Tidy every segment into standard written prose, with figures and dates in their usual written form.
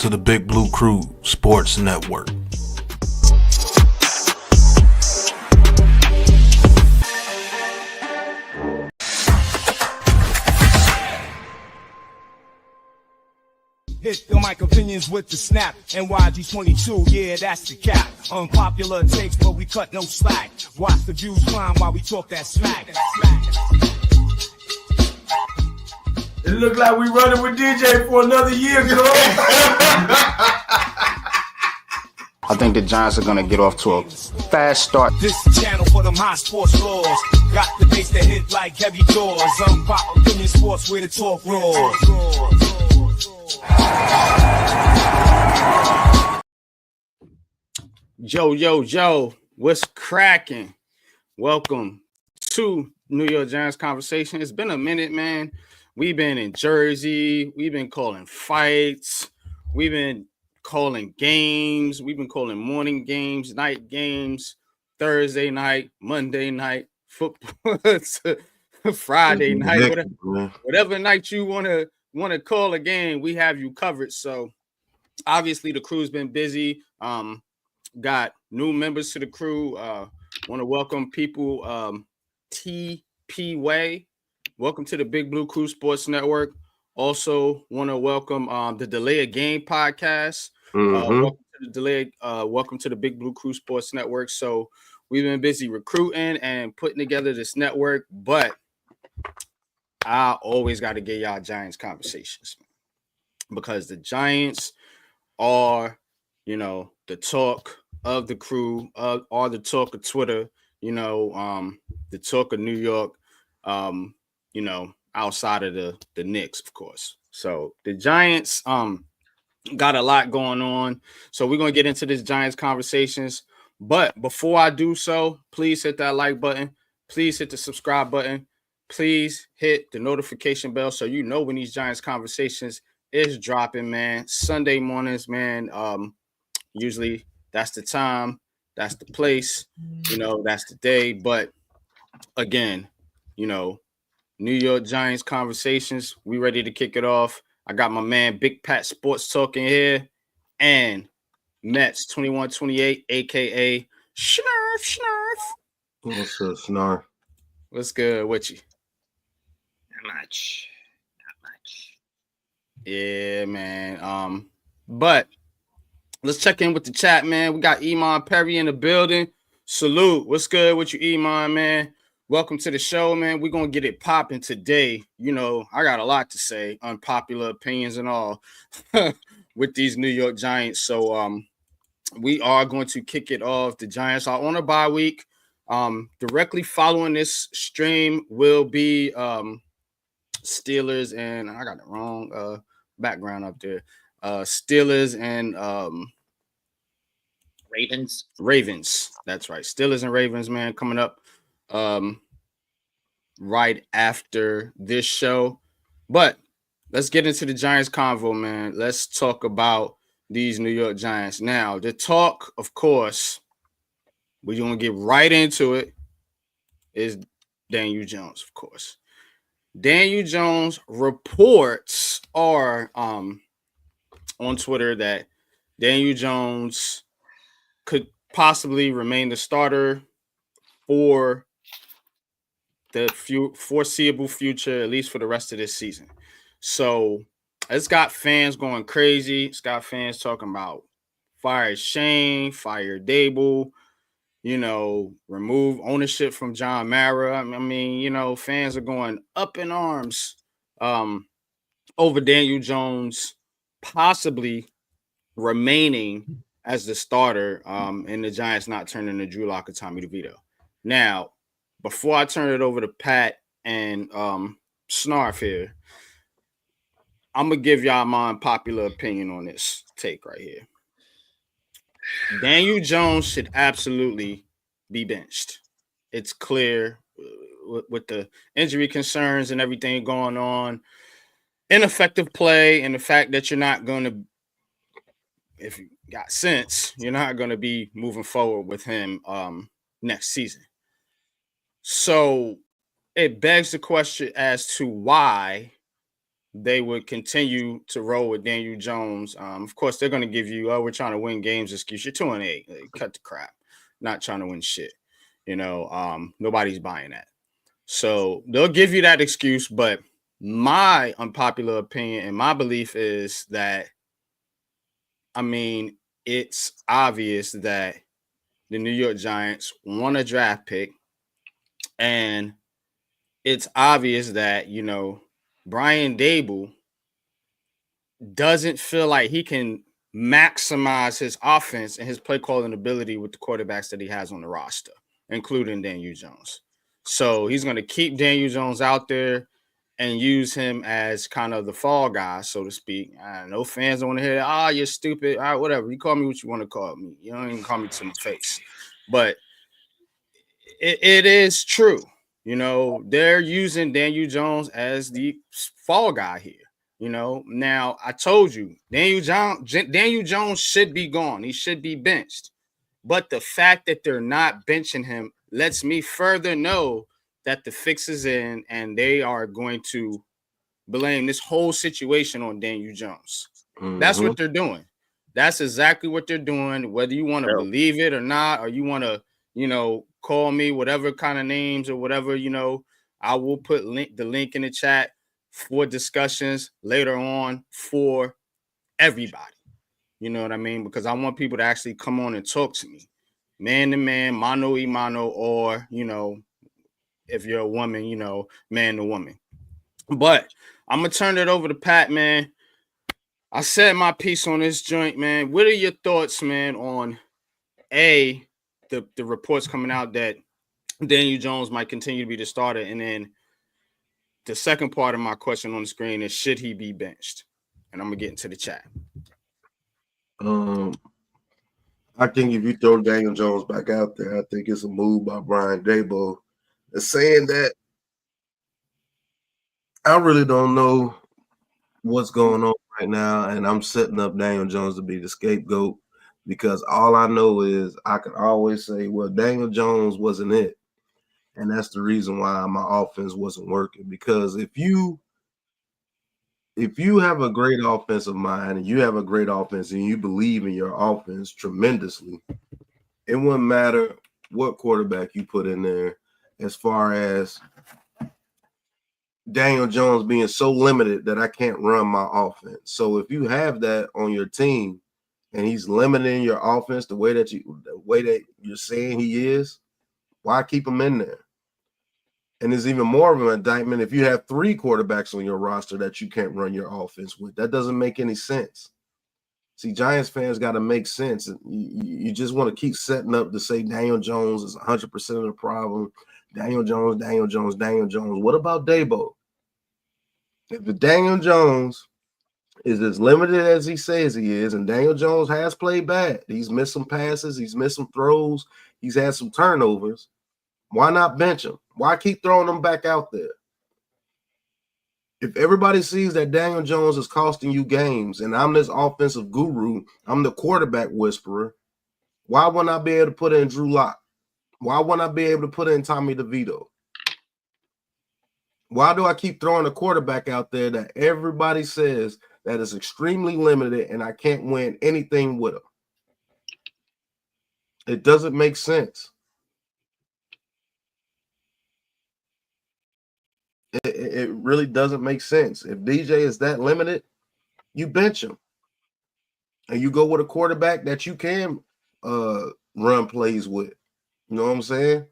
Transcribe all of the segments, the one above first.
to the Big Blue Crew Sports Network. Hit the mic opinions with the snap. NYG22, yeah, that's the cap. Unpopular takes, but we cut no slack. Watch the views climb while we talk that smack. It look like we running with DJ for another year, girl. I think the Giants are going to get off to a fast start. This channel for them high sports laws. Got the bass that hit like heavy doors. Unpop opinion sports where the talk roars. Yo, what's cracking? Welcome to New York Giants Conversation. It's been a minute, man. We've been in Jersey. We've been calling fights. We've been calling games. We've been calling morning games, night games, Thursday night, Monday night, football, Friday night, whatever night you want to call a game, we have you covered. So obviously the crew's been busy. Got new members to the crew. Want to welcome people. TP Way. Welcome to the Big Blue Crew Sports Network. Also want to welcome the Delay a Game podcast. Welcome to the Big Blue Crew Sports Network. So we've been busy recruiting and putting together this network, but I always got to get y'all Giants conversations because the Giants are, the talk of the crew, are the talk of Twitter, the talk of New York, outside of the Knicks, of course. So the Giants got a lot going on. So we're going to get into this Giants conversations. But before I do so, please hit that like button. Please hit the subscribe button. Please hit the notification bell so you know when these Giants conversations is dropping, man. Sunday mornings, man. Usually that's the time, that's the place, that's the day. But again, New York Giants conversations, we ready to kick it off. I got my man Big Pat Sports talking here and Mets 2128, aka Snarf. What's up, Snarf? What's good with you? Not much. Yeah, man. But let's check in with the chat, man. We got Iman Perry in the building. Salute. What's good with you, Iman, man? Welcome to the show, man. We're going to get it popping today. I got a lot to say, unpopular opinions and all with these New York Giants. So we are going to kick it off. The Giants are on a bye week. Directly following this stream will be Steelers and I got the wrong background up there. Steelers and Ravens. That's right. Steelers and Ravens, man, coming up right after this show. But let's get into the Giants convo, man. Let's talk about these New York Giants. Now, the talk, of course, we're going to get right into it, is Daniel Jones, of course. Daniel Jones reports are on Twitter that Daniel Jones could possibly remain the starter for the foreseeable future, at least for the rest of this season. So it's got fans going crazy. It's got fans talking about fire Shane, fire Dable, remove ownership from John Mara. I mean, fans are going up in arms over Daniel Jones possibly remaining as the starter and the Giants not turning to Drew Lock or Tommy DeVito. Now, before I turn it over to Pat and Snarf here, I'm going to give y'all my unpopular opinion on this take right here. Daniel Jones should absolutely be benched. It's clear with the injury concerns and everything going on, ineffective play, and the fact that you're not going to, if you got sense, you're not going to be moving forward with him next season. So it begs the question as to why they would continue to roll with Daniel Jones. Of course, they're going to give you, we're trying to win games excuse. You're 2-8. Like, cut the crap. Not trying to win shit. Nobody's buying that. So they'll give you that excuse, but my unpopular opinion and my belief is that, it's obvious that the New York Giants want a draft pick, and it's obvious that, Brian Daboll doesn't feel like he can maximize his offense and his play calling ability with the quarterbacks that he has on the roster, including Daniel Jones. So he's going to keep Daniel Jones out there and use him as kind of the fall guy, so to speak. No fans don't want to hear that. You're stupid. All right, whatever. You call me what you want to call me. You don't even call me to my face. But it is true. They're using Daniel Jones as the fall guy here. Now I told you, Daniel Jones should be gone. He should be benched. But the fact that they're not benching him lets me further know that the fix is in, and they are going to blame this whole situation on Daniel Jones. Mm-hmm. That's what they're doing. That's exactly what they're doing. Whether you want to believe it or not, or you want to, call me whatever kind of names or whatever, I will put the link in the chat for discussions later on for everybody. You know what I mean? Because I want people to actually come on and talk to me, man to man, mano y mano, or, if you're a woman, man to woman. But I'm going to turn it over to Pat, man. I said my piece on this joint, man. What are your thoughts, man, on the reports coming out that Daniel Jones might continue to be the starter? And then the second part of my question on the screen is, should he be benched? And I'm going to get into the chat. I think if you throw Daniel Jones back out there, I think it's a move by Brian Daboll. Saying that, I really don't know what's going on right now, and I'm setting up Daniel Jones to be the scapegoat, because all I know is I can always say, well, Daniel Jones wasn't it, and that's the reason why my offense wasn't working. Because if you have a great offensive mind and you have a great offense and you believe in your offense tremendously, it wouldn't matter what quarterback you put in there, as far as Daniel Jones being so limited that I can't run my offense. So if you have that on your team and he's limiting your offense the way that you're saying he is, why keep him in there? And there's even more of an indictment if you have 3 quarterbacks on your roster that you can't run your offense with. That doesn't make any sense. See, Giants fans got to make sense. You just want to keep setting up to say Daniel Jones is 100% of the problem. Daniel Jones. What about Daboll? If Daniel Jones is as limited as he says he is, and Daniel Jones has played bad, he's missed some passes, he's missed some throws, he's had some turnovers, why not bench him? Why keep throwing him back out there? If everybody sees that Daniel Jones is costing you games, and I'm this offensive guru, I'm the quarterback whisperer, why wouldn't I be able to put in Drew Lock? Why wouldn't I be able to put in Tommy DeVito? Why do I keep throwing a quarterback out there that everybody says that is extremely limited and I can't win anything with him? It doesn't make sense. It really doesn't make sense. If DJ is that limited, you bench him. And you go with a quarterback that you can run plays with. You know what I'm saying?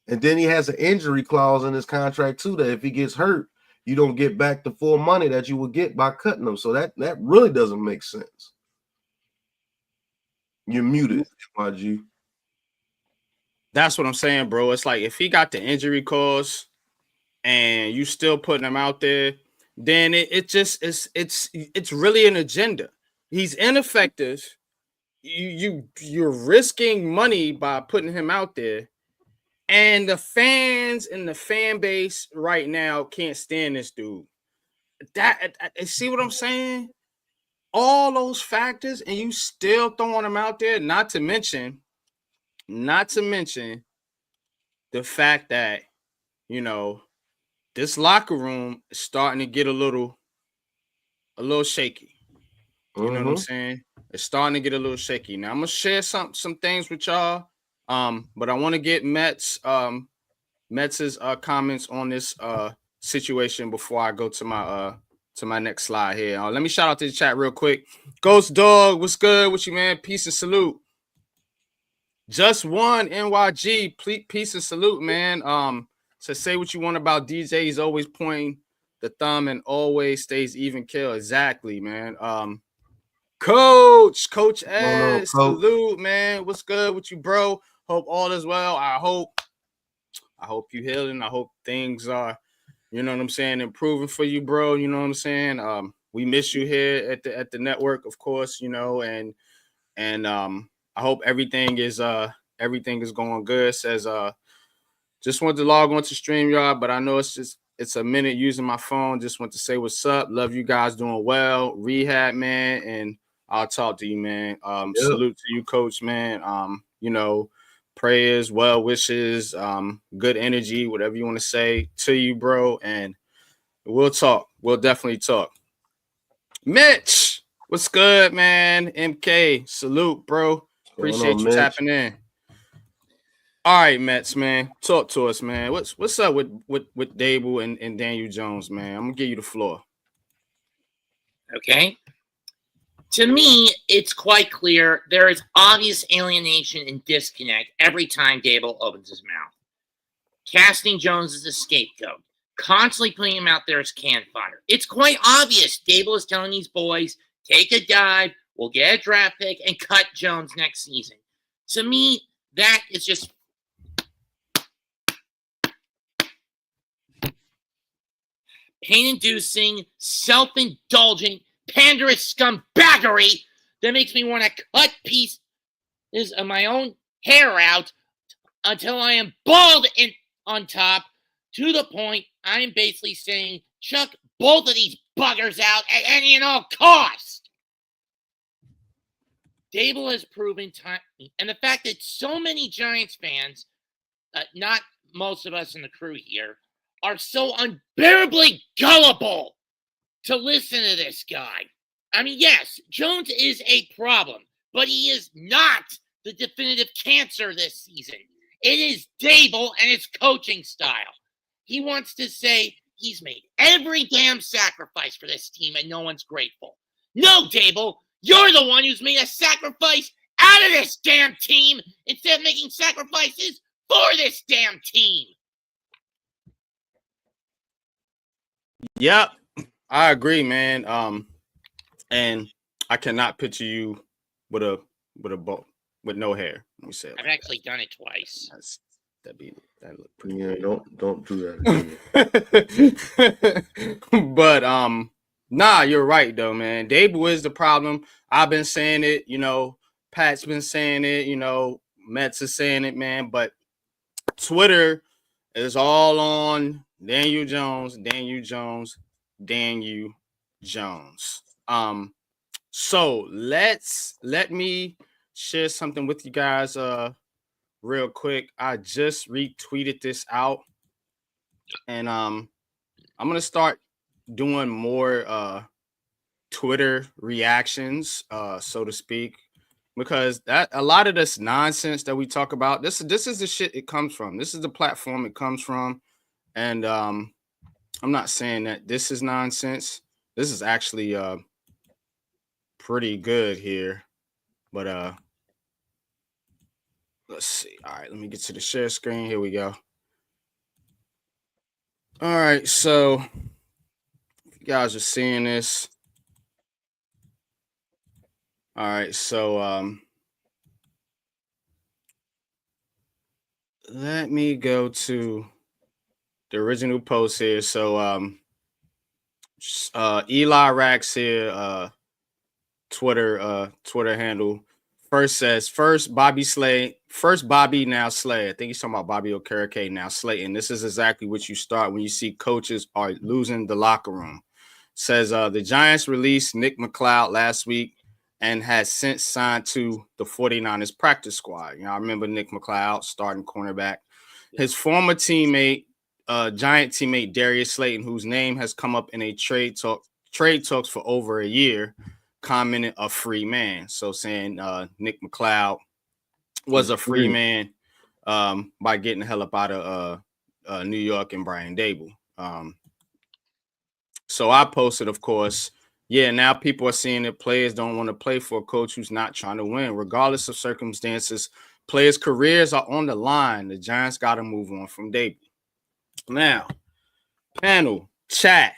And then he has an injury clause in his contract too, that if he gets hurt, you don't get back the full money that you would get by cutting him. So that really doesn't make sense. You're muted, YG. That's what I'm saying, bro. It's like if he got the injury clause and you still putting him out there, then it's really an agenda. He's ineffective. You're risking money by putting him out there. And the fans and the fan base right now can't stand this dude. See what I'm saying? All those factors, and you still throwing him out there. Not to mention the fact that, this locker room is starting to get a little a little shaky. You know what I'm saying? It's starting to get a little shaky. Now I'm gonna share some things with y'all. But I want to get Mets's comments on this situation before I go to my next slide here. Let me shout out to the chat real quick. Ghost Dog, what's good with you, man? Peace and salute. Just one NYG, peace and salute, man. So say what you want about DJ. He's always pointing the thumb and always stays even kill. Exactly, man. Coach S, salute, man. What's good with you, bro? Hope all is well. I hope you healing. I hope things are, you know what I'm saying, improving for you, bro. You know what I'm saying? We miss you here at the network, of course, you know, and I hope everything is going good. Says just want to log on to StreamYard, but I know it's a minute using my phone. Just want to say what's up. Love you guys doing well. Rehab, man, and I'll talk to you, man. Salute to you, coach, man. You know, prayers, well wishes, good energy, whatever you want to say to you, bro. And we'll talk. We'll definitely talk. Mitch, what's good, man? MK, salute, bro. Appreciate you tapping in. All right, Mets, man. Talk to us, man. What's up with Dable and Daniel Jones, man? I'm gonna give you the floor. Okay. To me, it's quite clear there is obvious alienation and disconnect every time Dable opens his mouth. Casting Jones as a scapegoat, constantly putting him out there as can fodder. It's quite obvious Dable is telling these boys, take a dive, we'll get a draft pick, and cut Jones next season. To me, that is just pain-inducing, self-indulgent, panderous scumbaggery that makes me want to cut pieces of my own hair out until I am bald and on top, to the point I am basically saying, chuck both of these buggers out at any and all cost. Dable has proven time, and the fact that so many Giants fans, not most of us in the crew here, are so unbearably gullible to listen to this guy. I mean, yes, Jones is a problem, but he is not the definitive cancer this season. It is Dable and his coaching style. He wants to say he's made every damn sacrifice for this team and no one's grateful. No, Dable, you're the one who's made a sacrifice out of this damn team instead of making sacrifices for this damn team. Yep, I agree, man. And I cannot picture you with a bow with no hair. Let me say it. I've actually done it twice. That look pretty. Yeah, don't do that. But nah, you're right though, man. Dable is the problem. I've been saying it, you know. Pat's been saying it, you know. Mets is saying it, man. But Twitter is all on Daniel Jones. So let me share something with you guys real quick. I just retweeted this out, and I'm gonna start doing more Twitter reactions, so to speak, because that a lot of this nonsense that we talk about, this is the shit it comes from. This is the platform it comes from, and I'm not saying that this is nonsense. This is actually pretty good here, but let's see. All right, let me get to the share screen. Here we go. All right, so if you guys are seeing this. All right, so let me go to the original post here. So Eli Racks here, Twitter handle. First says, first Bobby, now Slay. I think he's talking about Bobby Okereke, now Slayton. This is exactly what you start when you see coaches are losing the locker room. Says the Giants released Nick McLeod last week and has since signed to the 49ers practice squad. You know, I remember Nick McLeod, starting cornerback. His former teammate, Giant teammate Darius Slayton, whose name has come up in a trade trade talks for over a year, commenting a free man. So saying Nick McLeod was a free man by getting the hell up out of New York and Brian Dable. So I posted, of course, yeah, now people are seeing that players don't want to play for a coach who's not trying to win. Regardless of circumstances, players' careers are on the line. The Giants got to move on from Dable. Now, panel, chat,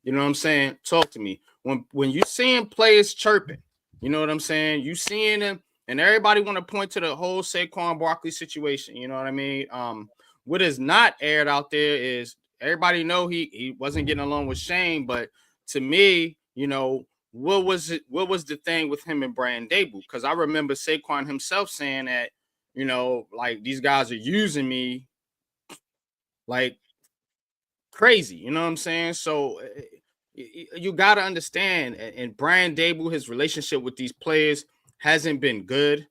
you know what I'm saying? Talk to me. When you seeing players chirping, you know what I'm saying? You seeing them, and everybody want to point to the whole Saquon Barkley situation, you know what I mean? What is not aired out there is everybody know he wasn't getting along with Shane, but to me, you know, what was the thing with him and Brian Dable? Because I remember Saquon himself saying that, you know, like these guys are using me like crazy, you know what I'm saying? So you got to understand, and Brian Dable, his relationship with these players hasn't been good.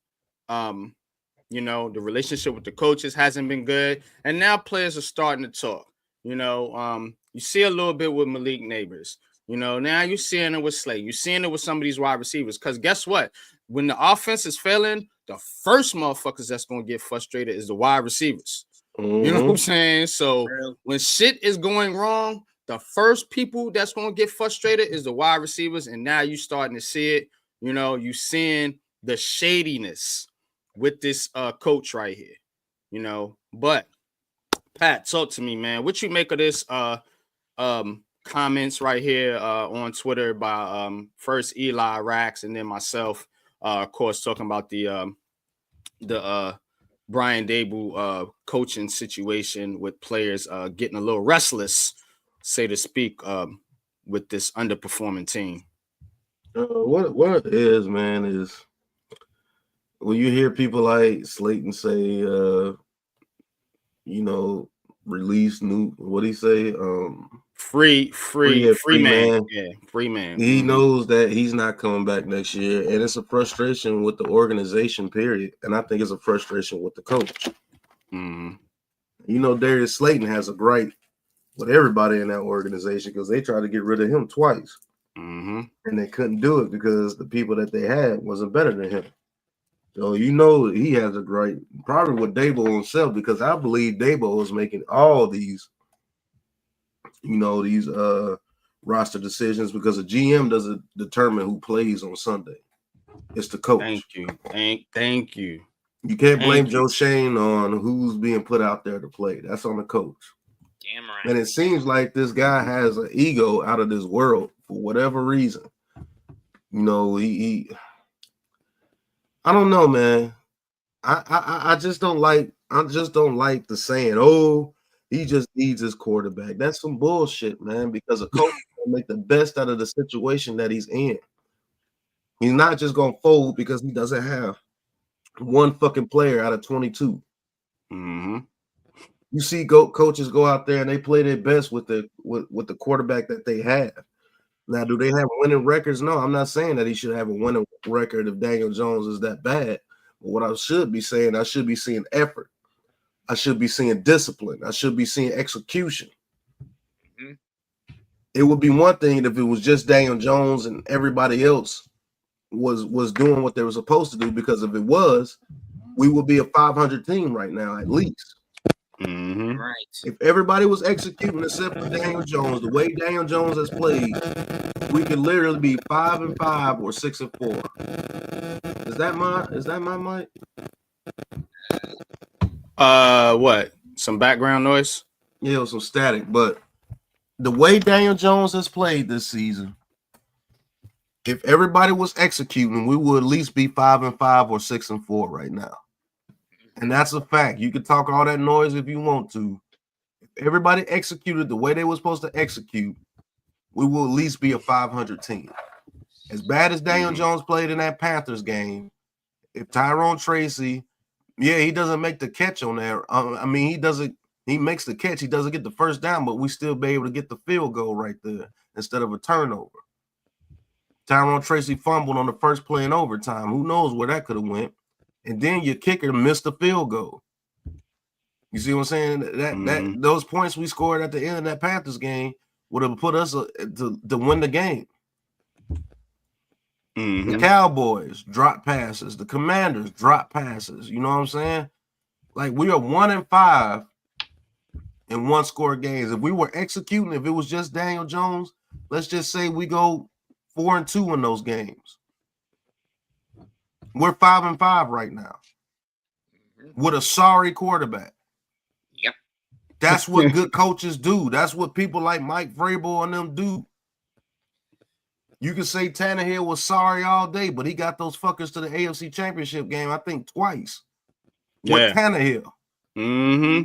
You know, the relationship with the coaches hasn't been good, and now players are starting to talk. You know, you see a little bit with Malik Neighbors. You know, now you're seeing it with Slay. You're seeing it with some of these wide receivers. Because guess what? When the offense is failing, the first motherfuckers that's going to get frustrated is the wide receivers. Mm-hmm. You know what I'm saying? So when shit is going wrong, the first people that's going to get frustrated is the wide receivers. And now you're starting to see it. You know, you're seeing the shadiness with this coach right here. You know, but Pat, talk to me, man. What you make of this comments right here on Twitter by first Eli Rax and then myself, of course, talking about the Brian Dable coaching situation with players getting a little restless, say to speak, with this underperforming team. What it is, man, is when you hear people like Slayton say, you know, release new, what do he say? Free man. Yeah, free man. He knows that he's not coming back next year, and it's a frustration with the organization, period. And I think it's a frustration with the coach. Mm-hmm. You know, Darius Slayton has a gripe with everybody in that organization because they tried to get rid of him twice. Mm-hmm. And they couldn't do it because the people that they had wasn't better than him. So you know he has a gripe, probably with Dable himself, because I believe Dable was making all these, you know, these roster decisions because the GM doesn't determine who plays on Sunday. It's the coach. Thank you. Thank you. You can't blame Joe Shane on who's being put out there to play. That's on the coach. Damn right. And it seems like this guy has an ego out of this world for whatever reason. You know, he I don't know, man. I just don't like the saying, oh, he just needs his quarterback. That's some bullshit, man, because a coach will make the best out of the situation that he's in. He's not just going to fold because he doesn't have one fucking player out of 22. Mm-hmm. You see coaches go out there and they play their best with the quarterback that they have. Now, do they have winning records? No, I'm not saying that he should have a winning record if Daniel Jones is that bad. But what I should be saying, I should be seeing effort. I should be seeing discipline. I should be seeing execution. Mm-hmm. It would be one thing if it was just Daniel Jones and everybody else was doing what they were supposed to do, because if it was, we would be a 500 team right now at least. Mm-hmm. Right. If everybody was executing except for Daniel Jones, the way Daniel Jones has played, we could literally be 5-5 or 6-4. Is that my mic? What? Some background noise? Yeah, it was some static. But the way Daniel Jones has played this season, if everybody was executing, we would at least be 5-5 or 6-4 right now. And that's a fact. You can talk all that noise if you want to. If everybody executed the way they were supposed to execute, we will at least be a 500 team. As bad as Daniel Jones played in that Panthers game, if Tyrone Tracy, he doesn't make the catch on there. He makes the catch. He doesn't get the first down, but we still be able to get the field goal right there instead of a turnover. Tyrone Tracy fumbled on the first play in overtime. Who knows where that could have went? And then your kicker missed the field goal. You see what I'm saying? That those points we scored at the end of that Panthers game, would have put us to win the game. Mm-hmm. The Cowboys drop passes, the Commanders drop passes. You know what I'm saying? Like, we are 1-5 in one-score games. If we were executing, if it was just Daniel Jones, let's just say we go 4-2 in those games. We're 5-5 right now with a sorry quarterback. Yep. That's what good coaches do. That's what people like Mike Vrabel and them do. You can say Tannehill was sorry all day, but he got those fuckers to the AFC Championship game, I think, twice. With Tannehill. Mm-hmm.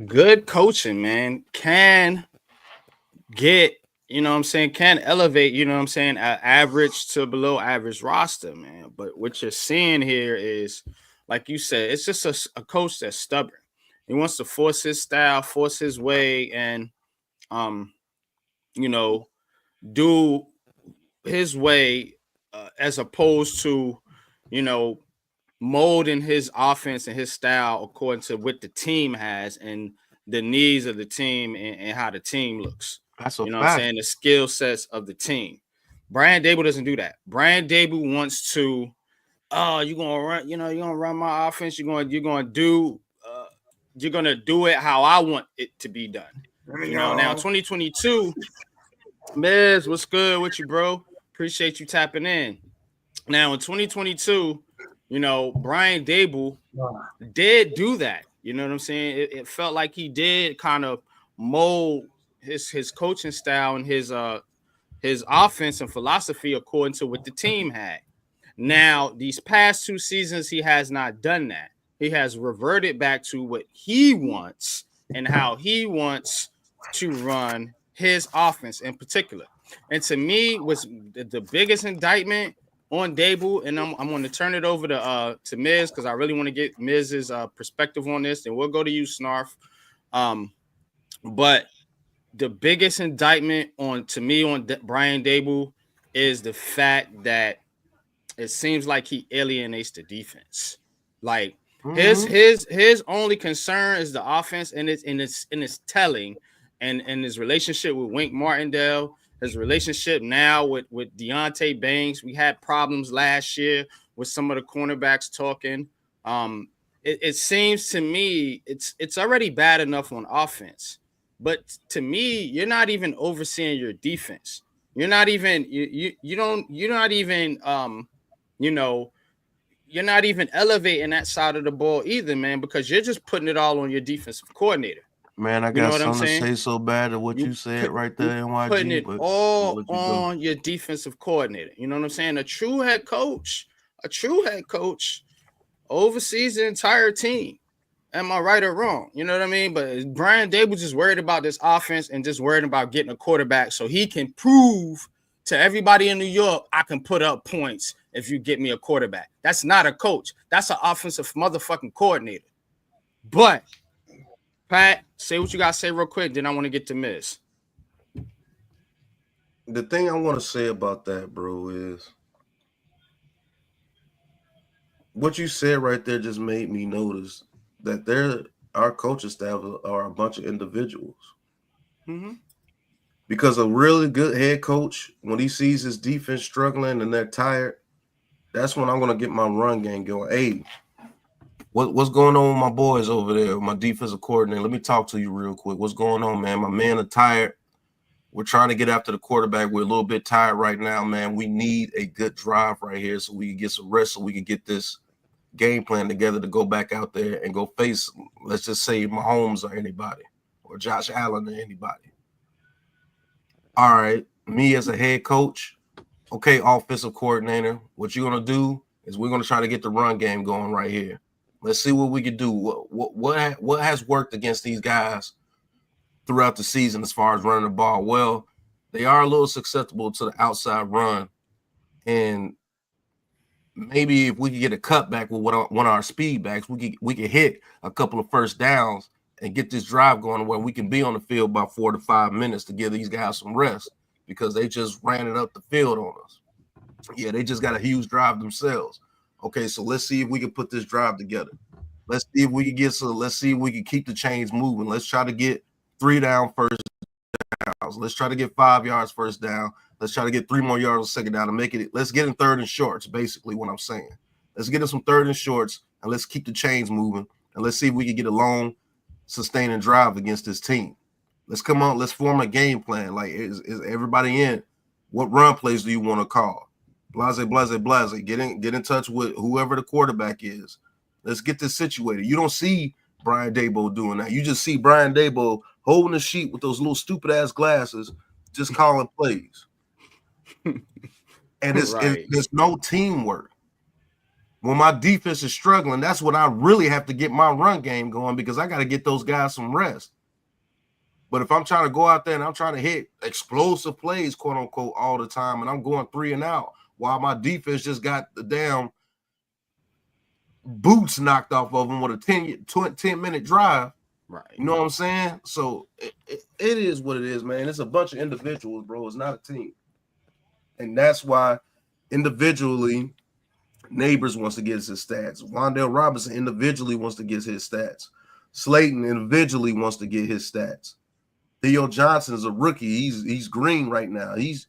Good coaching, man, can get, you know what I'm saying, can elevate, you know what I'm saying, average to below average roster, man. But what you're seeing here is, like you said, it's just a coach that's stubborn. He wants to force his style, force his way, and you know, do his way as opposed to, you know, molding his offense and his style according to what the team has and the needs of the team and how the team looks. That's a you know fact. what I'm saying? The skill sets of the team. Brian Dable doesn't do that. Brian Dable wants to, you're gonna run, you're gonna run my offense, you're gonna do it how I want it to be done. Now 2022, Miz, what's good with you, bro? Appreciate you tapping in. Now in 2022, Brian Dable did do that. You know what I'm saying? It felt like he did kind of mold his coaching style and his offense and philosophy according to what the team had. Now, these past 2 seasons, he has not done that. He has reverted back to what he wants and how he wants to run his offense in particular. And to me, was the biggest indictment on Dable, and I'm going to turn it over to Miz because I really want to get Miz's perspective on this, and we'll go to you, Snarf. But the biggest indictment on Brian Dable is the fact that it seems like he alienates the defense. Like his only concern is the offense, and it's telling, and his relationship with Wink Martindale. His relationship now with Deontay Banks. We had problems last year with some of the cornerbacks talking. It seems to me it's already bad enough on offense, but to me, you're not even overseeing your defense. You're not even you're not even elevating that side of the ball either, man, because you're just putting it all on your defensive coordinator. Man, I got something to say so bad at what you said right there, NYG. Putting it all on your defensive coordinator. You know what I'm saying? A true head coach oversees the entire team. Am I right or wrong? You know what I mean? But Brian Dable just worried about this offense and just worried about getting a quarterback so he can prove to everybody in New York, I can put up points if you get me a quarterback. That's not a coach. That's an offensive motherfucking coordinator. But Pat, say what you got to say real quick, then I want to get to Miz. The thing I want to say about that, bro, is what you said right there just made me notice that our coaching staff are a bunch of individuals. Mm-hmm. Because a really good head coach, when he sees his defense struggling and they're tired, that's when I'm going to get my run game going. Hey, what's going on with my boys over there, my defensive coordinator? Let me talk to you real quick. What's going on, man? My men are tired. We're trying to get after the quarterback. We're a little bit tired right now, man. We need a good drive right here so we can get some rest, so we can get this game plan together to go back out there and go face, let's just say, Mahomes or anybody, or Josh Allen or anybody. All right, me as a head coach, okay, offensive coordinator, what you're going to do is we're going to try to get the run game going right here. Let's see what we can do. What has worked against these guys throughout the season as far as running the ball? Well, they are a little susceptible to the outside run, and maybe if we could get a cutback with one of our speed backs, we could hit a couple of first downs and get this drive going where we can be on the field by 4 to 5 minutes to give these guys some rest because they just ran it up the field on us. Yeah, they just got a huge drive themselves. Okay, so let's see if we can put this drive together. Let's see if we can keep the chains moving. Let's try to get 3 down first downs. Let's try to get 5 yards first down. Let's try to get 3 more yards on second down and make it. Let's get in third and shorts, basically what I'm saying. Let's get in some third and shorts, and let's keep the chains moving, and let's see if we can get a long, sustaining drive against this team. Let's come on. Let's form a game plan. Like, is everybody in? What run plays do you want to call? Blase. Get in touch with whoever the quarterback is. Let's get this situated. You don't see Brian Daboll doing that. You just see Brian Daboll holding the sheet with those little stupid ass glasses, just calling plays. And there's no teamwork. When my defense is struggling, that's when I really have to get my run game going, because I got to get those guys some rest. But if I'm trying to go out there and I'm trying to hit explosive plays, quote unquote, all the time, and I'm going 3 and out while my defense just got the damn boots knocked off of them with a 10-minute drive. Right. You know what I'm saying? So it is what it is, man. It's a bunch of individuals, bro. It's not a team. And that's why individually, Neighbors wants to get his stats. Wan'Dale Robinson individually wants to get his stats. Slayton individually wants to get his stats. Theo Johnson is a rookie. He's green right now. He's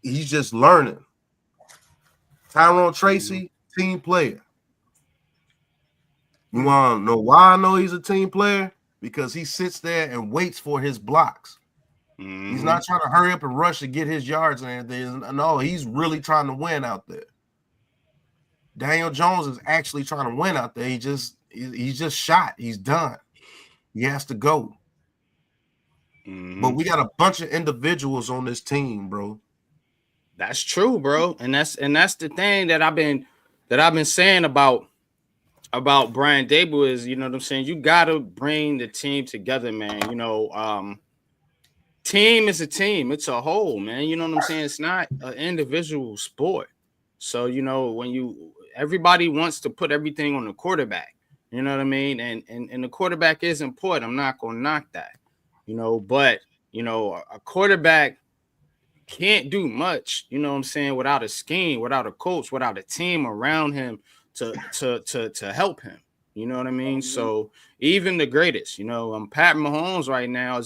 just learning. Tyrone Tracy, team player. You want to know why I know he's a team player? Because he sits there and waits for his blocks. Mm-hmm. He's not trying to hurry up and rush and get his yards and everything. No, he's really trying to win out there. Daniel Jones is actually trying to win out there. He's just shot. He's done. He has to go. Mm-hmm. But we got a bunch of individuals on this team, bro. That's true, bro. And that's the thing that I've been saying about Brian Daboll is, you know what I'm saying? You gotta bring the team together, man. You know, team is a team. It's a whole, man. You know what I'm saying? It's not an individual sport. So, you know, everybody wants to put everything on the quarterback, you know what I mean? And the quarterback is important. I'm not going to knock that, you know, but, you know, a quarterback can't do much, you know what I'm saying, without a scheme, without a coach, without a team around him to help him. You know what I mean? So even the greatest, you know, Pat Mahomes right now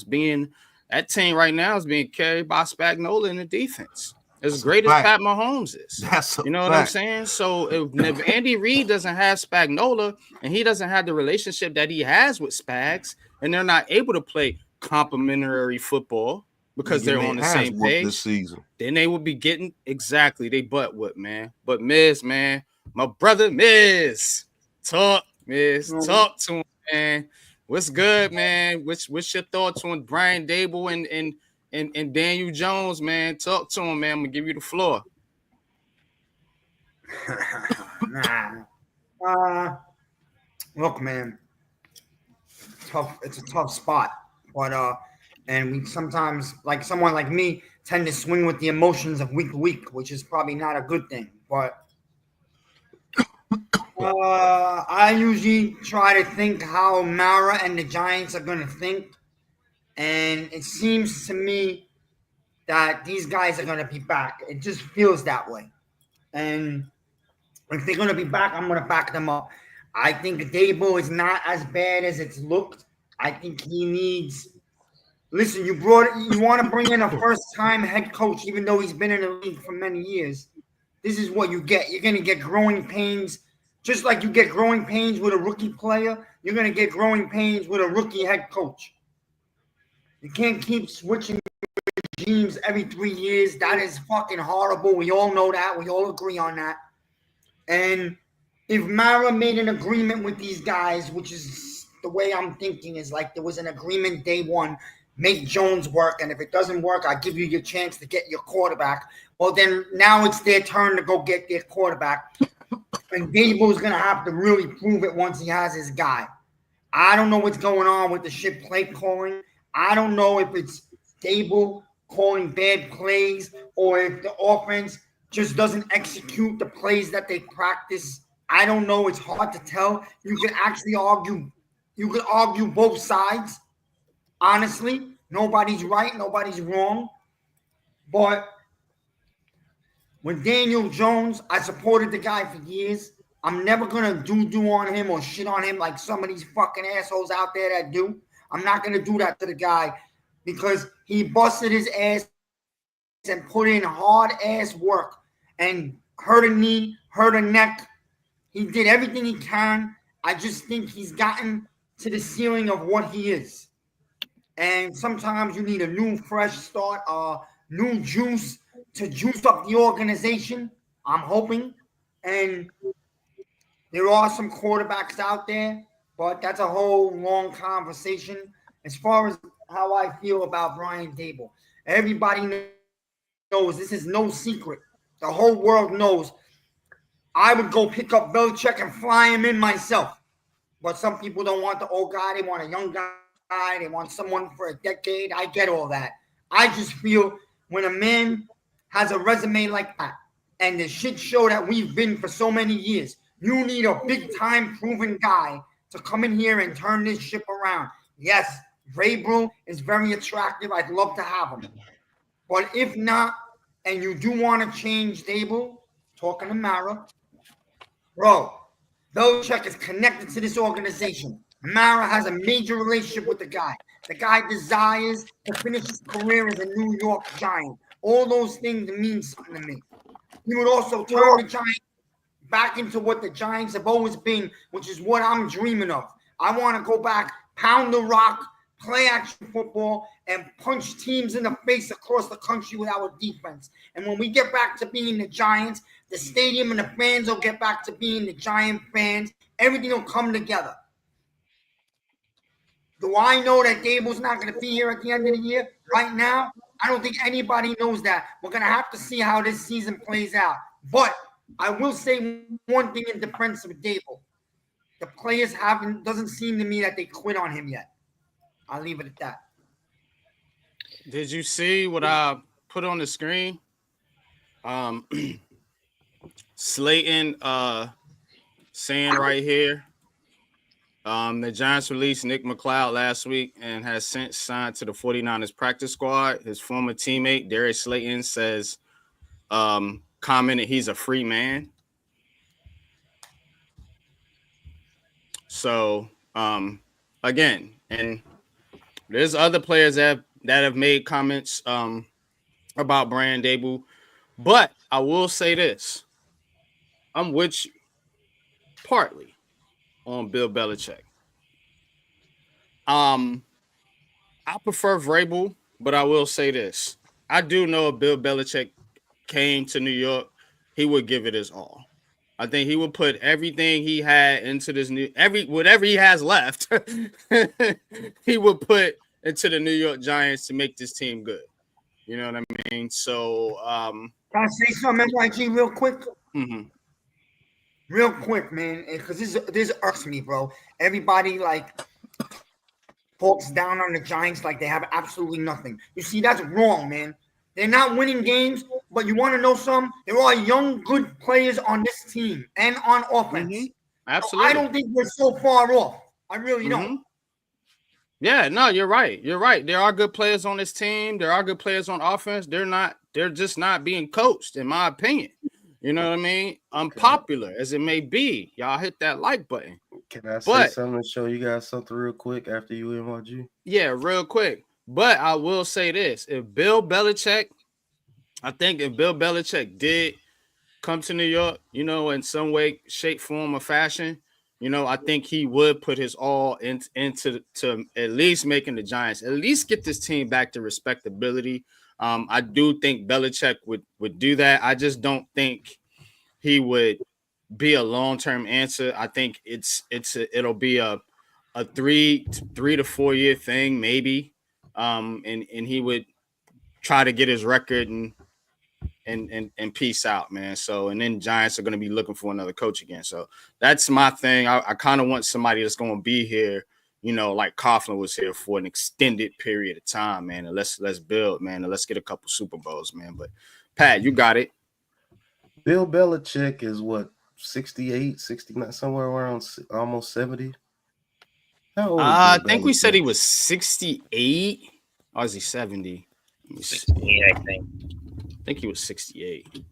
that team right now is being carried by Spagnuolo in the defense. As great as Pat Mahomes is, you know what I'm saying? So if Andy Reid doesn't have Spagnuolo and he doesn't have the relationship that he has with Spags, and they're not able to play complementary football because they're on the same page this season, then they will be getting exactly they butt whip, man. But Miz, man, my brother Miz, talk to him, man. What's good, man? What's your thoughts on Brian Daboll and Daniel Jones, man? Talk to him, man. I'm gonna give you the floor. Look, man, it's a tough spot, but and we sometimes, like someone like me, tend to swing with the emotions of week to week, which is probably not a good thing. But I usually try to think how Mara and the Giants are gonna think. And it seems to me that these guys are going to be back. It just feels that way. And if they're going to be back, I'm going to back them up. I think Daboll is not as bad as it's looked. I think he needs – listen, you want to bring in a first-time head coach, even though he's been in the league for many years. This is what you get. You're going to get growing pains. Just like you get growing pains with a rookie player, you're going to get growing pains with a rookie head coach. You can't keep switching regimes every 3 years. That is fucking horrible. We all know that. We all agree on that. And if Mara made an agreement with these guys, which is the way I'm thinking, is like there was an agreement day one, make Jones work, and if it doesn't work, I give you your chance to get your quarterback. Well, then now it's their turn to go get their quarterback. And Daboll's going to have to really prove it once he has his guy. I don't know what's going on with the shit play calling. I don't know if it's Daboll calling bad plays or if the offense just doesn't execute the plays that they practice. I don't know. It's hard to tell. You can actually argue. You can argue both sides. Honestly, nobody's right. Nobody's wrong. But with Daniel Jones, I supported the guy for years. I'm never going to do on him or shit on him like some of these fucking assholes out there that do. I'm not going to do that to the guy because he busted his ass and put in hard ass work and hurt a knee, hurt a neck. He did everything he can. I just think he's gotten to the ceiling of what he is. And sometimes you need a new, fresh start, new juice to juice up the organization. I'm hoping. And there are some quarterbacks out there, but that's a whole long conversation. As far as how I feel about Brian Dable, everybody knows this is no secret. The whole world knows I would go pick up Belichick and fly him in myself. But some people don't want the old guy. They want a young guy. They want someone for a decade. I get all that. I just feel when a man has a resume like that and the shit show that we've been for so many years, you need a big-time proven guy to come in here and turn this ship around. Yes, Vrabel is very attractive. I'd love to have him. But if not, and you do want to change Dable, talking to Mara, bro, Belichick is connected to this organization. Mara has a major relationship with the guy. The guy desires to finish his career as a New York Giant. All those things mean something to me. He would also turn the Giants back into what the Giants have always been, which is what I'm dreaming of. I want to go back, pound the rock, play action football, and punch teams in the face across the country with our defense. And when we get back to being the Giants, the stadium and the fans will get back to being the Giant fans. Everything will come together. Do I know that Dable's not going to be here at the end of the year? Right now, I don't think anybody knows that. We're going to have to see how this season plays out. But I will say one thing in defense of Dable. The players doesn't seem to me that they quit on him yet. I'll leave it at that. Did you see what I put on the screen? Slayton saying right here. The Giants released Nick McLeod last week and has since signed to the 49ers practice squad. His former teammate, Darius Slayton, says, commented he's a free man. So, again, and there's other players that have made comments about Brian Dable. But I will say this. I'm with you partly on Bill Belichick. I prefer Vrabel, but I will say this. I do know if Bill Belichick came to New York, he would give it his all. I think he would put everything he had into this whatever he has left, he would put into the New York Giants to make this team good. You know what I mean? So can I say something, MYG, real quick? Mm-hmm. Real quick, man, because this irks me, bro. Everybody talks down on the Giants like they have absolutely nothing. You see, that's wrong, man. They're not winning games, but you want to know something? There are young, good players on this team and on offense. Mm-hmm. Absolutely. So I don't think we're so far off. I really don't. Yeah, no, you're right. You're right. There are good players on this team. There are good players on offense. They're just not being coached, in my opinion. You know what I mean? Unpopular as it may be. Y'all hit that like button. Can I say something to show you guys something real quick after you MRG? Yeah, real quick. But I will say this. I think if Bill Belichick did come to New York, in some way, shape, form, or fashion, I think he would put his all into at least making the Giants, at least get this team back to respectability. I do think Belichick would do that. I just don't think he would be a long-term answer. I think it'll be a 3 to 4 year thing, maybe. And he would try to get his record and peace out, man. So, and then Giants are going to be looking for another coach again. So that's my thing. I kind of want somebody that's going to be here, like Coughlin was here for an extended period of time, man. And let's build, man. And let's get a couple Super Bowls, man. But Pat, you got it. Bill Belichick is what, 68, 69, somewhere around almost 70. How old is I Bill think Belichick? we said he was 68. Or is he 70? 68, I think. I think he was 68.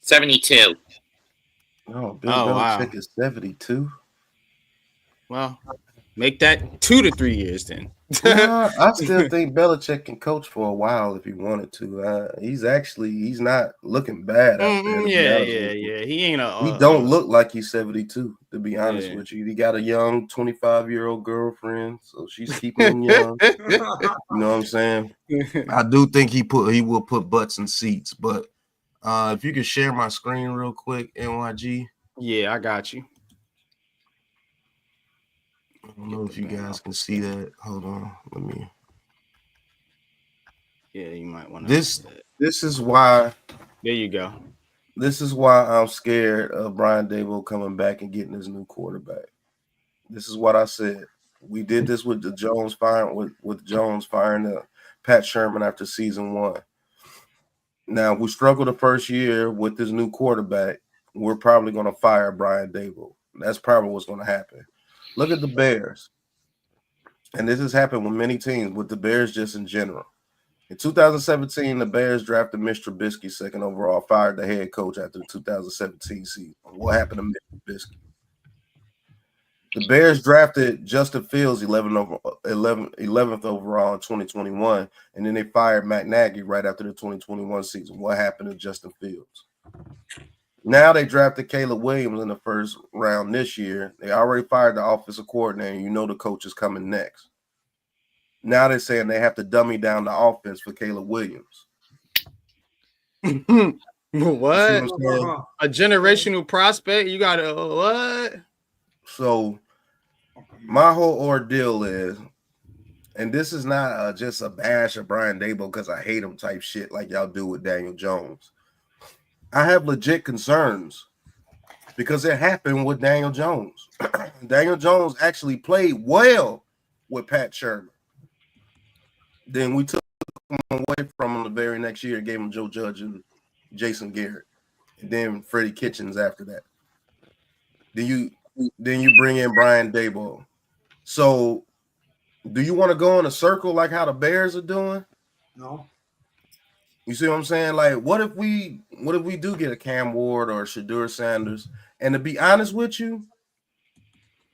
72. No, Bill Belichick is 72. Well, make that 2 to 3 years then. Nah, I still think Belichick can coach for a while if he wanted to. He's not looking bad out there, to be honest with you. Yeah. He ain't He don't look like he's 72, to be honest Yeah. with you. He got a young 25-year-old girlfriend, so she's keeping him young. You know what I'm saying? I do think he will put butts in seats, but if you could share my screen real quick, NYG. Yeah, I got you. I don't know if you guys can see that. Hold on, let me. Yeah, you might want to. This is why. There you go. This is why I'm scared of Brian Daboll coming back and getting his new quarterback. This is what I said. We did this with the Jones firing with Jones firing Pat Sherman after season 1. Now we struggled the first year with this new quarterback. We're probably going to fire Brian Daboll. That's probably what's going to happen. Look at the Bears. And this has happened with many teams, with the Bears just in general. In 2017, the Bears drafted Mitch Trubisky 2nd overall, fired the head coach after the 2017 season. What happened to Mitch Trubisky? The Bears drafted Justin Fields 11th overall in 2021, and then they fired Matt Nagy right after the 2021 season. What happened to Justin Fields? Now they drafted Caleb Williams in the first round this year. They already fired the offensive coordinator. You know the coach is coming next. Now they're saying they have to dummy down the offense for Caleb Williams. What? A generational prospect? You got to what? So my whole ordeal is, and this is not just a bash of Brian Daboll because I hate him type shit like y'all do with Daniel Jones. I have legit concerns because it happened with Daniel Jones. Daniel Jones actually played well with Pat Sherman. Then we took him away from him the very next year, gave him Joe Judge and Jason Garrett, and then Freddie Kitchens after that. Then you bring in Brian Daboll. So, do you want to go in a circle like how the Bears are doing? No. You see what I'm saying? Like, what if we do get a Cam Ward or a Shedeur Sanders? And to be honest with you,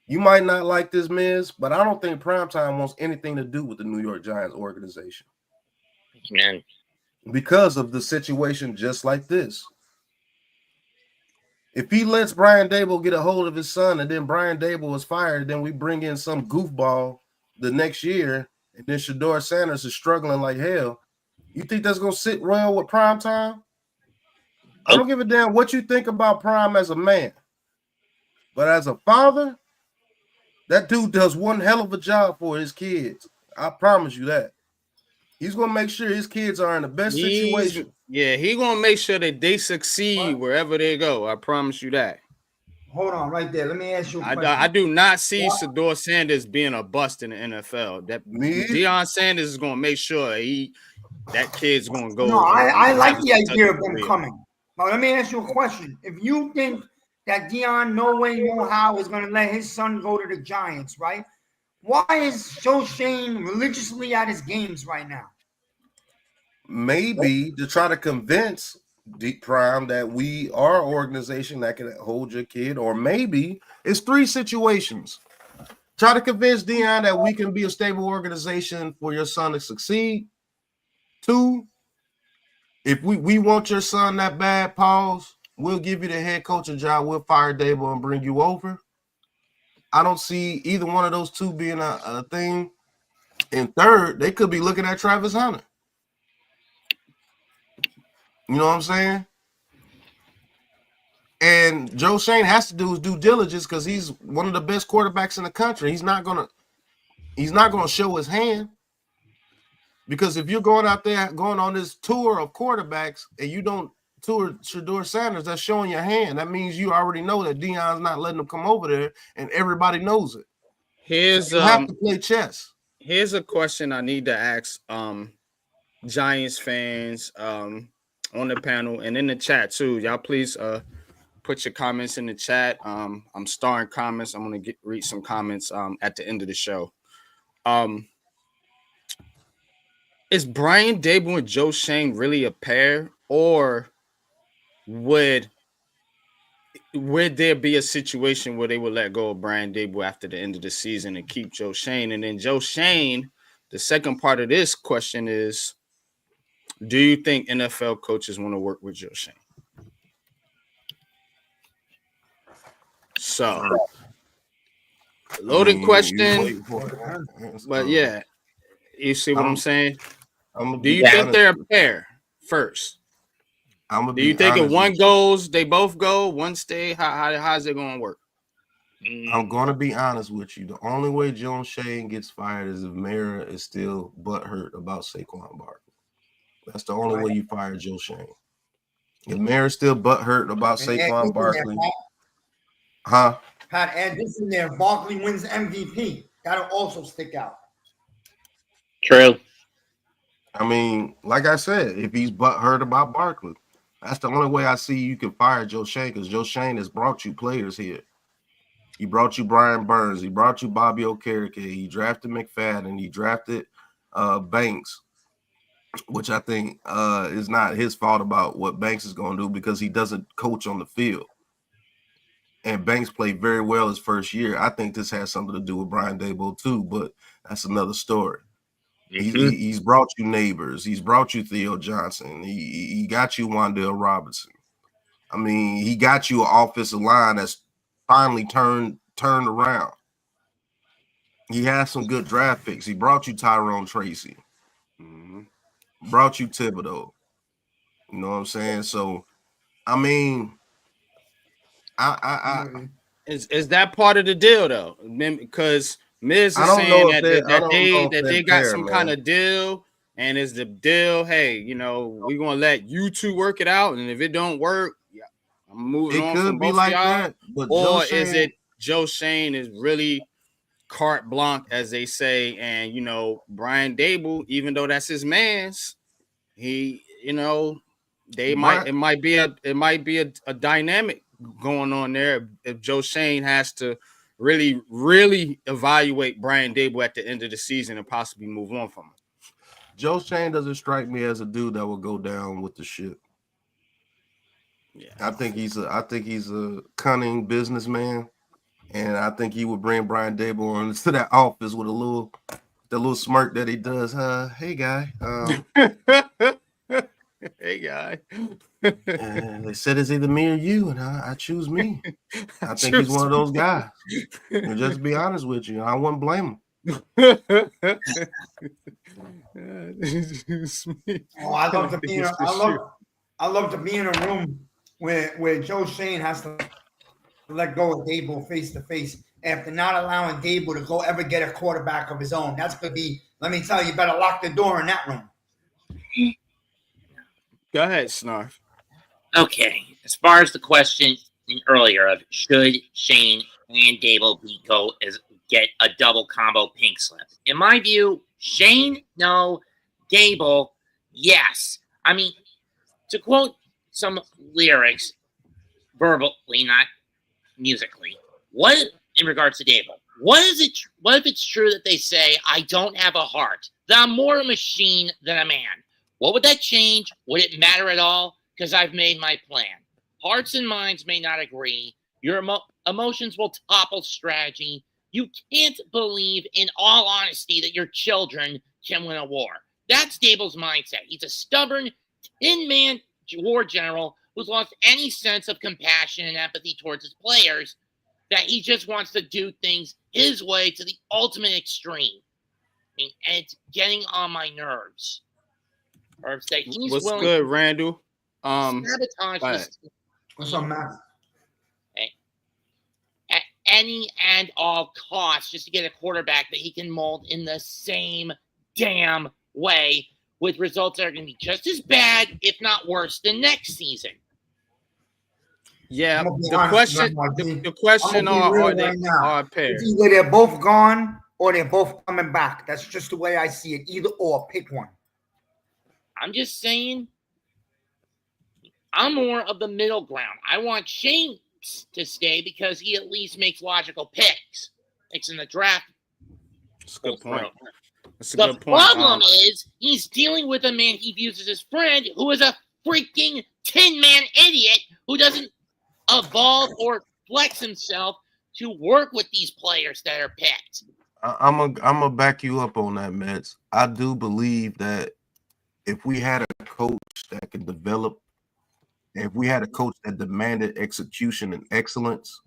you might not like this, Miz, but I don't think Primetime wants anything to do with the New York Giants organization. Man. Because of the situation just like this. If he lets Brian Daboll get a hold of his son and then Brian Daboll is fired, then we bring in some goofball the next year, and then Shedeur Sanders is struggling like hell, you think that's going to sit well with Primetime? I don't give a damn what you think about Prime as a man. But as a father, that dude does one hell of a job for his kids. I promise you that. He's going to make sure his kids are in the best situation. Yeah, he's going to make sure that they succeed wherever they go. I promise you that. Hold on right there. Let me ask you a question. I do not see Shedeur Sanders being a bust in the NFL. Deion Sanders is going to make sure that kid's going to go. No, I like the idea of them coming. But let me ask you a question. If you think that Deion no way, no how is going to let his son go to the Giants, right? Why is Joe Shane religiously at his games right now? Maybe to try to convince Deep Prime that we are an organization that can hold your kid, or maybe it's 3 situations. Try to convince Deion that we can be a stable organization for your son to succeed. 2, if we want your son that bad, pause, we'll give you the head coaching job. We'll fire Daboll and bring you over. I don't see either one of those 2 being a thing. And 3rd, they could be looking at Travis Hunter. You know what I'm saying? And Joe Shane has to do his due diligence because he's one of the best quarterbacks in the country. He's not gonna show his hand. Because if you're going out there going on this tour of quarterbacks and you don't tour Shedeur Sanders, that's showing your hand. That means you already know that Deion's not letting them come over there, and everybody knows it. You have to play chess. Here's a question I need to ask Giants fans on the panel and in the chat too. Y'all please put your comments in the chat. I'm starring comments. I'm gonna read some comments at the end of the show. Is Brian Daboll and Joe Shane really a pair, or would would there be a situation where they would let go of Brian Dable after the end of the season and keep Joe Shane? And then Joe Shane, the second part of this question is, do you think NFL coaches want to work with Joe Shane? So, loaded question, but yeah, you see what I'm saying? Do you think they're a pair first? Do you think if one goes, they both go, one stay? How's it going to work? I'm going to be honest with you. The only way Joe Shane gets fired is if Mara is still butthurt about Saquon Barkley. That's the only way you fire Joe Shane. If Mara's still butthurt about Saquon Barkley, huh? Pat, add this in there. Barkley wins MVP. That'll also stick out. True. I mean, like I said, if he's butthurt about Barkley, that's the only way I see you can fire Joe Shane, because Joe Shane has brought you players here. He brought you Brian Burns. He brought you Bobby Okereke. He drafted McFadden. He drafted Banks, which I think is not his fault about what Banks is going to do, because he doesn't coach on the field. And Banks played very well his first year. I think this has something to do with Brian Dable too, but that's another story. He's brought you Neighbors. He's brought you Theo Johnson. He got you Wan'Dale Robinson. I mean, he got you an offensive line that's finally turned around. He has some good draft picks. He brought you Tyrone Tracy. Brought you Thibodeau. You know what I'm saying? So, I mean, is that part of the deal though? Because Miz is saying that they got some kind of deal, and is the deal, hey, you know, we're gonna let you two work it out, and if it don't work, I'm moving on. It could be like that, or is it Joe Shane is really carte blanche, as they say, and you know, Brian Dable, even though that's his man's, he, you know, it might be a dynamic going on there if Joe Shane has to really evaluate Brian Dable at the end of the season and possibly move on from him. Joe Shane doesn't strike me as a dude that will go down with the ship. Yeah, I think he's a cunning businessman, and I think he would bring Brian Dable into that office with the little smirk that he does. Hey guy. Hey guy. They said it's either me or you, and I choose me. I think he's one of those guys. And just to be honest with you, I wouldn't blame him. I love to be in a room where Joe Shane has to let go of Dable face to face after not allowing Dable to go ever get a quarterback of his own. That's going to be, let me tell you, you better lock the door in that room. Go ahead, Snarf. Okay, as far as the question earlier of should Shane and Dable get a double combo pink slip, in my view, Shane, no. Dable, yes. I mean, to quote some lyrics, verbally, not musically, what in regards to Dable? What if it's true that they say I don't have a heart, that I'm more a machine than a man? What would that change? Would it matter at all? Because I've made my plan. Hearts and minds may not agree. Your emotions will topple strategy. You can't believe, in all honesty, that your children can win a war. That's Dable's mindset. He's a stubborn, tin-man war general who's lost any sense of compassion and empathy towards his players, that he just wants to do things his way to the ultimate extreme. I mean, and it's getting on my nerves. Or that he's What's willing good, Randall? Sabotage. What's up, Matt? At any and all costs, just to get a quarterback that he can mold in the same damn way, with results that are going to be just as bad, if not worse, than next season. Yeah, the question are paired. It's either they're both gone or they're both coming back. That's just the way I see it. Either or, pick one. I'm just saying, I'm more of the middle ground. I want Shane to stay because he at least makes logical picks. Picks in the draft. That's a good point. The problem is he's dealing with a man he views as his friend who is a freaking tin man idiot who doesn't evolve or flex himself to work with these players that are picked. I'm gonna back you up on that, Mets. I do believe that if we had a coach that could develop, if we had a coach that demanded execution and excellence,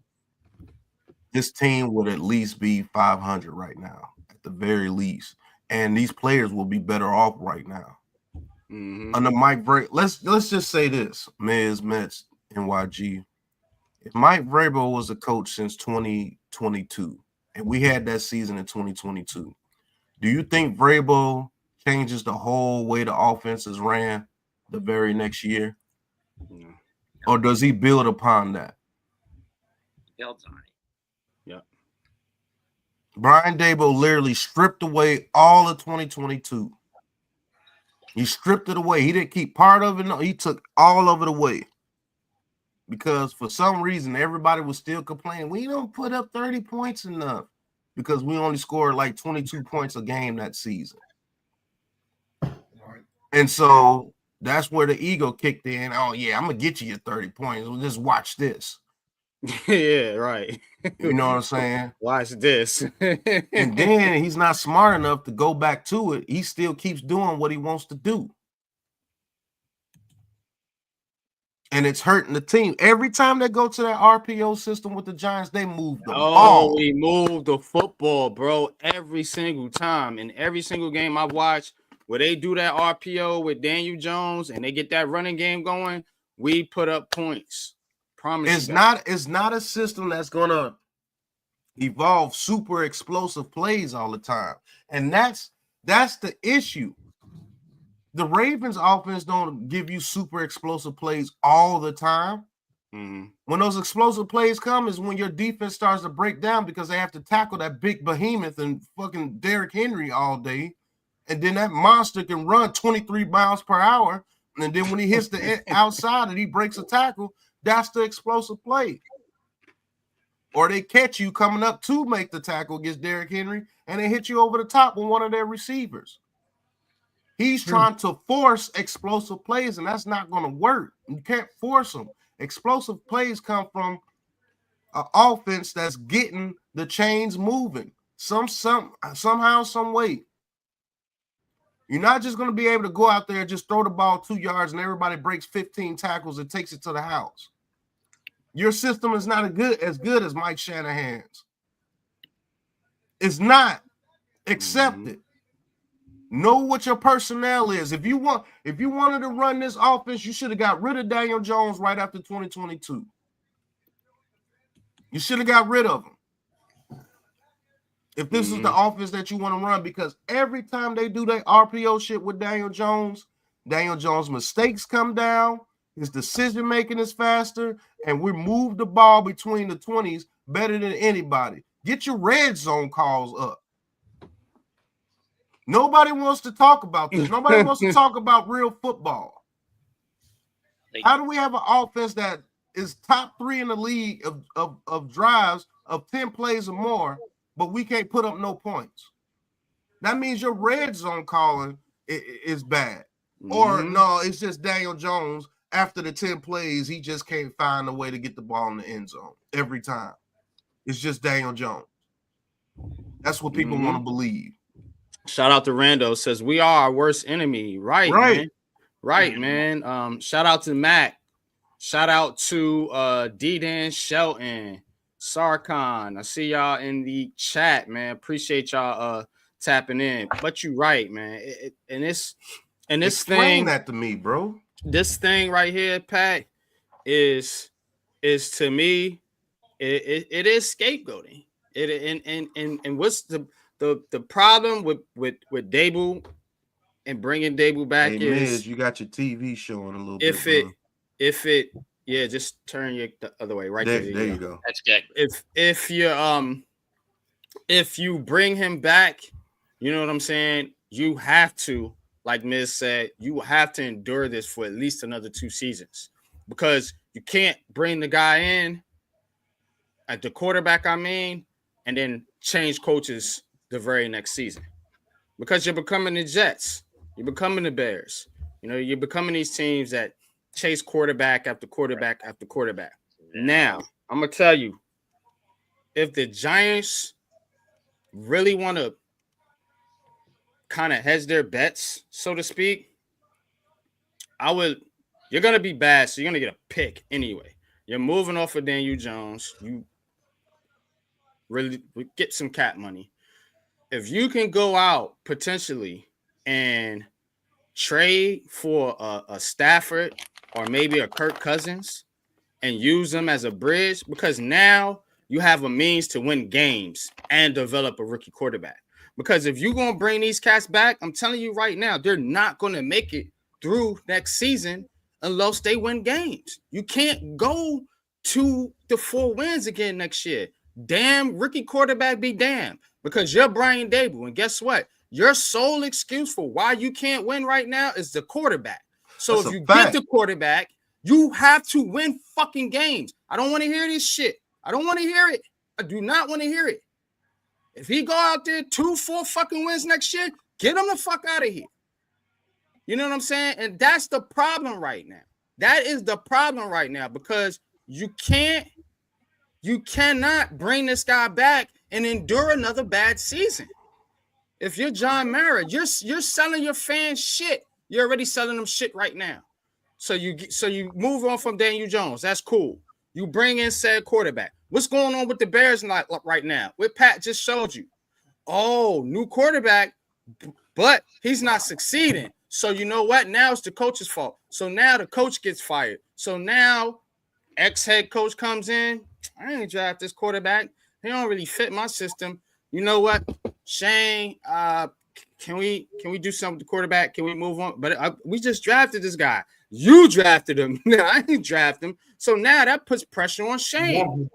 this team would at least be 500 right now, at the very least. And these players will be better off right now. Under Mike Vrabel, let's just say this, Miz, Mets, NYG. If Mike Vrabel was a coach since 2022, and we had that season in 2022, do you think Vrabel changes the whole way the offense is ran the very next year? No. Or does he build upon that? Builds on it. Yeah. Brian Daboll literally stripped away all of 2022. He stripped it away. He didn't keep part of it. No, he took all of it away. Because for some reason, everybody was still complaining. We don't put up 30 points enough because we only scored like 22 points a game that season. And so that's where the ego kicked in. Oh, yeah, I'm going to get you your 30 points. Well, just watch this. Yeah, right. You know what I'm saying? Watch this. And then he's not smart enough to go back to it. He still keeps doing what he wants to do. And it's hurting the team. Every time they go to that RPO system with the Giants, they move the ball. We move the football, bro, every single time. In every single game I've watched where they do that RPO with Daniel Jones and they get that running game going, we put up points. Promise It's not a system that's gonna evolve super explosive plays all the time. And that's the issue. The Ravens offense don't give you super explosive plays all the time. When those explosive plays come is when your defense starts to break down because they have to tackle that big behemoth and fucking Derrick Henry all day. And then that monster can run 23 miles per hour. And then when he hits the outside and he breaks a tackle, that's the explosive play. Or they catch you coming up to make the tackle against Derrick Henry and they hit you over the top with one of their receivers. He's trying to force explosive plays, and that's not going to work. You can't force them. Explosive plays come from an offense that's getting the chains moving somehow, some way. You're not just going to be able to go out there and just throw the ball 2 yards and everybody breaks 15 tackles and takes it to the house. Your system is not as good as Mike Shanahan's. It's not. Accept it. Know what your personnel is. If you wanted to run this offense, you should have got rid of Daniel Jones right after 2022. You should have got rid of him. If this is the offense that you want to run, because every time they do that RPO shit with Daniel Jones' mistakes come down, his decision making is faster, and we move the ball between the 20s better than anybody. Get your red zone calls up. Nobody wants to talk about this. Nobody wants to talk about real football. How do we have an offense that is top 3 in the league of drives of 10 plays or more, but we can't put up no points? That means your red zone calling is bad. Or no, it's just Daniel Jones. After the 10 plays, he just can't find a way to get the ball in the end zone every time. It's just Daniel Jones. That's what people want to believe. Shout out to Rando, says we are our worst enemy. Right. Man. Shout out to Mac. Shout out to D-Dan Shelton, Sarkon. I see y'all in the chat, man. Appreciate y'all tapping in. But you right, man. Explain that to me, bro. This thing right here, Pat, is to me, it is scapegoating. And what's the problem with Daboll and bringing Daboll back is you got your TV showing a little bit. Just turn the other way right there you go. That's good. If you bring him back, you know what I'm saying, you have to, like Miz said, you have to endure this for at least another 2 seasons, because you can't bring the guy in at the quarterback, and then change coaches the very next season, because you're becoming the Jets, you're becoming the Bears, you're becoming these teams that chase quarterback after quarterback after quarterback. Now, I'm gonna tell you, if the Giants really want to kind of hedge their bets, so to speak, you're gonna be bad, so you're gonna get a pick anyway. You're moving off of Daniel Jones. You really get some cap money. If you can go out potentially and trade for a Stafford or maybe a Kirk Cousins and use them as a bridge, because now you have a means to win games and develop a rookie quarterback. Because if you're going to bring these cats back, I'm telling you right now, they're not going to make it through next season unless they win games. You can't go to the 4 wins again next year. Damn, rookie quarterback be damned, because you're Brian Dable. And guess what? Your sole excuse for why you can't win right now is the quarterback. So if you get the quarterback, you have to win fucking games. I don't want to hear this shit. I don't want to hear it. I do not want to hear it. If he go out there 2-4 fucking wins next year, get him the fuck out of here. You know what I'm saying? And that's the problem right now. That is the problem right now, because you cannot bring this guy back and endure another bad season. If you're John Mara, you're selling your fans shit. You're already selling them shit right now. So you move on from Daniel Jones. That's cool. You bring in said quarterback. What's going on with the Bears right now? What Pat just showed you. Oh, new quarterback, but he's not succeeding. So you know what? Now it's the coach's fault. So now the coach gets fired. So now ex-head coach comes in. I ain't draft this quarterback. He don't really fit my system. You know what, Shane? Can we do something with the quarterback? Can we move on? But we just drafted this guy. You drafted him. I didn't draft him. So now that puts pressure on Shane.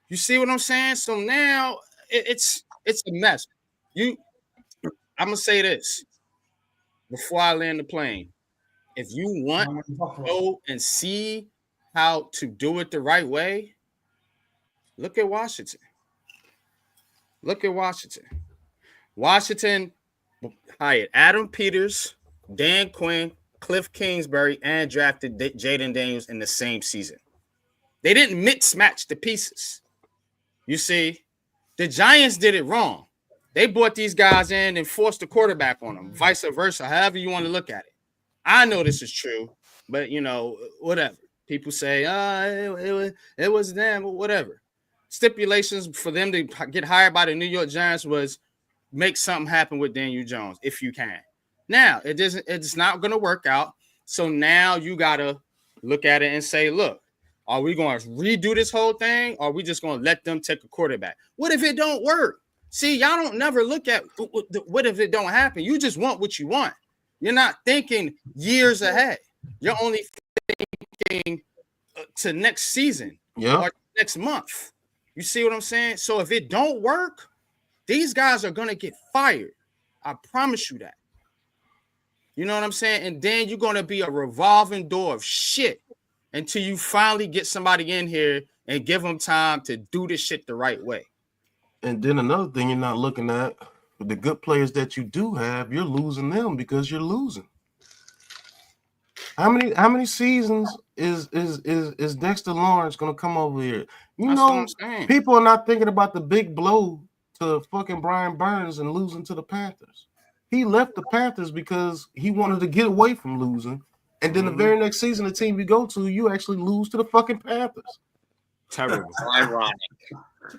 You see what I'm saying? So now it's a mess. I'm gonna say this before I land the plane. If you want to go and see how to do it the right way, look at Washington. Look at Washington. Washington hired Adam Peters, Dan Quinn, Cliff Kingsbury, and drafted Jaden Daniels in the same season. They didn't mix-match the pieces. You see, the Giants did it wrong. They brought these guys in and forced the quarterback on them, vice versa, however you want to look at it. I know this is true, but, whatever. People say, it was them, or whatever. Stipulations for them to get hired by the New York Giants was make something happen with Daniel Jones if you can. Now, it's not going to work out. So now you got to look at it and say, look, are we going to redo this whole thing, or are we just going to let them take a quarterback? What if it don't work? See, y'all don't never look at what if it don't happen. You just want what you want. You're not thinking years ahead. You're only thinking to next season or next month. You see what I'm saying? So if it don't work, these guys are going to get fired. I promise you that. You know what I'm saying? And then you're going to be a revolving door of shit until you finally get somebody in here and give them time to do this shit the right way. And then another thing you're not looking at, the good players that you do have, you're losing them because you're losing. How many seasons is Dexter Lawrence gonna come over here? People are not thinking about the big blow to fucking Brian Burns and losing to the Panthers. He left the Panthers because he wanted to get away from losing. And then the very next season, the team you go to, you actually lose to the fucking Panthers. Terrible. Ironic.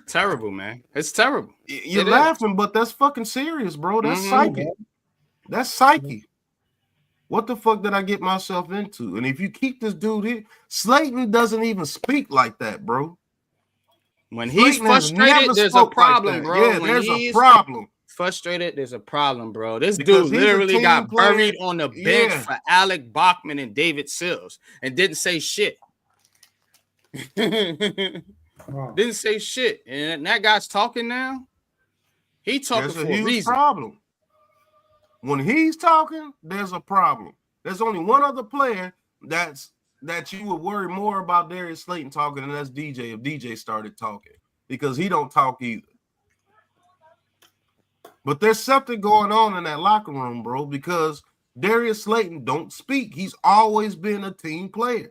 Terrible, man. It's terrible. You're laughing, but that's fucking serious, bro. That's psyche. That's psyche. What the fuck did I get myself into? And if you keep this dude here, Slayton doesn't even speak like that, bro. When he's frustrated, there's a problem, bro. Yeah, there's a problem. Frustrated, there's a problem, bro. This dude literally got buried on the bench for Alec Bachman and David Sills and didn't say shit. Didn't say shit. And that guy's talking now. He talking for a reason. Problem. When he's talking, there's a problem. There's only one other player that you would worry more about Darius Slayton talking, and that's DJ if DJ started talking, because he don't talk either. But there's something going on in that locker room, bro, because Darius Slayton don't speak. He's always been a team player.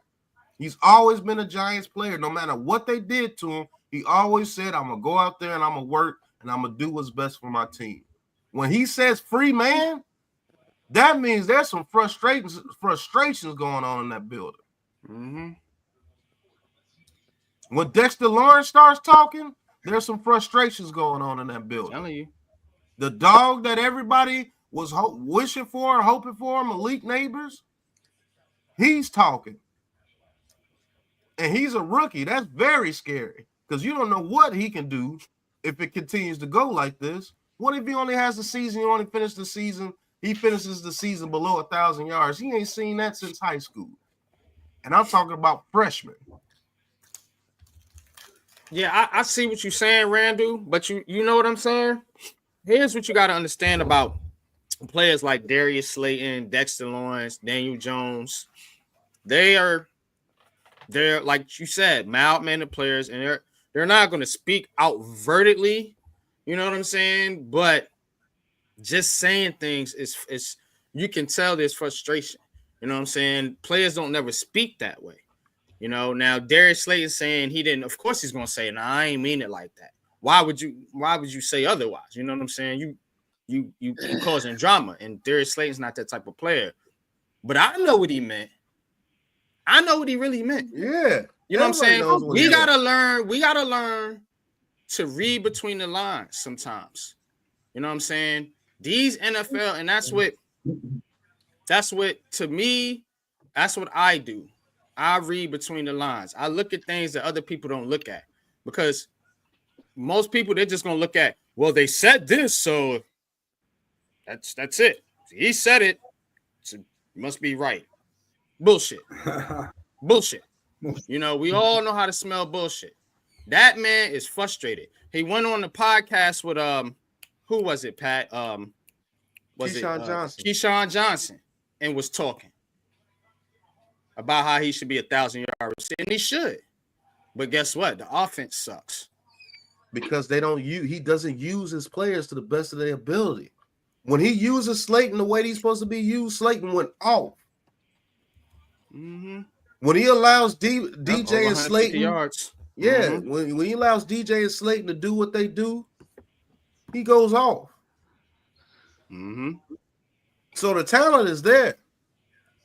He's always been a Giants player. No matter what they did to him, he always said, I'm going to go out there and I'm going to work and I'm going to do what's best for my team. When he says free man, that means there's some frustrations going on in that building. Mm-hmm. When Dexter Lawrence starts talking, there's some frustrations going on in that building. I'm telling you. The dog that everybody was wishing for and hoping for, Malik Neighbors, he's talking. And he's a rookie. That's very scary because you don't know what he can do if it continues to go like this. What if he only has the season, he only finished the season, he finishes the season below 1,000 yards? He ain't seen that since high school. And I'm talking about freshmen. Yeah, I see what you're saying, Randall, but you know what I'm saying? Here's what you got to understand about players like Darius Slayton, Dexter Lawrence, Daniel Jones. They're like you said, mild-mannered players, and they're not going to speak outwardly, you know what I'm saying? But just saying things is you can tell there's frustration. You know what I'm saying? Players don't never speak that way. You know, now Darius Slayton saying he didn't, of course he's gonna say, no, I ain't mean it like that. Why would you say otherwise? You know what I'm saying? You causing drama, and Darius Slayton's not that type of player. But I know what he meant. I know what he really meant. Yeah. You know what I'm saying? We gotta learn to read between the lines sometimes. You know what I'm saying? These NFL, and that's what to me, that's what I do. I read between the lines. I look at things that other people don't look at, because most people, they're just gonna look at, well, they said this, so that's it. He said it, so it must be right. Bullshit. Bullshit. You know, we all know how to smell bullshit. That man is frustrated. He went on the podcast with who was it, Pat? Keyshawn Johnson. Keyshawn Johnson, and was talking about how he should be 1,000-yard receiver, and he should. But guess what? The offense sucks because he doesn't use his players to the best of their ability. When he uses Slayton the way he's supposed to be used, Slayton went off. Mm-hmm. When he allows DJ and Slayton yards. Yeah, Mm-hmm. when he allows DJ and Slayton to do what they do, he goes off. Mm-hmm. So the talent is there.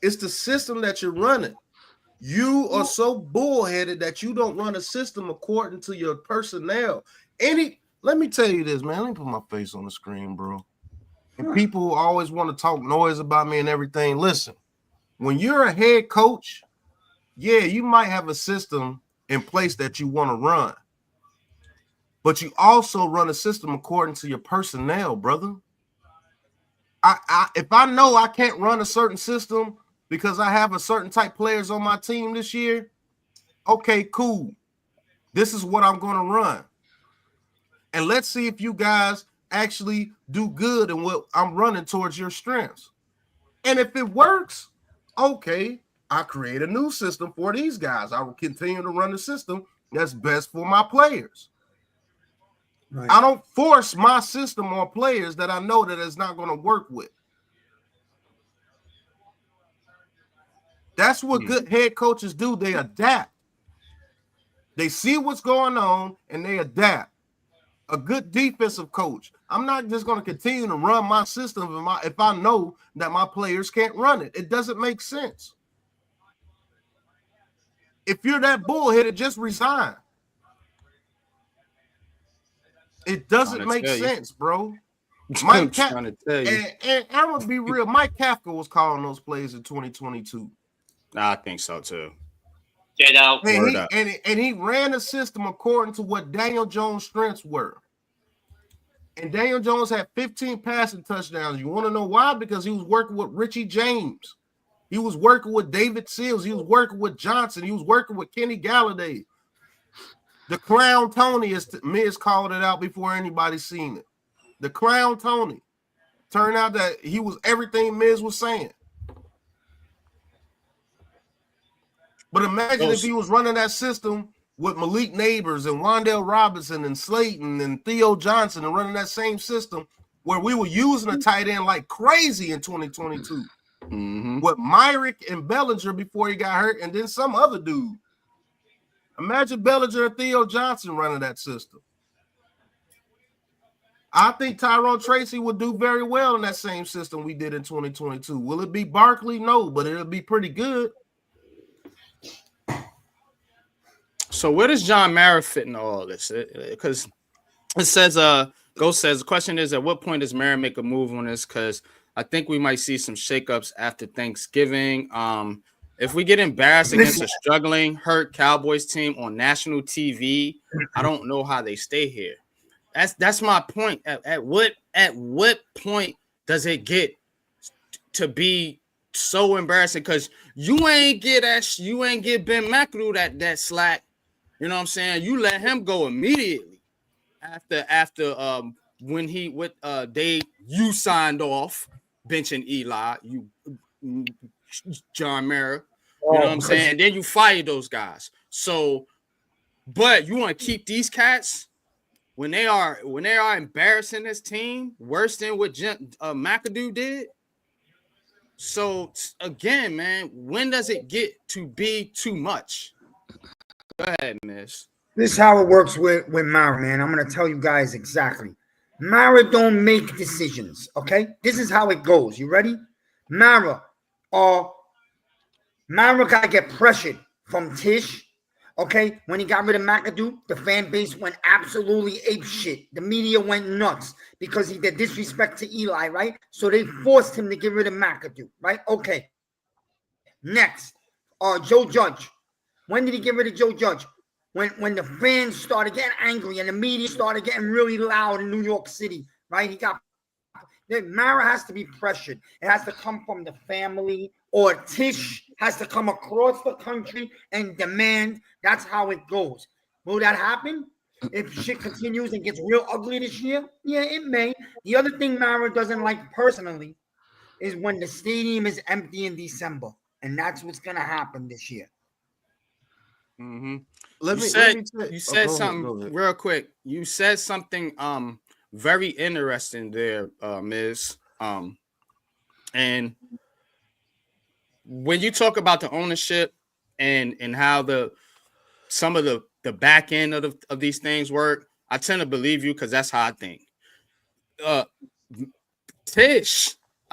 It's the system that you're running. You are so bullheaded that you don't run a system according to your personnel. Let me tell you this, man. Let me put my face on the screen, bro. And people who always want to talk noise about me and everything, listen. When you're a head coach, yeah, you might have a system in place that you want to run. But you also run a system according to your personnel, brother. If I know I can't run a certain system because I have a certain type of players on my team this year, okay, cool. This is what I'm going to run. And let's see if you guys actually do good in what I'm running towards your strengths. And if it works, okay, I create a new system for these guys. I will continue to run the system that's best for my players. Right. I don't force my system on players that I know that it's not going to work with. That's what good head coaches do. They adapt. They see what's going on and they adapt. A good defensive coach, I'm not just going to continue to run my system if I know that my players can't run it. It doesn't make sense. If you're that bullheaded, just resign. It doesn't make sense, bro. Mike Kafka, and I'm going to be real, Mike Kafka was calling those plays in 2022. I think so, too. And he ran the system according to what Daniel Jones' strengths were. And Daniel Jones had 15 passing touchdowns. You want to know why? Because he was working with Richie James. He was working with David Seals. He was working with Johnson. He was working with Kenny Galladay. The Clown Tony, as Miz called it out before anybody seen it. The Clown Tony. Turned out that he was everything Miz was saying. But imagine if he was running that system with Malik Neighbors and Wan'Dale Robinson and Slayton and Theo Johnson and running that same system where we were using a tight end like crazy in 2022. with Myrick and Bellinger before he got hurt, and then some other dude. Imagine Bellinger and Theo Johnson running that system. I think Tyrone Tracy would do very well in that same system we did in 2022. Will it be Barkley? No, but it'll be pretty good. So where does John Mara fit in all this? Because it says, Ghost says, the question is, at what point does Mara make a move on this? Because I think we might see some shakeups after Thanksgiving. If we get embarrassed against a struggling, hurt Cowboys team on national TV, I don't know how they stay here. That's my point. At what point does it get to be so embarrassing? Because you ain't get Ben McAdoo that slack. You know what I'm saying? You let him go immediately after when you signed off benching Eli, John Mara. You know what I'm saying? And then you fire those guys. So, but you want to keep these cats when they are embarrassing this team worse than what McAdoo did. So again, man, when does it get to be too much? Go ahead, miss. This is how it works with Mara, man. I'm gonna tell you guys exactly. Mara don't make decisions, okay? This is how it goes. You ready? Mara gotta get pressured from Tish. Okay, when he got rid of McAdoo, the fan base went absolutely apeshit. The media went nuts because he did disrespect to Eli, right? So they forced him to get rid of McAdoo, right? Okay. Next, Joe Judge. When did he get rid of Joe Judge? When the fans started getting angry and the media started getting really loud in New York City, right? Mara has to be pressured. It has to come from the family, or Tish has to come across the country and demand. That's how it goes. Will that happen? If shit continues and gets real ugly this year? Yeah, it may. The other thing Mara doesn't like personally is when the stadium is empty in December. And that's what's going to happen this year. Mm-hmm. You said something real quick. You said something very interesting there, Miz. And when you talk about the ownership and how some of the back end of these things work, I tend to believe you because that's how I think. I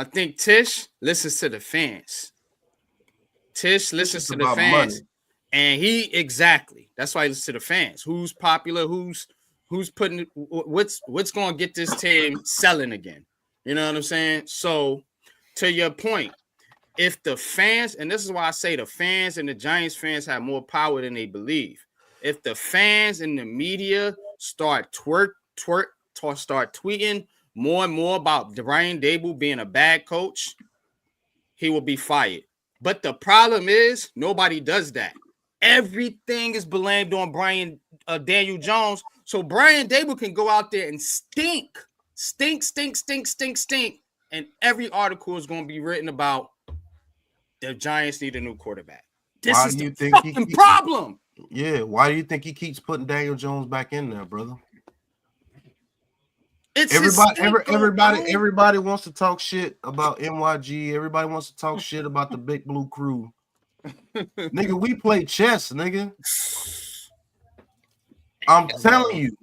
think Tish listens to the fans. Tish listens to the fans. Money. And that's why he listens to the fans. Who's popular? Who's putting what's going to get this team selling again? You know what I'm saying? So to your point, if the fans, and this is why I say the fans and the Giants fans have more power than they believe. If the fans and the media start tweeting more and more about Brian Daboll being a bad coach, he will be fired. But the problem is nobody does that. Everything is blamed on Daniel Jones. So Brian Daboll can go out there and stink. And every article is going to be written about the Giants need a new quarterback. This is the fucking problem. Yeah, why do you think he keeps putting Daniel Jones back in there, brother? Everybody wants to talk shit about NYG. Everybody wants to talk shit about the Big Blue Crew. Nigga, we play chess, nigga. I'm telling you,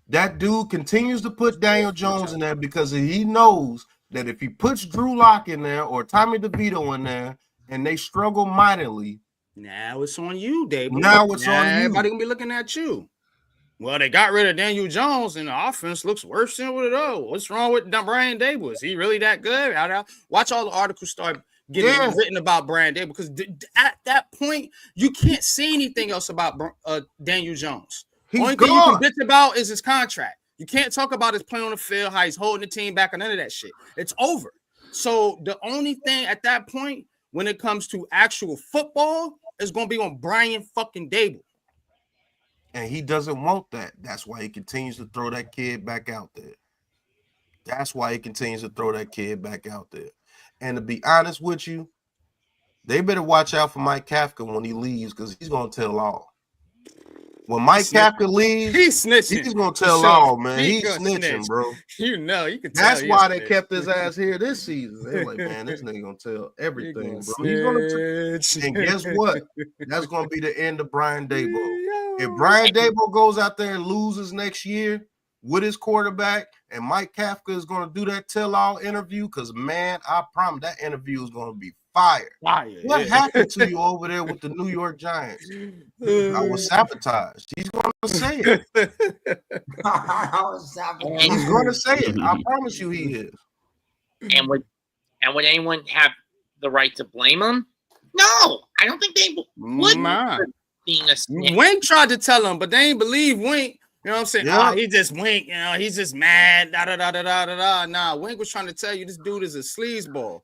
that dude continues to put Daniel Jones in there because he knows that if he puts Drew Lock in there or Tommy DeVito in there and they struggle mightily, now it's on you, Dave. Now it's on you. Everybody gonna be looking at you. Well, they got rid of Daniel Jones and the offense looks worse than what it is. What's wrong with Brian Daboll? Is he really that good? Watch all the articles start getting written about Brian Daboll because at that point, you can't say anything else about Daniel Jones. Only thing you can bitch about is his contract. You can't talk about his play on the field, how he's holding the team back, or none of that shit. It's over. So the only thing at that point, when it comes to actual football, is going to be on Brian fucking Daboll. And he doesn't want that. That's why he continues to throw that kid back out there. And to be honest with you, they better watch out for Mike Kafka when he leaves because he's going to tell all. When Mike Kafka leaves, he's snitching. he's gonna tell all, man. He's gonna snitching, snitch. bro. You know, you can tell. That's why they kept his ass here this season. They're like, man, this nigga gonna tell everything, bro. Snitch. He's gonna and guess what? That's gonna be the end of Brian Daboll. If Brian Daboll goes out there and loses next year with his quarterback, and Mike Kafka is gonna do that tell-all interview, because man, I promise that interview is gonna be fire. What happened to you over there with the New York Giants? I was sabotaged. He's gonna say it. He's gonna say it. I promise you, he is. And would anyone have the right to blame him? No, I don't think they would. Being a snitch. Wink tried to tell him, but they ain't believe Wink. You know what I'm saying? Yeah. He just Wink. You know, he's just mad. Da da da da da da. Nah, Wink was trying to tell you this dude is a sleazeball.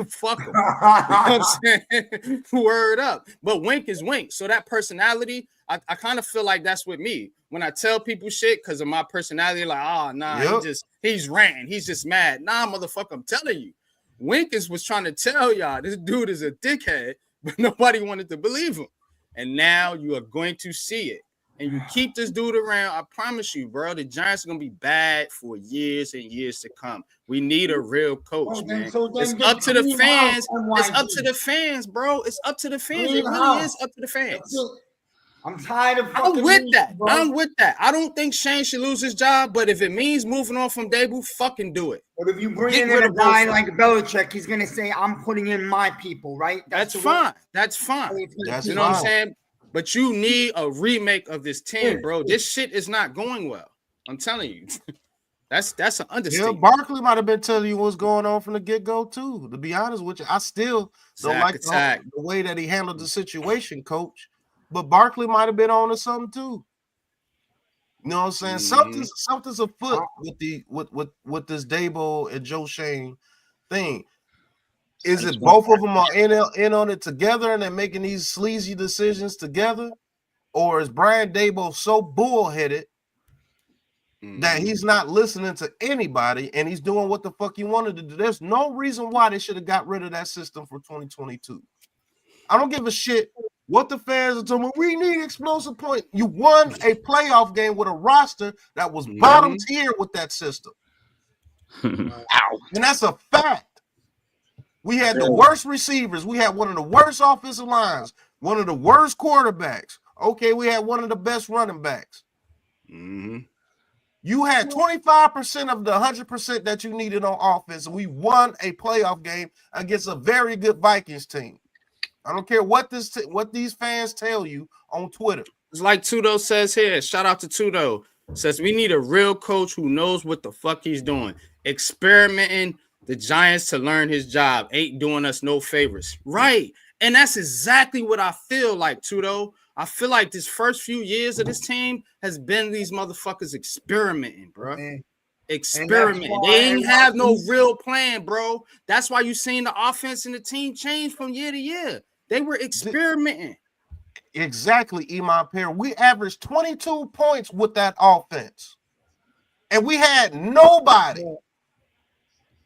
Fuck him. You know what I'm saying? Word up. But Wink is Wink. So that personality, I kind of feel like that's with me. When I tell people shit because of my personality, like, he's ranting. He's just mad. Nah, motherfucker, I'm telling you. Wink was trying to tell y'all this dude is a dickhead, but nobody wanted to believe him. And now you are going to see it. And you keep this dude around, I promise you, bro, the Giants are going to be bad for years and years to come. We need a real coach, man. It's up to the fans. It's up to the fans, bro. It's up to the fans. It really is up to the fans. I'm tired of I'm with that. I'm with that. I don't think Shane should lose his job, but if it means moving on from Daboll, fucking do it. But if you bring in a guy like Belichick, he's going to say, I'm putting in my people, right? That's fine. That's fine. You know what I'm saying? But you need a remake of this team, bro. This shit is not going well. I'm telling you. That's an understatement. Yeah, Barkley might have been telling you what's going on from the get-go, too. To be honest with you, I still don't like the way that he handled the situation, coach. But Barkley might have been on to something, too. You know what I'm saying? Something's afoot with this Daboll and Joe Shane thing. Is it both of them are in on it together and they're making these sleazy decisions together? Or is Brian Daboll so bullheaded that he's not listening to anybody and he's doing what the fuck he wanted to do? There's no reason why they should have got rid of that system for 2022. I don't give a shit what the fans are talking about. We need explosive points. You won a playoff game with a roster that was bottom tier with that system. And that's a fact. We had the worst receivers. We had one of the worst offensive lines, one of the worst quarterbacks. Okay, we had one of the best running backs. You had 25% of the 100% that you needed on offense, and we won a playoff game against a very good Vikings team. I don't care what these fans tell you on Twitter. It's like Tudo says here. Shout out to Tudo. Says we need a real coach who knows what the fuck he's doing. Experimenting the Giants to learn his job ain't doing us no favors. Right. And that's exactly what I feel like, Tudo. I feel like this first few years of this team has been these motherfuckers experimenting, bro. Experimenting. They ain't have no real plan, bro. That's why you seen the offense and the team change from year to year. They were experimenting. Exactly, Iman Perry. We averaged 22 points with that offense. And we had nobody.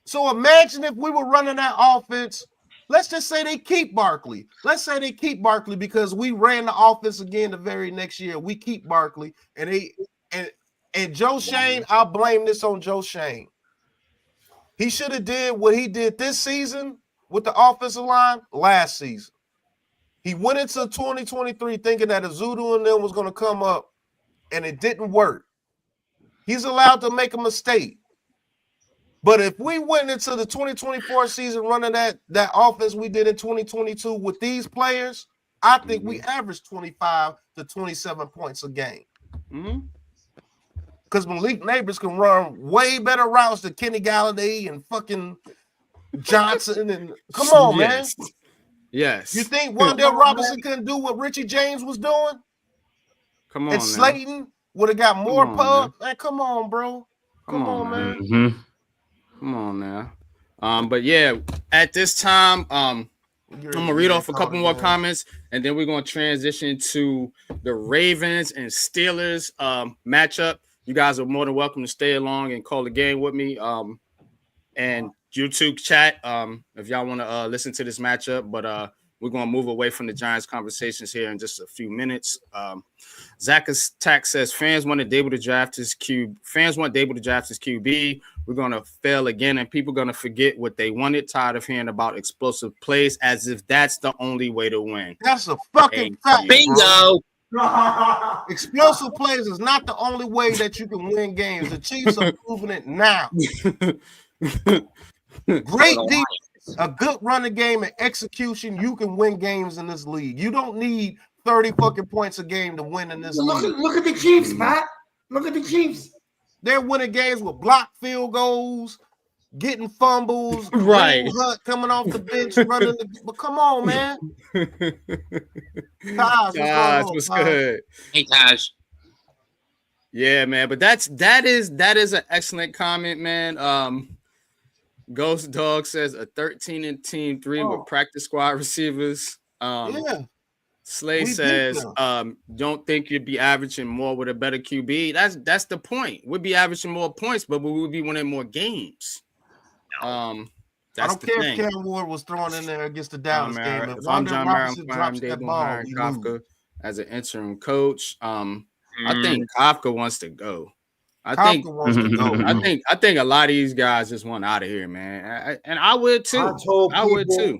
So imagine if we were running that offense. Let's just say they keep Barkley. Let's say they keep Barkley because we ran the offense again the very next year. We keep Barkley and Joe Shane. I'll blame this on Joe Shane. He should have did what he did this season with the offensive line last season. He went into 2023 thinking that Azudu and them was going to come up, and it didn't work. He's allowed to make a mistake. But if we went into the 2024 season running that offense we did in 2022 with these players, I think we averaged 25 to 27 points a game. Because Malik Neighbors can run way better routes than Kenny Galladay and fucking Johnson. And come on, man. Yes. You think Wandale Robinson couldn't do what Richie James was doing? Come on, and Slayton would have got more pub. Man, come on, bro. Come on, man. Come on now. But yeah, at this time, I'm gonna read off a couple more comments, and then we're gonna transition to the Ravens and Steelers matchup. You guys are more than welcome to stay along and call the game with me. And YouTube chat, if y'all want to listen to this matchup. But We're going to move away from the Giants conversations here in just a few minutes. Zach Attack says fans want Dable to draft his QB. Fans want Dable to draft his QB. We're going to fail again, and people are going to forget what they wanted. Tired of hearing about explosive plays as if that's the only way to win. That's a fucking fact. Bingo. Explosive plays is not the only way that you can win games. The Chiefs are proving it now. Great defense, a good running game and execution. You can win games in this league. You don't need 30 fucking points a game to win in this league. Look at the Chiefs, Pat. Look at the Chiefs. They're winning games with blocked field goals, getting fumbles, right? Hunt coming off the bench, running. But come on, man. Taj, what's good? Hey, Taj. Yeah, man. But that is an excellent comment, man. Ghost Dog says a 13-team 3 with practice squad receivers. Yeah. Slay says, don't think you'd be averaging more with a better QB. That's the point. We'd be averaging more points, but we would be winning more games. I don't care if Cam Ward was thrown in there against the Dallas game. If I'm John Mara, Kafka as an interim coach. I think Kafka wants to go. I think a lot of these guys just want out of here, man. And I would too. I would too.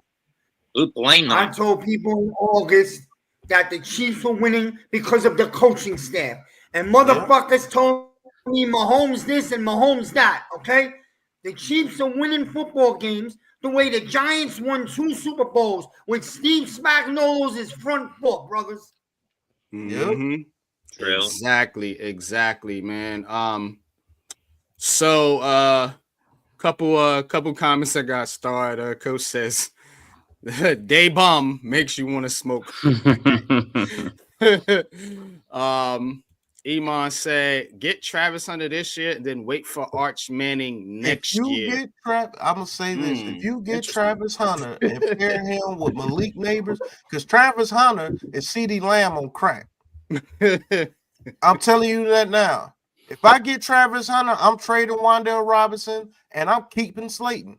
I told people in August that the Chiefs were winning because of the coaching staff. And motherfuckers told me Mahomes this and Mahomes that, okay? The Chiefs are winning football games the way the Giants won 2 Super Bowls with Steve Spagnuolo's front foot, brothers. Mm-hmm. Exactly, man. So couple comments that got started. Coach says day bum makes you want to smoke. Iman said, get Travis Hunter this year and then wait for Arch Manning next year. I'm going to say this. If you get Travis Hunter and pair him with Malik Neighbors, because Travis Hunter is CeeDee Lamb on crack. I'm telling you that now. If I get Travis Hunter, I'm trading Wan'Dale Robinson and I'm keeping Slayton.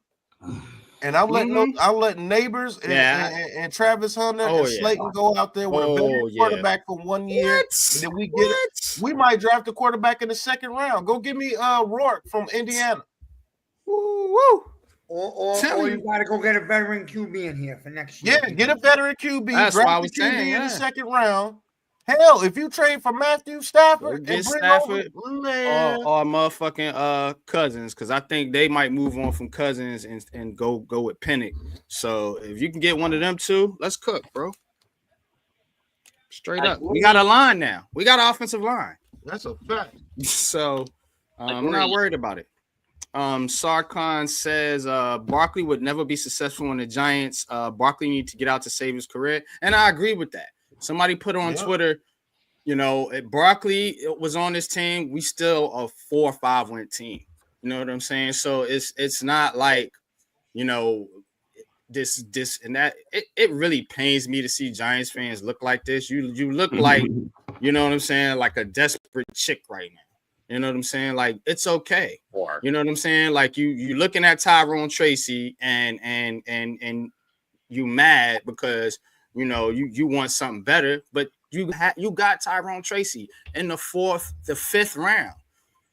And I'm letting Neighbors and Travis Hunter and Slayton go out there with a better quarterback for 1 year. And then we might draft a quarterback in the second round. Go give me Rourke from Indiana. Or you gotta go get a veteran QB in here for next year. Yeah, get a veteran QB. That's what I was QB saying, in the second round. Hell, if you trade for Matthew Stafford and bring over or motherfucking Cousins, because I think they might move on from Cousins and go with Pennick. So if you can get one of them two, let's cook, bro. Straight up. We got a line now. We got an offensive line. That's a fact. So I'm not worried about it. Sarkhan says Barkley would never be successful in the Giants. Barkley need to get out to save his career. And I agree with that. Somebody put on Twitter, if Barkley was on this team, we still a 4 or 5 win team. You know what I'm saying? So it's not like, this and that. It really pains me to see Giants fans look like this. You look like, you know what I'm saying, like a desperate chick right now. You know what I'm saying? Like, it's okay. You know what I'm saying? Like you looking at Tyrone Tracy and you mad because you want something better, but you got Tyrone Tracy in the 5th round.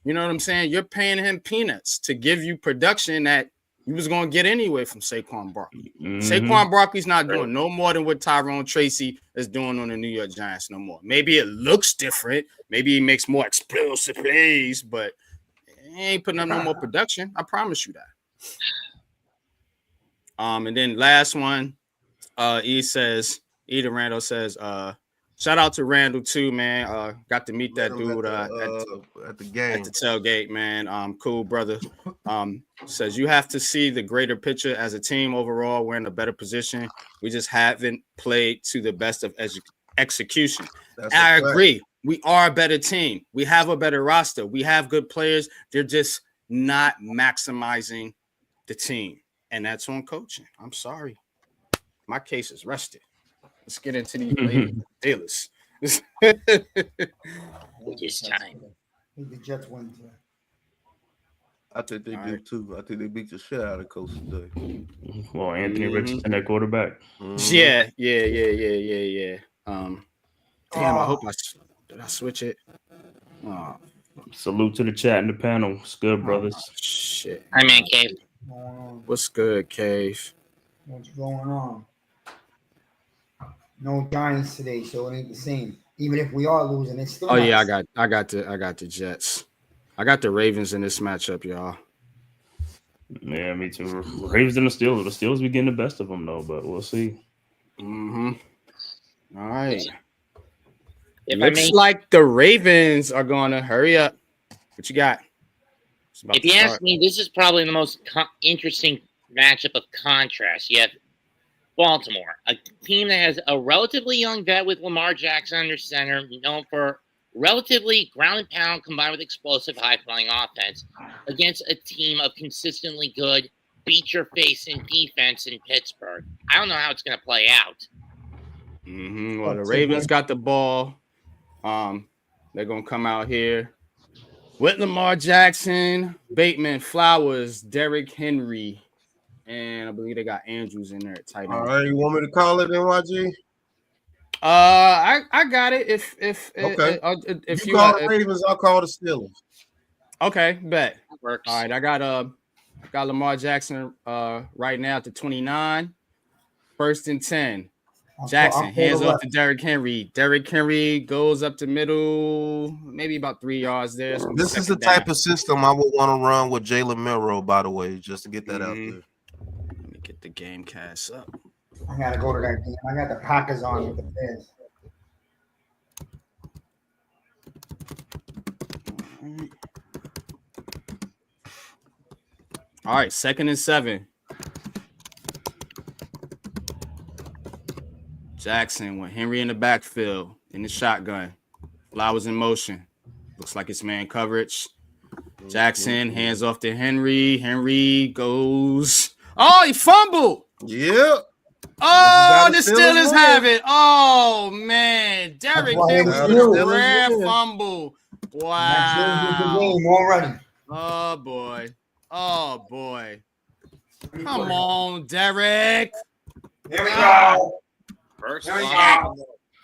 You know what I'm saying? You're paying him peanuts to give you production that you was going to get anyway from Saquon Barkley. Saquon Barkley's not doing no more than what Tyrone Tracy is doing on the New York Giants no more. Maybe it looks different. Maybe he makes more explosive plays, but he ain't putting up no more production. I promise you that. And then last one, Eda Randall says, shout out to Randall too, man. Got to meet that dude at the game, at the tailgate, man. Cool brother. Says you have to see the greater picture as a team overall. We're in a better position. We just haven't played to the best of execution. I agree. We are a better team. We have a better roster. We have good players. They're just not maximizing the team, and that's on coaching. I'm sorry. My case is rested. Let's get into these dealers. It is time. The Jets won today. I think they All do right. too. I think they beat the shit out of Coach today. Well, Anthony Mhm. Richardson, that quarterback. Mhm. Yeah. Damn, I hope did I switch it? Oh Salute to the chat and the panel. It's good, brothers. shit. Hi, man, Cave. What's good, Cave? What's going on? No Giants today, so it ain't the same. Even if we are losing, it's still. Oh not yeah, the I got the Jets. I got the Ravens in this matchup, y'all. Yeah, me too. Ravens and the Steelers. The Steelers be getting the best of them though, but we'll see. Mm-hmm. All right. If I Looks may, like the Ravens are gonna hurry up. What you got? It's about if to you ask start. me, this is probably the most interesting matchup of contrast. You have Baltimore, a team that has a relatively young vet with Lamar Jackson under center, known for relatively ground and pound combined with explosive, high-flying offense, against a team of consistently good, beat-your-face-in defense in Pittsburgh. I don't know how it's going to play out. Mm-hmm. Well, the Ravens got the ball. They're gonna come out here with Lamar Jackson, Bateman, Flowers, Derrick Henry, and I believe they got Andrews in there at tight All end. right, you want me to call it NYG? I got it. If you call the Ravens, I'll call the Steelers. Okay, bet. That works. All right, I got Lamar Jackson right now at the 29, 1st and 10. Jackson hands off to Derrick Henry. Derrick Henry goes up the middle, maybe about 3 yards there. This is the type of system I would want to run with Jalen Milroe, by the way, just to get that out there. Let me get the game cast up. I gotta go to that game. I got the Packers on with the Bears. All right, 2nd and 7. Jackson with Henry in the backfield in the shotgun. Flowers in motion. Looks like it's man coverage. Jackson hands off to Henry. Henry goes. Oh, he fumbled. Yep. Oh, the Steelers have it. Oh, man. Derrick Henry with a rare fumble. Wow. Already. Oh, boy. Oh, boy. Come on, Derrick. Here we go. First Here we one, go.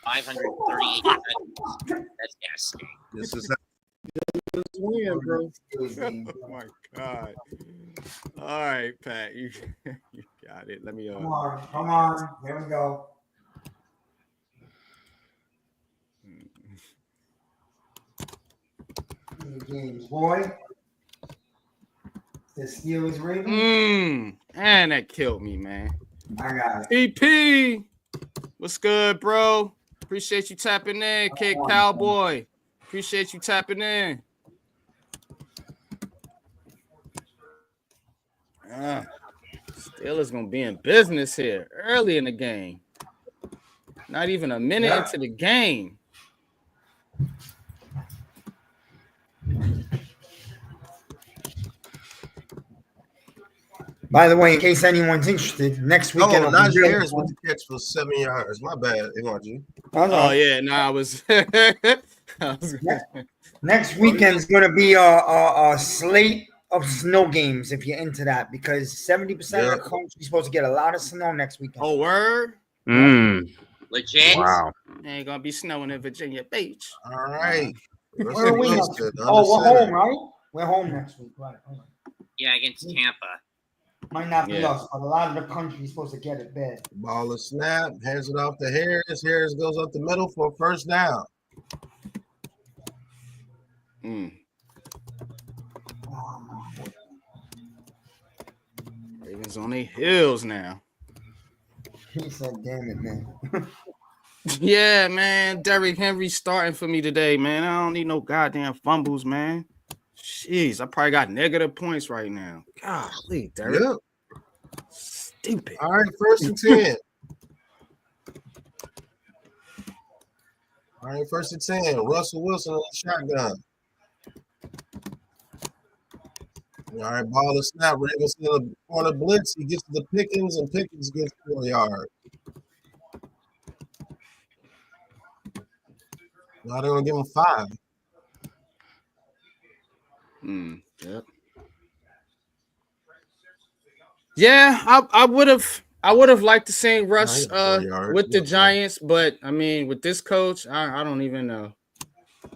538 seconds. That's nasty. This is how win, bro. Oh my God. All right, Pat, you got it. Let me Come on. Here we go. Games, boy. The Steelers Ravens. And that killed me, man. I got it. EP, what's good, bro? Appreciate you tapping in, Kid Cowboy. Appreciate you tapping in. Steelers gonna be in business here early in the game. Not even a minute into the game. By the way, in case anyone's interested, next weekend. Oh, Najee Harris with the catch for 7 yards. My bad, NYG. Oh yeah, I was. Next weekend's going to be a slate of snow games if you're into that, because 70% of the country is supposed to get a lot of snow next weekend. Oh, word? Legit? Wow. Ain't gonna be snowing in Virginia Beach. All right. Where are we next week? Oh, we're home, right? We're home next week, right? Yeah, against Tampa. Might not be us, but a lot of the country is supposed to get it bad. Ball is snap, hands it off to Harris. Harris goes up the middle for a first down. Ravens on their heels now. He said, damn it, man. Yeah, man. Derrick Henry starting for me today, man. I don't need no goddamn fumbles, man. Jeez, I probably got negative points right now. Golly, Derrick. Yep. Stupid. All right, 1st and 10. All right, 1st and 10. Russell Wilson on the shotgun. All right, ball is snap. Ravens in the corner blitz. He gets to the Pickens, and Pickens gets 4 yards. Now they're going to give him 5. Yep. Yeah, I would have liked to see Russ Nah, he got 4 yards. with the Yeah. Giants, but I mean, with this coach, I don't even know.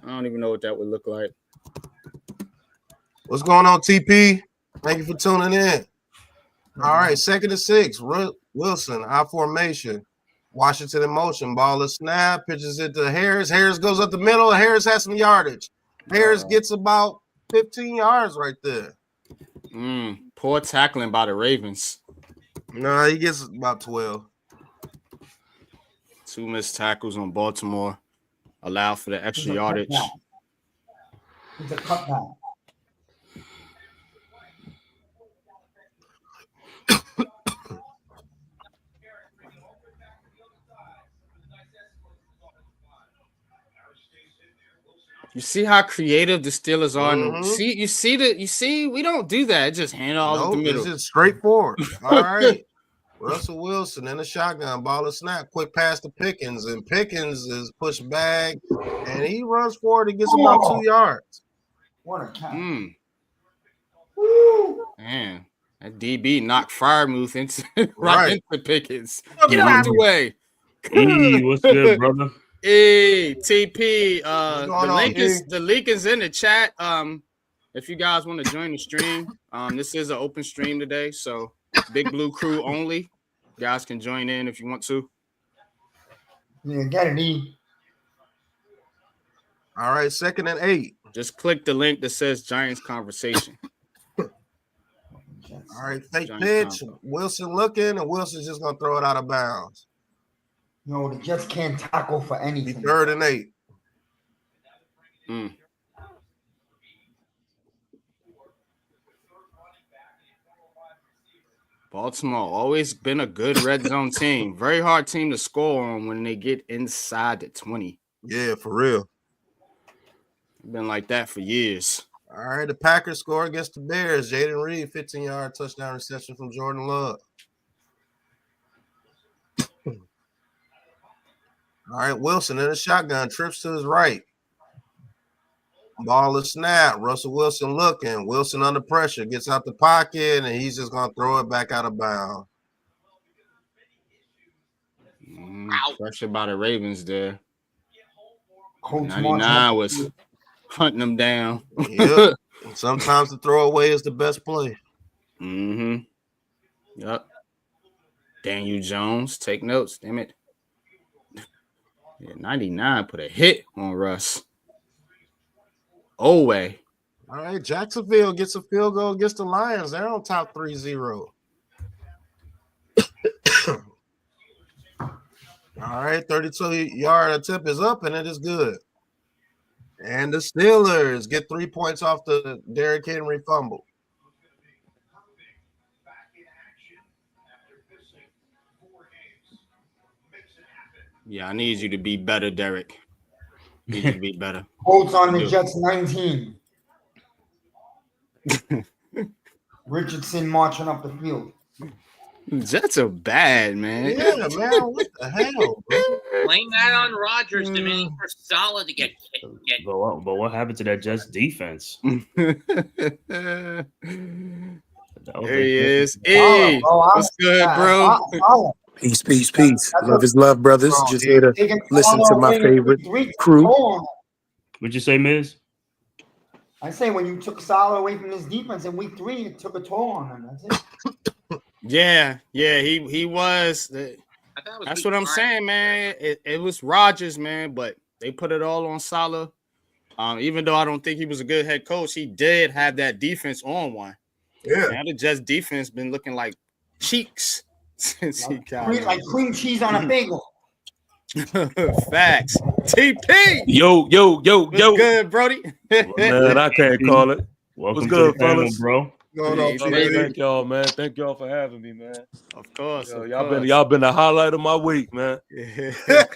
I don't even know what that would look like. What's going on, TP? Thank you for tuning in. All right, 2nd and 6. Wilson, I formation. Washington in motion. Ball is snap. Pitches it to Harris. Harris goes up the middle. Harris has some yardage. Harris gets about 15 yards right there. Poor tackling by the Ravens. No, he gets about 12. 2 missed tackles on Baltimore. Allow for the extra yardage. It's a cutback. You see how creative the Steelers are. Mhm. You see, we don't do that. Just hand all Nope, the middle. it's just straightforward. All right. Russell Wilson in the shotgun, ball is snap, quick pass to Pickens, and Pickens is pushed back, and he runs forward and gets about 2 yards. What a catch. Man, that DB knocked Firemouth into Right. into Pickens. Get out the way. Hey, what's good, brother? Hey, TP. What's The link is in the chat. If you guys want to join the stream, this is an open stream today, so Big Blue Crew only. You guys can join in if you want to. Yeah, get it, E. All right, 2nd and 8. Just click the link that says Giants Conversation. All right, fake Giants pitch. Convo. Wilson looking, and Wilson's just going to throw it out of bounds. No, the Jets can't tackle for Be anything. 3rd and 8. Baltimore always been a good red zone team. Very hard team to score on when they get inside the 20. Yeah, for real. Been like that for years. All right, the Packers score against the Bears. Jaden Reed, 15-yard touchdown reception from Jordan Love. All right, Wilson in the shotgun, trips to his right. Ball is snap. Russell Wilson looking. Wilson under pressure, gets out the pocket, and he's just going to throw it back out of bounds. Pressure by the Ravens there. Coach 99 was hunting them down. Yep. Sometimes the throwaway is the best play. Yep. Daniel Jones, take notes, damn it. Yeah, 99 put a hit on Russ. Way. All right, Jacksonville gets a field goal against the Lions. They're on top 3-0. All right, 32-yard attempt is up, and it is good. And the Steelers get 3 points off the Derrick Henry fumble. Yeah, I need you to be better, Derek. Need you to be better. Colts on the Jets 19. Richardson marching up the field. Jets are bad, man. Yeah, man. What the hell, bro? Blame that on Rodgers demanding for Salah to get. But what happened to that Jets defense? There he is. Hey, what's good, bro? Peace. Love is love, brothers. Just here to listen to my favorite crew. What'd you say, Miz? I say when you took Salah away from this defense in week 3, it took a toll on him. That's it. Yeah, he was. That's what I'm saying, man. It was Rodgers, man, but they put it all on Salah. Even though I don't think he was a good head coach, he did have that defense on one. Yeah. Now the Jets defense been looking like cheeks since he got like cream cheese on a bagel. Facts. TP. Yo. What's good, Brody? Man, I can't call it. Welcome What's good, to the family, fellas? bro. Going on, Thank y'all, man. Thank y'all for having me, man. Of course. Yo, y'all been the highlight of my week, man. For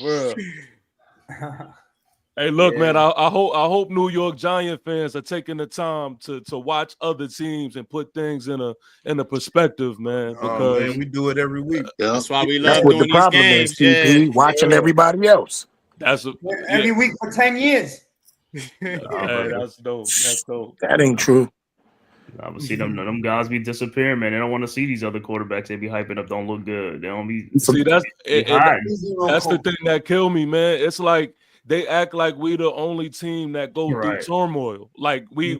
real. Hey, look, man. I hope New York Giant fans are taking the time to watch other teams and put things in a perspective, man. Because man, we do it every week. That's why we love that's what doing the problem these is, games. TP. Watching everybody else. Every week for 10 years. Hey, that's dope. That's dope. That ain't true. I would see them guys be disappearing, man. They don't want to see these other quarterbacks they be hyping up don't look good. They don't be. See, that's the coach. thing that killed me, man. It's like they act like we the only team that go through Right. turmoil. Like we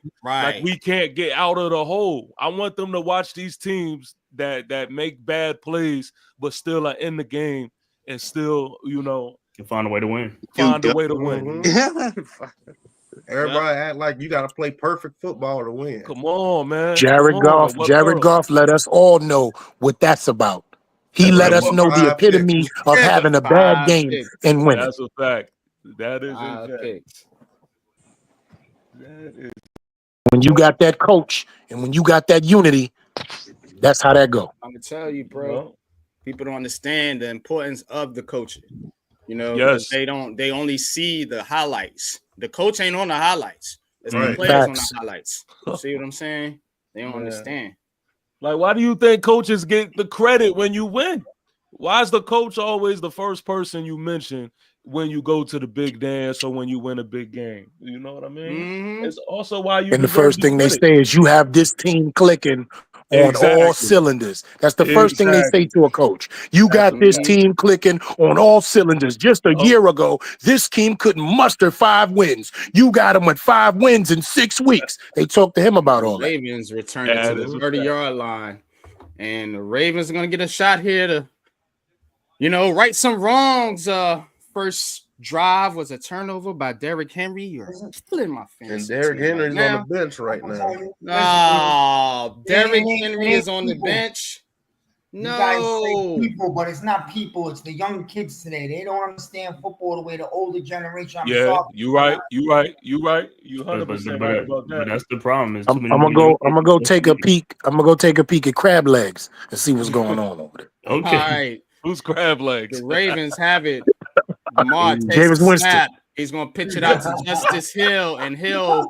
can't get out of the hole. I want them to watch these teams that make bad plays but still are in the game and still, can find a way to win. Find a way to win. Everybody act like you got to play perfect football to win. Come on, man. Jared Goff let us all know what that's about. He let us know the epitome of having a bad game and winning. That's a fact. That is a fact. When you got that coach and when you got that unity, that's how that go. I'm gonna tell you, bro. People don't understand the importance of the coaching. Yes. They only see the highlights. The coach ain't on the highlights. It's the players on the highlights. You see what I'm saying? They don't understand. Like, why do you think coaches get the credit when you win? Why is the coach always the first person you mention when you go to the big dance or when you win a big game? You know what I mean? Mm-hmm. It's also why you. And the first thing they say is you have this team clicking on all cylinders. That's the first thing they say to a coach. You got this team clicking on all cylinders. Just a year ago, this team couldn't muster 5 wins. You got them with 5 wins in 6 weeks. They talked to him about all that. Ravens returning to the 30-yard line. And the Ravens are going to get a shot here to, right some wrongs. First drive was a turnover by Derrick Henry. You're killing my fantasy. And Derrick Henry's on the bench right now. Oh, Derrick Henry is on the bench. You guys say people, but it's not people. It's the young kids today. They don't understand football the way the older generation. You right. You 100% right about that. But that's the problem. I'm gonna go take a peek. I'm gonna go take a peek at crab legs and see what's going on over there. Okay. All right. Who's crab legs? The Ravens have it. Lamar takes James the Winston. snap. He's gonna pitch it out to Justice Hill, and Hill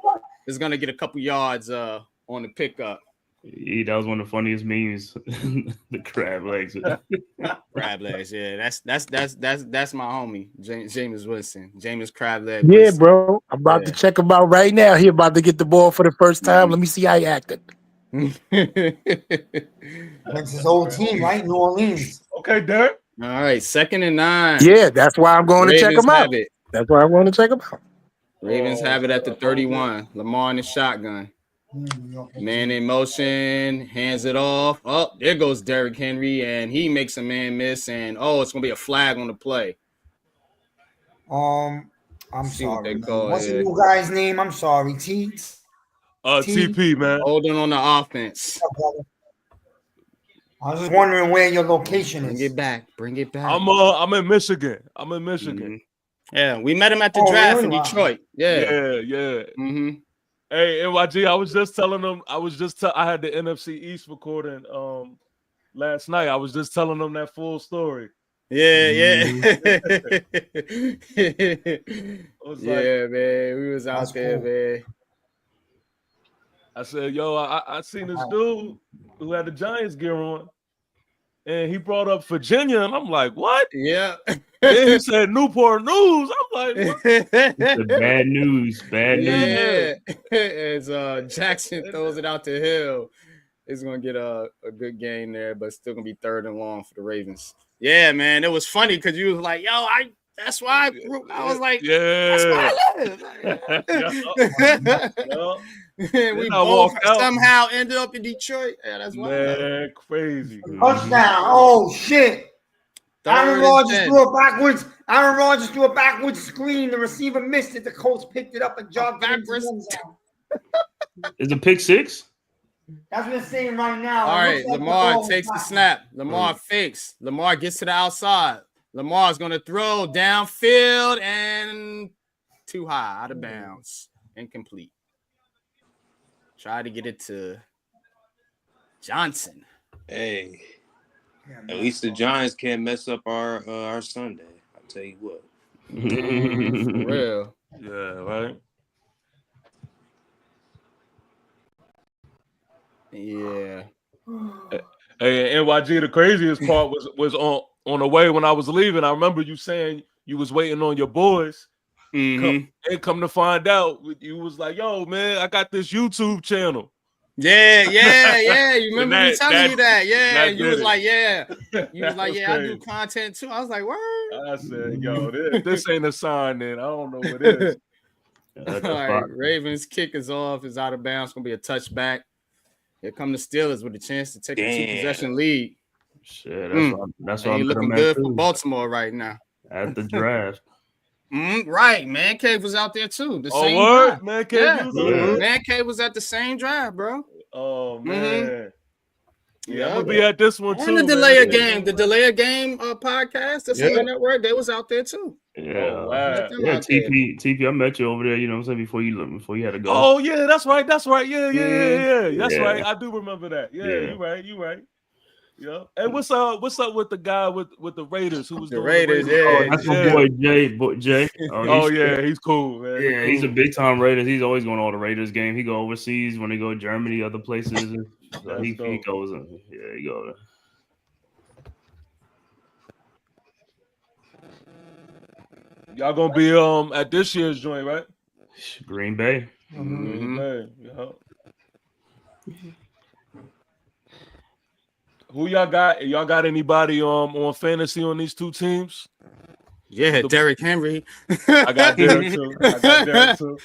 is gonna get a couple yards on the pickup. Yeah, that was one of the funniest memes. The crab legs. Crab legs, yeah. That's my homie, James Winston. James Crab Leg. Yeah, Winston. bro. I'm about to check him out right now. He about to get the ball for the first time. Let me see how he acted. That's his old team, right? New Orleans. Okay, Derek. All right, 2nd and 9. Yeah, that's why I'm going to check Ravens him out. have it. That's why I'm going to check him out. Ravens have it at the 31. Lamar in the shotgun. Man in motion, hands it off. Oh, there goes Derrick Henry, and he makes a man miss, and it's gonna be a flag on the play. I'm See what sorry. they call What's it. the new guy's name? I'm sorry. TP, man. Holding on the offense. I was just wondering where your location is. Bring it back. I'm in Michigan. Mm-hmm. Yeah, we met him at the draft in Detroit. Yeah. Mm-hmm. Hey, NYG, I was just telling them. I had the NFC East recording last night. I was just telling them that full story. Yeah. Man. We was out there, man. I said, yo, I seen this dude who had the Giants gear on, and he brought up Virginia, and I'm like, what? Yeah. Then he said Newport News. I'm like, what? It's bad news. Bad news. As Jackson throws it out to Hill, it's gonna get a good game there, but still gonna be 3rd and long for the Ravens. Yeah, man, it was funny because you was like, yo, that's why I was like, that's why I live. We both somehow ended up in Detroit. Yeah, that's why. Man, crazy. Touchdown. Oh shit. Aaron Rodgers threw a backwards screen. The receiver missed it. The Colts picked it up and jogged backwards. Is it pick 6? That's what it's saying right now. All right, Lamar takes the snap. Lamar fakes. Lamar gets to the outside. Lamar's going to throw downfield and too high, out of bounds. Incomplete. Try to get it to Johnson. Hey, at least the Giants can't mess up our Sunday. I'll tell you what. For real. Yeah, right. Yeah. Hey, NYG, the craziest part was on the way when I was leaving. I remember you saying you was waiting on your boys. Mm-hmm. Come to find out, you was like, yo, man, I got this YouTube channel. Yeah. You remember me telling you that? Yeah, that you did was it. like, yeah. You was That like, was yeah, I do crazy. content too. I was like, word. I said, yo, this ain't a sign. Then I don't know what it is. All right, Ravens kick is off. Is out of bounds. Gonna be a touchback. Here come the Steelers with a chance to take a 2-possession lead. Shit, that's Ain't looking good for Baltimore right now. At the draft. Right, Man Cave was out there too. The same word? drive. Man Cave was on there? Man Cave was at the same drive, bro. Oh man. Yeah, I'm Yeah, gonna be at this one and too. the delay of game, podcast. That's on the network. They was out there too. Yeah, oh, wow. yeah. TP, I met you over there. You know what I'm saying, before you had to go. Oh yeah, that's right. That's right. Yeah. That's right. I do remember that. Yeah, you right. Yeah. Hey, what's up with the guy with the Raiders who was the doing Raiders? The Raiders? Oh, that's my boy Jay. He's cool, man. Yeah, he's a big time Raiders. He's always going to all the Raiders games. He go overseas when they go to Germany, other places. So he goes. Yeah, he goes. Y'all gonna be at this year's joint, right? Green Bay. Green Bay. Yeah. Who y'all got? Y'all got anybody on fantasy on these two teams? Yeah, Derrick Henry. I got Derrick too.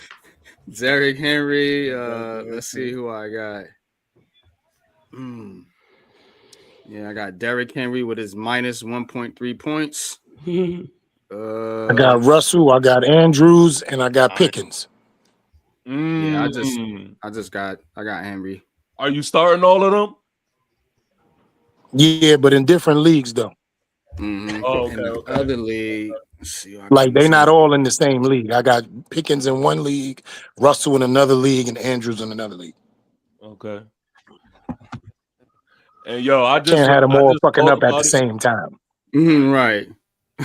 Derrick Henry. Let's see who I got. Yeah, I got Derrick Henry with his minus 1.3 points. I got Russell, I got Andrews, and I got Pickens. Yeah, I got Henry. Are you starting all of them? Yeah, but in different leagues though. Oh, okay. Other league. Let's see, like they not all in the same league. I got Pickens in one league, Russell in another league, and Andrews in another league. Okay. And yo, I just can't have them all fucking up at the same time. Right.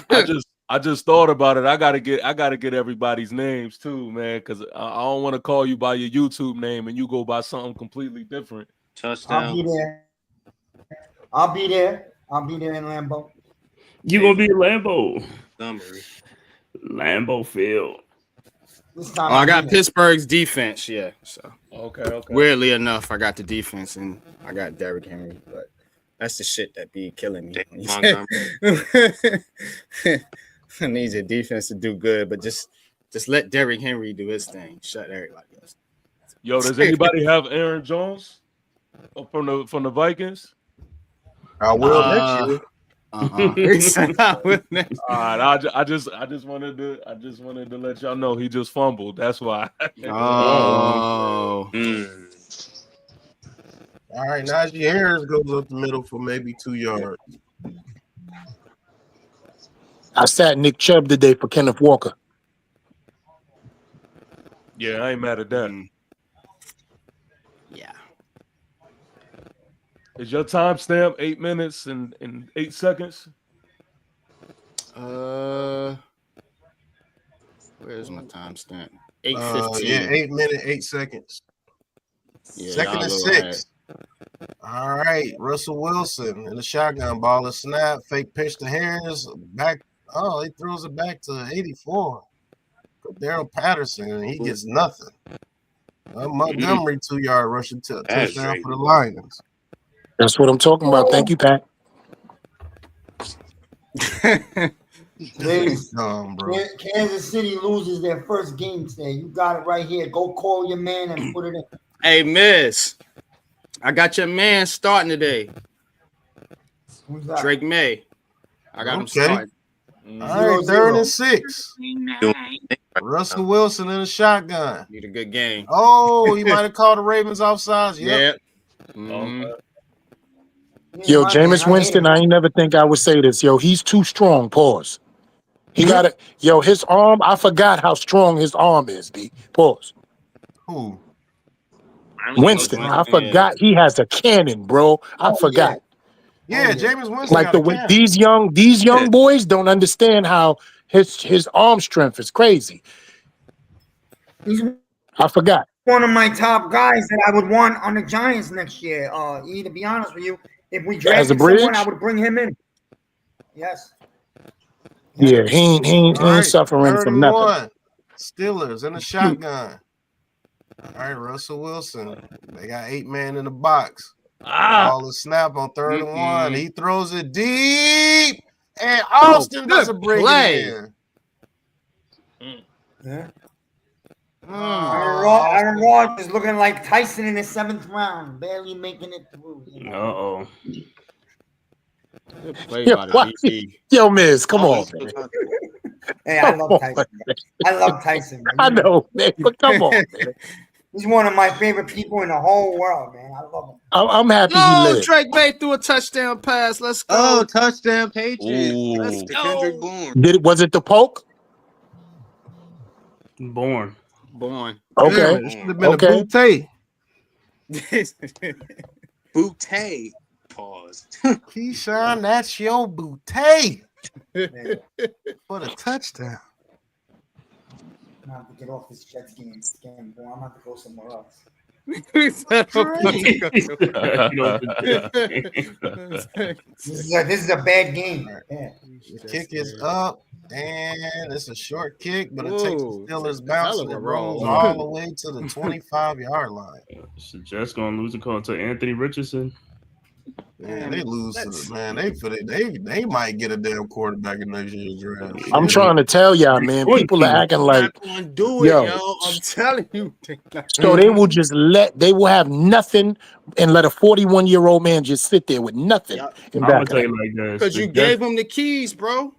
I just thought about it. I gotta get everybody's names too, man, because I don't want to call you by your YouTube name and you go by something completely different. Touchdown. I'll be there in Lambeau. You gonna be in Lambeau? Summary. Lambeau Field. I got Pittsburgh's defense. Yeah. So okay. Weirdly enough, I got the defense and I got Derrick Henry, but that's the shit that be killing me. I need your defense to do good, but just let Derrick Henry do his thing. Shut everybody else. Yo, does anybody have Aaron Jones from the Vikings? I will next year. All right, I just wanted to let y'all know he just fumbled. That's why. All right, Najee Harris goes up the middle for maybe 2 yards. I sat Nick Chubb today for Kenneth Walker. Yeah, I ain't mad at that. Yeah. Is your timestamp 8 minutes and 8 seconds? Where's my timestamp? 8:15. Yeah, 8 minutes, 8 seconds. Yeah, 2nd and 6. All right, Russell Wilson in the shotgun ball, a snap, fake pitch to Harris, back. Oh, he throws it back to 84. Daryl Patterson, and he gets nothing. Montgomery 2-yard rushing touchdown for the Lions. That's what I'm talking about. Thank you, Pat. Kansas City loses their first game today. You got it right here. Go call your man and put it in. Hey, Miss, I got your man starting today. Who's that? Drake May. I got him starting. All right, 3rd and 6. Russell Wilson in a shotgun. Need a good game. Oh, he might have called the Ravens offsides. Yep. Yo, Jameis Winston, I ain't never think I would say this. Yo, he's too strong. Pause. He got it. Yo, his arm, I forgot how strong his arm is, B. Pause. Who? Winston. I forgot he has a cannon, bro. I forgot. Yeah, Jameis Winston. Like these young boys don't understand how his arm strength is crazy. I forgot. One of my top guys that I would want on the Giants next year. To be honest with you, if we drafted someone, I would bring him in. Yes. Yeah, he ain't suffering from nothing. Steelers in a shotgun. All right, Russell Wilson. They got 8 man in the box. Ah. All the snap on 3rd and 1. He throws it deep, and Austin doesn't bring it in. Yeah. Aaron Rodgers is looking like Tyson in the 7th round, barely making it through. You know? Yo, Miz, come on, man. Hey, I love Tyson. I love Tyson. Man. I know, man, but come on, man. He's one of my favorite people in the whole world, man. I love him. I'm happy he lived. Drake May threw a touchdown pass. Let's go. Oh, touchdown Patriots. Let's Kendrick go. Bourne. Was it the poke? Born. Okay. It should have been a bootay. Bootay. Pause. Keyshawn, that's your bootay. For the touchdown. I'm gonna have to get off this Jets game. Boy, I'm gonna have to go somewhere else. This is a bad game. Yeah. The kick is up, and it's a short kick, but it takes the Steelers bounce and it rolls all the way to the 25-yard line. So Jets gonna lose the call to Anthony Richardson. Man, they lose to the man. They might get a damn quarterback in next year's draft. I'm trying to tell y'all, man. People are acting like, do it, yo. I'm telling you. So they will have nothing and let a 41-year-old man just sit there with nothing. I'm gonna tell you like this. Because you gave him the keys, bro.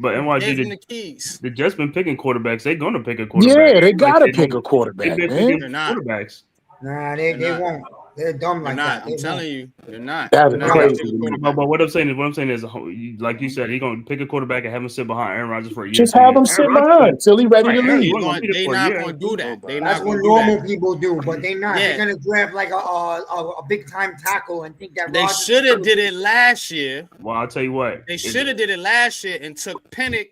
But NYG, the keys. The Jets been picking quarterbacks. They're gonna pick a quarterback. Yeah, they gotta pick a quarterback, man. They're not quarterbacks. Nah, they won't. They're dumb like that. I'm telling you, they're not. That's crazy. But what I'm saying is, like you said, he's gonna pick a quarterback and have him sit behind Aaron Rodgers for a year. Just have him sit behind till he's ready to leave. They're not gonna do that. That's what normal people do, but they're not. They're gonna draft like a big time tackle and think that they should have did it last year. Well, I'll tell you what. They should have did it last year and took Pennick.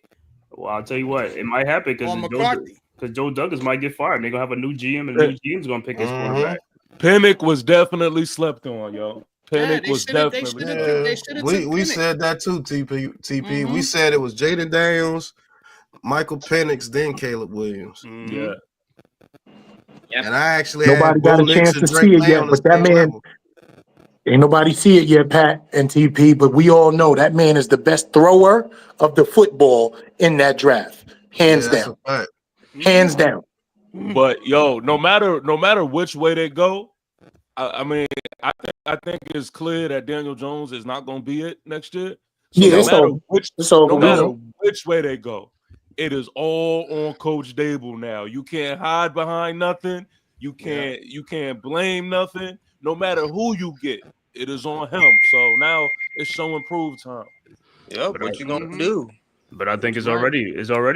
Well, I'll tell you what. It might happen because Joe Douglas might get fired. They're gonna have a new GM, and the new GM's gonna pick his quarterback. Pennick was definitely slept on, yo. Pennick was definitely. We said that too, TP. We said it was Jaden Daniels, Michael Penix, then Caleb Williams. Yeah. And I actually nobody got a chance to see it yet, but that man ain't nobody see it yet, Pat and TP. But we all know that man is the best thrower of the football in that draft, hands down. Hands down. But yo, no matter which way they go, I mean, I think it's clear that Daniel Jones is not going to be it next year. So no matter which way they go, it is all on Coach Dable now. You can't hide behind nothing. You can't blame nothing. No matter who you get, it is on him. So now it's show and prove time. Yep. What you gonna do? But I think it's already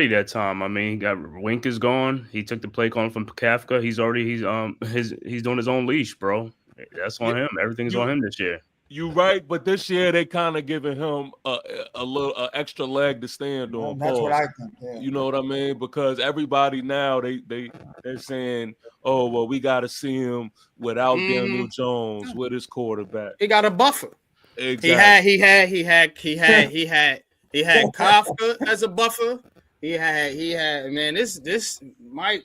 that time. I mean, Wink is gone. He took the play calling from Kafka. He's doing his own leash, bro. That's on him. Everything's on him this year. You right, but this year they kind of giving him a little extra leg to stand on. That's what I think. Yeah. You know what I mean? Because everybody now they're saying, oh well, we got to see him without Daniel Jones with his quarterback. He got a buffer. Exactly. He had Kafka as a buffer. He had man. This might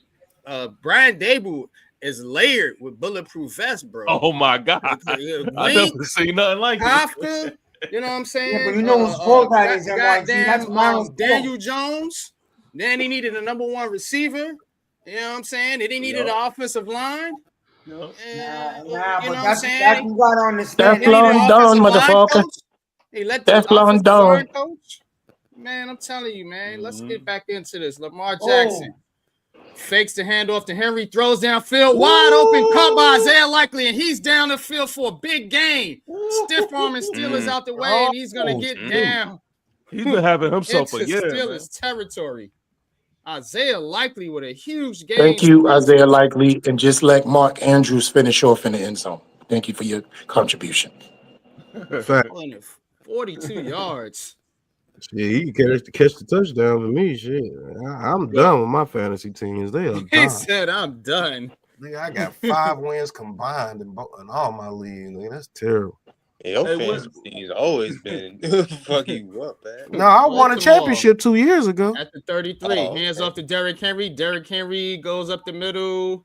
Brian Dable is layered with bulletproof vest, bro. Oh my god! I never seen nothing like Kafka. You know what I'm saying? Yeah, but you know who's fault that is NYC. That's Miles Daniel Jones. Then he needed a number one receiver. You know what I'm saying? Then he needed an offensive line. But that's you gotta understand. Teflon Don, motherfucker. He let the Teflon Don. Coach. Man, I'm telling you, man. Let's get back into this. Lamar Jackson fakes the handoff to Henry, throws downfield, wide open, caught by Isaiah Likely, and he's down the field for a big gain. Stiff arming Steelers out the way, and he's gonna get down. He's been having himself a year. Steelers territory. Isaiah Likely with a huge game. Thank you, Isaiah Likely, and just let Mark Andrews finish off in the end zone. Thank you for your contribution. 42 yards. Yeah, he can catch the touchdown for me. Shit, I'm done with my fantasy teams. They are done. He said, "I'm done." Nigga, I got 5 wins combined in all my leagues. Nigga, that's terrible. Your fantasy team's always been fucking you up, man. No, I won a championship 2 years ago. At the 33, hands off to Derrick Henry. Derrick Henry goes up the middle.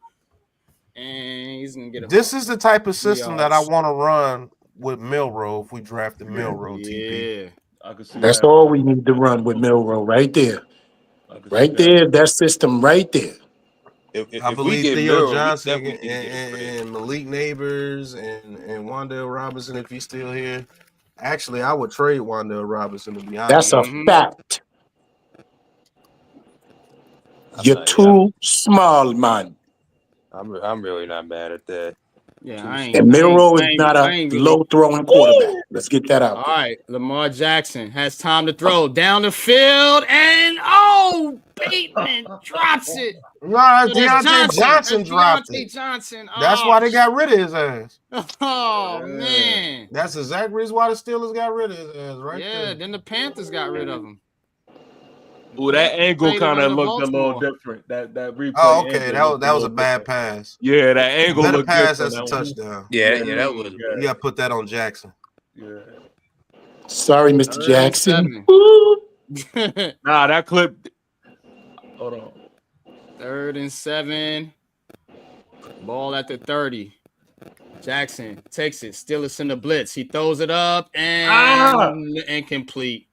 and he's gonna get a. This is the type of 3 system that I yards. want to run with Milrow if we drafted Milrow. TP. Yeah, I can see That's that. all we need to run with Milrow right there. Right there, that system right there. I If we believe get Theo Miro, we Johnson definitely need to get a bridge. and Malik Neighbors and Wandale Robinson if he's still here. Actually, I would trade Wandale Robinson to be honest. That's a fact. You're too small, man. I'm really not mad at that. yeah. And Milrow is not a really. low throwing quarterback. Let's get that out All there. right, Lamar Jackson has time to throw down the field, and Bateman drops it. No, that's That's Deontay Johnson dropped Deontay it. Johnson. That's why they got rid of his ass. Oh man, That's exactly reason why the Steelers got rid of his ass, right yeah. there. Then the Panthers got rid of him. Ooh, that angle Played kind of under looked a little Baltimore. different. That replay. Oh, okay. angle That was a looked bad different. pass. Yeah, that angle Better looked pass. different. That's a touchdown. Yeah, that was. You got to put that on Jackson. Yeah. Sorry, Mr. Third Jackson. and 7. Nah, that clip. Hold on. 3rd and 7. Ball at the 30. Jackson takes it. Steelers in the blitz. He throws it up and incomplete.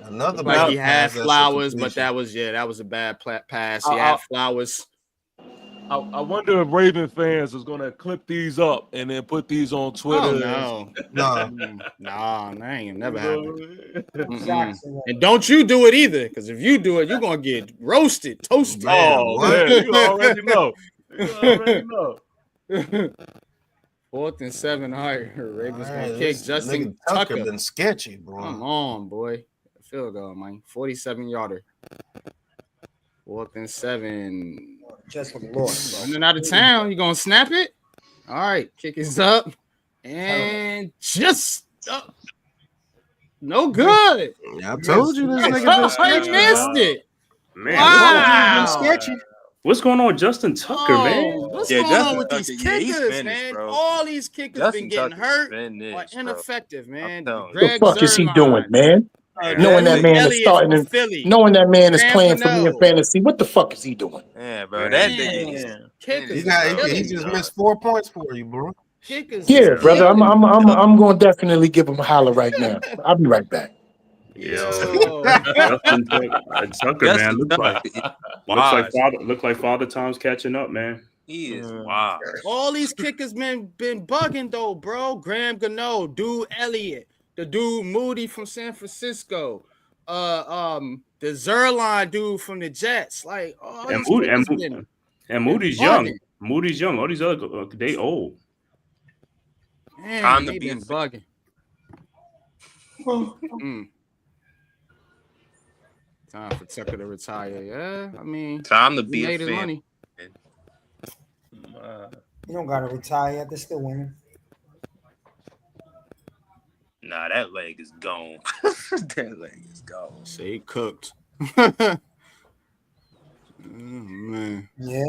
Another Like he had pass, that's a Flowers, but completion. that was a bad pass. He had Flowers. I wonder if Raven fans is gonna clip these up and then put these on Twitter. Oh, no. Nah, that ain't never happen. Jackson. And don't you do it either, because if you do it, you're gonna get roasted, toasted. Oh man, you already know. You already know. 4th and 7. All right, Ravens Man, gonna kick. this Justin nigga Tucker. been sketchy, bro. Come on, boy. Field goal, man. 47-yarder. 4th and 7. Just for the Lord, Running out of town. You gonna snap it? All right, kick is up and just no good. I told you this nigga been I sketchy. missed it. Man, Wow. Sketchy. what's going on with Justin Tucker, man? What's Yeah, going on Justin with Tucker, these yeah, he's kickers, finished, man? bro. All these kickers Justin been getting Tucker's hurt finished, or bro. ineffective, man. telling you. What the Greg fuck is he Zuerlein, doing, man? Knowing that man is Elliott starting from and Philly. knowing that man is Graham playing for me in Gano. fantasy. What the fuck is he doing? Yeah, bro. Man, That nigga. kickers, He just missed 4 points for you, bro. kickers. Yeah, is brother. killing. I'm going to definitely give him a holler right now. I'll be right back. Yo, Justin Tucker, man, look like Father Time's catching up, man. He is wild. All these kickers been bugging though, bro. Graham Gano, dude Elliott, the dude Moody from San Francisco, the Zuerlein dude from the Jets. Like, all And these Moody, kickers Moody's been young. bugging. Moody's young. All these other they old. Man, Time to they be been bugging. Time for Tucker to retire. Yeah, I mean, Time to he be a made his fan. money. You don't gotta retire yet. They're still winning. Nah, that leg is gone. That leg is gone. Say he cooked. Oh, man. Yeah.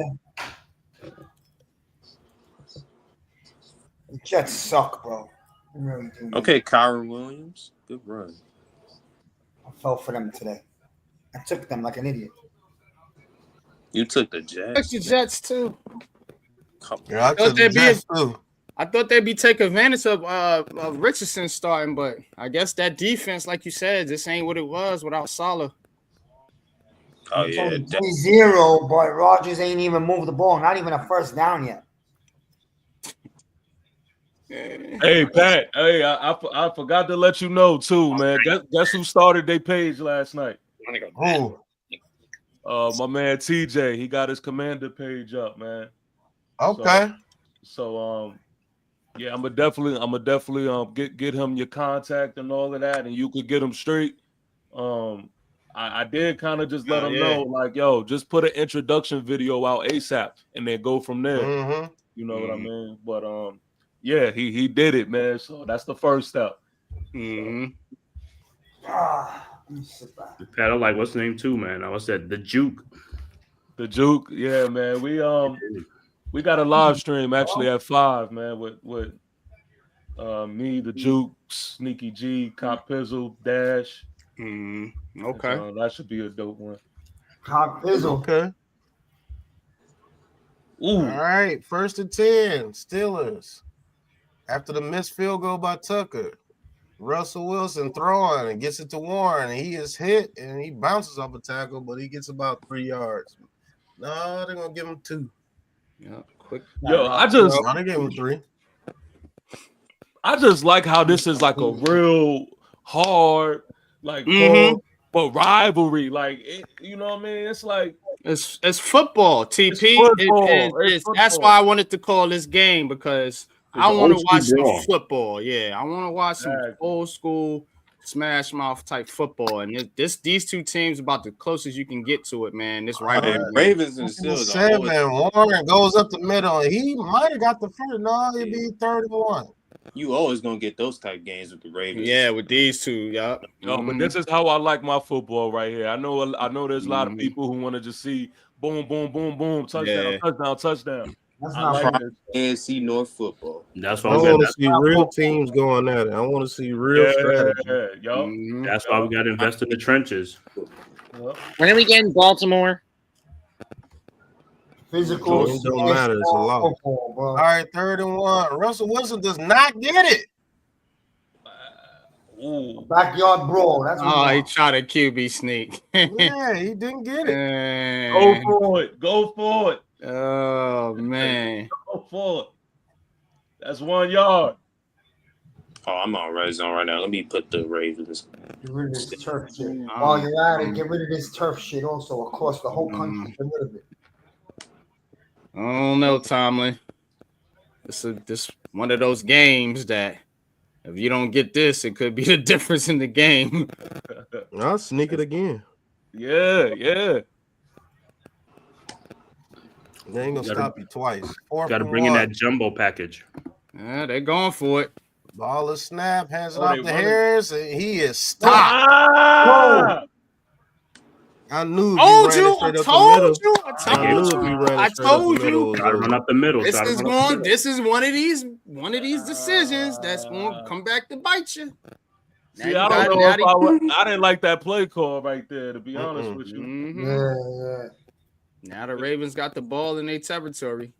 The Jets suck, bro. They really do. Okay, Kyron Williams. Good run. I fell for them today. I took them like an idiot. You took the I Jets. took the Jets too. Yeah, I took the Jets too. I thought they'd be taking advantage of Richardson starting, but I guess that defense, like you said, this ain't what it was without Salah. Oh yeah, 3-0, but Rodgers ain't even moved the ball. Not even a first down yet. Hey Pat, hey, I forgot to let you know too, man. Guess who started their page last night? Who? My man TJ. He got his commander page up, man. Okay. So yeah, I'm definitely get him your contact and all of that, and you could get him straight. I did kind of just let him know, like, yo, just put an introduction video out ASAP and then go from there. Mm-hmm. You know what I mean? But yeah, he did it, man. So that's the first step. Mm-hmm. Pat, I like what's the name too, man. I was at the Juke. The Juke, yeah, man. We got a live stream actually at 5, man, with me, the Juke, Sneaky G, Cop Pizzle, Dash. Okay. That should be a dope one. Cop Pizzle. Okay. All right, 1st and 10, Steelers. After the missed field goal by Tucker, Russell Wilson throwing and gets it to Warren, and he is hit and he bounces off a tackle, but he gets about 3 yards. No, they're gonna give him 2. Yeah, quick. Yo, they gave him 3. I just like how this is like a real hard, like but rivalry. Like you know what I mean? It's like it's football, TP. It's football. That's why I wanted to call this game, because I want to watch some football. Yeah, I want to watch some old school smash mouth type football. And these two teams about the closest you can get to it, man. This rivalry. Ravens and Steelers. 7, Warren goes up the middle. He might have got the first. No, it'd be 31. You always gonna get those type games with the Ravens. Yeah, with these two, yeah. No, but this is how I like my football right here. I know there's a lot of people who want to just see boom, boom, boom, boom, touchdown, touchdown. That's I not like AFC North football. That's why I want to see real teams going at it. I want to see real strategy. That's why we got to invest in the trenches. When are we getting Baltimore? Physical. It don't matter. It's a lot. All right, 3rd and 1. Russell Wilson does not get it. Backyard brawl. That's what he tried a QB sneak. Yeah, he didn't get it. Go for it. Oh, man. Go for it. That's 1 yard. Oh, I'm on red zone right now. Let me put the Ravens. Get rid of this turf shit. While you're at it, get rid of this turf shit also across the whole country. Get rid of it. I don't know, Tomlin. This one of those games that if you don't get this, it could be the difference in the game. I'll sneak it again. Yeah. They ain't gonna stop you twice. Got to bring in that jumbo package. Yeah, they're going for it. Ball is snap, hands it off to Harris, and he is stopped. I knew. I told you. Gotta run up the middle. This is one of these decisions that's going to come back to bite you. See, I don't know if I didn't like that play call right there, to be honest with you. Yeah. Now the Ravens got the ball in their territory.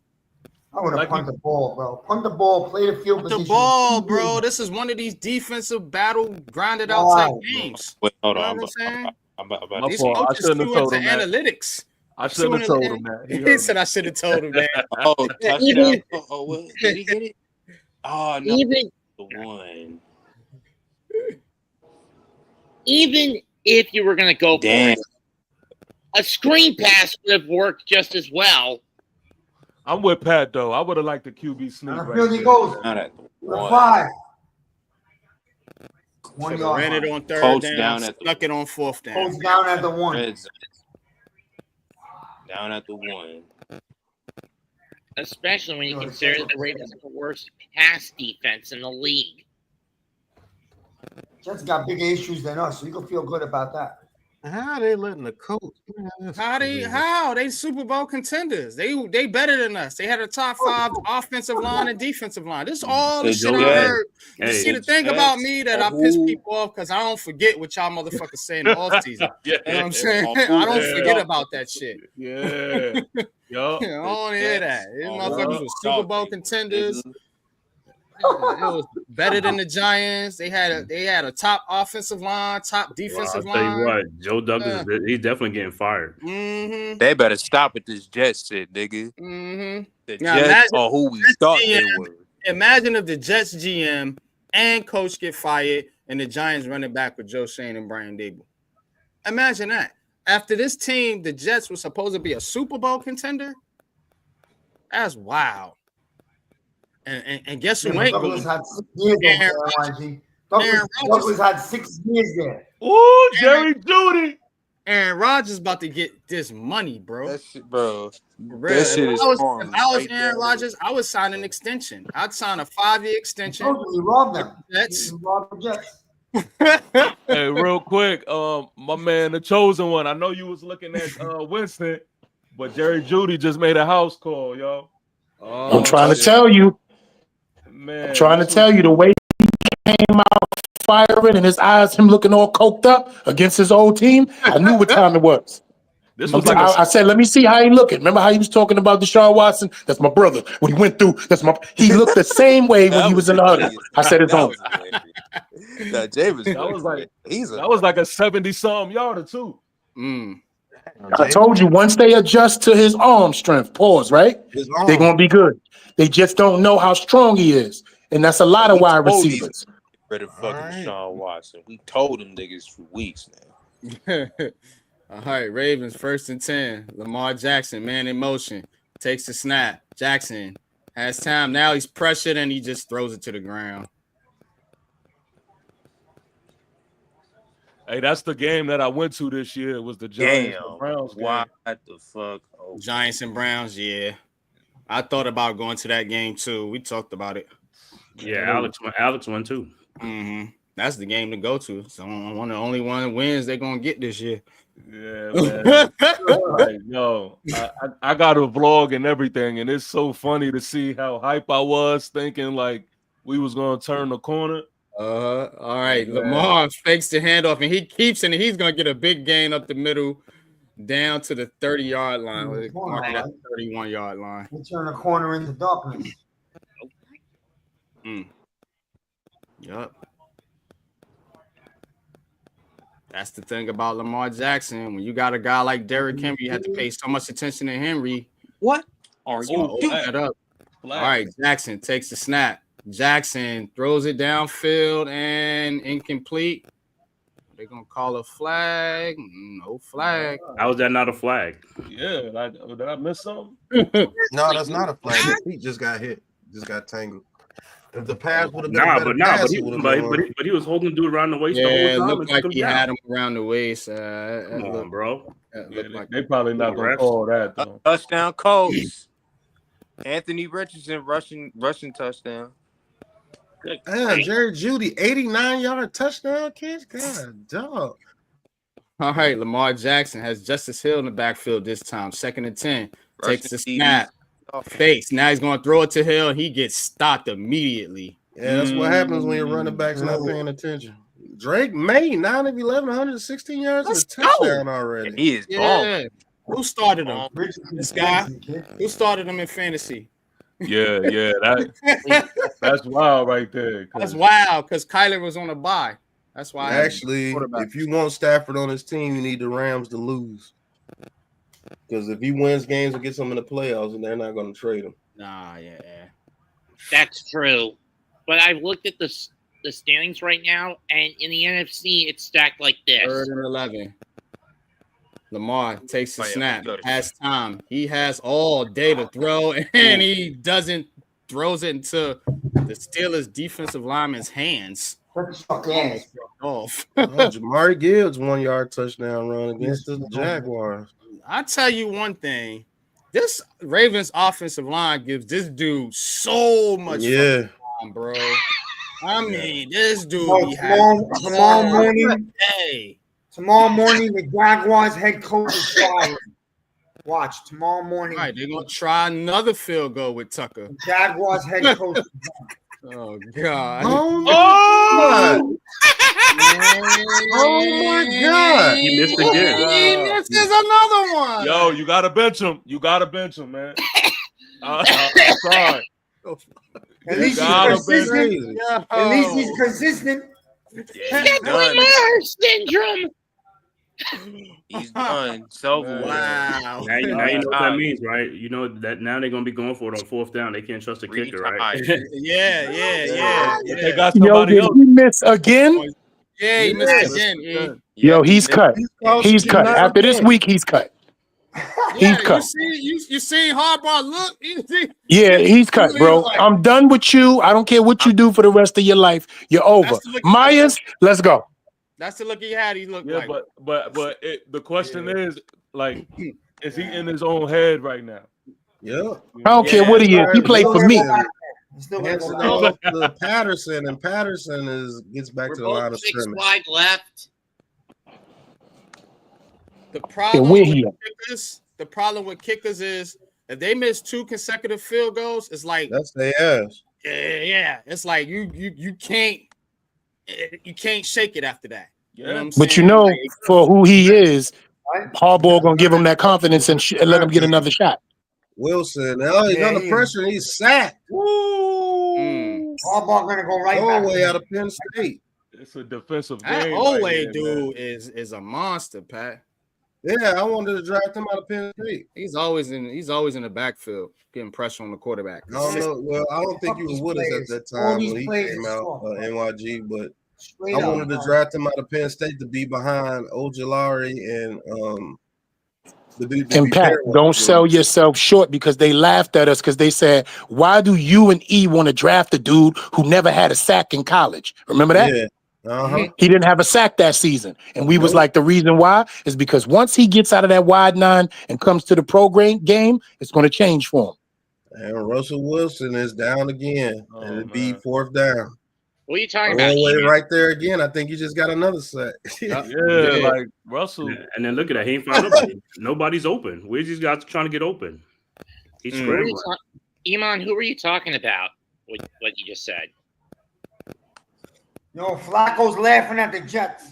I would have punt the ball, bro. Punt the ball, play the field position. The ball, bro. This is one of these defensive battle grinded out type games. Wait, hold on. These coaches too into analytics. I shouldn't have told him that. He said I should have told him that. Touchdown. What? Did he get it? Oh, no. Even if you were going to go for it, a screen pass would have worked just as well. I'm with Pat, though. I would have liked the QB sneak. Here he goes. The 5. 1 yard. Ran it on 3rd down, stuck it on 4th down. Coach down at the 1. Down at the 1. Especially when you consider the Ravens are the worst pass defense in the league. Jets got bigger issues than us, so you can feel good about that. How are they letting the coach? How they Super Bowl contenders? They better than us. They had a top 5 offensive line and defensive line. This is all the shit I heard. You see, the thing about me that I piss people off because I don't forget what y'all motherfuckers say in the offseason. You know what I'm saying? I don't forget about that shit. Yeah. I don't hear that. These motherfuckers were Super Bowl contenders. It was better than the Giants. They had a top offensive line, top defensive line. I'll tell you what, Joe Douglas, he's definitely getting fired. They better stop with this Jets shit, nigga. The Jets are who we thought they were. Imagine if the Jets GM and coach get fired and the Giants running back with Joe Shane and Brian Dable. Imagine that. After this team, the Jets were supposed to be a Super Bowl contender. That's wild. And guess who ain't Douglas going? had 6 years there, Douglas had 6 years there. Ooh, Jerry Jeudy. Aaron Rodgers about to get this money, bro. That shit, bro. That shit is if I was Aaron Rodgers, I would sign an extension. I'd sign a 5-year extension. He robbed them. Jets. He robbed the Jets. Hey, real quick, my man, the chosen one. I know you was looking at Winston, but Jerry Jeudy just made a house call, yo. I'm trying to tell you. Man, I'm trying to tell you the way he came out firing and his eyes, him looking all coked up against his old team. I knew what time it was. I said, let me see how he looking. Remember how he was talking about Deshaun Watson? That's my brother. What he went through, he looked the same way when he was in the huddle. I said it's on. Now, James, that was like a 70-something yarder too. I told you once they adjust to his arm strength, right? They're gonna be good. They just don't know how strong he is, and that's a lot of wide receivers. Rid of fucking Deshaun Watson. We told them niggas for weeks now. All right, Ravens 1st and 10. Lamar Jackson, man in motion, takes the snap. Jackson has time. Now he's pressured and he just throws it to the ground. Hey, that's the game that I went to this year. It was the Giants and Browns game. What the fuck? Oh, Giants and Browns, yeah. I thought about going to that game too. We talked about it. Yeah, Alex won too. That's the game to go to. So one of the only one wins they're gonna get this year. Yeah, man. Like, yo, I got a vlog and everything, and it's so funny to see how hype I was, thinking like we was gonna turn the corner. All right, Lamar fakes the handoff, and he keeps it, and he's gonna get a big gain up the middle, down to the 30-yard line, or 31-yard line. They turn a corner into darkness. Yup. That's the thing about Lamar Jackson. When you got a guy like Derrick Henry, you have to pay so much attention to Henry. What are you doing? That up. All right, Jackson takes the snap. Jackson throws it downfield and incomplete. They're gonna call a flag. No flag. How is that not a flag? Yeah, did I miss something? No, that's not a flag. His feet just got hit. Just got tangled. If the pass would have been but he was holding the dude around the waist the whole time. It looked like he had him around the waist. Come on, bro. They probably not gonna call that though. Touchdown, Colts. Anthony Richardson rushing touchdown. Jerry Jeudy, 89-yard touchdown catch. God, dog. All right, Lamar Jackson has Justice Hill in the backfield this time. 2nd and 10. Takes the snap. Fakes. Now he's going to throw it to Hill. He gets stopped immediately. Yeah, that's what happens when your running back's not paying attention. Drake May, 9 of 11, 116 yards and a touchdown already. He is bomb. Who started him? This guy. Who started him in fantasy? Yeah, that's wild right there. That's wild because Kyler was on a bye. That's why. Actually, if you want Stafford on his team, you need the Rams to lose. Because if he wins games and gets them in the playoffs, and they're not going to trade him. Nah, yeah. That's true. But I've looked at the standings right now, and in the NFC, it's stacked like this. 3rd and 11. Lamar takes the snap, has time. He has all day to throw, and he throws it into the Steelers' defensive lineman's hands. Jamari Gibbs 1-yard touchdown run against the Jaguars. I tell you one thing, this Ravens offensive line gives this dude so much fun, bro. I mean, this dude tomorrow morning, the Jaguars head coach is fired. Watch tomorrow morning. All right, they're gonna try another field goal with Tucker. The Jaguars head coach. Oh God! Oh my God! He missed again. He misses another one. Yo, you gotta bench him. Man. I'm sorry. At least he's consistent. He's done. Syndrome. He's done. So wow. Now you know what that means, right? You know that now they're gonna be going for it on 4th down. They can't trust the kicker, right? Yeah. They got somebody else. Did he miss again? Yeah, he missed again. Yo, he's cut. He's cut. After this week, he's cut. He's cut. You see Harbaugh look? Yeah, he's cut, bro. I'm done with you. I don't care what you do for the rest of your life. You're over. Myers, let's go. That's the look he had. He looked like. But the question is, like, is he in his own head right now? Yeah. I don't care what he is. He played for me. The Patterson, and Patterson gets back to the line of scrimmage. Wide left. The problem with kickers is if they miss 2 consecutive field goals, it's like that's their ass. Yeah. It's like you can't shake it after that. But for who he is, Harbaugh gonna give him that confidence and let him get another shot. Wilson, he's under pressure and he's sacked. Woo! Harbaugh gonna go right back. Way out of Penn State. It's a defensive That game. Owe right dude is a monster, Pat. Yeah, I wanted to draft him out of Penn State. He's always in the backfield, getting pressure on the quarterback. I don't know. Well, I don't think he was with us at that time when he came out NYG, but I wanted to draft him out of Penn State to be behind Ojulari and And Pat, don't sell yourself short because they laughed at us because they said, "Why do you and E want to draft a dude who never had a sack in college?" Remember that? Yeah. He didn't have a sack that season. And we was like, the reason why is because once he gets out of that wide nine and comes to the pro game, it's going to change for him. And Russell Wilson is down again. And it'd be fourth down. What are you talking about? Right there again. I think he just got another sack. like Russell. And then look at that. He ain't found nobody. Nobody's open. Where's these guys trying to get open? He's scrambling. Iman, who were you talking about? What you just said? Yo, Flacco's laughing at the Jets.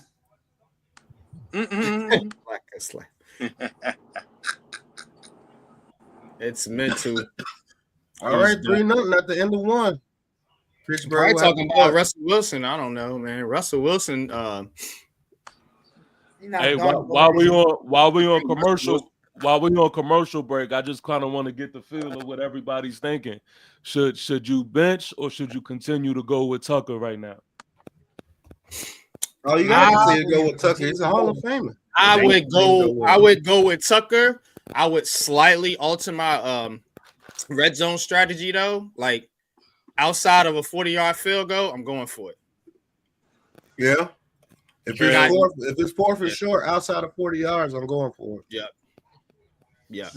Flacco's laughing. It's meant to. All right, 3-0 at the end of one. Probably talking about Russell Wilson. I don't know, man. Russell Wilson. Hey, while we on commercial break, I just kind of want to get the feel of what everybody's thinking. Should you bench or should you continue to go with Tucker right now? Oh, you gotta continue to go with Tucker. He's a Hall of Famer. I would go with Tucker. I would slightly alter my red zone strategy though. Like outside of a 40-yard field goal, I'm going for it. Yeah. If it's fourth and short outside of 40 yards, I'm going for it. Yeah.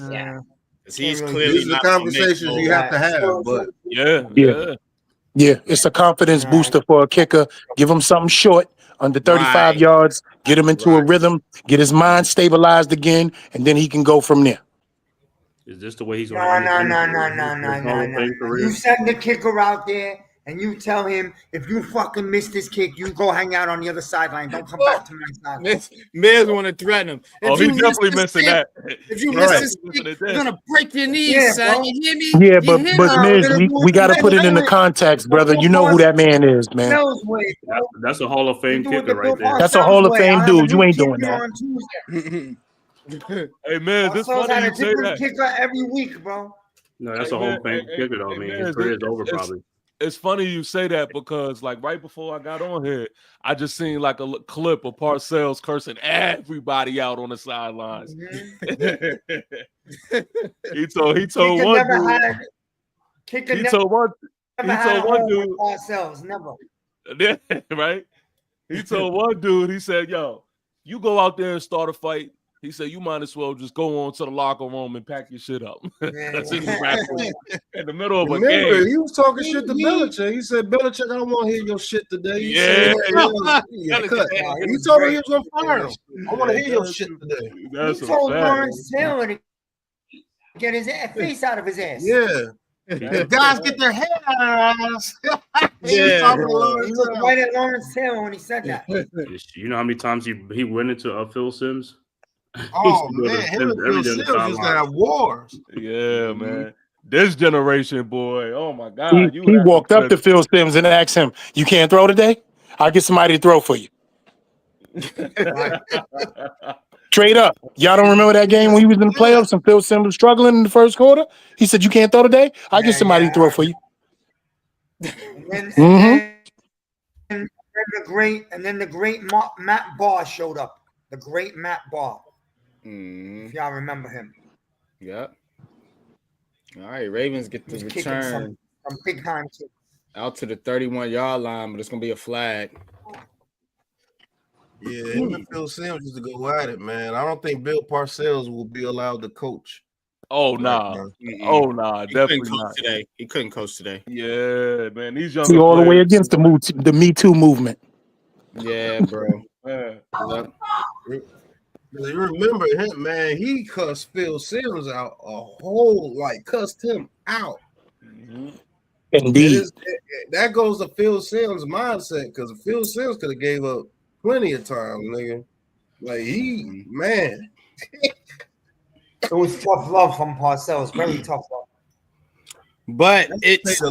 He's clearly these are the conversations you have to have, but yeah, it's a confidence booster for a kicker. Give him something short, under 35 yards, get him into a rhythm, get his mind stabilized again, and then he can go from there. Is this the way he's No. You send the kicker out there and you tell him, if you fucking miss this kick, you go hang out on the other sideline. Don't come back to my sideline. Miz want to threaten him. He's definitely missing that. If you miss this kick, you're gonna break your knees, son. Bro. You hear me? Yeah, but Miz, we got to put it in the context, brother. You know who that man is, man. That's a Hall of Fame kicker right there. That's a Hall of Fame dude. You ain't doing that. Hey, man, this funny you say that. Kicker every week, bro. No, that's a Hall of Fame kicker, though, man. His career's over, probably. It's funny you say that because, like, right before I got on here, I just seen like a clip of Parcells cursing everybody out on the sidelines. he told one dude. Parcells, never. Right? He told one dude, he said, "Yo, you go out there and start a fight." He said, "You might as well just go on to the locker room and pack your shit up." That's in the middle of a game. He was talking shit to Belichick. He said, "Belichick, I don't want to hear your shit today." He told me he was going to fire him. I want to hear your shit today. He told Lawrence Taylor to get his face out of his ass. Yeah. The guys get their head out of their ass. He looked right at Lawrence Taylor when he said that. You know how many times he went into Phil Simms? Oh man, him and Phil Simms used to have wars. Yeah, man. This generation, boy. Oh my God. He walked up to Phil Simms and asked him, "You can't throw today? I'll get somebody to throw for you." Straight up. Y'all don't remember that game when he was in the playoffs and Phil Simms was struggling in the first quarter? He said, "You can't throw today? I'll get somebody to throw for you." And then the great Matt Barr showed up. The great Matt Barr. If y'all remember him. Yeah. All right, Ravens get the return some big time kicks out to the 31-yard line, but it's gonna be a flag. Yeah, him and Phil Simms used to go at it, man. I don't think Bill Parcells will be allowed to coach. Oh nah. Oh nah, definitely not. Today. He couldn't coach today. Yeah, man. These young all the way against the Me Too movement. Yeah, bro. You remember him, man? He cussed Phil Simms out cussed him out. Indeed. That goes to Phil Simms' mindset because Phil Simms could have gave up plenty of time, nigga. Like man. It was tough love from Parcells. Very tough love. But it's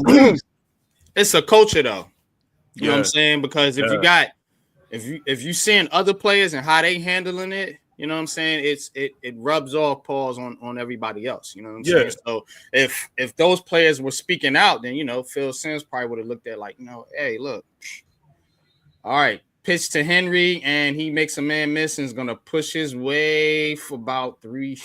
it's a culture though. You know what I'm saying? Because if you seeing other players and how they handling it, you know what I'm saying? It rubs off paws on everybody else. You know what I'm saying? So if those players were speaking out, then Phil Simms probably would have looked at like, hey, look, all right, pitch to Henry and he makes a man miss and is gonna push his way for about 3.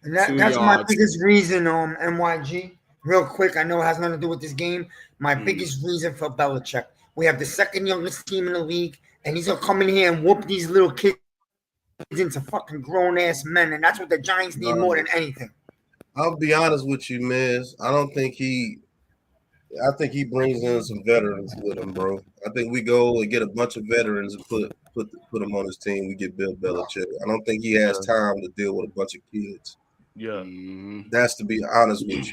And that's my biggest reason, NYG. Real quick, I know it has nothing to do with this game. My biggest reason for Belichick. We have the second youngest team in the league, and he's gonna come in here and whoop these little kids into fucking grown-ass men, and that's what the Giants need more than anything. I'll be honest with you, Miz. I think he brings in some veterans with him, bro. I think we go and get a bunch of veterans and put them on his team. We get Bill Belichick. I don't think he has time to deal with a bunch of kids. Yeah. That's to be honest with you.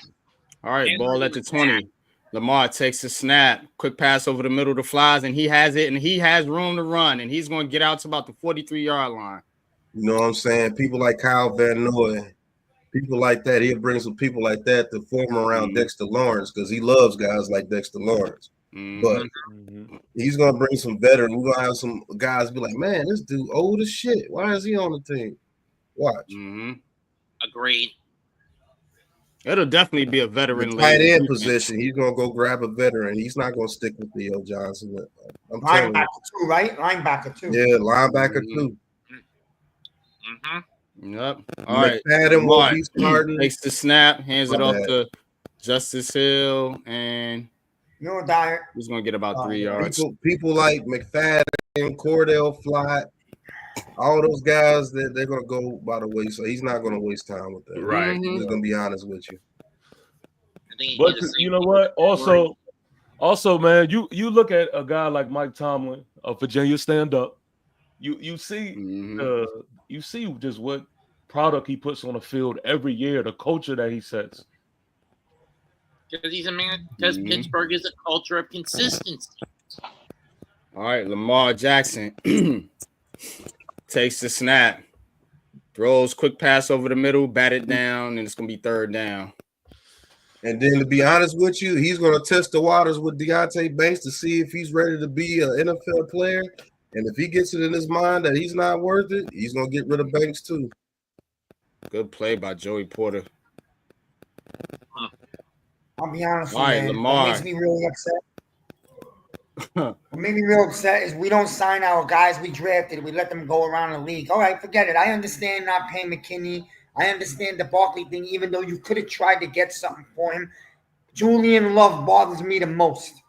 All right, ball at the 20. Lamar takes the snap, quick pass over the middle to Flies, and he has it, and he has room to run, and he's going to get out to about the 43-yard line. You know what I'm saying? People like Kyle Van Noy, people like that. He'll bring some people like that to form around Dexter Lawrence because he loves guys like Dexter Lawrence. But he's going to bring some veterans. We're going to have some guys be like, man, this dude old as shit. Why is he on the team? Watch. Agreed. It'll definitely be a veteran. Tight end position. He's gonna go grab a veteran. He's not gonna stick with Theo Johnson. Linebacker too, right? Linebacker too. Yeah, linebacker too. Yep. All right. McFadden will be starting. Takes the snap, hands it off to Justice Hill, and Dyer. He's gonna get about 3 yards. People like McFadden, Cordell Flott, all those guys that they're gonna go by the way, so he's not gonna waste time with that. Right. He's gonna be honest with you. But you know what? Also, man, you look at a guy like Mike Tomlin of Virginia Stand Up. You see you see just what product he puts on the field every year, the culture that he sets. Because he's a man. Because Pittsburgh is a culture of consistency. All right, Lamar Jackson takes the snap, throws quick pass over the middle, bat it down, and it's gonna be 3rd down. And then to be honest with you, he's gonna test the waters with Deontay Banks to see if he's ready to be an NFL player. And if he gets it in his mind that he's not worth it, he's gonna get rid of Banks too. Good play by Joey Porter. I'll be honest with you, man. Lamar. What makes me really upset. What made me real upset is we don't sign our guys we drafted. We let them go around the league. All right, forget it. I understand not paying McKinney. I understand the Barkley thing, even though you could have tried to get something for him. Julian Love bothers me the most.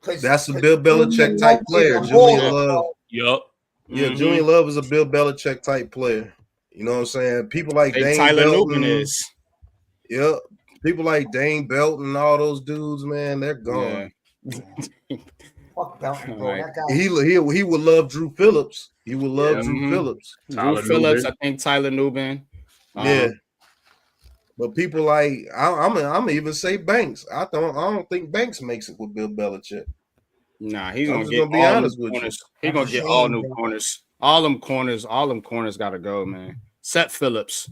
That's a Bill Belichick type player. Julian Love. Yup. Yeah, Julian Love is a Bill Belichick type player. You know what I'm saying? People like Dane Tyler Belton Newton is. Yep. People like Dane Belton and all those dudes, man, they're gone. Yeah. Fuck Belton, bro. Right. That guy. He would love Drew Phillips. He would love Drew Phillips. Drew Phillips, I think Tyler Newton. Yeah. But people like I'm even say Banks. I don't think Banks makes it with Bill Belichick. Nah, he's gonna be honest with you. He's gonna get all new corners. All them corners gotta go, man. Seth Phillips.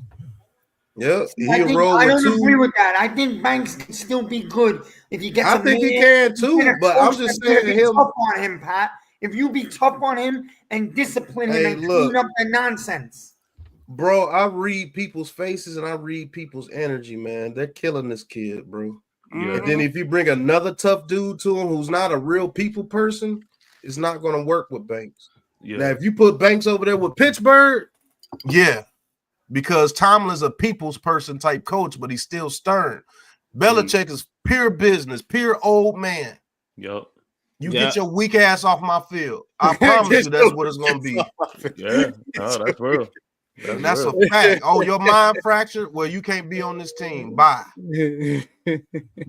Yeah, I don't agree with that. I think Banks can still be good if you get. I think he can too, but I'm just saying him. Tough on him, Pat. If you be tough on him and discipline him and clean up the nonsense. Bro, I read people's faces and I read people's energy, man. They're killing this kid, bro. Yeah. And then if you bring another tough dude to him who's not a real people person, it's not going to work with Banks. Yeah. Now, if you put Banks over there with Pittsburgh, yeah, because Tomlin's a people's person type coach, but he's still stern. Belichick is pure business, pure old man. Yep. You get your weak ass off my field. I promise you that's what it's going to be. Yeah, oh, that's real. That's a fact. Oh, your mind fractured? Well, you can't be on this team. Bye.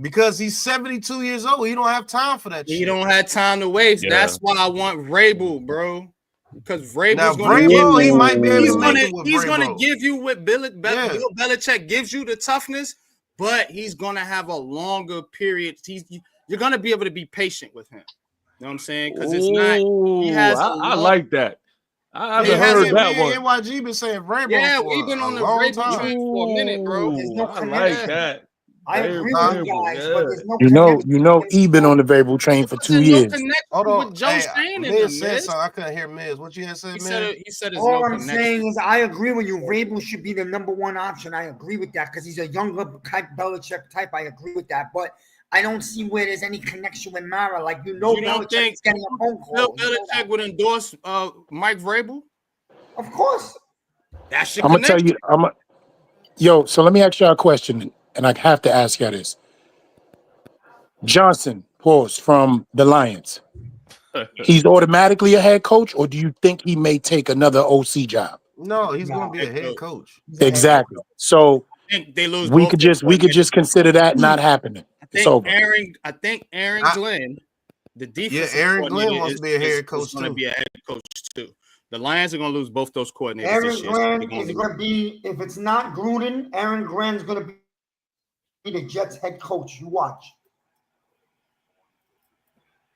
Because he's 72 years old. He don't have time for that shit. He don't have time to waste. Yeah. That's why I want Vrabel, bro. Because Vrabel's going to give you. He might be able to he's going to give you what Bill Belichick gives you, the toughness, but he's going to have a longer period. You're going to be able to be patient with him. You know what I'm saying? Because it's not. He has. I like that. I haven't heard that one. NYG been saying Vrabel Yeah, for we've been on a the long Vrabel time. train for a minute, bro. There's no I connection. like that. I agree with you guys, but there's no You connection. know, E been on the Vrabel train for 2 There's no years. connection Hold on. with Joe Shane in Miz them, said Miz. something. I couldn't hear Miz. What you had said, He Miz? said there's All no I'm connection. saying is I agree with you. Vrabel should be the number one option. I agree with that because he's a younger type, Belichick type. I agree with that, but I don't see where there's any connection with Mara. Like You don't Belichick think is getting a phone call. Bill Belichick would endorse Mike Vrabel? Of course. That's your I'm gonna tell connection. you, so let me ask y'all a question, and I have to ask y'all this. Johnson, pause, from the Lions. He's automatically a head coach, or do you think he may take another OC job? No, he's going to be a head coach. Exactly. So I think they lose we both could their just consider that not happening. It's over. I think Aaron Glenn, the defensive Aaron Glenn coordinator, wants to be a head coach is going to too. be a head coach too. The Lions are going to lose both those coordinators Aaron this year. Glenn is going to be, if it's not Gruden, Aaron Glenn's going to be the Jets head coach. You watch.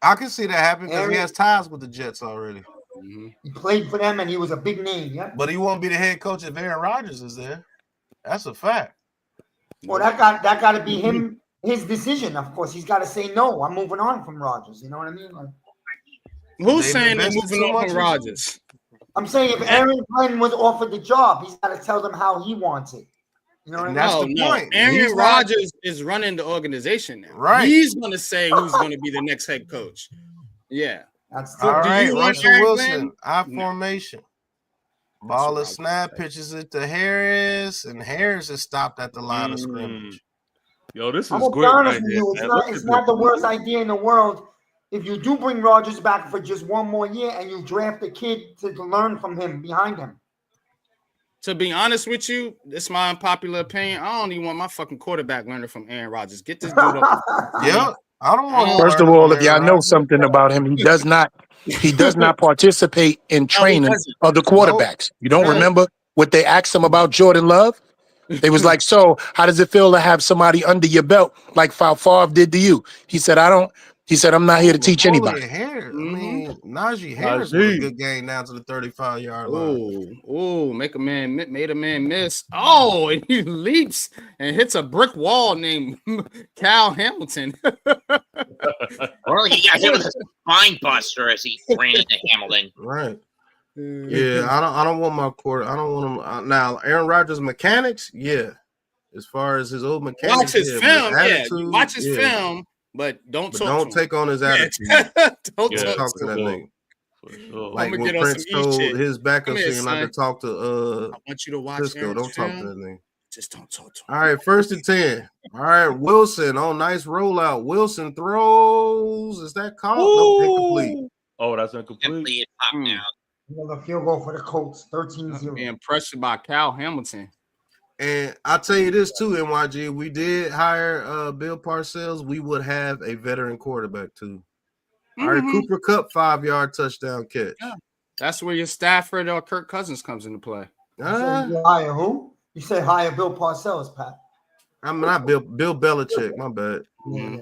I can see that happen because he has ties with the Jets already. Mm-hmm. He played for them and he was a big name. Yeah. But he won't be the head coach if Aaron Rodgers is there. That's a fact. Well, that got to be him, his decision. Of course, he's got to say no. I'm moving on from Rodgers. You know what I mean? Like, who's saying they're moving on from Rodgers? I'm saying if Aaron Glenn was offered the job, he's got to tell them how he wants it. You know what I mean? That's the point. Aaron Rodgers is running the organization now. Right. He's going to say who's going to be the next head coach. Yeah. That's all right. Russell Wilson, Glenn? I formation. Ball is snap, pitches it to Harris, and Harris is stopped at the line of scrimmage. Yo, this is I'm great. honest with you. It's not the worst idea in the world. If you do bring Rodgers back for just one more year and you draft a kid to learn from him behind him. To be honest with you, it's my unpopular opinion. I don't even want my fucking quarterback learning from Aaron Rodgers. Get this dude up. Yeah, I don't want. First of all, if y'all know something about him, he does not participate in training of the quarterbacks. You don't remember what they asked him about Jordan Love? They was like, so how does it feel to have somebody under your belt like Favre did to you? He said, I'm not here to teach anybody. I mean, Najee Harris was a good game down to the 35-yard line. Made a man miss. Oh, and he leaps and hits a brick wall named Cal Hamilton. Or he got hit with a spine buster as he ran into Hamilton. Right. Yeah, I don't want my quarter. I don't want him now. Aaron Rodgers mechanics, yeah. As far as his old mechanics, watch his film, you watch his film. But don't take on his attitude. Don't talk to that nigga. Sure. Like when Prince told his backup team not to talk to I want you to watch Cisco. Don't talk to that nigga. Just don't talk to him. All right, 1st and 10. All right, Wilson on nice rollout. Wilson throws. Is that called? No, incomplete. Oh, that's incomplete. Another field goal for the Colts, 13-0. Being pressured by Cal Hamilton. And I'll tell you this too, NYG. We did hire Bill Parcells. We would have a veteran quarterback too. All right, Cooper Kupp 5-yard touchdown catch. Yeah. That's where your Stafford or Kirk Cousins comes into play. You hire who? You said hire Bill Parcells, Pat. I'm not Bill Belichick. My bad. Yeah.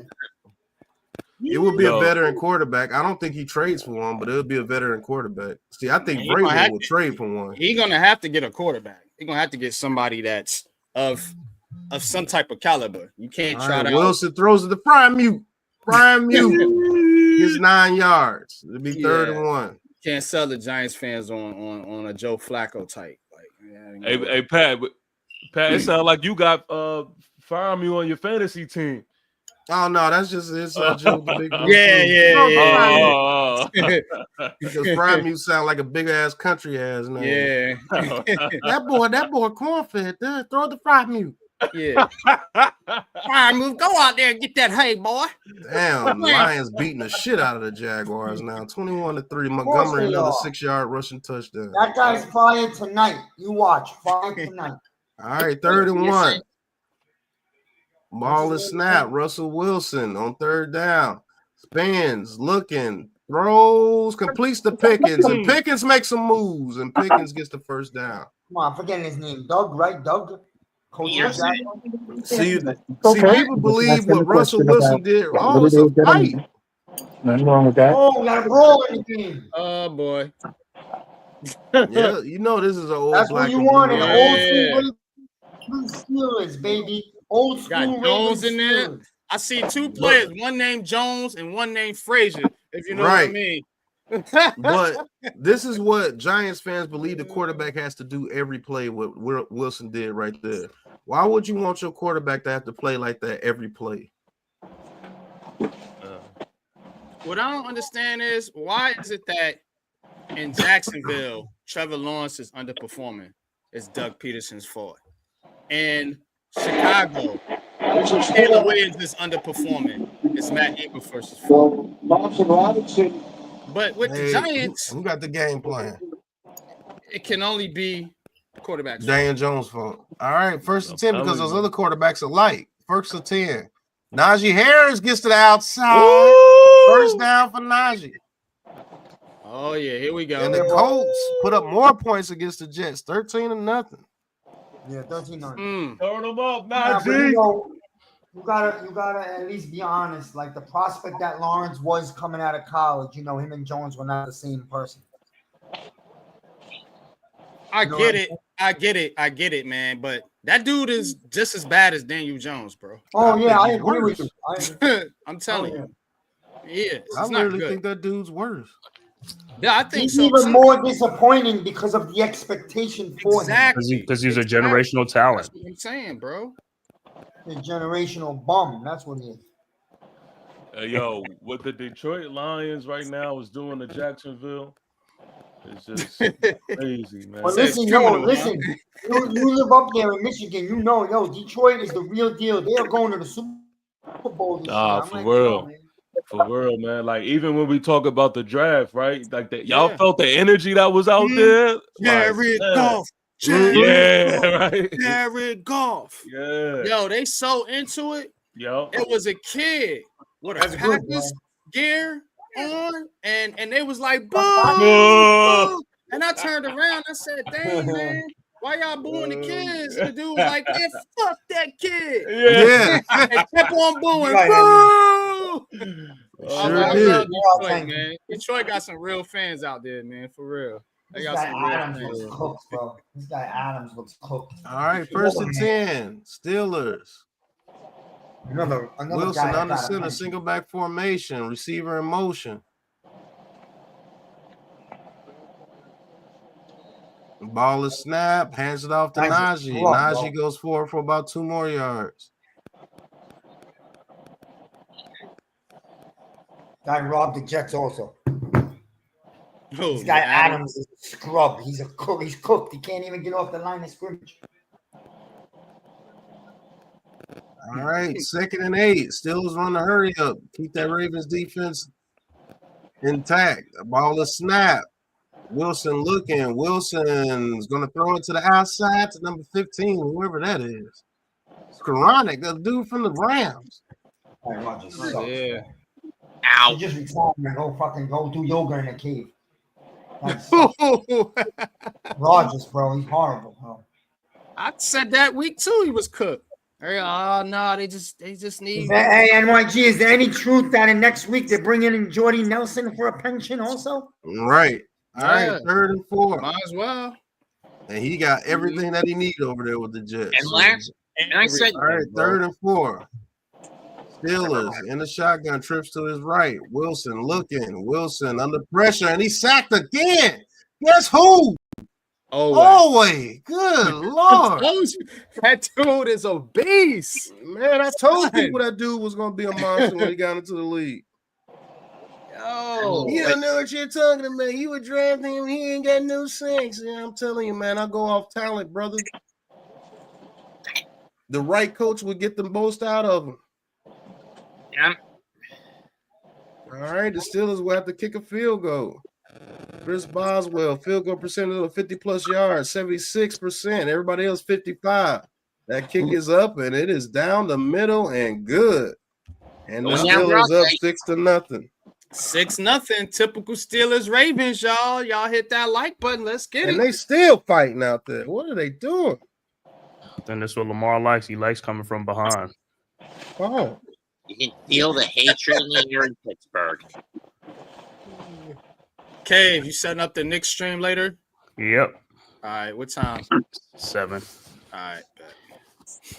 It would be a veteran quarterback. I don't think he trades for one, but it would be a veteran quarterback. See, I think Vrabel will trade for one. He's gonna have to get a quarterback. He's gonna have to get somebody that's of some type of caliber. You can't try to. Wilson throws it to Prime Mute. Gets 9 yards. It'll be 3rd and 1. Can't sell the Giants fans on a Joe Flacco type. Like, hey, Pat, it sounds like you got Prime Mute on your fantasy team. Oh no, that's just it's Joe the big. Because Prime Mute sound like a big ass country ass name. Yeah. that boy cornfed. Throw the Prime Mute. Yeah. Prime Mute, go out there and get that hay, boy. Damn, Lions beating the shit out of the Jaguars now. 21-3. Montgomery another 6-yard rushing touchdown. That guy's fired tonight. You watch. Fired tonight. All right, 3rd and 1. Ball is snap. Russell Wilson on 3rd down. Spins, looking, throws, completes the Pickens, and Pickens makes some moves, and Pickens gets the 1st down. Come on, I'm forgetting his name. Doug, right? Doug? See, people believe what Russell Wilson did. Oh, it's a fight. Nothing wrong with that. Oh, we got a brawl in the game. Oh, boy. Yeah, you know this is an old That's black what you and blue want in line. old school Ravens Steelers, baby. Old school Got Jones Ravens in there. Steelers. I see two players, one named Jones and one named Frazier, if you know what I mean. But this is what Giants fans believe the quarterback has to do every play, what Wilson did right there. Why would you want your quarterback to have to play like that every play? What I don't understand is why is it that in Jacksonville, Trevor Lawrence is underperforming? It's Doug Peterson's fault. In Chicago, Taylor Williams is underperforming. It's Matt Eberflus' fault. But with the Giants, who got the game plan? It can only be quarterbacks. Daniel Jones' fault. All right, 1st and 10 because those other quarterbacks are light. 1st and 10. Najee Harris gets to the outside. Woo! First down for Najee. Oh yeah, here we go. And the Colts put up more points against the Jets, 13-0. Yeah, 13-0. Turn them up, Nah, but Najee. you gotta at least be honest. Like the prospect that Lawrence was coming out of college, him and Jones were not the same person. I get it, man. But that dude is just as bad as Daniel Jones, bro. Oh yeah, I agree with you. I'm telling you. Yeah, I literally think that dude's worse. Yeah, I think he's so. even more disappointing because of the expectation for him. Because he's a generational talent. That's what I'm saying, bro. A generational bum. That's what he is. Yo, what the Detroit Lions right now is doing to Jacksonville is just crazy, man. But listen, listen. You live up there in Michigan. Detroit is the real deal. They are going to the Super Bowl this year. For real. For real, man. Like, even when we talk about the draft, right? Like, y'all felt the energy that was out there? Jared Goff. Right. Jared Goff. Yeah. Yo, they so into it. Yo. It was a kid with a Packers gear on, and they was like, boo! And I turned around. I said, dang, man. Why y'all booing the kids? And the dude was like, man, fuck that kid. Yeah. And kept on booing. Boo! Sure did. Detroit, man. Detroit got some real fans out there, man. For real. They This got guy some real Adams fans. looks cooked, bro. This guy Adams looks cooked. All right, 1st and 10. Steelers. Another Wilson guy under center, single back formation, receiver in motion. Ball is snapped, hands it off to Najee. Najee goes forward for about 2 more yards. Guy robbed the Jets also. Oh, this guy Adams is a scrub. He's a cook. He's cooked. He can't even get off the line of scrimmage. All right, 2nd and 8. Steelers run the hurry up. Keep that Ravens defense intact. The ball is snapped. Wilson looking. Wilson's going to throw it to the outside to number 15, whoever that is. It's Koronic, the dude from the Rams. Yeah. Ow. He just retired and go do yoga in a cave. Rogers, bro. He's horrible, bro. I said that week too. He was cooked. Oh no, they just need. Hey, NYG, is there any truth that in next week they're bringing in Jordy Nelson for a pension also? Right. All right, 3rd and 4. Might as well. And he got everything that he needed over there with the Jets. And I said, all right, 3rd and 4. Steelers in the shotgun, trips to his right. Wilson looking. Wilson under pressure, and he sacked again. Guess who? Always. Good Lord. That dude is a beast. Man, I told people that dude was going to be a monster when he got into the league. Yo. You don't know what you're talking about. You would draft him. He ain't got no sense. Yeah, I'm telling you, man, I go off talent, brother. The right coach would get the most out of him. Yeah. All right, the Steelers will have to kick a field goal. Chris Boswell, field goal percentage of 50-plus yards, 76%. Everybody else, 55. That kick is up, and it is down the middle and good. And the Steelers up 6-0. 6-0. Typical Steelers Ravens, y'all. Y'all hit that like button. Let's get it. And they still fighting out there. What are they doing? Then that's what Lamar likes. He likes coming from behind. Oh. You can feel the hatred in the air in Pittsburgh. Cave, you setting up the Knicks stream later? Yep. All right, what time? 7. All right.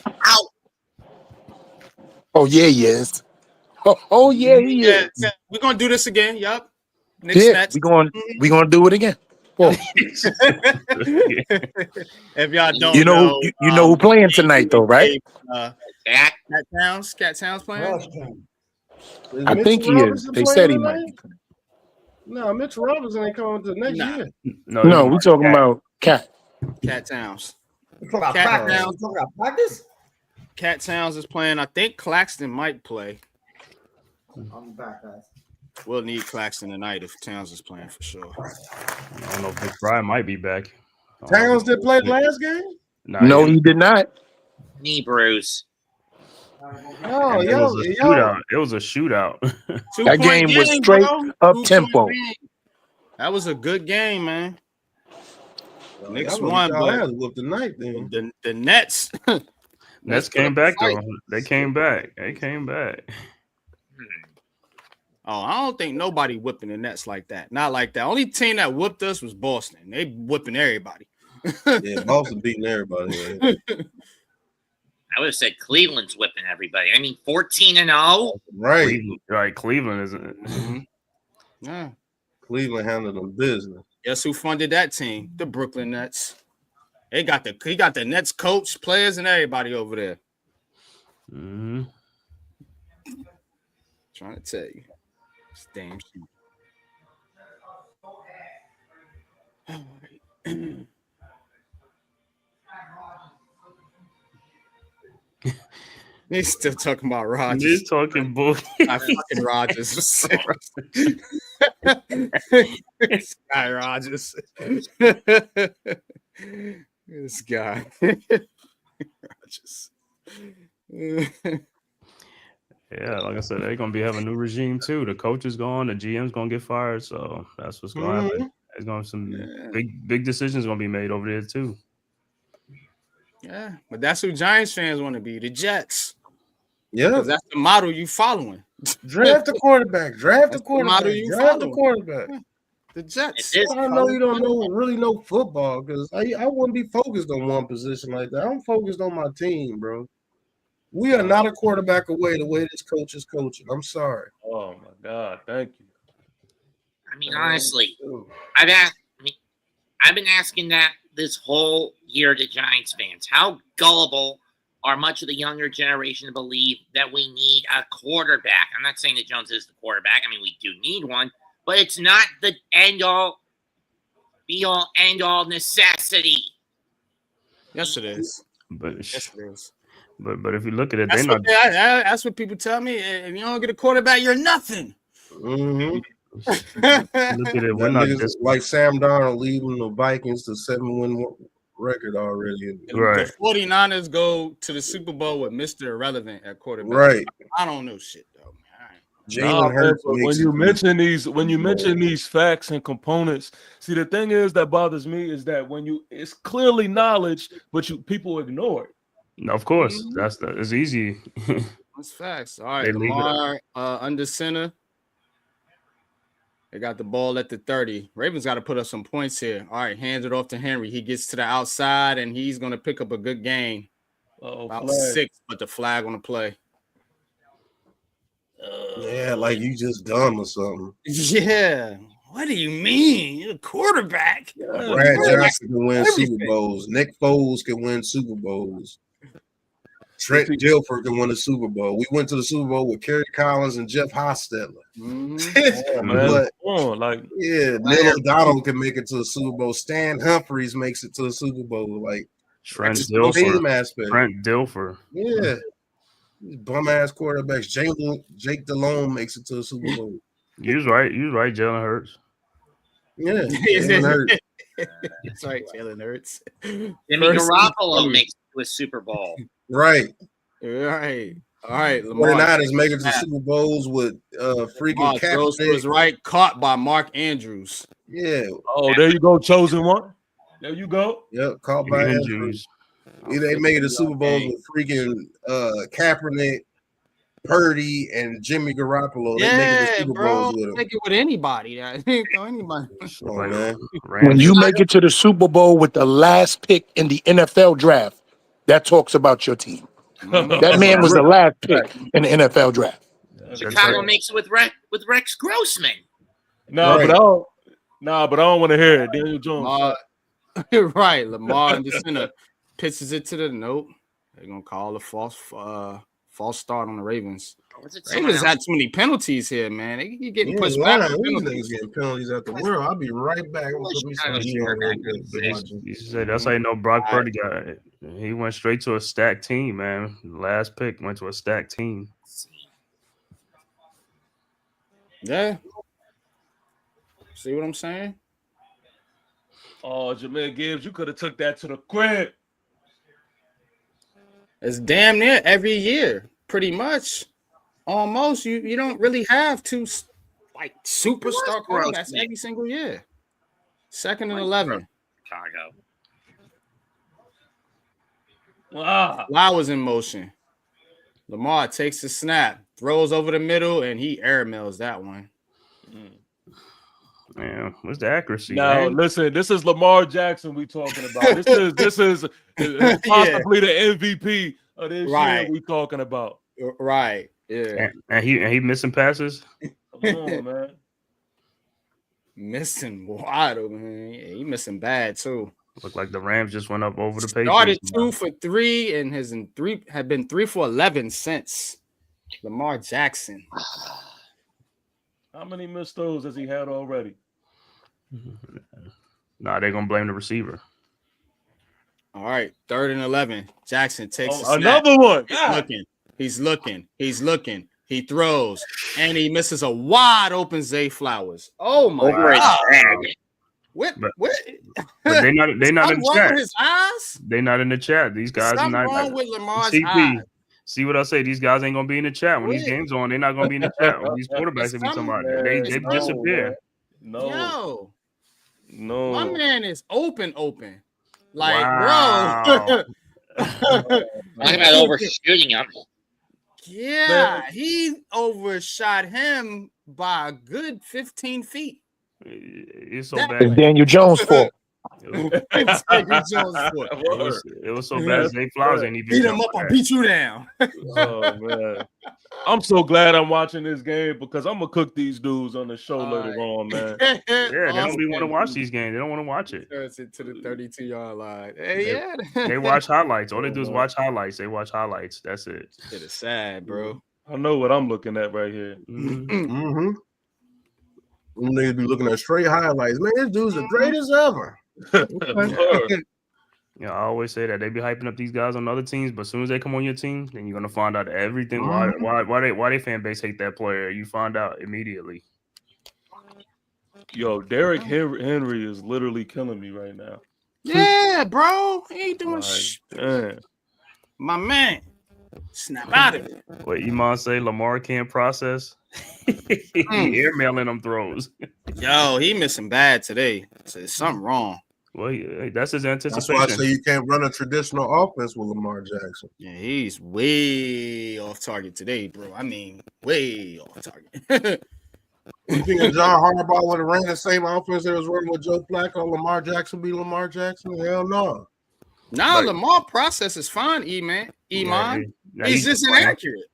Ow. Oh yeah, yes. Oh yeah, he is. Yeah, we're gonna do this again. Yup. Yeah, Nets. we gonna do it again. Well, If y'all don't you know know, who playing tonight though, right? Cat Towns playing. Is I Mitchell think he is. Robinson They playing said he might tonight? be playing. No, Mitchell Robinson ain't coming to next year. No, we talking about Cat. Cat Towns. You talking about Cat practice? Towns. You talking about practice? Cat Towns is playing. I think Claxton might play. I'm back, guys. We'll need Claxton tonight if Towns is playing for sure. I don't know if Big Fry might be back. Towns did play the last game? No, he did not. knee bruise. Oh, It was a shootout. It was a shootout. That game was straight up tempo. That was a good game, man. Knicks y'all won, y'all but ass whooped tonight, then. the Nets. Nets came back though. They came back. They came back. Oh, I don't think nobody whipping the Nets like that. Not like that. Only team that whooped us was Boston. They whipping everybody. Yeah, Boston beating everybody. Man. I would have said Cleveland's whipping everybody. I mean, 14-0. Right. Cleveland isn't. Yeah. Cleveland handled them business. Guess who funded that team? The Brooklyn Nets. He got the Nets coach, players, and everybody over there. Mm-hmm. Trying to tell you. It's damn shit. He's still talking about Rodgers. He's talking bull. I fucking Rodgers. This guy Rodgers. This guy. Rodgers. Yeah, like I said, they're gonna be having a new regime too. The coach is gone, the GM's gonna get fired, so that's what's gonna happen. There's gonna be some big decisions gonna be made over there too. Yeah, but that's who Giants fans want to be, the Jets. Yeah, because that's the model you following. Draft a quarterback. Draft a quarterback. Draft a quarterback. The Jets. I know you don't really know football because I wouldn't be focused on one position like that. I'm focused on my team, bro. We are not a quarterback away the way this coach is coaching. I'm sorry. Oh my God, thank you. I mean, honestly, I've been asking that this whole year to Giants fans. How gullible are much of the younger generation to believe that we need a quarterback? I'm not saying that Jones is the quarterback. I mean, we do need one, but it's not the end-all, be-all, end-all necessity. Yes, it is. But yes, it is. But if you look at it, that's what people tell me. If you don't get a quarterback, you're nothing. Mm-hmm. Look at it. We're not just like Sam Darnold leading the Vikings to 7-win record already. Right. The 49ers go to the Super Bowl with Mr. Irrelevant at quarterback. Right. I don't know shit though. Jalen Hurts. When you mention these facts and components, see the thing is that bothers me is that it's clearly knowledge, but people ignore it. No, of course, it's easy. That's facts. All right, Lamar under center. They got the ball at the 30. Ravens got to put up some points here. All right, hands it off to Henry. He gets to the outside, and he's going to pick up a good gain. About 6, but the flag on the play. Yeah, like you just dumb or something. Yeah. What do you mean? You're a quarterback. Brad Johnson can win Super Bowls. Nick Foles can win Super Bowls. Trent Dilfer can win a Super Bowl. We went to the Super Bowl with Kerry Collins and Jeff Hostetler. Neil O'Donnell can make it to the Super Bowl. Stan Humphries makes it to the Super Bowl. Like Trent Dilfer. Trent Dilfer. Yeah. These bum ass quarterbacks. Jake Delhomme makes it to the Super Bowl. You was right. Jalen Hurts. Yeah. Jalen Hurts. That's right, Jalen Hurts. Jimmy Garoppolo makes it to a Super Bowl. Right. All right. Lamar 49ers making the Super Bowls with freaking throws to his right, caught by Mark Andrews. Yeah. Oh, there you go, chosen one. There you go. Yep, caught by Andrews. They made the Super Bowl with freaking Kaepernick Purdy and Jimmy Garoppolo. They make it to Super Bowls with him. Make it with anybody. Anybody. Oh, man. When you make it to the Super Bowl with the last pick in the NFL draft, that talks about your team. That man was the last pick in the NFL draft. Chicago makes it with Rex Grossman. No, but I don't want to hear it. Daniel Jones. Right, Lamar in the center pitches it to the note. They're gonna call a false start on the Ravens. Ravens had too many penalties here, man. They keep getting pushed back. These niggas getting penalties at the world. I'll be right back. You said that's how you know Brock Purdy got it. He went straight to a stacked team, man. Last pick went to a stacked team. Yeah. See what I'm saying? Oh, Jameer Gibbs, you could have took that to the crib. It's damn near every year, pretty much. Almost. You don't really have two like superstar quarterbacks every single year. 2nd and 11. Chicago. Flowers in motion. Lamar takes the snap, throws over the middle, and he airmails that one. Man, what's the accuracy? Now, listen, this is Lamar Jackson we talking about. This is possibly the MVP of this year we talking about. Right. Yeah. And he missing passes. Come on, man. Missing wide open. He missing bad too. Look like the Rams just went up over the Patriots. Started 2 for 3 and had been 3 for 11 since. Lamar Jackson. How many missed throws has he had already? Nah, they're gonna blame the receiver. All right, 3rd and 11. Jackson takes another one. He's looking. He throws and he misses a wide open Zay Flowers. Oh my God! What? But they're not in the chat. With his eyes? They're not in the chat. These guys are not wrong with Lamar's CP. eyes. See what I say? These guys ain't gonna be in the chat when these games on. They're not gonna be in the chat when these quarterbacks will be somebody. They disappear. No. My man is open. Like, wow. Talking about overshooting him. Yeah, he overshot him by a good 15 feet. It's so bad. It's Daniel Jones' fault. It was so bad. Zay Flowers ain't even beat him up. I'll beat you down. Oh man, I'm so glad I'm watching this game because I'm gonna cook these dudes on the show later on, man. Yeah, they don't even want to watch these games. They don't want to watch it. Turns it to the 32-yard line. Hey, they watch highlights. All they do is watch highlights. They watch highlights. That's it. It is sad, bro. I know what I'm looking at right here. Mm-hmm. Them niggas be looking at straight highlights. Man, this dude's the greatest ever. Yeah, I always say that they be hyping up these guys on other teams, but as soon as they come on your team, then you're gonna find out everything. Why they fan base hate that player? You find out immediately. Yo, Derrick Henry is literally killing me right now. Yeah, bro, he ain't doing shit. My man, snap out of it. What Iman say? Lamar can't process. He airmailing them throws. Yo, he missing bad today. So there's something wrong. Well, that's his anticipation. That's why I say you can't run a traditional offense with Lamar Jackson. Yeah, he's way off target today, bro. I mean, way off target. You think if John Harbaugh would have ran the same offense that was running with Joe Flacco, Lamar Jackson be Lamar Jackson? Hell no. Nah, Lamar process is fine, Iman. He's just inaccurate.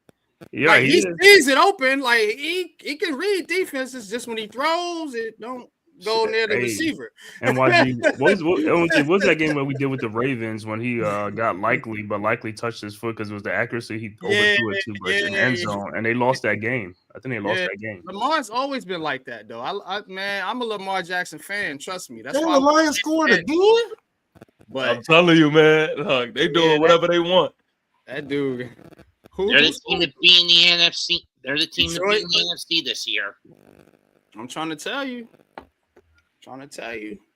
Yeah, like, he sees it open. Like he can read defense. It's just when he throws, it don't go near the receiver. And what's that game that we did with the Ravens when he got Likely, but Likely touched his foot because it was the accuracy he overthrew it too much in the end zone, and they lost that game. I think they lost that game. Lamar's always been like that, though. I'm a Lamar Jackson fan. Trust me. That's why the Lions scored again. But I'm telling you, man, look, they doing whatever they want. That dude. They're the team to be in the NFC. They're the team to be in the NFC this year. I'm trying to tell you.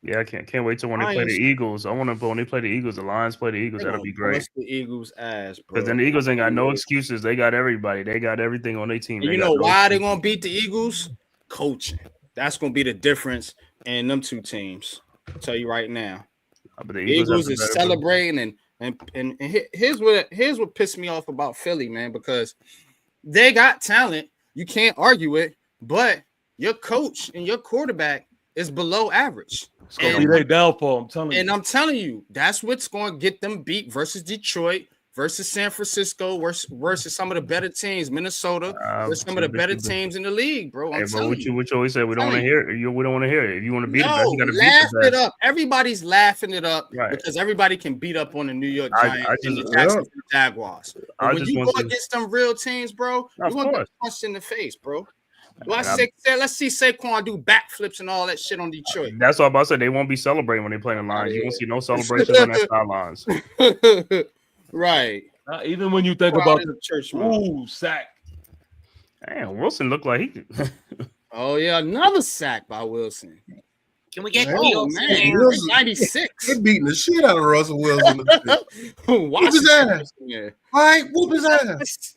Yeah, I can't wait till when they play the Eagles. I want to when they play the Eagles, the Lions play the Eagles. That'll be great. Bust the Eagles' ass, bro. Because then the Eagles ain't got no excuses. They got everybody. They got everything on their team. You know why they're gonna beat the Eagles? Coaching. That's gonna be the difference in them two teams. I'll tell you right now. But the Eagles is celebrating and here's what pissed me off about Philly, man, because they got talent. You can't argue it, but your coach and your quarterback is below average. It's gonna be their downfall. I'm telling you. And I'm telling you, that's what's going to get them beat versus Detroit, versus San Francisco, versus some of the better teams, Minnesota, versus some of the better teams in the league, bro. I'm telling what you always say, we don't want to hear it. We don't want to hear it. If you want to beat the best, you got to beat laugh the best. it up. Everybody's laughing it up because everybody can beat up on the New York Giants and the Jacksonville Jaguars. But when you go against them real teams, bro, you're going to get punched in the face, bro. Let's see Saquon do backflips and all that shit on Detroit. That's what I'm about to say. They won't be celebrating when they play in the lines. You won't see no celebrations on that sidelines. Right. Even when you think about the church, sack. Damn, Wilson looked like he. Oh yeah, another sack by Wilson. Can we get Wilson 96? They're beating the shit out of Russell Wilson. Whoop his ass. Yeah. All right, whoop his ass.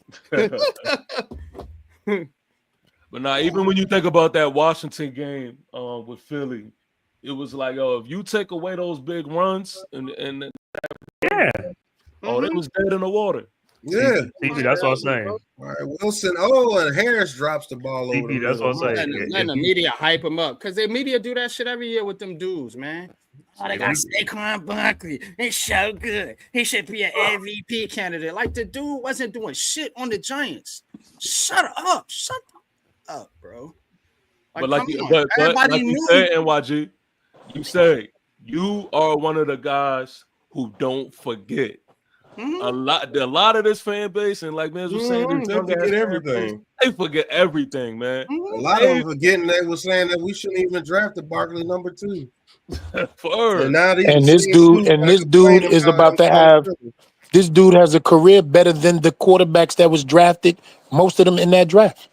But now, even when you think about that Washington game with Philly, it was like, if you take away those big runs and they was dead in the water. Yeah, that's what I'm saying. All right, Wilson. Oh, and Harris drops the ball over. That's what I'm saying. Letting the media hype him up because the media do that shit every year with them dudes, man. Oh, they got Saquon Barkley. He's so good. He should be an MVP candidate. Like the dude wasn't doing shit on the Giants. Shut up, bro. Like, like you said, NYG, you say you are one of the guys who don't forget. A lot of this fan base, and like man was saying, they forget everything. They forget everything, man. A lot of them forgetting they were saying that we shouldn't even draft the Barkley number 2. And this dude is about to have. This dude has a career better than the quarterbacks that was drafted. Most of them in that draft.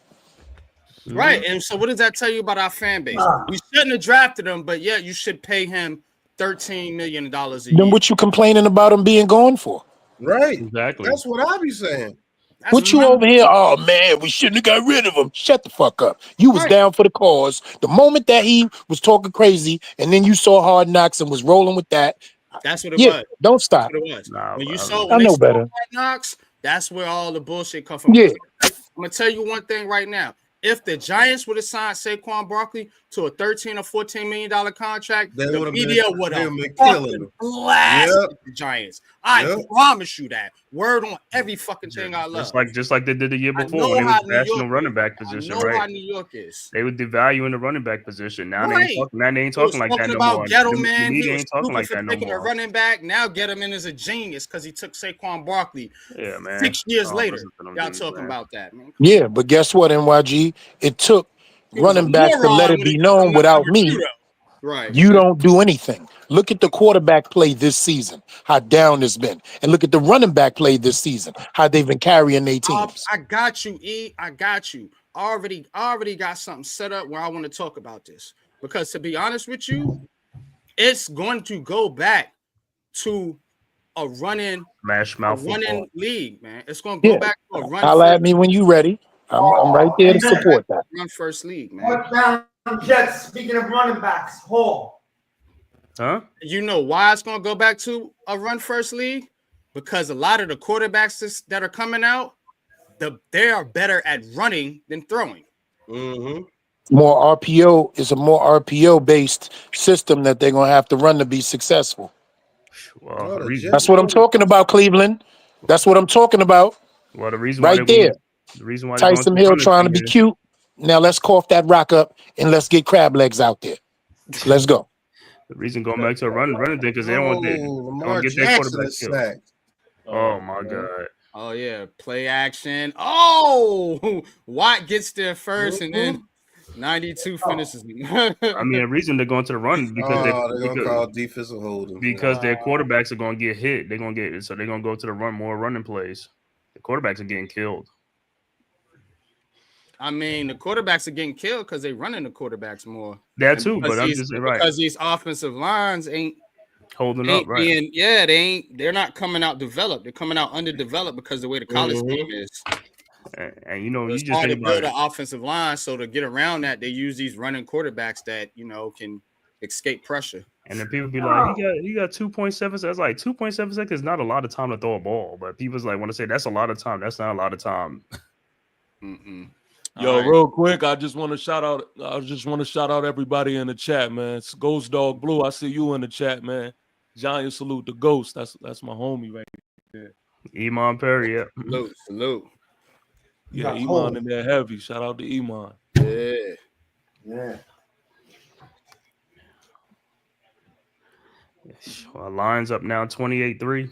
Right, and so what does that tell you about our fan base? We shouldn't have drafted him, but yeah, you should pay him $13 million a year. Then what you complaining about him being gone for? Right, exactly. That's what I be saying. What you over here? Oh man, we shouldn't have got rid of him. Shut the fuck up. You was down for the cause. The moment that he was talking crazy, and then you saw Hard Knocks and was rolling with that. That's what it was. Don't stop. That's what it was. When you saw, I know better. Hard Knocks, that's where all the bullshit come from. Yeah. I'm gonna tell you one thing right now. If the Giants would have signed Saquon Barkley to a $13 or $14 million contract, the media would have fucking blasted the Giants. I promise you that. Word on every fucking thing I love. Just like they did the year before when they was bashing the running back position, right? How New York is. They were devaluing the running back position. Now they ain't talking like that no more. Gettleman, he ain't talking like that no more. A running back now, Gettleman is a genius because he took Saquon Barkley. Yeah, man. 6 years later, y'all talking about that, man. Yeah, but guess what, NYG? It took running backs to let it be known without me. Right. You don't do anything. Look at the quarterback play this season, how down it's been. And look at the running back play this season, how they've been carrying their teams. I got you, E. I got you. I already got something set up where I want to talk about this. Because to be honest with you, it's going to go back to a running league, man. It's going to go back to a run. Holla at me when you ready. I'm right there to support that. Run first league, man. What down Jets, speaking of running backs, Hall. Huh? You know why it's going to go back to a run first league? Because a lot of the quarterbacks that are coming out, they are better at running than throwing. More RPO is a more RPO based system that they're going to have to run to be successful. Well, that's what I'm talking about, Cleveland. That's what I'm talking about. Well, the reason right there. The reason why Tyson Hill trying to be cute. Now let's cough that rock up and let's get crab legs out there. Let's go. The reason going back to a running thing because they don't want to get their quarterback killed. Oh my God. Oh yeah, play action. Oh, Watt gets there first, and then 92 finishes. I mean, a reason they're going to the run because they're going to call defensive holding because their quarterbacks are going to get hit. They're going to get it, so they're going to go to the run more running plays. The quarterbacks are getting killed. I mean, the quarterbacks are getting killed because they're running the quarterbacks more. That too, but I'm just right because these offensive lines ain't holding up, right? And yeah, they're not coming out developed. They're coming out underdeveloped because of the way the college game is. And you know, it's you just hard to build an offensive line, so to get around that, they use these running quarterbacks that can escape pressure. And then people be like, he got 2.7 seconds. That's like 2.7 seconds is not a lot of time to throw a ball, but people's like want to say that's a lot of time. That's not a lot of time. Yo, real quick, I just want to shout out everybody in the chat, man. It's Ghost Dog Blue. I see you in the chat, man. Giant salute to Ghost. That's my homie right there. Iman Perry, yeah. Salute. Yeah, Iman in there heavy. Shout out to Iman. Yeah. Our line's up now 28-3.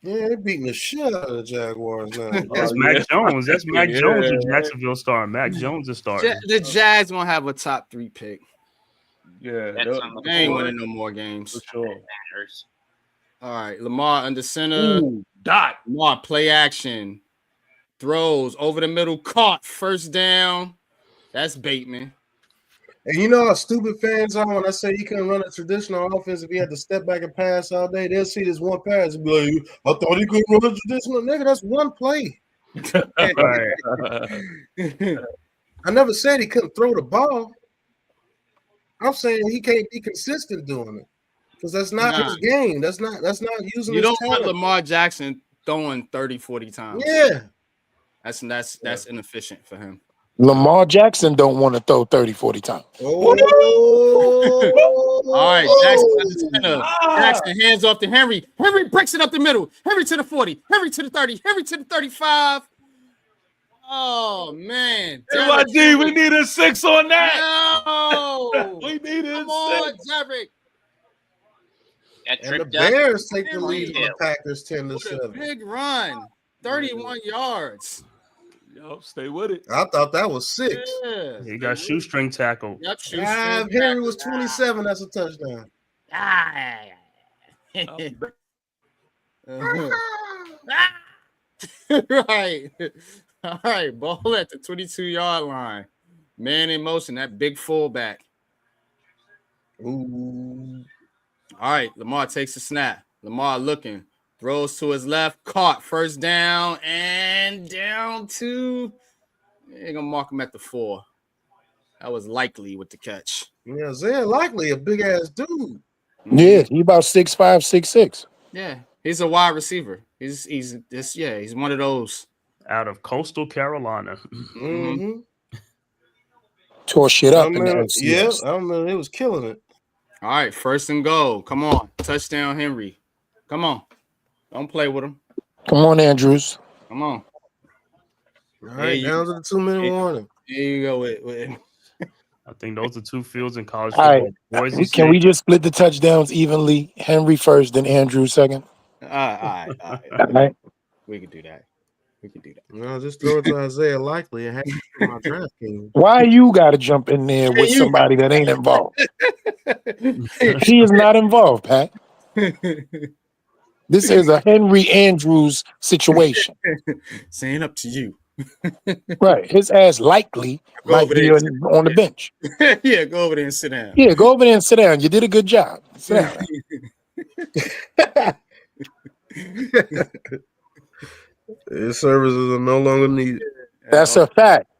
Yeah, they're beating the shit out of the Jaguars now. That's Mac Jones. That's Mac Jones, the Jacksonville star. Mac Jones is starting. The Jags gonna have a top 3 pick. Yeah, they ain't winning no more games. For sure. All right, Lamar under center. Ooh, dot. Lamar play action. Throws over the middle, caught, first down. That's Bateman. And you know how stupid fans are when I say he couldn't run a traditional offense if he had to step back and pass all day. They'll see this one pass and be like, I thought he couldn't run a traditional. Nigga, that's one play. I never said he couldn't throw the ball. I'm saying he can't be consistent doing it because that's not his game. That's not using. You his don't talent. want Lamar Jackson throwing 30, 40 times. Yeah, that's inefficient for him. Lamar Jackson don't want to throw 30, 40 times. All right, Jackson hands off to Henry. Henry breaks it up the middle. Henry to the 40. Henry to the 30. Henry to the 35. Oh, man. NYD, we need a 6 on that. No. We need a 6. That and the tripped Bears take the lead from the Packers 10-7. Big run. 31 yards. Yo, stay with it. I thought that was 6. Yeah. He got shoestring tackle. Yep, Henry was 27. That's a touchdown. Right. All right. Ball at the 22-yard line. Man in motion. That big fullback. Ooh. All right. Lamar takes the snap. Lamar looking. Throws to his left. Caught. First down. And down to. They're going to mark him at the 4. That was Likely with the catch. Yeah, Zay Likely, a big ass dude. Yeah, he about 6'5", 6'6". Yeah, he's a wide receiver. He's one of those. Out of Coastal Carolina. Mm-hmm. Tore shit up in the FCS. Yeah, FCS. I remember it was killing it. All right, first and goal. Come on. Touchdown, Henry. Come on. Don't play with him. Come on, Andrews. Come on. All right, down to the 2-minute warning. There you go with I think those are 2 fields in college All football. right. Boise Can we State. just split the touchdowns evenly? Henry first, then Andrews second. All right. All right. We can do that. No, just throw it to Isaiah Likely and have him in my draft team. Why you got to jump in there with somebody that ain't involved? He is not involved, Pat. This is a Henry Andrews situation. Saying up to you. Right. His ass likely might be on the bench. Yeah, go over there and sit down. Yeah, go over there and sit down. You did a good job. Sit down. His services are no longer needed. That's a fact.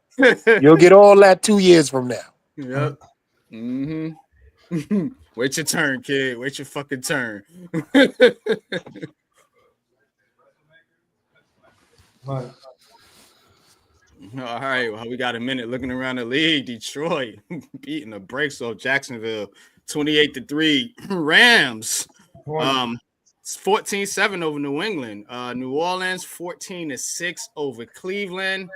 You'll get all that 2 years from now. Yep. Mm-hmm. Wait your turn, kid. Wait your fucking turn. Right. All right, well, we got a minute looking around the league. Detroit beating the brakes off Jacksonville, 28-3. Rams, 14-7 over New England. New Orleans, 14-6 over Cleveland.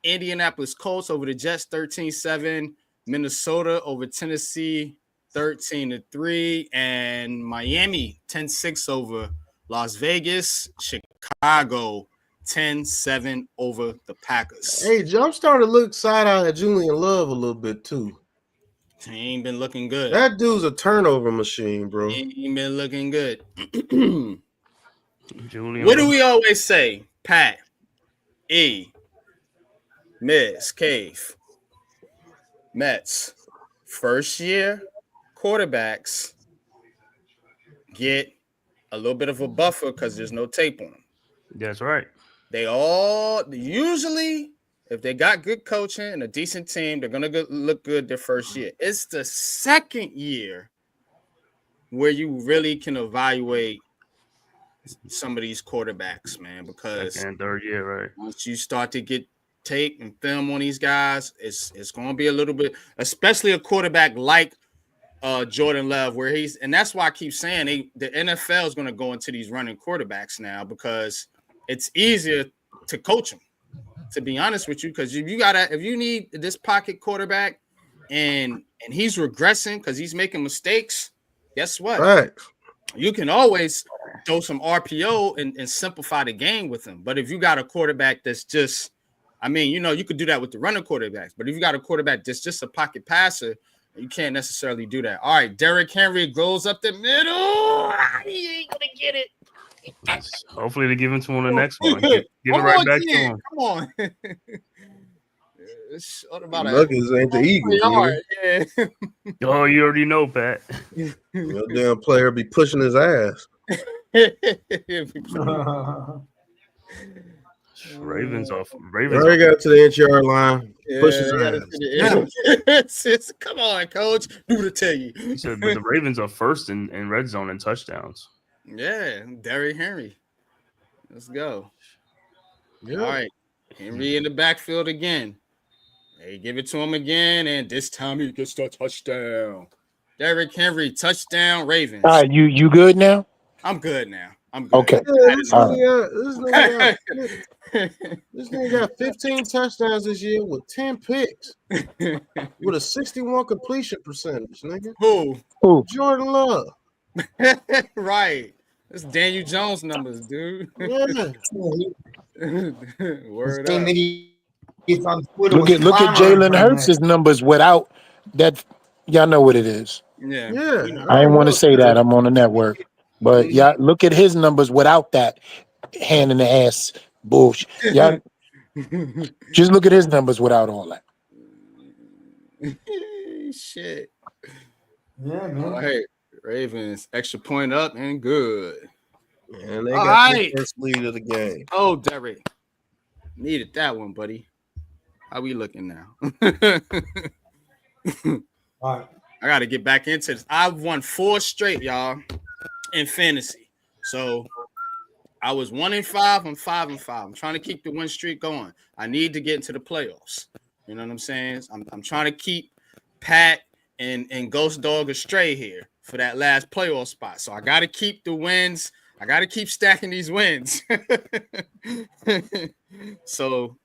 Indianapolis Colts over the Jets, 13-7. Minnesota over Tennessee, 13-3. And Miami, 10-6 over Las Vegas. Chicago, 10-7 over the Packers. Hey, I'm starting to look side-eye at Julian Love a little bit, too. He ain't been looking good. That dude's a turnover machine, bro. He ain't been looking good. Julian What do we always say? Pat, E, Miz, Cave, Mets, first year quarterbacks get a little bit of a buffer because there's no tape on them. That's right. They all usually, if they got good coaching and a decent team, they're going to look good their first year. It's the second year where you really can evaluate some of these quarterbacks, man, because second and third year, right? once you start to get tape and film on these guys, it's going to be a little bit, especially a quarterback like Jordan Love, where and that's why I keep saying the NFL is going to go into these running quarterbacks now because it's easier to coach them. To be honest with you, because if you need this pocket quarterback and he's regressing because he's making mistakes, guess what? Right. You can always throw some RPO and simplify the game with him. But if you got a quarterback that's just, I mean, you could do that with the running quarterbacks. But if you got a quarterback that's just a pocket passer, you can't necessarily do that. All right, Derrick Henry goes up the middle. He ain't gonna get it. Hopefully they give him to him on the next one. Give it right back to him. Come on. Nuggets ain't the Eagles. Yeah. Oh, you already know, Pat. Your damn player be pushing his ass. Ravens already got to the inch-yard line. Push his ass. Come on, coach. Do what I tell you. He said, but the Ravens are first in red zone and touchdowns. Yeah, Derrick Henry. Let's go. Yeah. All right. Henry in the backfield again. They give it to him again, and this time he gets the touchdown. Derrick Henry, touchdown, Ravens. All right, you good now? I'm good now. I'm good. Okay. Yeah, this nigga got 15 touchdowns this year with 10 picks. With a 61 completion percentage, nigga. Who? Jordan Love. Right. That's Daniel Jones numbers, dude. Yeah. Word up. Look at Jalen Hurts' numbers without that. Y'all know what it is. Yeah. I didn't want to say that. I'm on the network. But y'all look at his numbers without that hand in the ass bullshit. Y'all just look at his numbers without all that. Shit. Yeah, man. All right. Ravens, extra point up and good. And they got the first lead of the game. Oh, Derrick. Needed that one, buddy. How we looking now? All right. I got to get back into this. I've won 4 straight, y'all, in fantasy. So I was 1-5. I'm 5-5. I'm trying to keep the win streak going. I need to get into the playoffs. You know what I'm saying? I'm trying to keep Pat and Ghost Dog astray here for that last playoff spot. So I got to keep the wins. I got to keep stacking these wins. So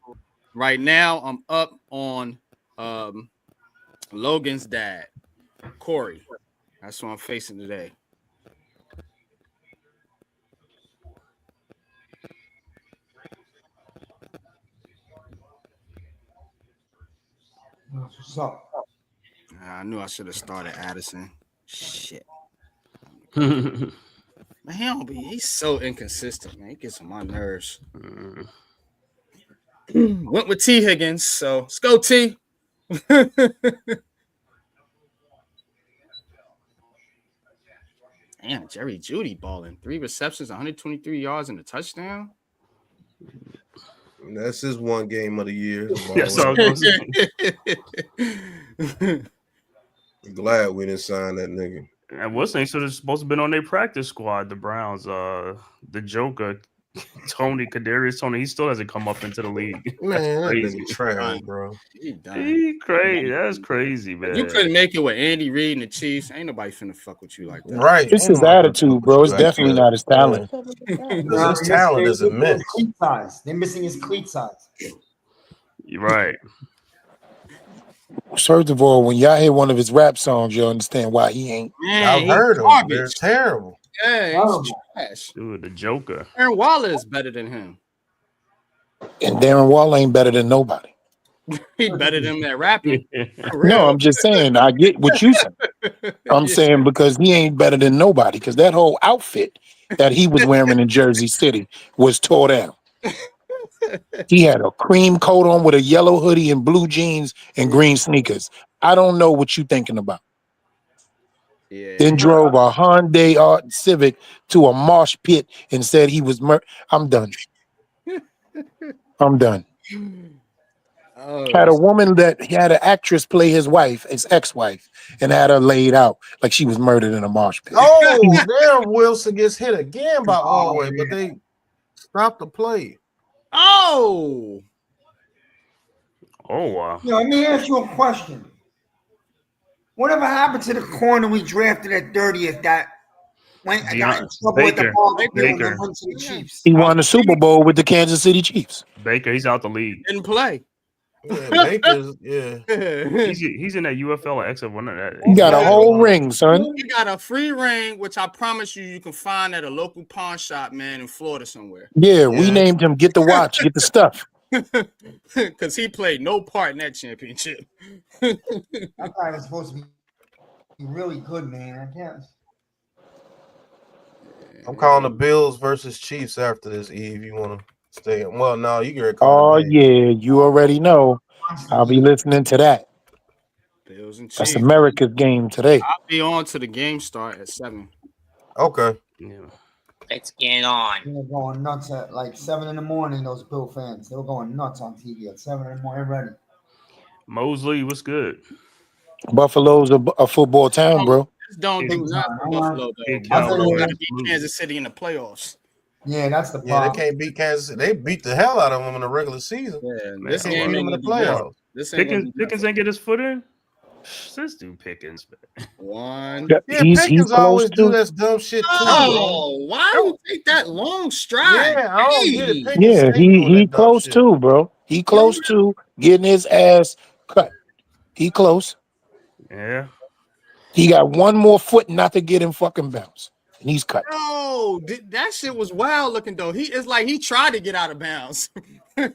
right now I'm up on Logan's dad, Corey. That's what I'm facing today. What's up? I knew I should have started Addison. Shit. Man, he's so inconsistent, man. He gets on my nerves. Went with T. Higgins, so let's go, T. Damn, Jerry Jeudy balling. 3 receptions, 123 yards, and a touchdown. That's his one game of the year. Yes, I was glad we didn't sign that nigga. And what's they should have supposed to have been on their practice squad, the Browns. The Joker, Kadarius Toney, he still hasn't come up into the league. Man, that nigga trash, bro. He crazy. That's crazy, man. You couldn't make it with Andy Reid and the Chiefs. Ain't nobody finna fuck with you like that. Right. It's his attitude, bro. It's definitely not his talent. His talent is immense. Cleat size. They're missing his cleat size. You're right. First of all, when y'all hear one of his rap songs, you'll understand why he ain't. Man, I've heard them. They're terrible. Yeah, he's trash. Dude, the Joker. Aaron Waller is better than him. And Darren Waller ain't better than nobody. He better than that rapping. No, I'm just saying. I get what you said. I'm saying because he ain't better than nobody. Because that whole outfit that he was wearing in Jersey City was tore down. He had a cream coat on with a yellow hoodie and blue jeans and green sneakers. I don't know what you thinking about. Yeah. Then drove a Hyundai Art Civic to a mosh pit and said he was I'm done. I'm done. Oh, Had a woman that had an actress play his wife, his ex-wife, and had her laid out like she was murdered in a mosh pit. Oh, Darren Wilson gets hit again by Holloway, but they stopped the play. Oh, Oh wow. Let me ask you a question. Whatever happened to the corner we drafted at 30th that got in trouble at the barbecue and then went to the Chiefs? He won the Super Bowl with the Kansas City Chiefs. Baker, he's out the league. Didn't play. Yeah, Baker's, He's in that UFL or XF one of that. He got a whole ring, son. He got a free ring, which I promise you can find at a local pawn shop, man, in Florida somewhere. Yeah, we named him Get the Watch, Get the Stuff. Because he played no part in that championship. That guy was supposed to be really good, man. I can't. I'm calling the Bills versus Chiefs after this, Eve. You want to stay? Well, no, you can call. Oh, yeah, you already know. I'll be listening to that. Bills and Chiefs. That's America's game today. I'll be on to the game start at 7. Okay. Yeah. Let's get on. They were going nuts at like 7 in the morning, those Bill fans. They were going nuts on TV at 7 in the morning already. Mosley, what's good? Buffalo's a football town, bro. Don't do nothing for Buffalo, though. Buffalo got to beat Kansas City in the playoffs. Yeah, that's the Yeah, problem. they can't beat Kansas City. They beat the hell out of them in the regular season. Yeah, this game in the playoffs. Pickens ain't get his foot in. This dude Pickens, man. One. Yeah, Pickens always do that dumb shit too. Oh, why would you take that long stride? Yeah, I don't get it. Pickens Yeah, he close too, bro. He close to getting his ass cut. He close. Yeah. He got one more foot not to get him fucking bounce, and he's cut. No, that shit was wild looking though. It's like he tried to get out of bounds. You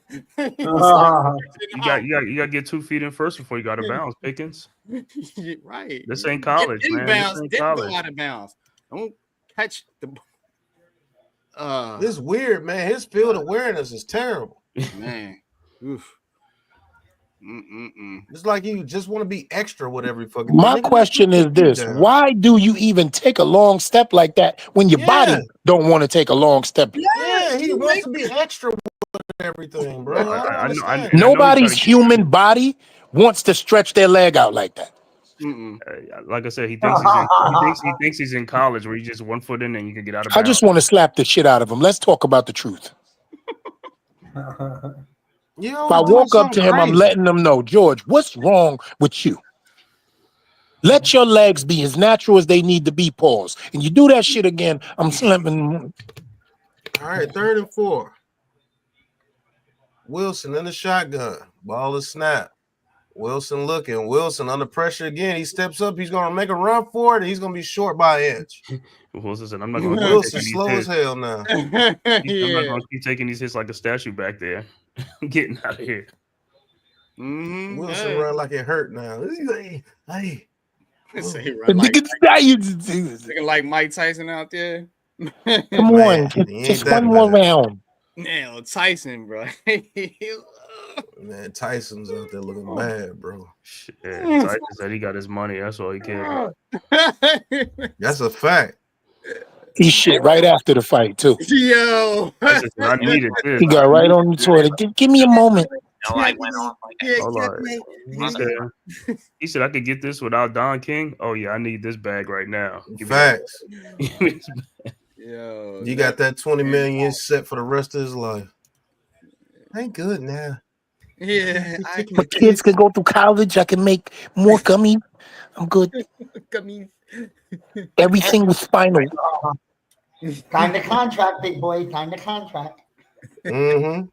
got to get 2 feet in first before you got to bounce, Pickens. Right. This ain't college, Get in man. Bounds, This ain't didn't college. go out of bounds. Don't catch the. This weird, man. His field awareness is terrible. Man. Oof. It's like you just want to be extra with every fucking. My question is this: why do you even take a long step like that when your body don't want to take a long step? Yeah, he wants to be extra with everything, bro. I Nobody's human body wants to stretch their leg out like that. Like I said, he thinks he's in college where you just 1 foot in and you can get out of bounds. I just want to slap the shit out of him. Let's talk about the truth. If I walk up to him, I'm letting him know, George, what's wrong with you? Let your legs be as natural as they need to be, pause. And you do that shit again, I'm slapping. All right, 3rd and 4. Wilson in the shotgun. Ball is snap. Wilson looking. Wilson under pressure again. He steps up. He's going to make a run for it, and he's going to be short by an inch. Wilson said, I'm not going to Wilson slow as hell now. I'm not going to keep taking these hits like a statue back there. I'm getting out of here. Wilson run like it hurt now. Looking like Mike Tyson out there. Come on, just one more round. Now Tyson, bro. Man, Tyson's out there looking bad, bro. Shit, Tyson said he got his money. That's all he cared about. That's a fact. He shit right after the fight too. Yo, I needed this. He got right on the toilet. Give me a moment. No, I went off like that. He said I could get this without Don King. Oh yeah, I need this bag right now. Facts. Yo, you got that 20 million set for the rest of his life. Ain't good now. Yeah, my kids can go through college. I can make more gummies. I'm good. Gummies. Everything was final. Time to contract, big boy. Time to contract. Mm-hmm.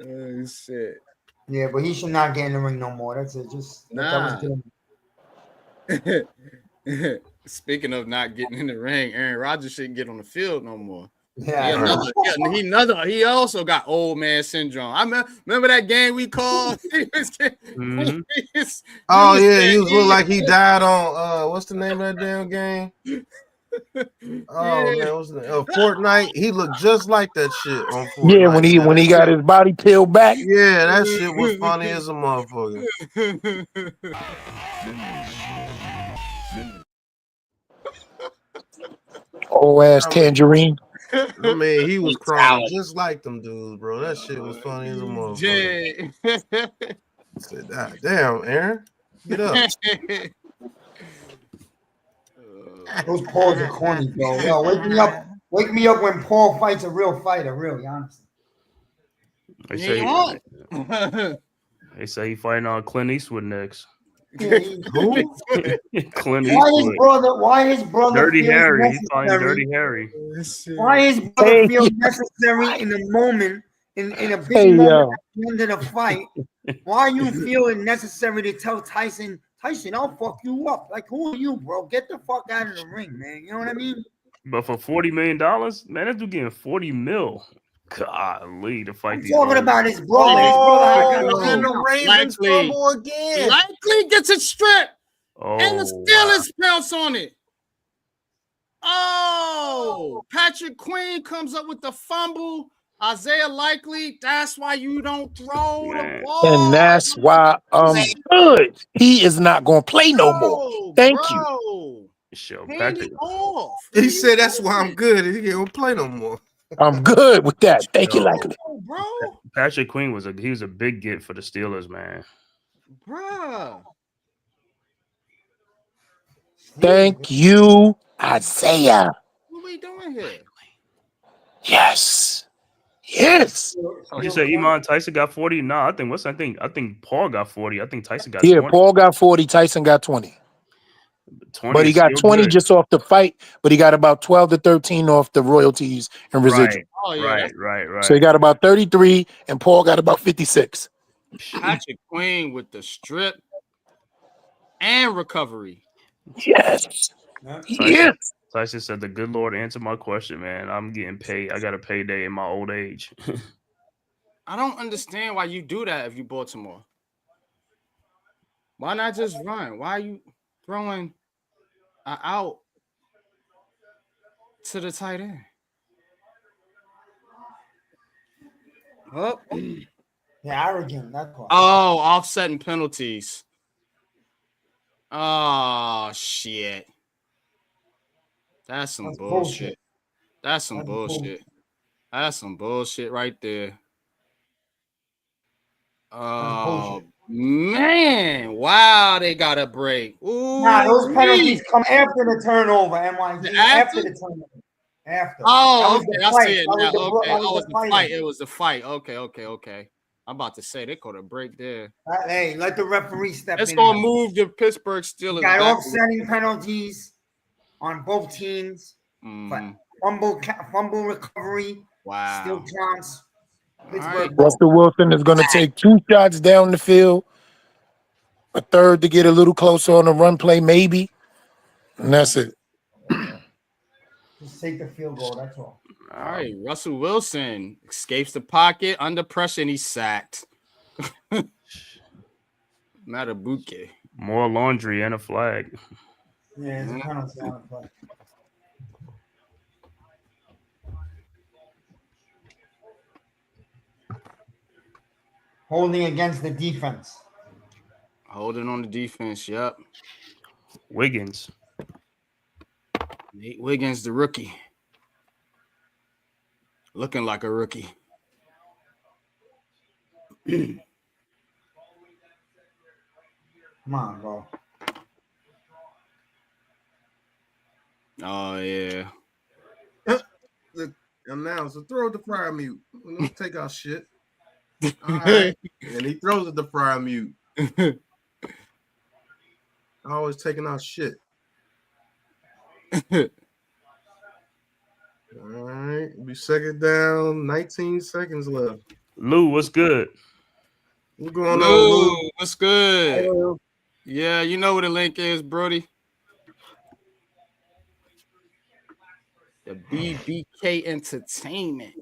Oh shit. Yeah, but he should not get in the ring no more. That's it. Just nah. Speaking of not getting in the ring, Aaron Rodgers shouldn't get on the field no more. Yeah, he also got old man syndrome. I remember that game we called. Oh yeah, he was looking like he died on what's the name of that damn game? Man, what's the Fortnite? He looked just like that shit on Fortnite. Yeah, when he got his body peeled back. Yeah, that shit was funny as a motherfucker. Old ass Tangerine. I mean, he was crying just like them dudes, bro. That shit was funny as a motherfucker. I said, damn, Aaron, get up. Those Pauls are corny, bro. Yo, wake me up when Paul fights a real fighter, really, honestly. They He say on. they say he fighting on Clint Eastwood next. Yeah, Who? Clint Eastwood. Why his brother Dirty feels Harry. He's fighting necessary? Dirty Harry. Why his brother feels necessary in a moment, in a big moment at the end of the fight? Why you feel it necessary to tell Tyson, I'll fuck you up? Like, who are you, bro? Get the fuck out of the ring, man. You know what I mean? But for $40 million, man, that dude getting 40 mil. Golly, to fight I'm these. talking about his brother. Oh, and the Ravens Likely. fumble again. Likely gets it stripped. Oh, And the Steelers pounce on it. Oh, Patrick Queen comes up with the fumble. Isaiah Likely, that's why you don't throw the ball. And that's why good. He is not gonna play no more. Thank you. Show Hand it off. He said that's why I'm good. He can't play no more. I'm good with that. Thank you, Likely. Bro. Patrick Queen was a big get for the Steelers, man. Bruh. Thank you, Isaiah. What are we doing here? Yes. Yes. Oh, you said Iman Tyson got 40? No, I think Paul got 40. I think Tyson got 20. Paul got 40, Tyson got 20. 20 but he got 20 good. just off the fight, but he got about 12 to 13 off the royalties and residual. Right. So he got about 33, and Paul got about 56. Patrick Queen with the strip and recovery. Yes. Tyson said, the good Lord answered my question, man. I'm getting paid. I got a payday in my old age. I don't understand why you do that if you Baltimore. Why not just run? Why are you throwing out to the tight end? Oh. Yeah, arrogant. That's why. Oh, offsetting penalties. Oh, shit. That's some bullshit. That's some bullshit. That's some bullshit right there. Oh, man. Wow, they got a break. Ooh, nah, those penalties come after the turnover, NYG. After the turnover. After. Oh, okay. I see it now. Okay. Oh, it's the fight. It was the fight. Okay. I'm about to say they caught a break there. Hey, let the referee step in. It's going to move the Pittsburgh Steelers. Got offsetting penalties on both teams. Fumble recovery. Wow. Still counts. Russell Wilson is going to take 2 shots down the field, a third to get a little closer on the run play, maybe, and that's it. Just take the field goal. That's all. All right, Russell Wilson escapes the pocket under pressure, and he's sacked. Matabuke. More laundry and a flag. Yeah, it's a penalty on the play. Holding against the defense. Holding on the defense, yep. Wiggins. Nate Wiggins, the rookie. Looking like a rookie. Come on, bro. Oh, yeah. The announcer, throw the fryer mute. Let's take our shit. All right. And he throws it the fryer mute. Always taking our shit. All right. Be second down. 19 seconds left. Lou, what's good? What's going on, Lou? What's good? Hello. Yeah, you know what the link is, Brody. The BBK Entertainment.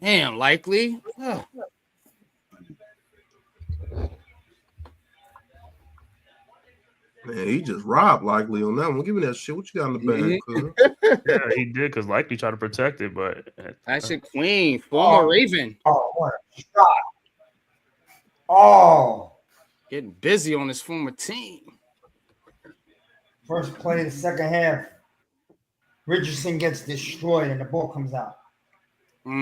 Damn, Likely. Oh. Man, he just robbed Likely on that one. Give me that shit. What you got in the bag, cuz? Yeah, he did because Likely tried to protect it, but that's a Queen, former Raven. Oh, what a shot. Oh. Getting busy on his former team. First play of the second half. Richardson gets destroyed and the ball comes out. All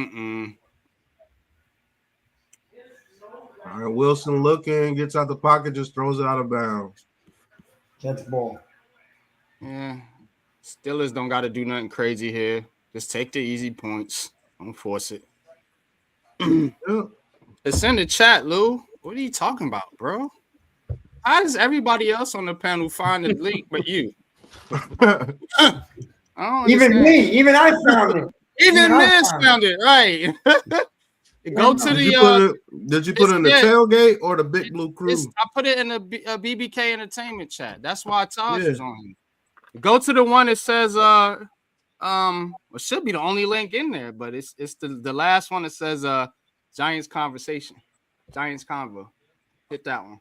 right, Wilson looking, gets out the pocket, just throws it out of bounds. Jets ball. Yeah. Steelers don't got to do nothing crazy here. Just take the easy points. Don't force it. It's in the chat, Lou. What are you talking about, bro? How does everybody else on the panel find the link but you? Even me, even I found it. Even Miz found it, right? Go to the. Did you put it in the tailgate or the Big Blue Crew? I put it in the BBK Entertainment chat. That's why Taj was on here. Go to the one that says it should be the only link in there, but it's the last one that says Giants Conversation, Giants Convo. Hit that one.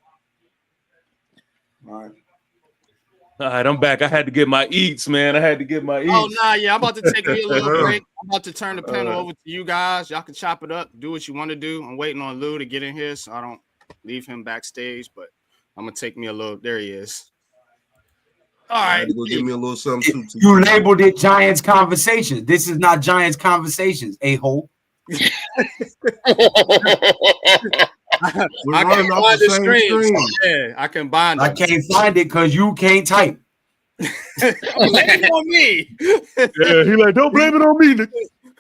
All right, I'm back. I had to get my eats, man. I had to get my eats. Oh nah, yeah, I'm about to take me a little break. I'm about to turn the panel over to you guys. Y'all can chop it up, do what you want to do. I'm waiting on Lou to get in here, so I don't leave him backstage. But I'm gonna take me a little. There he is. All right, go give me a little something too. You labeled it Giants Conversations. This is not Giants Conversations, a-hole. I can find the screen. Yeah, I can bind it. I can't find it because you can't type. Blame it on me. Yeah, he like, don't blame it on me.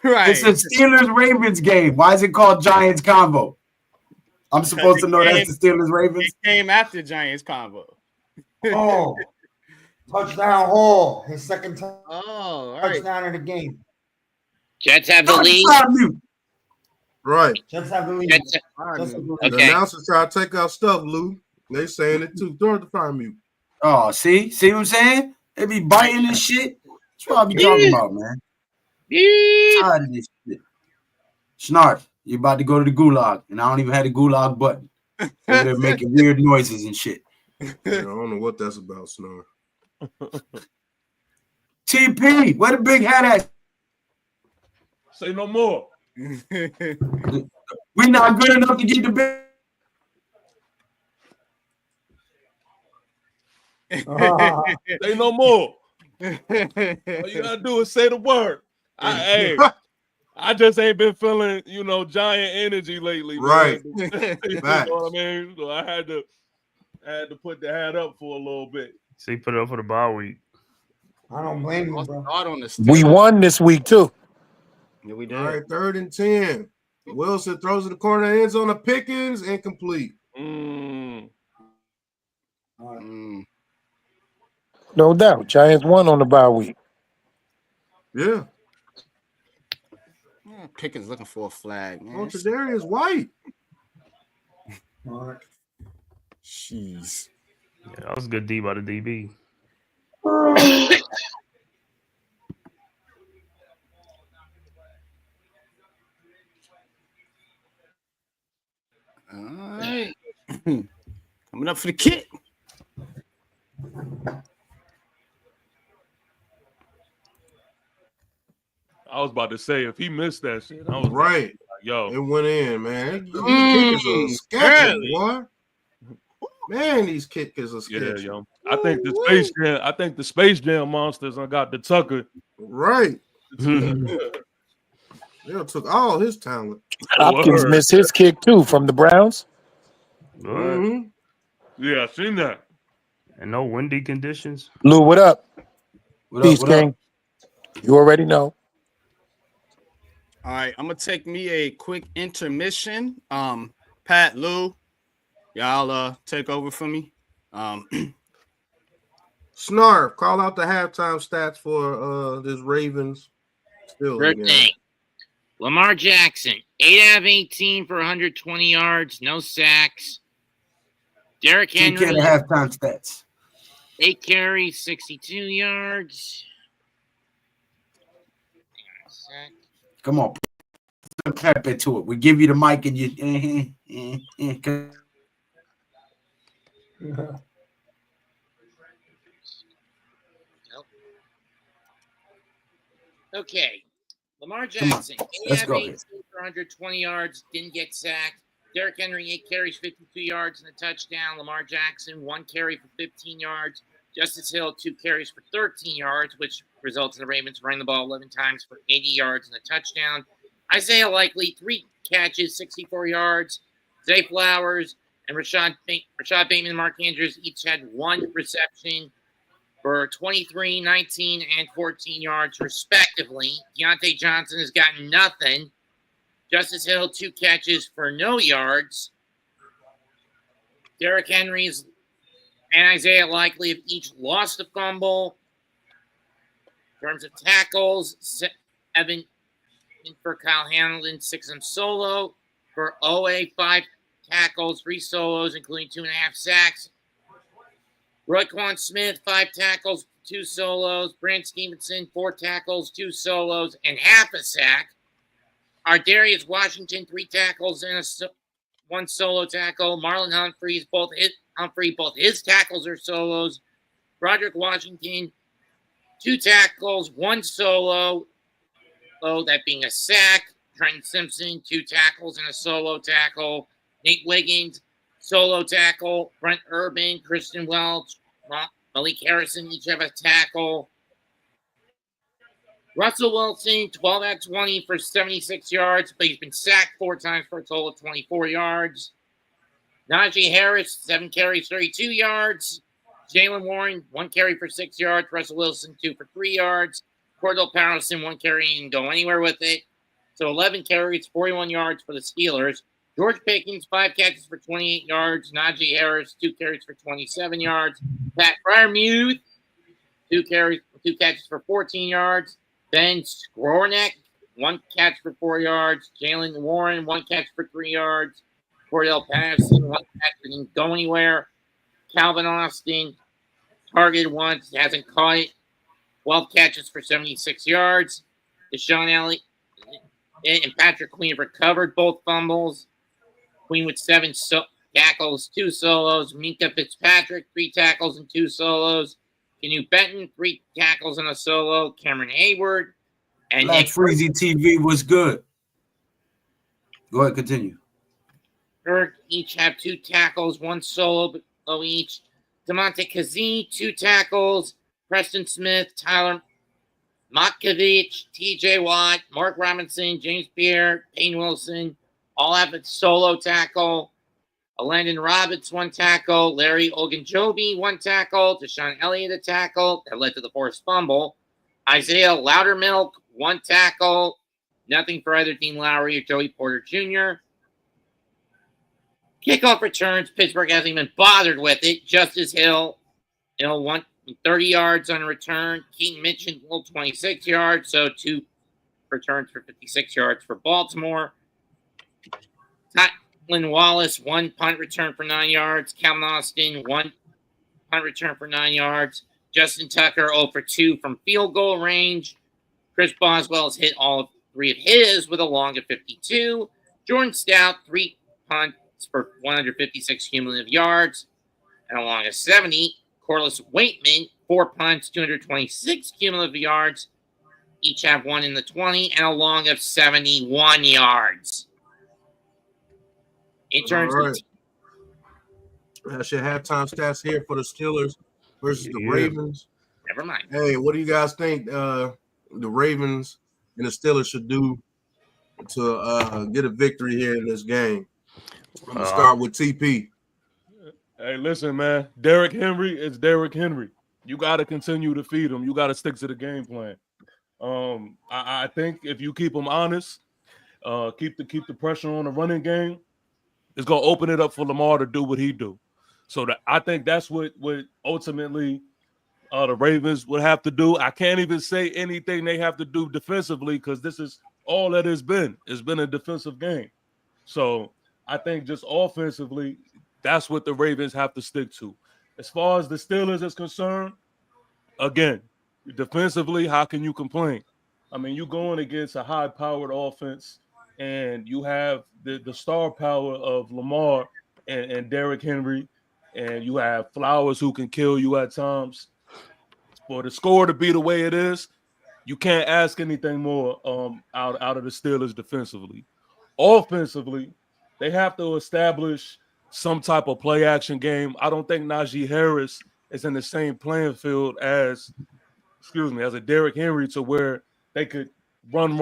Right. It's a Steelers-Ravens game. Why is it called Giants Convo? I'm supposed to know that's the Steelers-Ravens? It came after Giants Convo. Oh. Touchdown Hall. His second touchdown right. of the game. Jets have the lead. Right. Jets have the lead. The announcers try to take our stuff, Lou. They saying it too. Throw the fire mute. Oh, see what I'm saying? They be biting and shit. That's what I be talking about, man. Tired of this shit. Snarf, you about to go to the gulag, and I don't even have the gulag button. They're making weird noises and shit. Yeah, I don't know what that's about, Snarf. TP, where the big hat at? Say no more. We're not good enough to get the big. Say no more. All you gotta do is say the word. I just ain't been feeling, giant energy lately. Right. You know what I mean? So I had to put the hat up for a little bit. See, put it up for the bye week. I don't blame you, bro. We won this week too. Yeah, we did. All right, 3rd and 10. Wilson throws in the corner, ends on a Pickens, incomplete. No doubt. Giants won on the bye week. Yeah. Pickens looking for a flag, man. Oh, Tre'Davious White. Jeez. Yeah, that was a good D by the DB. All right. Coming up for the kick. I was about to say, if he missed that shit, I was right. Like, yo, it went in, man. These kickers are sketchy, boy. Man, these kickers are sketchy. Yeah, yo. I think the Space Jam monsters got the Tucker. Right. They took all his talent. Hopkins missed his kick too from the Browns. Mm-hmm. Yeah, I seen that. And no windy conditions. Lou, what up? Peace, King. You already know. All right, I'm gonna take me a quick intermission. Pat, Lou, y'all take over for me. Snarf, call out the halftime stats for this Ravens. Sure thing. Lamar Jackson, 8 out of 18 for 120 yards, no sacks. Derrick Henry, halftime stats. 8 carries, 62 yards. Hang on a sec. Come on, put some pep into it. We give you the mic and you. Okay, Lamar Jackson, 8 out of 18 for 120 yards, didn't get sacked. Derrick Henry, 8 carries, 52 yards and a touchdown. Lamar Jackson, 1 carry for 15 yards. Justice Hill, 2 carries for 13 yards, which results in the Ravens running the ball 11 times for 80 yards and a touchdown. Isaiah Likely, 3 catches, 64 yards. Zay Flowers and Rashad Bateman and Mark Andrews each had 1 reception for 23, 19, and 14 yards, respectively. Deontay Johnson has gotten nothing. Justice Hill, 2 catches for no yards. Derrick Henry's and Isaiah Likely have each lost a fumble. In terms of tackles, Evan for Kyle Hamilton, 6 of them solo. For OA, 5 tackles, 3 solos, including 2.5 sacks. Roquan Smith, 5 tackles, 2 solos. Brant Stevenson, 4 tackles, 2 solos, and half a sack. Ardarius Washington, 3 tackles and 1 solo tackle. Marlon Humphreys, both his tackles are solos. Roderick Washington, 2 tackles, 1 solo. That being a sack. Trenton Simpson, 2 tackles and a solo tackle. Nate Wiggins, solo tackle. Brent Urban, Kristen Welch, Malik Harrison each have a tackle. Russell Wilson, 12 out of 20 for 76 yards, but he's been sacked 4 times for a total of 24 yards. Najee Harris, 7 carries, 32 yards. Jalen Warren, 1 carry for 6 yards. Russell Wilson, 2 for 3 yards. Cordell Patterson, 1 carry, and go anywhere with it. So 11 carries, 41 yards for the Steelers. George Pickens, 5 catches for 28 yards. Najee Harris, 2 carries for 27 yards. Pat Freiermuth, 2 catches for 14 yards. Ben Skowronek, 1 catch for 4 yards. Jalen Warren, 1 catch for 3 yards. Cordell Patterson, 1 catch, didn't go anywhere. Calvin Austin, targeted once, hasn't caught it. 12 catches for 76 yards. Deshaun Elliott and Patrick Queen recovered both fumbles. Queen with 7 tackles, 2 solos. Minka Fitzpatrick, 3 tackles and 2 solos. Canu Benton, 3 tackles and a solo. Cameron Hayward. And Black Freezy TV was good. Go ahead, continue. Kirk each have 2 tackles, 1 solo each. DeMonte Kazee, 2 tackles. Preston Smith, Tyler Matkovich, TJ Watt, Mark Robinson, James Pierre, Payne Wilson, all have a solo tackle. Landon Roberts, 1 tackle. Larry Ogunjobi, 1 tackle. Deshaun Elliott, a tackle. That led to the forced fumble. Isaiah Loudermilk, 1 tackle. Nothing for either Dean Lowry or Joey Porter Jr. Kickoff returns. Pittsburgh hasn't even bothered with it. Justice Hill, 30 yards on a return. Keaton Mitchell, 26 yards. So 2 returns for 56 yards for Baltimore. Lynn Wallace, 1 punt return for 9 yards. Calvin Austin, 1 punt return for 9 yards. Justin Tucker, 0 for 2 from field goal range. Chris Boswell has hit all 3 of his with a long of 52. Jordan Stout, 3 punts for 156 cumulative yards and a long of 70. Corliss Waitman, 4 punts, 226 cumulative yards. Each have 1 in the 20 and a long of 71 yards. In terms of that's your halftime stats here for the Steelers versus the Ravens. Never mind. Hey, what do you guys think the Ravens and the Steelers should do to get a victory here in this game? I'm gonna start with TP. Hey, listen, man. Derrick Henry is Derrick Henry. You got to continue to feed him. You got to stick to the game plan. I think if you keep him honest, keep the pressure on the running game, it's gonna open it up for Lamar to do what he do. So I think that's what ultimately the Ravens would have to do. I can't even say anything they have to do defensively because this is all that it's been. It's been a defensive game. So I think just offensively, that's what the Ravens have to stick to. As far as the Steelers is concerned, again, defensively, how can you complain? I mean, you're going against a high-powered offense, and you have the star power of Lamar and Derrick Henry, and you have Flowers who can kill you at times. For the score to be the way it is, you can't ask anything more out of the Steelers defensively. Offensively, they have to establish some type of play-action game. I don't think Najee Harris is in the same playing field as a Derrick Henry to where they could run.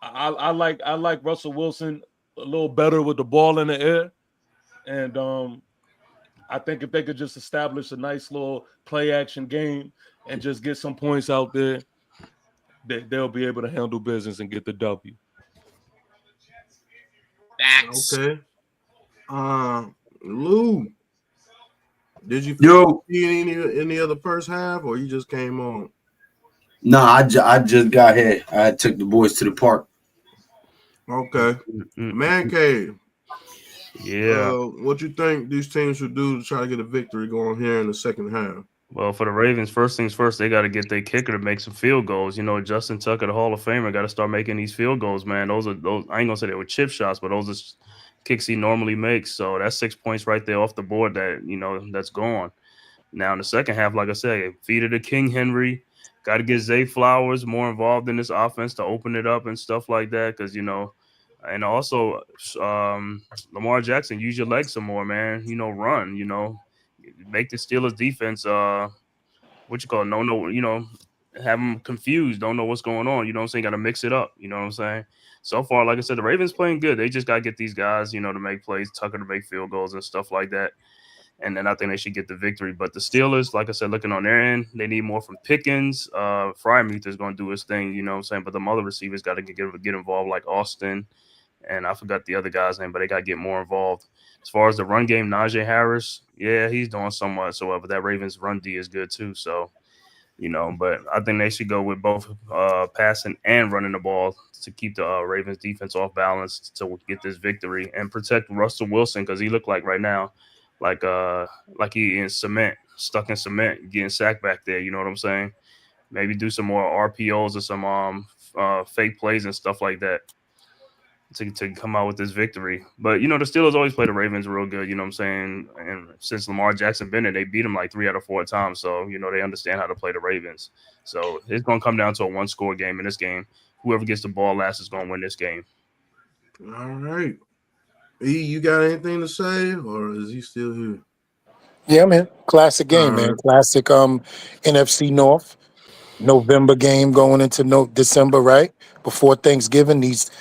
I like Russell Wilson a little better with the ball in the air, and I think if they could just establish a nice little play action game and just get some points out there, they'll be able to handle business and get the W. Facts. Okay. Lou, did you see any of the first half, or you just came on? No, I just got here. I took the boys to the park. Okay. Man cave. Yeah. What you think these teams should do to try to get a victory going here in the second half? Well, for the Ravens, first things first, they got to get their kicker to make some field goals. You know, Justin Tucker, the Hall of Famer, got to start making these field goals, man. Those. I ain't gonna say they were chip shots, but those are kicks he normally makes. So that's 6 points right there off the board that's gone. Now in the second half, like I said, feed it to King Henry. Got to get Zay Flowers more involved in this offense to open it up and stuff like that, because and also Lamar Jackson, use your legs some more, man. Run. Make the Steelers defense have them confused, don't know what's going on. You know what I'm saying? Got to mix it up. You know what I'm saying? So far, like I said, the Ravens playing good. They just got to get these guys, to make plays, Tucker to make field goals and stuff like that. And then I think they should get the victory. But the Steelers, like I said, looking on their end, they need more from Pickens. Frymuth is going to do his thing, you know what I'm saying? But the other receivers got to get involved, like Austin. And I forgot the other guy's name, but they got to get more involved. As far as the run game, Najee Harris, yeah, he's doing somewhat. But that Ravens run D is good too. So, but I think they should go with both passing and running the ball to keep the Ravens defense off balance to get this victory and protect Russell Wilson, because he looked like right now, like he in cement, stuck in cement, getting sacked back there. You know what I'm saying? Maybe do some more RPOs or some fake plays and stuff like that to come out with this victory. But, the Steelers always play the Ravens real good, you know what I'm saying? And since Lamar Jackson been there, they beat them like 3 out of 4 times. So, they understand how to play the Ravens. So it's going to come down to a one-score game in this game. Whoever gets the ball last is going to win this game. All right. E, you got anything to say, or is he still here? Yeah, man. Classic game, man. Classic NFC North. November game going into December, right? Before Thanksgiving. These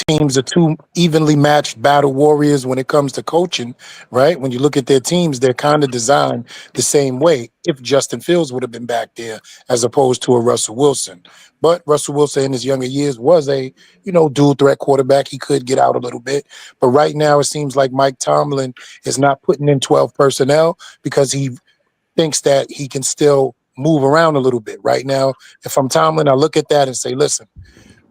teams are two evenly matched battle warriors when it comes to coaching, right? When you look at their teams, they're kind of designed the same way if Justin Fields would have been back there as opposed to a Russell Wilson. But Russell Wilson in his younger years was a, dual threat quarterback. He could get out a little bit. But right now it seems like Mike Tomlin is not putting in 12 personnel because he thinks that he can still move around a little bit. Right now, if I'm Tomlin, I look at that and say, listen,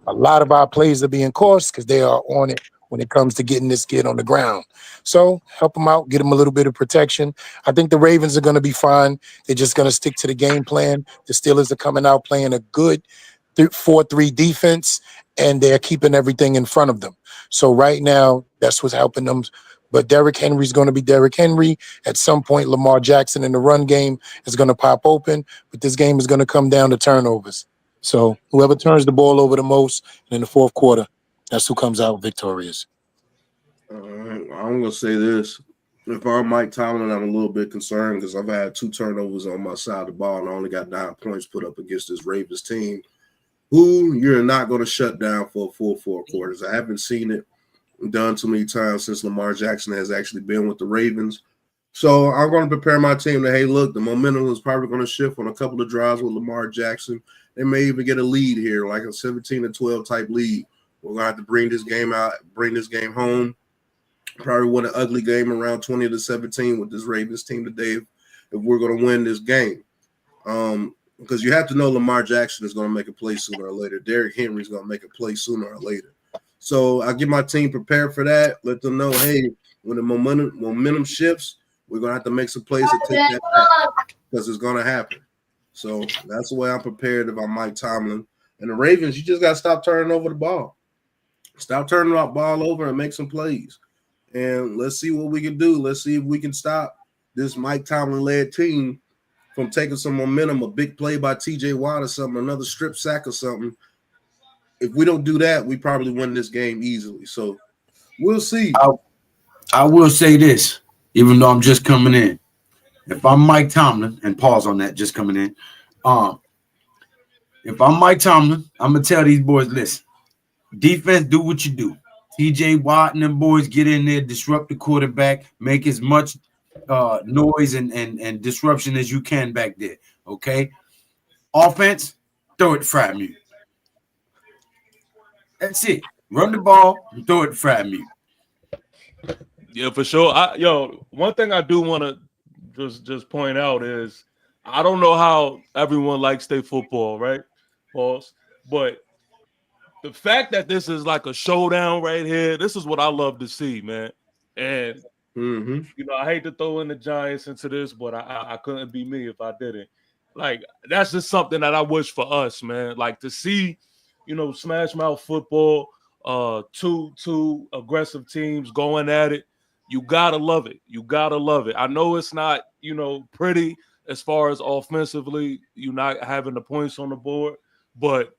a lot of our plays are being caused because they are on it when it comes to getting this kid on the ground. So help him out, get him a little bit of protection. I think the Ravens are going to be fine. They're just going to stick to the game plan. The Steelers are coming out playing a good 4-3 defense, and they're keeping everything in front of them. So right now, that's what's helping them. But Derrick Henry's going to be Derrick Henry. At some point, Lamar Jackson in the run game is going to pop open, but this game is going to come down to turnovers. So whoever turns the ball over the most in the fourth quarter, that's who comes out victorious. I'm going to say this. If I'm Mike Tomlin, I'm a little bit concerned because I've had 2 turnovers on my side of the ball and I only got 9 points put up against this Ravens team, who you're not going to shut down for a full 4 quarters. I haven't seen it done too many times since Lamar Jackson has actually been with the Ravens. So I'm going to prepare my team to, hey, look, the momentum is probably going to shift on a couple of drives with Lamar Jackson. They may even get a lead here, like a 17-12 type lead. We're going to have to bring this game home. Probably win an ugly game around 20-17 with this Ravens team today if we're going to win this game. Because you have to know Lamar Jackson is going to make a play sooner or later. Derrick Henry is going to make a play sooner or later. So I get my team prepared for that. Let them know, hey, when the momentum shifts, we're going to have to make some plays to take that back because it's going to happen. So that's the way I'm prepared if I'm Mike Tomlin. And the Ravens, you just got to stop turning over the ball. Stop turning the ball over and make some plays. And let's see what we can do. Let's see if we can stop this Mike Tomlin-led team from taking some momentum, a big play by TJ Watt or something, another strip sack or something. If we don't do that, we probably win this game easily. So we'll see. I will say this, even though I'm just coming in. If I'm Mike Tomlin, and pause on that, just coming in. If I'm Mike Tomlin, I'm going to tell these boys, listen, defense, do what you do. TJ Watt and them boys get in there, disrupt the quarterback, make as much noise and disruption as you can back there, okay? Offense, throw it to Frymuth. That's it. Run the ball and throw it to Frat Meat. Yeah, for sure. One thing I do want to just point out is I don't know how everyone likes their football, right, boss? But the fact that this is like a showdown right here, this is what I love to see, man. And I hate to throw in the Giants into this, but I couldn't be me if I didn't. Like, that's just something that I wish for us, man. Like, to see, smash mouth football, two aggressive teams going at it. You gotta love it. You gotta love it. I know it's not, pretty as far as offensively, you not having the points on the board, but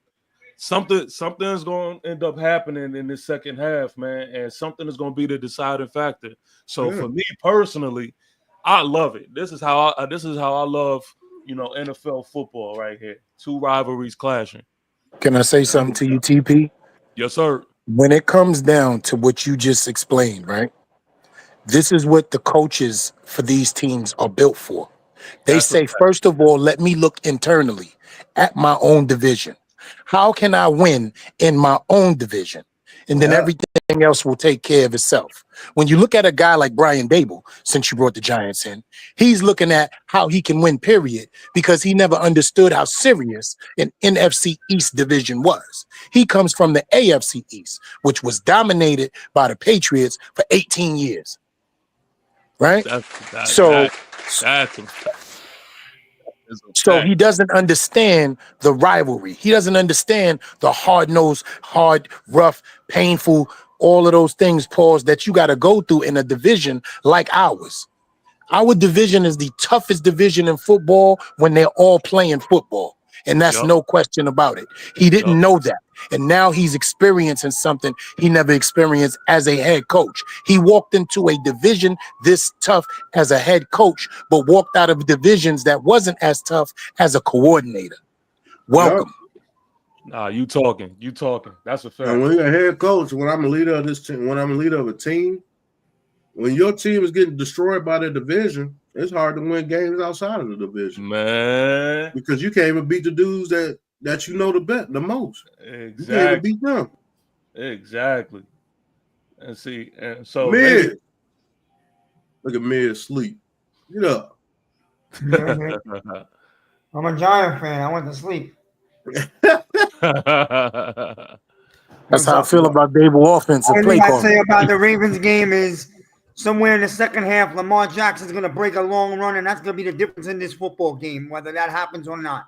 something's going to end up happening in this second half, man, and something is going to be the deciding factor. So for me personally, I love it. This is how I love, NFL football right here. Two rivalries clashing. Can I say something to you, TP? Yes, sir. When it comes down to what you just explained, right? This is what the coaches for these teams are built for. They say, first of all, let me look internally at my own division. How can I win in my own division? And then everything else will take care of itself. When you look at a guy like Brian Dable, since you brought the Giants in, he's looking at how he can win, period, because he never understood how serious an NFC East division was. He comes from the AFC East, which was dominated by the Patriots for 18 years. Right? So he doesn't understand the rivalry. He doesn't understand the hard-nosed, hard, rough, painful, all of those things, Pauls, that you got to go through in a division like ours. Our division is the toughest division in football when they're all playing football. And that's no question about it. He didn't know that. And now he's experiencing something he never experienced as a head coach. He walked into a division this tough as a head coach, but walked out of divisions that wasn't as tough as a coordinator. Welcome. Nah, you talking. That's a fact. And when you're a head coach, when I'm a leader of this team, when I'm a leader of a team, when your team is getting destroyed by the division, it's hard to win games outside of the division, man. Because you can't even beat the dudes that you know the most. Exactly. You can't even beat them. Exactly. And see, and so Mid. Look at Mid sleep. Get up. I'm a Giant fan. I went to sleep. That's how I feel about Dable offensive play What I call. say about the Ravens game is somewhere in the second half, Lamar Jackson's going to break a long run, and that's going to be the difference in this football game, whether that happens or not.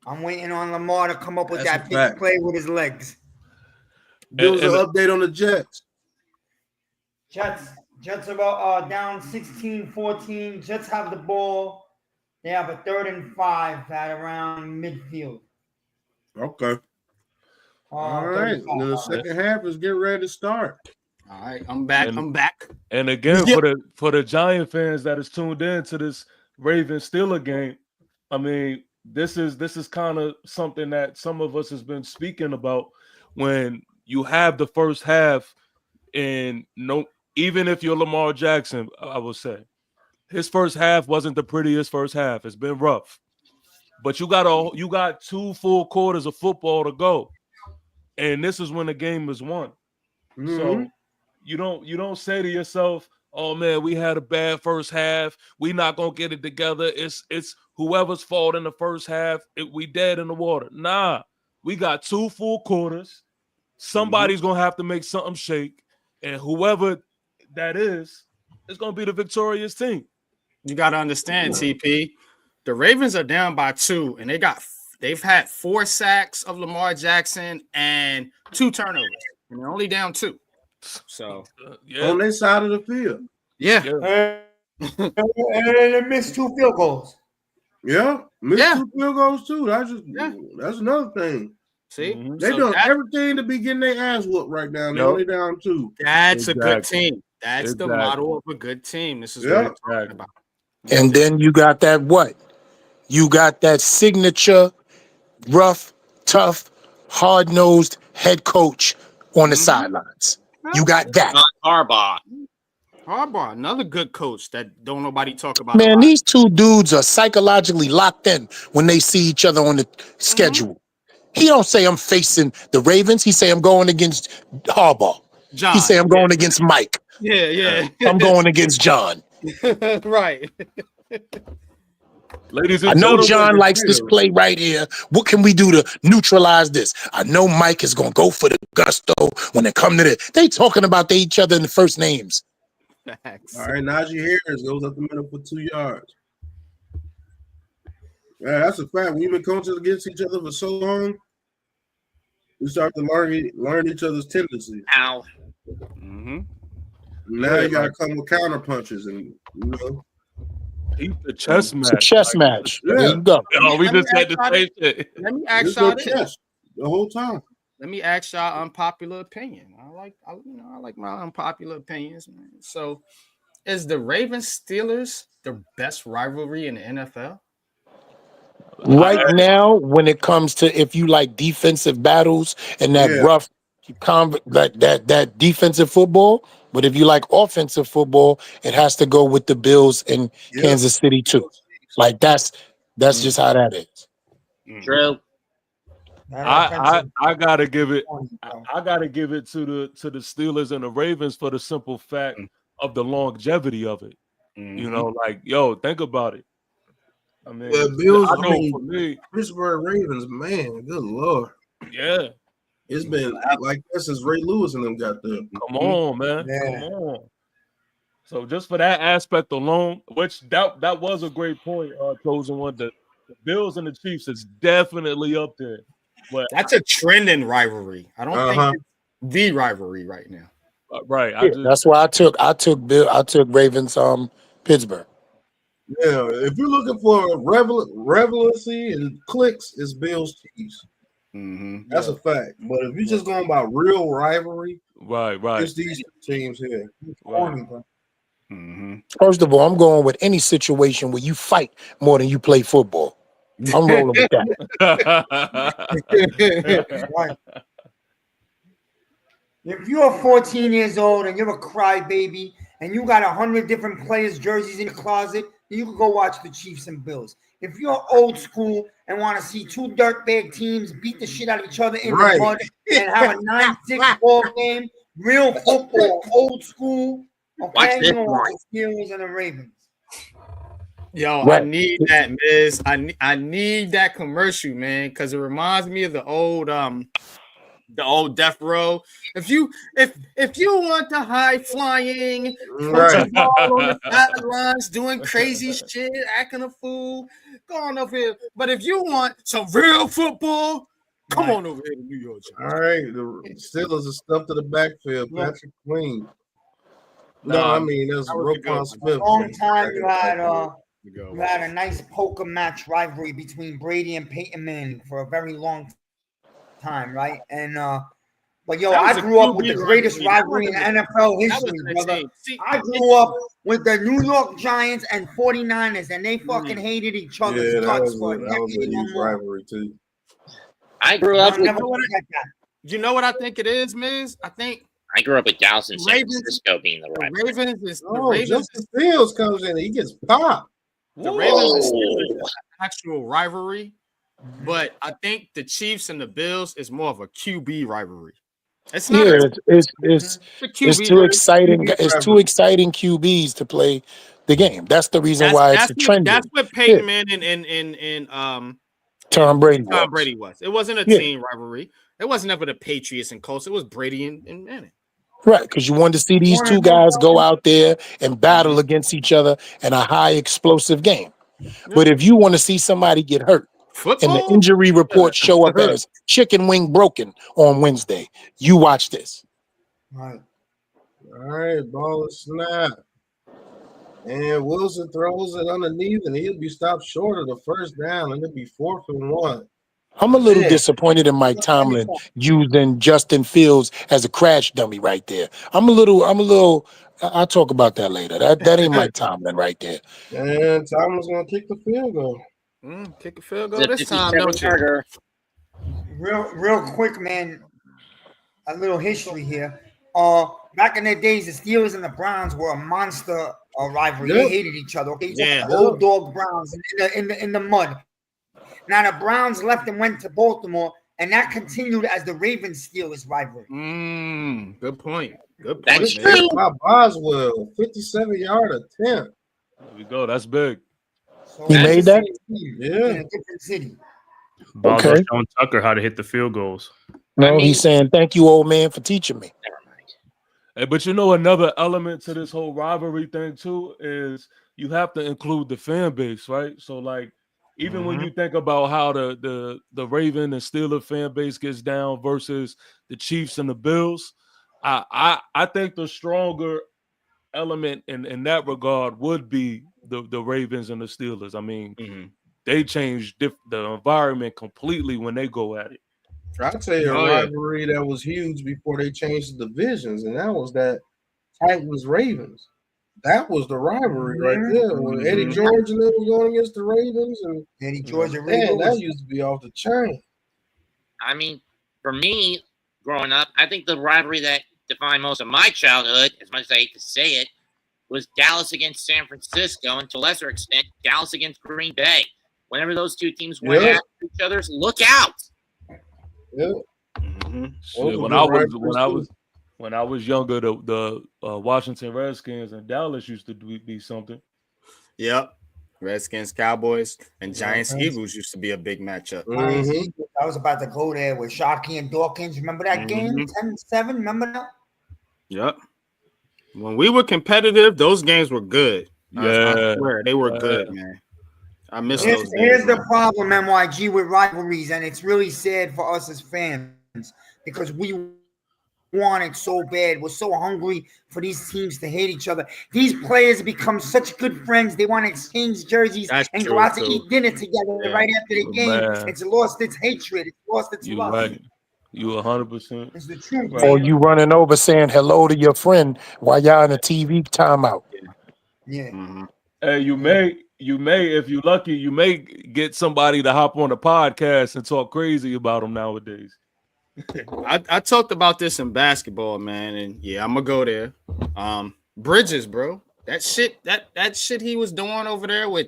I'm waiting on Lamar to come up with that big play with his legs. There was an update on the Jets. Jets are down 16-14. Jets have the ball. They have a 3rd and 5 at around midfield. Okay. All right. And then the second half is getting ready to start. All right, I'm back. And again, for the Giant fans that is tuned in to this Ravens Steelers game, I mean, this is kind of something that some of us has been speaking about. When you have the first half, and even if you're Lamar Jackson, I would say his first half wasn't the prettiest first half. It's been rough, but you got 2 full quarters of football to go, and this is when the game is won. Mm-hmm. So you don't say to yourself, "Oh man, we had a bad first half. We not gonna get it together. It's whoever's fault in the first half. We dead in the water." Nah, we got 2 full quarters. Somebody's gonna have to make something shake, and whoever that is gonna be the victorious team. You got to understand, TP. The Ravens are down by 2, and they've had 4 sacks of Lamar Jackson and 2 turnovers, and they're only down 2. So on their side of the field, and they missed 2 field goals. Yeah, missed 2 field goals too. That's another thing. See, they doing everything to be getting their ass whooped right now. They're only down 2. That's a good team. That's the model of a good team. This is what we're talking about. And then you got that what? You got that signature, rough, tough, hard-nosed head coach on the sidelines. You got that. Harbaugh, another good coach that don't nobody talk about. Man, these 2 dudes are psychologically locked in when they see each other on the schedule. He don't say I'm facing the Ravens. He say I'm going against Harbaugh. John. He say I'm going against Mike. Yeah. I'm going against John. Right. Ladies I and know gentlemen, John likes this play right here. What can we do to neutralize this? I know Mike is going to go for the gusto when it come to this. They talking about each other in the first names. Facts. All right, Najee Harris goes up the middle for 2 yards. Yeah, that's a fact. We've been coaching against each other for so long. We start to learn each other's tendencies. Ow. mm-hmm. Now you gotta come with counter punches, and you know, Keep the chess match. It's a chess match. yeah. There you go. Oh, we just had the same shit. Let me ask It's y'all your this. chest the whole time. Let me ask y'all unpopular opinion. I like my unpopular opinions, man. So, is the Ravens Steelers the best rivalry in the NFL? Right now, when it comes to if you like defensive battles and that rough, that defensive football, but if you like offensive football, it has to go with the Bills and Kansas City too. Like that's just how that is. True. I gotta give it. I gotta give it to the Steelers and the Ravens for the simple fact of the longevity of it. You know, like think about it. I mean, Bills. I know for me, Pittsburgh Ravens, man, good lord. Yeah, it's been like this since Ray Lewis and them got there. Come on, man, come on. So just for that aspect alone, which that was a great point, chosen one. The Bills and the Chiefs is definitely up there. But that's a trending rivalry. I don't think it's the rivalry right now. Right. That's why I took Ravens Pittsburgh. Yeah, if you're looking for relevancy and clicks, it's Bills Chiefs. That's a fact. But if you're just going by real rivalry, right, it's these two teams here. First of all, I'm going with any situation where you fight more than you play football. I'm rolling with that. Right. If you're 14 years old and you're a crybaby and you got 100 different players' jerseys in your closet, you can go watch the Chiefs and Bills. If you're old school and want to see two dirtbag teams beat the shit out of each other in the mud and have a 9-6 ball game, real football, old school, okay, you know, watch the Steelers and the Ravens. Yo, I need that, Miz. I need that commercial, man, because it reminds me of the old Death Row. If you want the high flying, on the sidelines, doing crazy shit, acting a fool, go on over here. But if you want some real football, come on over here to New York. All right, the Steelers are stuffed to the backfield. Patrick Queen. No, I mean that's Roquan Smith. Long time you had a nice poker match rivalry between Brady and Peyton Manning for a very long time, right? And but I grew up with the greatest rivalry in NFL history, brother. I grew up with the New York Giants and 49ers, and they fucking hated each other's guts for a decade or more. Rivalry too. I grew up with you know what I think it is, Miz? I grew up with Dallas and San Francisco being the rivalry. The Ravens Justin Fields comes in, he gets popped. The Ravens is actual rivalry, but I think the Chiefs and the Bills is more of a QB rivalry. It's not. It's too exciting. It's too exciting QBs to play the game. That's the reason why it's a trend. That's what Peyton Manning and Tom Brady was. It wasn't a team rivalry. It wasn't ever the Patriots and Colts. It was Brady and Manning. Right, because you wanted to see these two guys go out there and battle against each other in a high explosive game. But if you want to see somebody get hurt, and the injury reports show up as chicken wing broken on Wednesday, you watch this. All right, ball is snap. And Wilson throws it underneath, and he'll be stopped short of the first down, and it'll be 4th and 1. I'm a little disappointed in Mike Tomlin using Justin Fields as a crash dummy right there. I'll talk about that later. That ain't Mike Tomlin right there. And Tomlin's gonna kick the field goal. Kick a field goal this time, don't you? Real quick, man. A little history here. Back in the days, the Steelers and the Browns were a monster rivalry. They hated each other. Okay, old dog Browns in the mud. Now the Browns left and went to Baltimore, and that continued as the Ravens Steelers rivalry. Good point. Good point. That's man. true. Bob Boswell, 57-yard attempt. There we go. That's big. So He it's made the that? same team Yeah. in a different city. Boswell Okay. showing Tucker how to hit the field goals. No, I mean- he's saying thank you, old man, for teaching me. Never mind. Hey, but you know another element to this whole rivalry thing too is you have to include the fan base, right? So like even when you think about how the Raven and Steeler fan base gets down versus the Chiefs and the Bills, I think the stronger element in that regard would be the Ravens and the Steelers. I mean, they change the environment completely when they go at it. I'll tell you a rivalry that was huge before they changed the divisions, and that was that Titans Ravens. That was the rivalry right there. When Eddie George and them was going against the Ravens, and Eddie George and man, Ravens. that used to be off the chain. I mean, for me, growing up, I think the rivalry that defined most of my childhood, as much as I hate to say it, was Dallas against San Francisco, and to a lesser extent, Dallas against Green Bay. Whenever those two teams went at each other's, look out. Yeah. Shit, when I was younger, the Washington Redskins and Dallas used to be something. Yep. Redskins, Cowboys, and Giants, Eagles used to be a big matchup. I was about to go there with Sharkey and Dawkins. Remember that game? 10-7? Remember that? Yep. When we were competitive, those games were good. Yeah. I swear, they were good, man. I miss Here's, those days. here's the problem, MYG, with rivalries, and it's really sad for us as fans because we want it so bad. We're so hungry for these teams to hate each other. These players become such good friends. They want to exchange jerseys and go out to eat dinner together right after the game. Man. It's lost its hatred. It's lost its love. Right. You 100%. It's the truth. Or you running over saying hello to your friend while y'all in a TV timeout. Yeah. Hey, you may, if you're lucky, you may get somebody to hop on a podcast and talk crazy about them nowadays. I talked about this in basketball, man, and yeah, I'm gonna go there. Bridges, bro. That shit he was doing over there with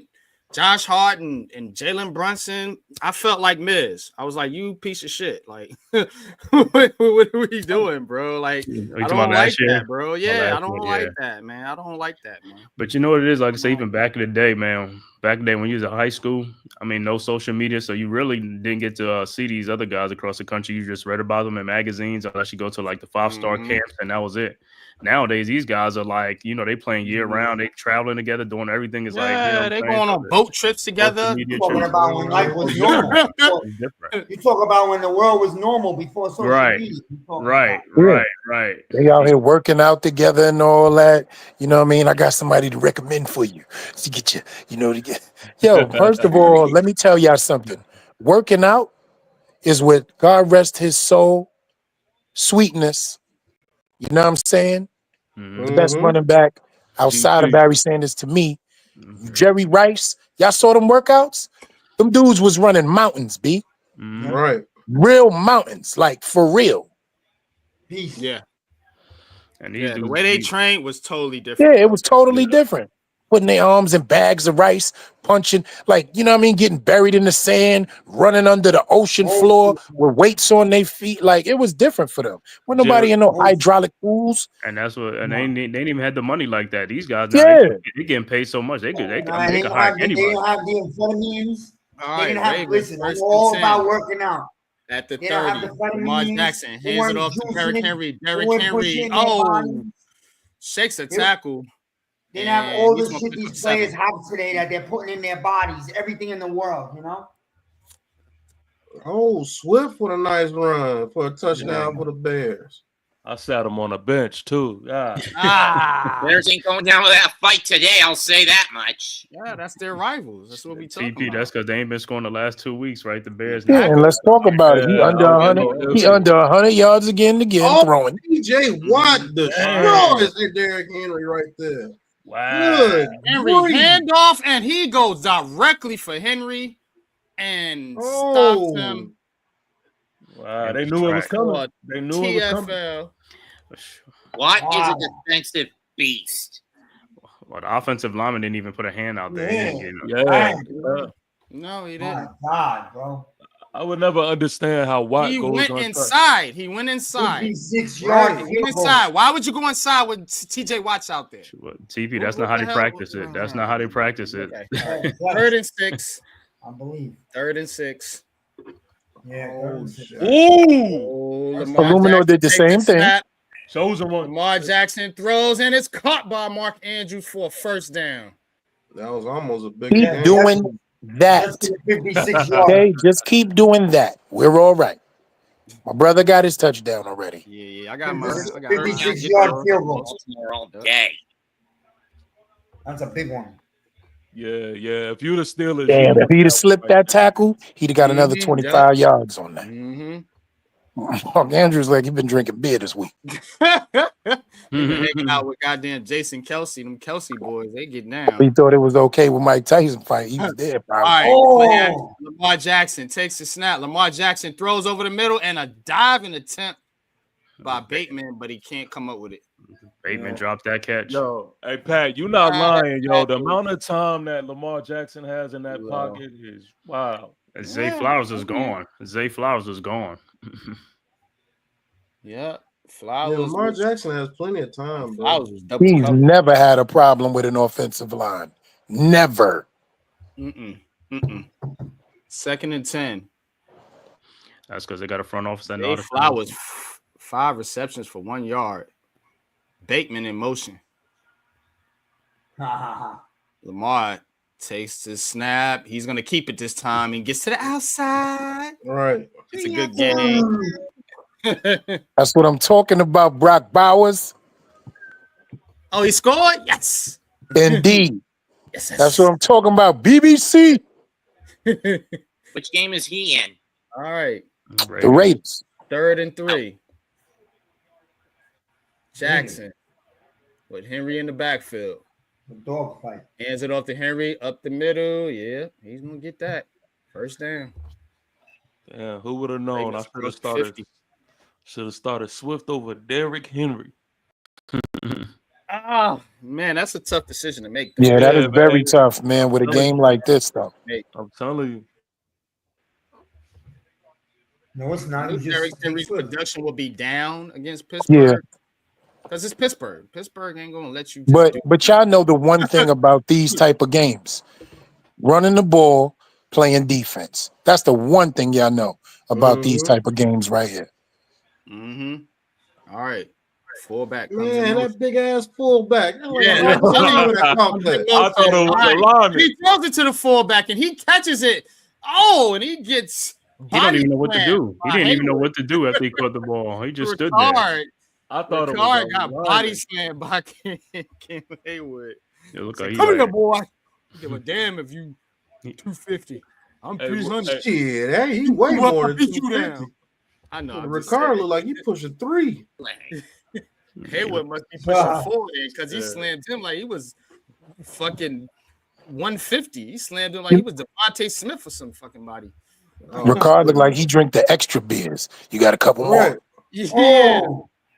Josh Hart and Jalen Brunson, I felt like Miz. I was like, you piece of shit. Like, what are we doing, bro? Like, I don't like that, bro. Yeah, I don't like that, man. I don't like that, man. But you know what it is? Like I say, even back in the day, man, back in the day when you was in high school, I mean, no social media, so you really didn't get to see these other guys across the country. You just read about them in magazines unless you go to like the 5-star camps, and that was it. Nowadays, these guys are like, you know, they playing year round, they traveling together, doing everything. Is like, you know, they going on boat trips together. Talking about when life was normal. You talk about when the world was normal before social media. Right. They out here working out together and all that. You know what I mean? I got somebody to recommend for you to get you, you know, to get. Yo, first of all, let me tell y'all something. Working out is with, God rest his soul, Sweetness. You know what I'm saying? The best running back outside of Barry Sanders to me. Jerry Rice. Y'all saw them workouts? Them dudes was running mountains, B. Right. Real mountains, like for real. Peace. Yeah. And the way they trained was totally different. Yeah, it was totally different. Putting their arms in bags of rice, punching, like, you know what I mean, getting buried in the sand, running under the ocean floor with weights on their feet. Like, it was different for them. When nobody in no hydraulic pools. And that's what, and they didn't even have the money like that. These guys, Yeah. they getting paid so much. They could They hire don't anybody. have the amphetamines. All They right, didn't have, Ravens, listen, I'm first all and about 10. working out. At the They don't have 30, the Lamar vitamins. Jackson They hands it weren't off to juicing Derrick it. Henry. They Derrick weren't Henry, pushing their bodies. shakes a tackle. They didn't have all the he's gonna shit pick these up players 7. have today that they're putting in their bodies. Everything in the world, you know? Oh, Swift with a nice run for a touchdown for the Bears. I sat him on a bench too. Yeah. Bears ain't going down with that fight today. I'll say that much. Yeah, that's their rivals. That's what we talking TP, about. that's because they ain't been scoring the last 2 weeks, right? The Bears. Yeah, and let's talk about it. He under 100. He under 100 yards again throwing. TJ Watt destroys Derrick Henry right there. Wow. Good. Henry handoff, and he goes directly for Henry and stops him. Wow, they knew it was coming. They knew it was coming. Watt is a defensive beast. Well, the offensive lineman didn't even put a hand out there. Yeah. He didn't get it. Yeah. No, he My didn't. God, bro. I would never understand how Watt He goes went untouched. inside. He went inside. 56-yard He went inside. Why would you go inside with TJ Watts out there? TP, that's not how they practice it. That's not how they practice it. Okay. 3rd and 6. I believe. 3rd and 6. Yeah. Ooh. Illumino did the same thing. Chosen one. Lamar Jackson throws, and it's caught by Mark Andrews for a first down. That was almost a big Keep game. doing that. 56-yard. Okay, just keep doing that. We're all right. My brother got his touchdown already. Yeah, I got mine. 56-yard field goal. All day. That's a big one. Yeah. If you'd have Steelers, Damn, if he'd have slipped that tackle, he'd have got another 25 yards on that. Mark Andrews like he been drinking beer this week. He been hanging out with goddamn Jason Kelsey. Them Kelsey boys, they get down. He thought it was okay with Mike Tyson fight. He was there, probably. All right, Lamar Jackson takes the snap. Lamar Jackson throws over the middle and a diving attempt by Bateman, but he can't come up with it. Bateman dropped that catch. Yo, hey Pat, you not lying, yo. The amount of time that Lamar Jackson has in that pocket is wow. Zay Flowers is gone. Zay Flowers is gone. Yeah, Yeah, Lamar Jackson has plenty of time, bro. He's never had a problem with an offensive line. Never. 2nd and 10. That's because they got a front office that Zay knows. Flowers, 5 receptions for 1 yard. Bateman in motion. Lamar takes the snap. He's going to keep it this time and gets to the outside. Right. It's a good game. That's what I'm talking about, Brock Bowers. Oh, he scored? Yes. Indeed. Yes. That's what I'm talking about, BBC. Which game is he in? All right. The Raiders. 3rd and 3. Jackson with Henry in the backfield. The dog fight. Hands it off to Henry up the middle. Yeah, he's going to get that. First down. Yeah, who would have known? I should have started Swift over Derrick Henry. Oh, man, that's a tough decision to make. Yeah, that is very tough, man, with a game like this, though. I'm telling you. No, it's not. Derrick Henry's production will be down against Pittsburgh. Yeah. Because it's Pittsburgh. Pittsburgh ain't going to let you. But y'all know the one thing about these type of games. Running the ball, playing defense. That's the one thing y'all know about these type of games right here. All right. Fullback. Man, that big ass fullback. Yeah, I thought it was a lineman. He throws it to the fullback and he catches it. Oh, and he gets. He don't even know what to do. He didn't even know what to do after he caught the ball. He just stood there. I thought it was got body slammed by Cam Haywood. Yeah, look like come here, boy. Give a damn if you 250. I'm 300. Shit, hey, he way more than 250. I know. Ricard look like he pushing 3. Haywood must be pushing 4 because he slammed him like he was fucking 150. He slammed him like he was Devontae Smith or some fucking body. Ricard looked like he drank the extra beers. You got a couple more. Yeah.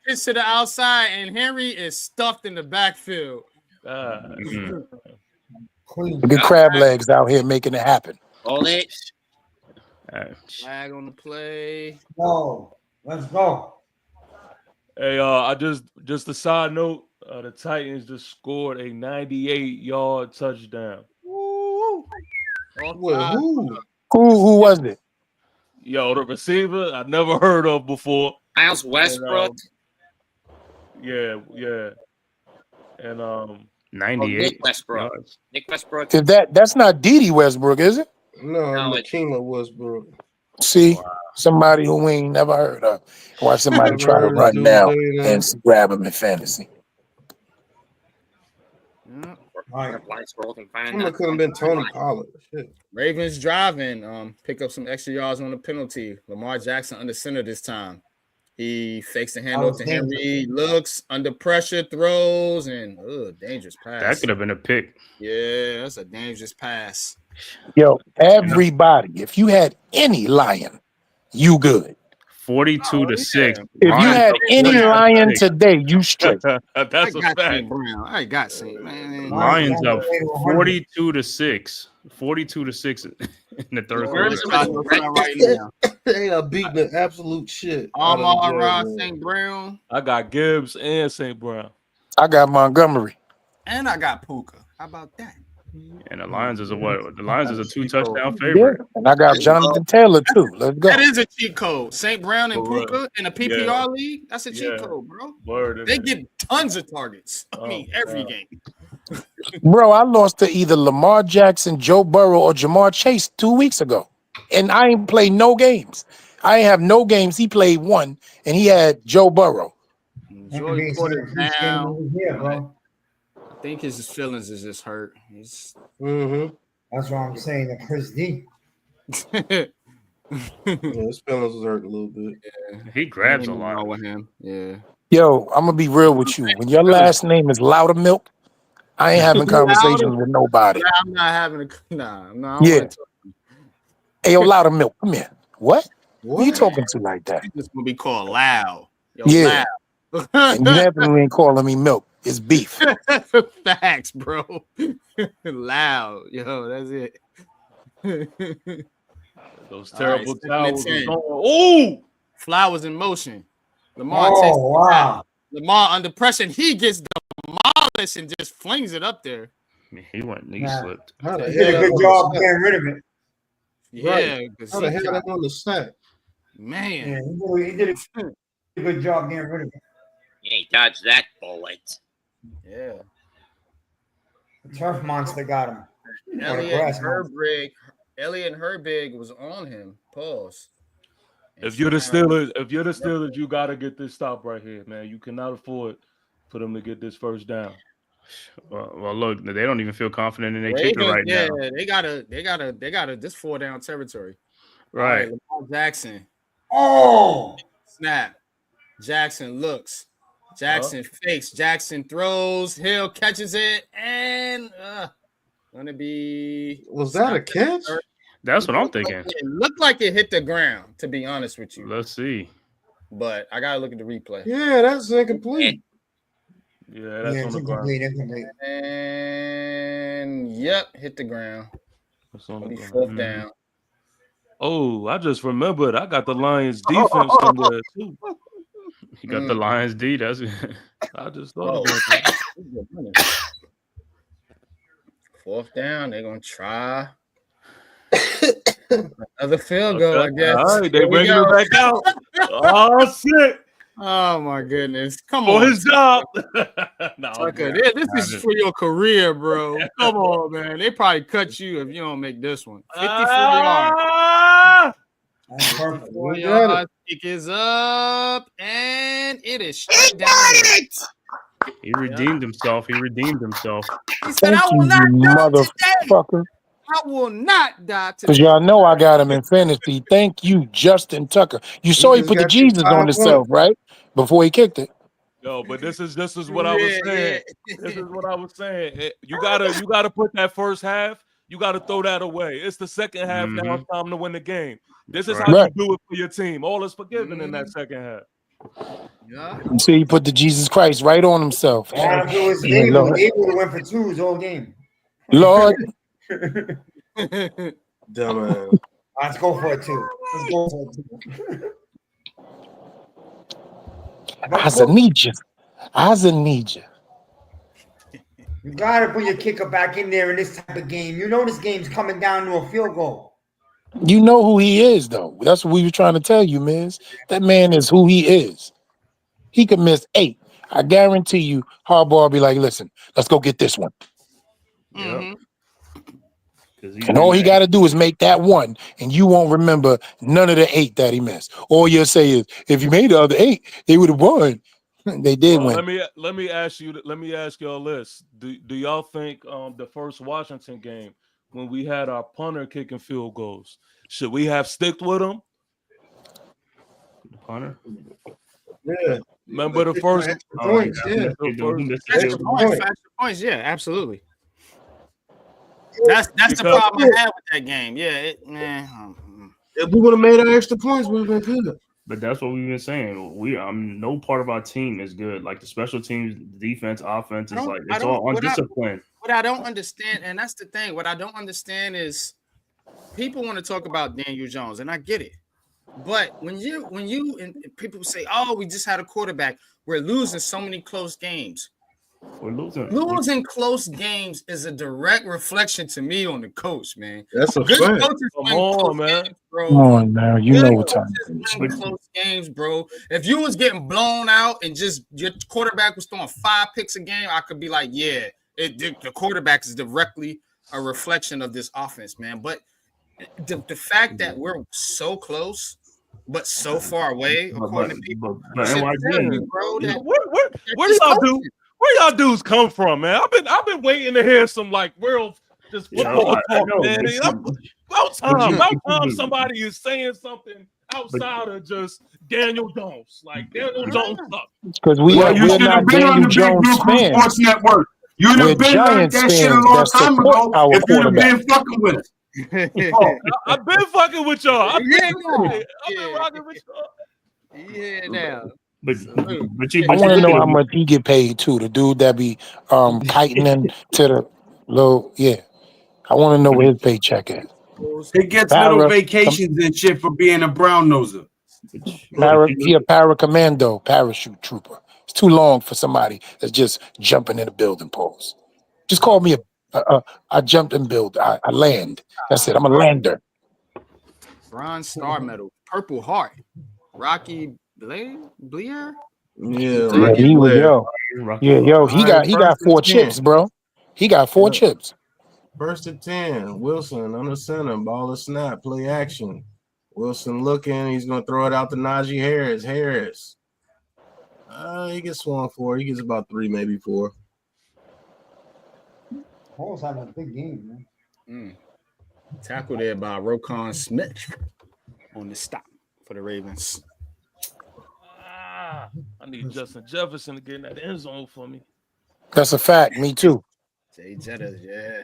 It's to the outside, and Henry is stuffed in the backfield. Look at crab legs out here making it happen. All it. Flag on the play. No, let's go. Hey, I just a side note, the Titans just scored a 98-yard touchdown. Woo! Who was it? Yo, the receiver I never heard of before. Miles Westbrook. And 98. Nick Westbrook. Nick Westbrook. If that's not Dede Westbrook, is it? No, Makima Westbrook. See, somebody who we ain't never heard of. Watch somebody try to run now and grab him in fantasy. It could have been Tony Pollard. Shit. Ravens driving, pick up some extra yards on the penalty. Lamar Jackson under center this time. He fakes the handoff to Henry, looks under pressure, throws, and dangerous pass. That could have been a pick. Yeah, that's a dangerous pass. Yo, everybody, if you had any lion, you good. 42-6. If you had any lion today, you straight. That's a fact. I got St. Man. Lions up 42-6. 42-6 in the third quarter. Right now. They are beating the absolute shit. Amon-Ra, St. Brown. I got Gibbs and St. Brown. I got Montgomery. And I got Puka. How about that? And the Lions is a what? The Lions is a 2-touchdown favorite. Yeah, and I got Jonathan Taylor too. Let's go. That is a cheat code. St. Brown and Puka in a PPR league. That's a cheat code, bro. They get tons of targets. I mean, every game. Bro, I lost to either Lamar Jackson, Joe Burrow, or Jamar Chase 2 weeks ago. And I ain't played no games. I ain't have no games. He played one, and he had Joe Burrow. Jordan put it down. I think his feelings is just hurt. That's what I'm saying. The Chris D. His feelings was hurt a little bit. Yeah. He grabs a lot with him. Yeah. Yo, I'm gonna be real with you. When your last name is Loudermilk, I ain't having conversations with nobody. Yeah, I'm not having a no. Yeah. Hey, yo, Loudermilk, come here. What? Who are you talking to like that? It's gonna be called Loud. Yo, yeah. Loud. And you definitely ain't calling me milk. It's beef. Facts, bro. Loud. Yo, that's it. Those terrible towels. Oh, Flowers in motion. Lamar takes wow. Lamar under pressure. He gets demolished and just flings it up there. He went knee slipped. He did a good job getting rid of it. Yeah. How the hell that on the sack? Man. Yeah, he did a good job getting rid of it. He dodged that bullet. Yeah. The turf monster got him. Elliott Herbig was on him. Pause. If you're the Steelers, you gotta get this stop right here, man. You cannot afford for them to get this first down. Well, look, they don't even feel confident in their kicker right now. Yeah, they gotta this 4-down territory. Right. Lamar Jackson. Oh, snap. Jackson looks. Jackson fakes. Jackson throws. Hill catches it, and gonna be. Was that a catch? That's what I'm thinking. It looked like it hit the ground. To be honest with you, let's see. But I gotta look at the replay. Yeah, that's incomplete. Yeah, that's on the ground. And hit the ground. That's on the ground. Down. Oh, I just remembered. I got the Lions defense somewhere too. You got the Lions D. That's I just thought about that. 4th down. They're gonna try another field goal. I guess. All right, they bringing it back out. Oh shit! Oh my goodness! Come on, for his job. Tucker, this is for your career, bro. Come on, man. They probably cut you if you don't make this one. 54 yards. 4 yards. Kick is up, and it is straight down. He redeemed himself. He said, "I will not die motherfucker. I will not die today." Because y'all know I got him in fantasy. Thank you, Justin Tucker. You saw he put the Jesus on himself, right? Before he kicked it. Yo, but this is what I was saying. This is what I was saying. You gotta put that first half. You gotta throw that away. It's the second half. Now it's time to win the game. This is how you do it for your team. All is forgiven in that second half. Yeah. You see, he put the Jesus Christ right on himself. Adam was able to win for 2s all game. Lord. Dumbass. Let's go for it 2. Let's go for it 2. I need you. You gotta put your kicker back in there in this type of game. You know this game's coming down to a field goal. You know who he is, though. That's what we were trying to tell you, Miz. That man is who he is. He could miss 8. I guarantee you, Harbaugh will be like, listen, let's go get this one. Yeah. And all he got to do is make that one, and you won't remember none of the 8 that he missed. All you'll say is, if you made the other 8, they would have won. They did win. Let me ask y'all this. Do y'all think the first Washington game, when we had our punter kicking field goals, should we have sticked with him? The punter? Yeah. Remember the first points? Extra points. Yeah, absolutely. That's the problem I had with that game. Yeah, if we would have made our extra points, we would have been good. But that's what we've been saying. No part of our team is good. Like the special teams, defense, offense is like it's all undisciplined. what I don't understand, and that's the thing. What I don't understand is people want to talk about Daniel Jones, and I get it. But when you and people say, "Oh, we just had a quarterback," we're losing so many close games. We're losing. Losing close games is a direct reflection to me on the coach, man. That's a Good fact. coaches win close games, bro. Come on now, you know Good what time coaches it is. win close games, bro. If you was getting blown out and just your quarterback was throwing 5 picks a game, I could be like, yeah, the quarterback is directly a reflection of this offense, man. But the fact that we're so close but so far away, according to people, but should NYG, tell you, bro, that Where do y'all do? Where y'all dudes come from, man? I've been waiting to hear some like real just football talk, man. About time somebody is saying something outside of just Daniel Jones. Like Daniel Jones sucks. Because we're not Daniel Jones fans. Sports Network. You'd We're have been like Giants that shit a fans long that time support ago our if you'd have quarterback. been fucking with us. I've been fucking with y'all. I've been rocking with y'all. Yeah, now. But I want to know how much he get paid too. The dude that be kiting to the little I want to know where his paycheck is. He gets little vacations and shit for being a brown noser. He a para commando, parachute trooper. It's too long for somebody that's just jumping in a building pose. Just call me I jumped and build. I land. That's it. I'm a lander. Bronze star medal, Purple Heart, Rocky Blair. Yeah, He was he got 4 chips, bro. He got 4 chips. First and 10. Wilson on the center. Ball is snap. Play action. Wilson looking. He's going to throw it out to Najee Harris. He gets swung 4. He gets about 3, maybe 4. Paul's having a big game, man. Tackled there by Roquan Smith on the stop for the Ravens. I need Justin Jefferson to get in that end zone for me. That's a fact. Me too. Jay Jetta, yeah.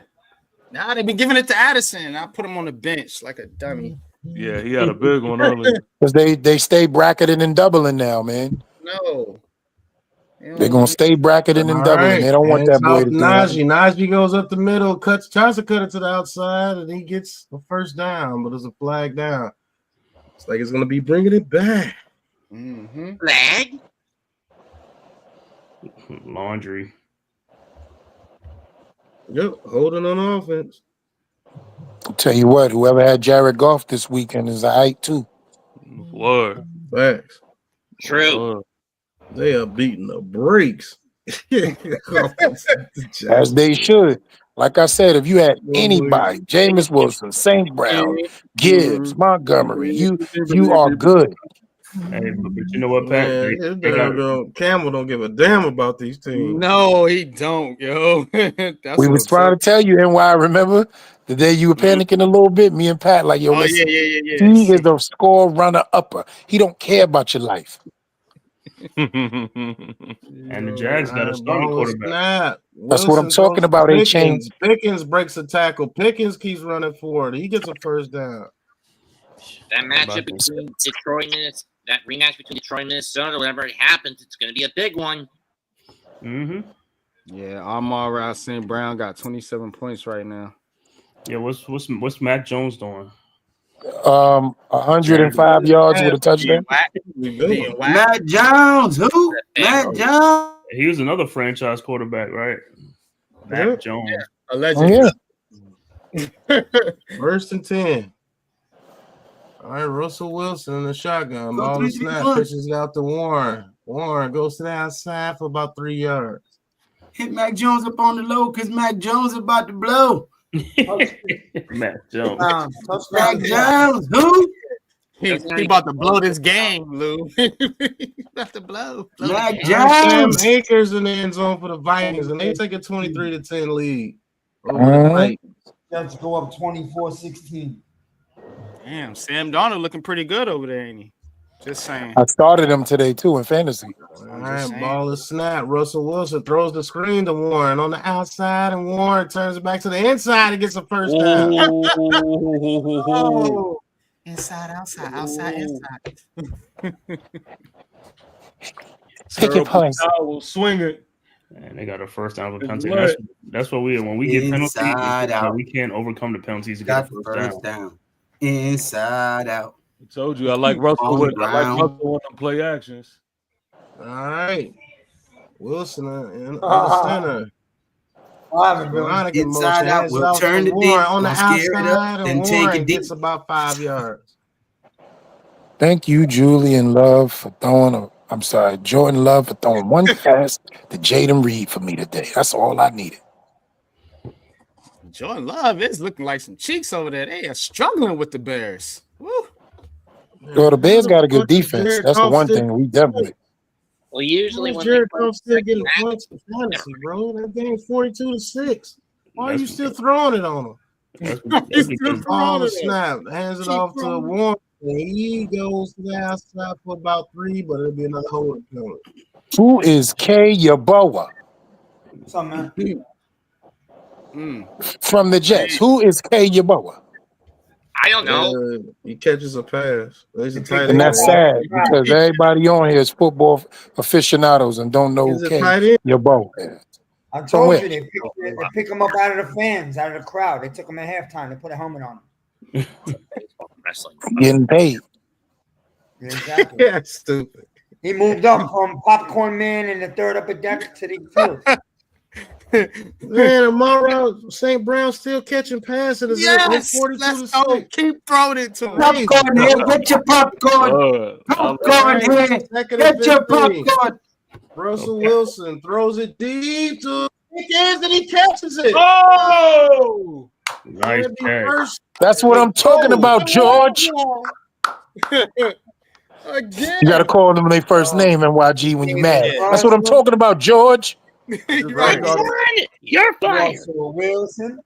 Now they be giving it to Addison. I put him on the bench like a dummy. Yeah, he had a big one earlier. Because they stay bracketed and doubling now, man. No. They're going to stay bracketed and doubling. They don't want that boy to do that. Najee goes up the middle, tries to cut it to the outside, and he gets the first down, but it's a flag down. It's like it's going to be bringing it back. Flag? Laundry. Yep, holding on offense. I'll tell you what, whoever had Jared Goff this weekend is a height too. Word. Facts. True. They are beating the brakes. As they should. Like I said, if you had anybody, Jameis Wilson, St. Brown, Gibbs, Montgomery, you are good. Hey, but you know what, Pat? Campbell don't give a damn about these teams. No, he don't, yo. We was trying to tell you, NY, remember? The day you were panicking a little bit, me and Pat, like, yo, listen, he is a score runner-upper. He don't care about your life. And the Jags got a starting quarterback. That's what I'm talking about. They changed. Pickens breaks a tackle. Pickens keeps running forward. He gets a first down. That matchup between Detroit and that rematch between Detroit and Minnesota, whatever it happens, it's going to be a big one. Yeah, Amon-Ra St. Brown got 27 points right now. Yeah, what's Mac Jones doing? 105 yards with a touchdown. Matt Jones, who? Matt Jones. He was another franchise quarterback, right? Mac Jones. Allegedly. First and 10. All right, Russell Wilson in the shotgun. Ball and snap. Pitches it out to Warren. Warren goes to the outside for about 3 yards. Hit Mac Jones up on the low because Mac Jones about to blow. Mac Jones. Mac Jones, who? He about to blow this game, Lou. He about to blow. Mac Jones. Sam Akers in the end zone for the Vikings, and they take a 23-10 lead over the Titans. Let's go up 24-16. Damn, Sam Darnold looking pretty good over there, ain't he? Just saying. I started him today too in fantasy. All right, ball is snap. Russell Wilson throws the screen to Warren on the outside, and Warren turns it back to the inside and gets a first down. Oh. Inside, outside, outside, inside. Pick your points. Will swing it. And they got a first down with a It's penalty. lit. That's what when we get penalties, Inside out. we can't overcome the penalties to Got get the a first down. Inside out. I told you I like Russell On with the I like ground. Russell on the play actions. All right. Wilson in under center. Monica Inside motion out. hands We'll out turn to the Warren deep. on the Don't scare it up. outside, Then and take Warren it deep. gets about 5 yards. Thank you, Julian Love, for Jordan Love for throwing one pass to Jaden Reed for me today. That's all I needed. Jordan Love is looking like some cheeks over there. They are struggling with the Bears. Woo. Well, the Bears got a good defense. That's the one thing we definitely. Well, usually when Jared Goff still getting points for fantasy, bro. That game's 42-6. Why are you still throwing it on him? He's still Ball throwing it. snap, hands it off to Warren. He goes to the outside for about 3, but it'll be another holding penalty. Who is K. Yaboa from the Jets? Who is K. Yaboa? I don't know. He catches a pass. He's a tight end. And that's sad because everybody on here is football aficionados and don't know who K. Yaboa is. I told you they pick him up out of the fans, out of the crowd. They took him at halftime. They put a helmet on him. Getting paid. Yeah, exactly. Yeah, stupid. He moved up from popcorn man in the third upper deck to the field. Man, tomorrow St. Brown still catching passes. Yes, let's go. Keep throwing it to him. Popcorn here. Get your popcorn. Popcorn here. Get your popcorn. Russell Wilson throws it deep to Pickens and he catches it. Oh, nice catch. That's what I'm talking about, George. Again. You got to call them their first name, NYG, when you're mad. That's what I'm talking about, George. Right. You're fired. Russell Wilson.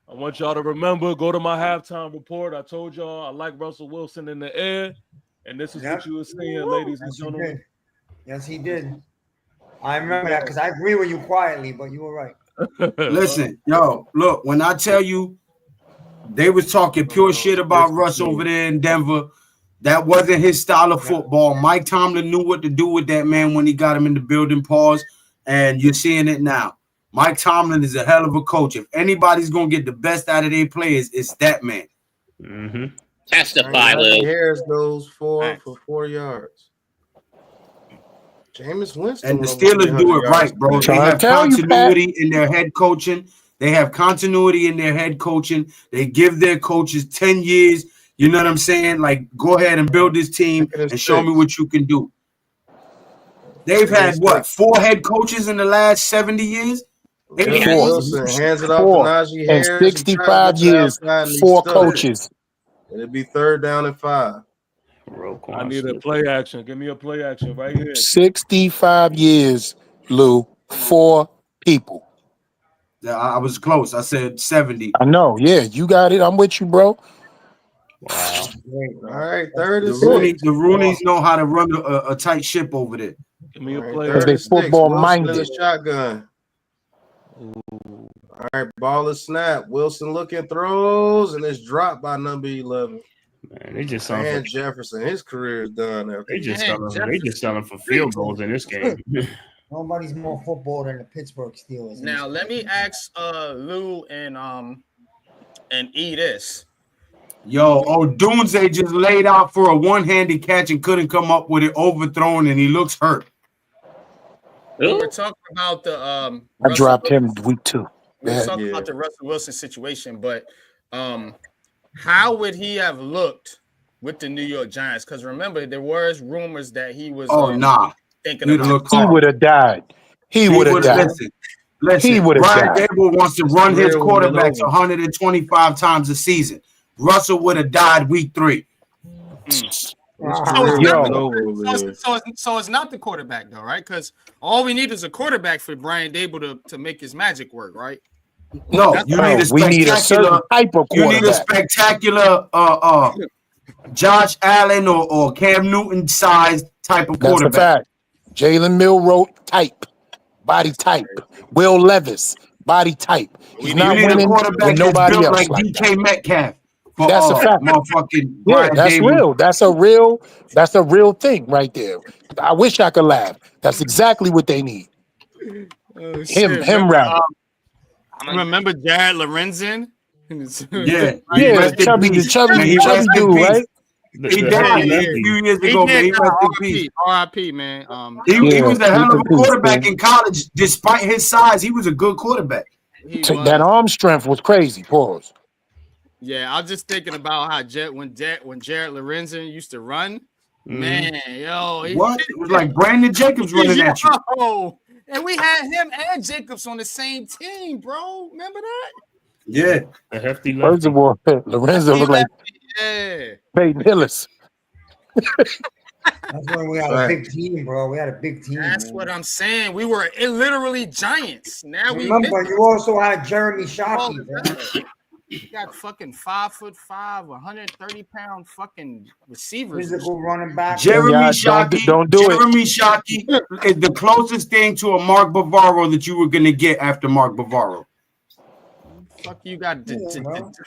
I want y'all to remember, go to my halftime report. I told y'all I like Russell Wilson in the air, and this is what you were saying, ladies and gentlemen. Yes, he did. I remember that because I agree with you quietly, but you were right. Listen, yo, look, when I tell you they was talking pure shit about Russ over there in Denver, that wasn't his style of football. Mike Tomlin knew what to do with that man when he got him in the building, pause, and you're seeing it now. Mike Tomlin is a hell of a coach. If anybody's going to get the best out of their players, it's that man. Mm-hmm. Testify, Lou. Harris goes for 4 yards. Jameis Winston. And the Steelers do it right, bro. They have continuity in their head coaching. They have continuity in their head coaching. They give their coaches 10 years. You know what I'm saying? Like, go ahead and build this team and show me what you can do. They've had, 4 head coaches in the last 70 years? 4. Hands it off to Najee Harris. In 65 years, 4 coaches. It'll be 3rd down and 5. I need a play action. Give me a play action right here. 65 years, Lou. 4 people. I was close. I said 70. I know. Yeah, you got it. I'm with you, bro. Wow. All right, 3rd and 6. The Rooneys know how to run a tight ship over there. Give me a play. Because they football minded. Shotgun. All right, ball is snapped. Wilson looking, throws, and it's dropped by number 11. Man, they just and Jefferson. His career is done. They just selling for field goals in this game. Nobody's more football than the Pittsburgh Steelers. Now let me ask Lou and E this. Yo, Odunze just laid out for a one-handed catch and couldn't come up with it, overthrown, and he looks hurt. We're talking about the I dropped him week 2. We're talking about the Russell Wilson situation, but how would he have looked with the New York Giants? Because remember, there was rumors that he was thinking about he would have died. He would have died. Listen, he would have Brian died. Dable wants to run his quarterbacks 125 times a season. Russell would have died week 3. So it's not the quarterback, though, right? Because all we need is a quarterback for Brian Dable to make his magic work, right? No, you need a certain type of quarterback. You need a spectacular Josh Allen or Cam Newton sized type of quarterback. That's a fact. Jalen Milroe type, body type. Will Levis, body type. He's not winning with nobody else. Like DK Metcalf. That's a fact. Yeah, that's real. That's a real thing right there. I wish I could laugh. That's exactly what they need. Oh, shit. Him rather. Remember Jared Lorenzen? Yeah, the chubby dude, right? He died a few years ago, man. He rest in peace. R.I.P. man. He was a hell of a quarterback in college, despite his size. He was a good quarterback. That arm strength was crazy. Pause. Yeah, I was just thinking about how when Jared Lorenzen used to run, man, yo, what? It was like Brandon Jacobs running at you. And we had him and Jacobs on the same team, bro. Remember that? Yeah, a hefty. First of all, Lorenzo looked like Peyton Hillis. That's when we had a big team, bro. We had a big team. That's what I'm saying. We were literally giants. Now we remember you also had Jeremy Shockey. You got fucking 5'5", 130-pound fucking receivers. Physical running back. Jeremy Shockey. Don't do Jeremy Shockey is the closest thing to a Mark Bavaro that you were gonna get after Mark Bavaro. Fuck you got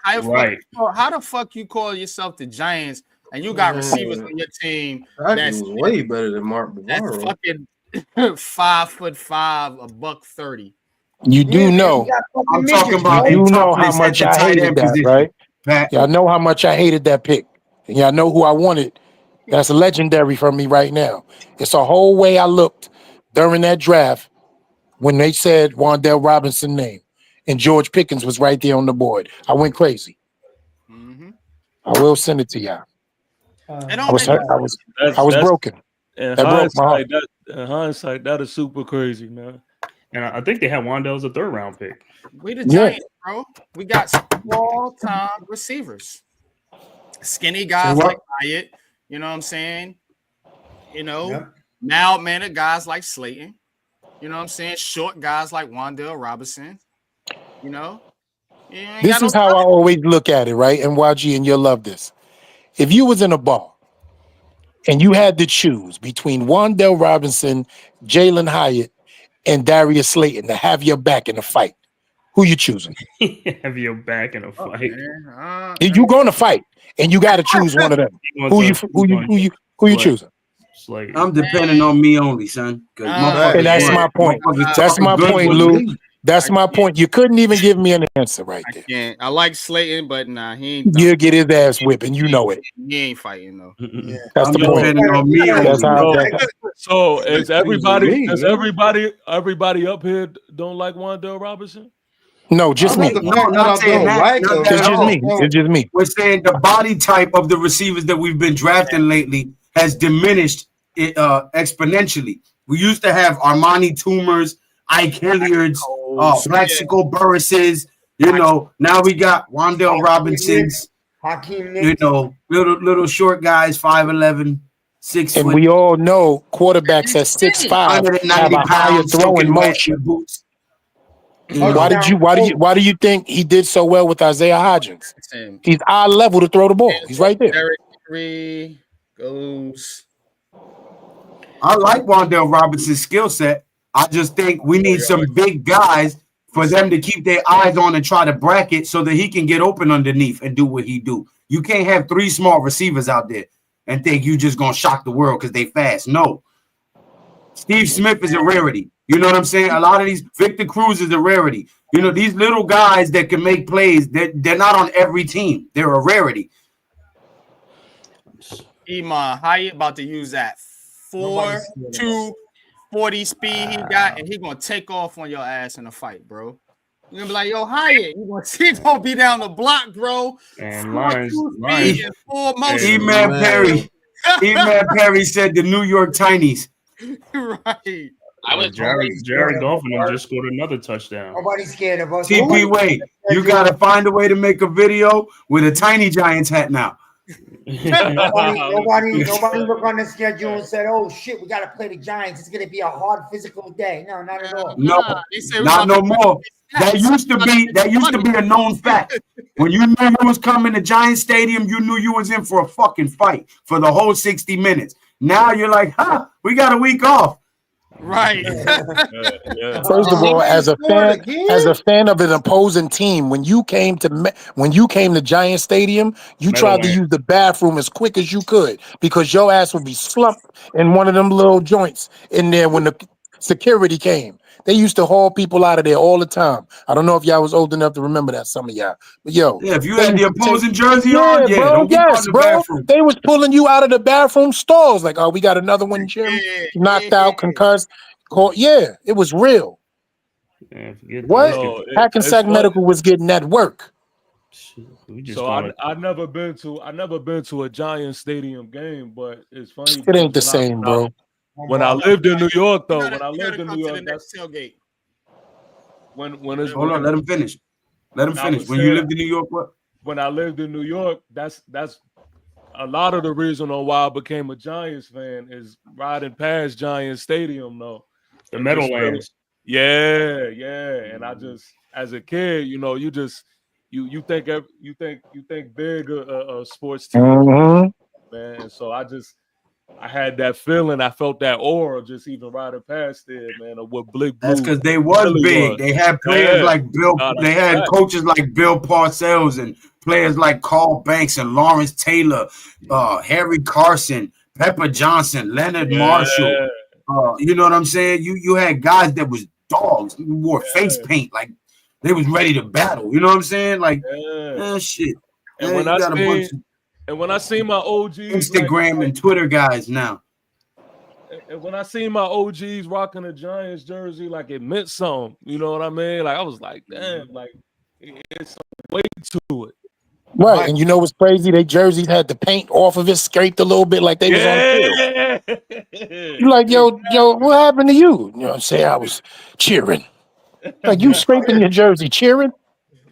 how the fuck you call yourself the Giants and you got receivers on your team that's way better than Mark Bavaro. That's fucking 5'5", $130. You do know. I'm talking about. You know how much I hated that, right? Pat. Y'all know how much I hated that pick, and y'all know who I wanted. That's legendary for me right now. It's a whole way I looked during that draft when they said Wan'Dale Robinson name, and George Pickens was right there on the board. I went crazy. I will send it to y'all. I was broken. In That broke my heart. hindsight, that is super crazy, man. And I think they had Wan'Dale as a 3rd round pick. We the Giants, bro. We got small-time receivers. Skinny guys like Hyatt. You know what I'm saying? You know, mild-mannered guys like Slayton. You know what I'm saying? Short guys like Wan'Dale Robinson. You know? This is how I always look at it, right? And YG, and you'll love this. If you was in a bar and you had to choose between Wan'Dale Robinson, Jalen Hyatt, and Darius Slayton to have your back in a fight, who you choosing? Have your back in a fight. You going to fight, and you got to choose one of them. Who you choosing? Slayton. I'm depending on me only, son. And that's my point. That's my point, Lou. That's my point. You couldn't even give me an answer right there. I like Slayton, but nah, he ain't. You'll get his ass whipped, and you know it. He ain't fighting though. Yeah. That's the point. That's how so is everybody up here don't like Wan'Dale Robinson? No, just me. It's just me. We're saying the body type of the receivers that we've been drafting lately has diminished exponentially. We used to have Armani Toomers, Ike Hilliards, Plaxico Burris's. You know, now we got Wan'Dale Robinsons. You know, little short guys, 5'11", 6 foot. And we all know quarterbacks at 6'5" have a higher throwing motion. Why do you think he did so well with Isaiah Hodgins? He's eye level to throw the ball. He's right there. Derek Henry goes. I like Wan'Dale Robinson's skill set. I just think we need some big guys for them to keep their eyes on and try to bracket so that he can get open underneath and do what he do. You can't have 3 small receivers out there and think you just gonna shock the world because they fast. No. Steve Smith is a rarity. You know what I'm saying? A lot of these, Victor Cruz is a rarity. You know, these little guys that can make plays, they're not on every team. They're a rarity. Iman Hyatt about to use that 4.2 40 speed he got, and he gonna take off on your ass in a fight, bro. You're gonna be like, yo, Hyatt, he's gonna be down the block, bro. And Lions. E-Man Perry said the New York Tinies. Right. Jared Goff and them just scored another touchdown. Nobody's scared of us. TP Wade, you gotta find a way to make a video with a Tiny Giants hat now. Nobody looked on the schedule and said, "Oh shit, we got to play the Giants. It's gonna be a hard physical day." No, not at all. No, not no more. That used to be a known fact. When you knew you was coming to Giants Stadium, you knew you was in for a fucking fight for the whole 60 minutes. Now you're like, we got a week off. Right. First of all, as a fan of an opposing team, when you came to Giant Stadium, you tried to use the bathroom as quick as you could because your ass would be slumped in one of them little joints in there when security came. They used to haul people out of there all the time. I don't know if y'all was old enough to remember that, some of y'all. But yo, Yeah, if you they had the used to take, opposing jersey yeah, on, yeah, bro, don't get caught in yes, the bro. bathroom. They was pulling you out of the bathroom stalls. Like, oh, we got another one, Jim. Knocked out, concussed. Yeah, it was real. Man, forget What? So it's Hackensack fun. Medical was getting that work. We just So gonna. I never been to a Giants stadium game, but it's funny It ain't because the same, bro. when I lived in New York, though, You gotta come to the next tailgate. when it's Hold on, let him finish. Let him I finish. was When you saying, lived in New York, what? when I lived in New York, that's a lot of the reason on why I became a Giants fan is riding past Giants Stadium, though. The And just Meadowlands. yeah. And I just, as a kid, you know, you think big a sports team, Mm-hmm. man. And so I had that feeling. I felt that aura just even riding past there, man, of what Blick That's Blue because they was really big. was. They had players Yeah. like Bill. Nah, They that's a had fact. coaches like Bill Parcells and players like Carl Banks and Lawrence Taylor, Harry Carson, Pepper Johnson, Leonard Marshall. You know what I'm saying? You had guys that was dogs. Who wore face paint like they was ready to battle. You know what I'm saying? Like, shit. And Man, you got a bunch of when I seen my OGs Instagram and Twitter guys now. And when I seen my OGs rocking a Giants jersey, like it meant something. You know what I mean? Like I was like, damn, like it's some weight to it. Right, and you know what's crazy? They jerseys had the paint off of it, scraped a little bit like they was on the field. You like, yo, what happened to you? You know what I'm saying? I was cheering. Like, you scraping your jersey, cheering?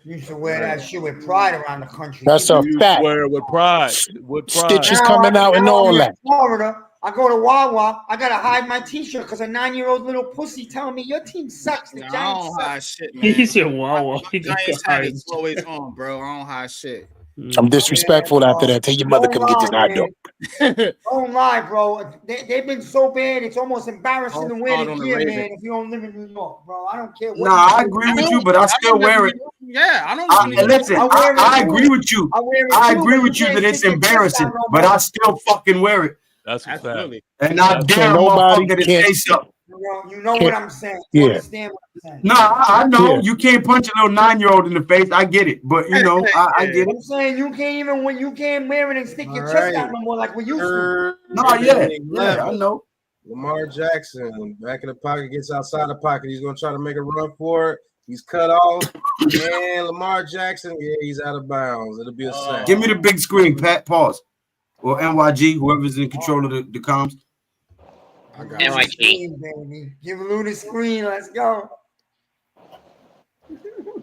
You used to wear that shit with pride around the country. That's a fact. Wear it with pride. Stitches coming out and all I'm that. in Florida. I go to Wawa. I gotta hide my T-shirt because a 9-year-old little pussy telling me your team sucks. The Giants I don't suck. hide shit, man. He said, "Wow, My Giants hat is always on, bro. I don't hide shit. I'm disrespectful after that. Tell your mother come get this hot dog. Don't lie, bro. They've been so bad. It's almost embarrassing to wear the gear, man. If you don't live in New York, bro, I don't care what. Nah, I agree with you, but I still wear it. Yeah, I don't. Listen, I agree with you. I agree with you that it's embarrassing, but I still fucking wear it. That's a fact. And I dare a motherfucker to say something. You know what I'm saying. Yeah. You understand what I'm saying. No, I know you can't punch a little 9-year-old in the face. I get it, but you know, I get it. I'm saying you can't wear it and stick your chest out no more like we used to. No, yeah, I know. Lamar Jackson back in the pocket, gets outside the pocket. He's gonna try to make a run for it. He's cut off, and Lamar Jackson, he's out of bounds. It'll be a sack. Give me the big screen, Pat. Pause. Or NYG, whoever's in control of the comms. I got NYG, baby. Give Lou the screen. Let's go.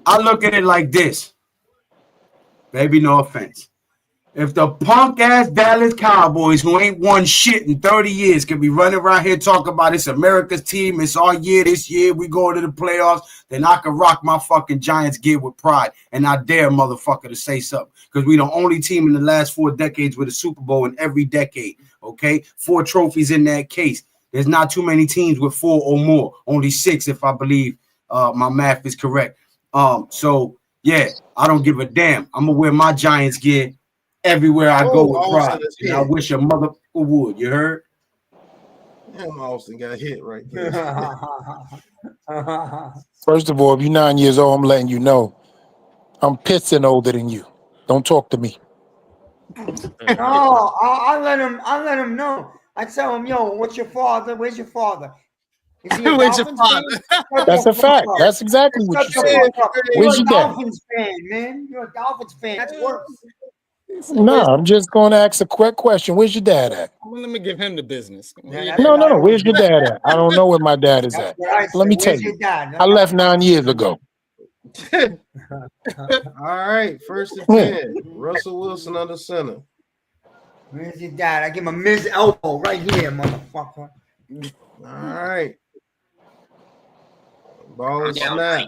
I look at it like this. Baby, no offense. If the punk ass Dallas Cowboys, who ain't won shit in 30 years, can be running around here talking about it's America's team, it's our year, this year we go to the playoffs, then I can rock my fucking Giants gear with pride. And I dare a motherfucker to say something. Because we the only team in the last 4 decades with a Super Bowl in every decade. Okay? 4 trophies in that case. There's not too many teams with 4 or more. Only 6, if I believe my math is correct. So yeah, I don't give a damn. I'm gonna wear my Giants gear everywhere I go with pride. And I wish a motherfucker would. You heard? Damn, Austin got hit right there. First of all, if you're 9 years old, I'm letting you know I'm pissing older than you. Don't talk to me. No, I let him know. I tell him, yo, what's your father? Where's your father? Is he a Where's your Dolphins fan? That's a fact. That's exactly what you said. Where's You're your a dad? Dolphins fan, man. You're a Dolphins fan. That's worse. No, I'm just going to ask a quick question. Where's your dad at? Well, let me give him the business. No. Where's your dad at? I don't know where my dad is at. Let me tell you. I left 9 years ago. All right, 1st and 10. Russell Wilson under center. Where's your dad? I give him a Miz elbow right here, motherfucker. All right. Ball is snap.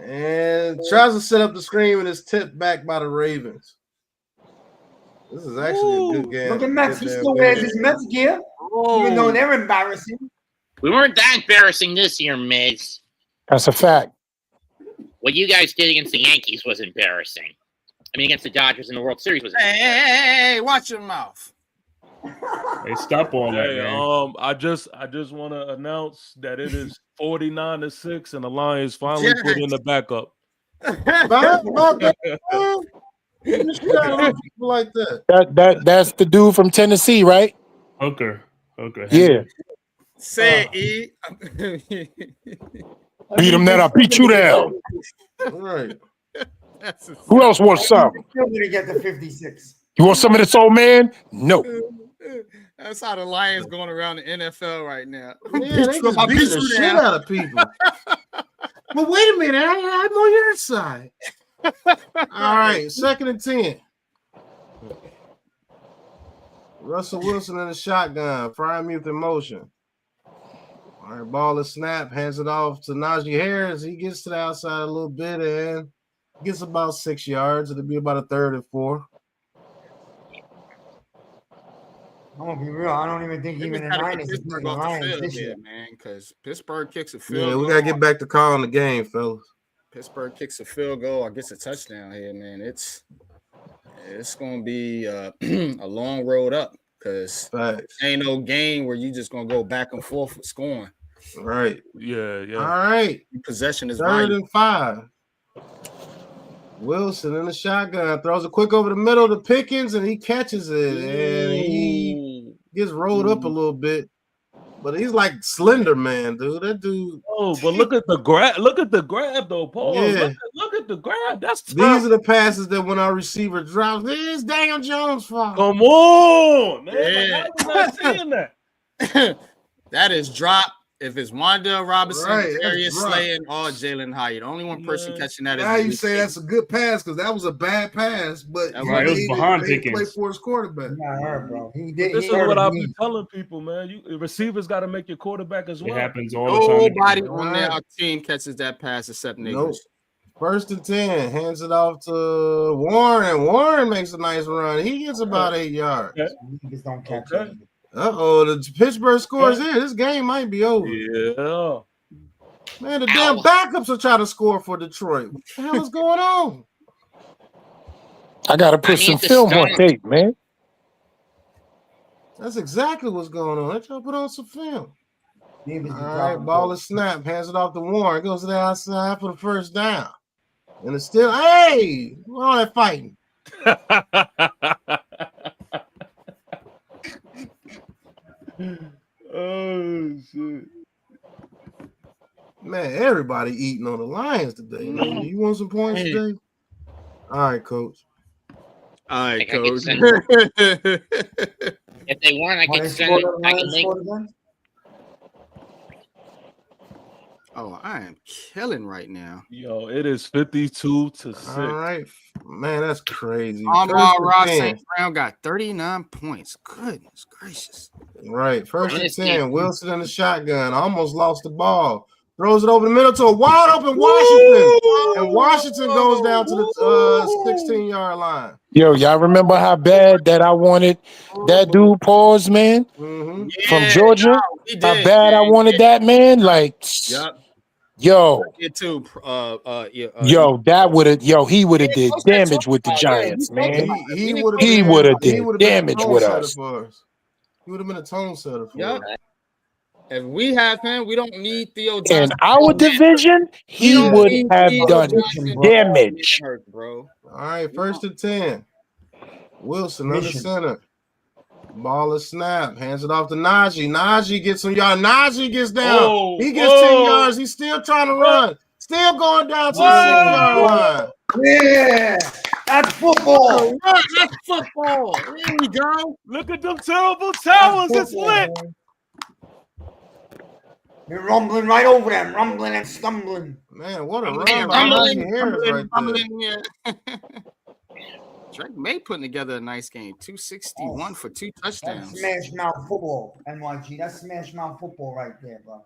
And tries to set up the screen and is tipped back by the Ravens. This is actually a good game. Look at Mets. He still wears his Mets gear, even though they're embarrassing. We weren't that embarrassing this year, Miz. That's a fact. What you guys did against the Yankees was embarrassing. I mean, against the Dodgers in the World Series was embarrassing. Hey, watch your mouth. Hey, stop all that, Hey, man. I just want to announce that it is 49-6, and the Lions finally put in the backup. Like that. That's the dude from Tennessee, right? Hooker. Yeah. Say it, E. Beat him that I beat you down. Right. Who else wants some? Still gonna get the 56. You want some of this, old man? No. That's how the Lions going around the NFL right now. Yeah, they just beat the shit out of people. But wait a minute, I'm on your side. All right, 2nd and 10. Russell Wilson in the shotgun, prime youth in motion. All right, ball is snapped, hands it off to Najee Harris. He gets to the outside a little bit and gets about 6 yards. It'll be about a 3rd and 4. I'm gonna be real. I don't even think even the Niners is Pittsburgh the off the Lions field this here, year. man, because Pittsburgh kicks a field Yeah, we goal. gotta get back to calling the game, fellas. Pittsburgh kicks a field goal or gets a touchdown here, man. It's gonna be a long road up because ain't no game where you just gonna go back and forth with scoring. Right. Yeah. All right. Possession is 3rd valuable. and 5. Wilson in the shotgun throws it quick over the middle to Pickens, and he catches it, and he gets rolled up a little bit. But he's like Slender Man, dude. That dude. Oh, but look at the grab. Look at the grab, though, Paul. Yeah. Look at the grab. That's tough. These are the passes that when our receiver drops, it's Daniel Jones' fault. Come on, man. Yeah. Like, how was I saying that? That is drop. If it's Wandale Robinson, Right, that's Darius drop. Slayton, or Jalen Hyatt, only one person catching that is. Now you say that's a good pass because that was a bad pass, but That he right. It was made behind made Pickens. play for his quarterback. Not her, bro. He did. This he is what hurt I me. be telling people, man. You receivers got to make your quarterback as well. It happens all the time. Nobody on our team catches that pass except niggas. Nope. 1st and 10, hands it off to Warren. Warren makes a nice run. He gets about 8 yards. Niggas don't catch it. The Pittsburgh scores here. This game might be over. Yeah. Man, the damn backups are trying to score for Detroit. What the hell is going on? I gotta put some film on tape, man. That's exactly what's going on. Let's put on some film. All All right, ball is snapped. Hands it off to Warren. Goes to the outside for the first down. And it's still, hey, all that fighting. Oh, shit. Man, everybody eating on the Lions today. Man. You want some points today? All right, coach. All right, I could coach. send- If they want, I can send it. I can link. Oh, I am killing right now. Yo, it is 52-6. All right, man, that's crazy. Amar First Ross and 10. St. Brown got 39 points. Goodness gracious. Right, 1st and Honestly. 10. Wilson in the shotgun. Almost lost the ball. Throws it over the middle to a wide open Washington. And Washington goes down to the 16-yard line. Yo, y'all remember how bad that I wanted that dude pause, man? Mm-hmm. From Georgia? he How did, bad I man. wanted that, man? Like, Yup. yo, It too. yo, that would have, yo, he would have did damage with the Giants, man. He would have did damage with us. He would have been a tone setter for Yup. us. If we have him, we don't need Theo In Johnson. our division, he We don't would need have Theo done Johnson, bro. damage. Hurt, bro. All right, 1st and 10. Wilson under center. Ball is snapped. Hands it off to Najee. Najee gets some yards. Najee gets down. Oh, He gets 10 yards. He's still trying to run. Still going down to the 6-yard line. Yeah, that's football. That's football. There we go. Look at them terrible towers. It's lit. You're rumbling right over them, rumbling and stumbling. Man, what a run Man, by rumbling, Najee Harris right there. yeah. Drake May putting together a nice game. 261 for 2 That's touchdowns. smash mouth football, NYG. That's smash mouth football right there, bro.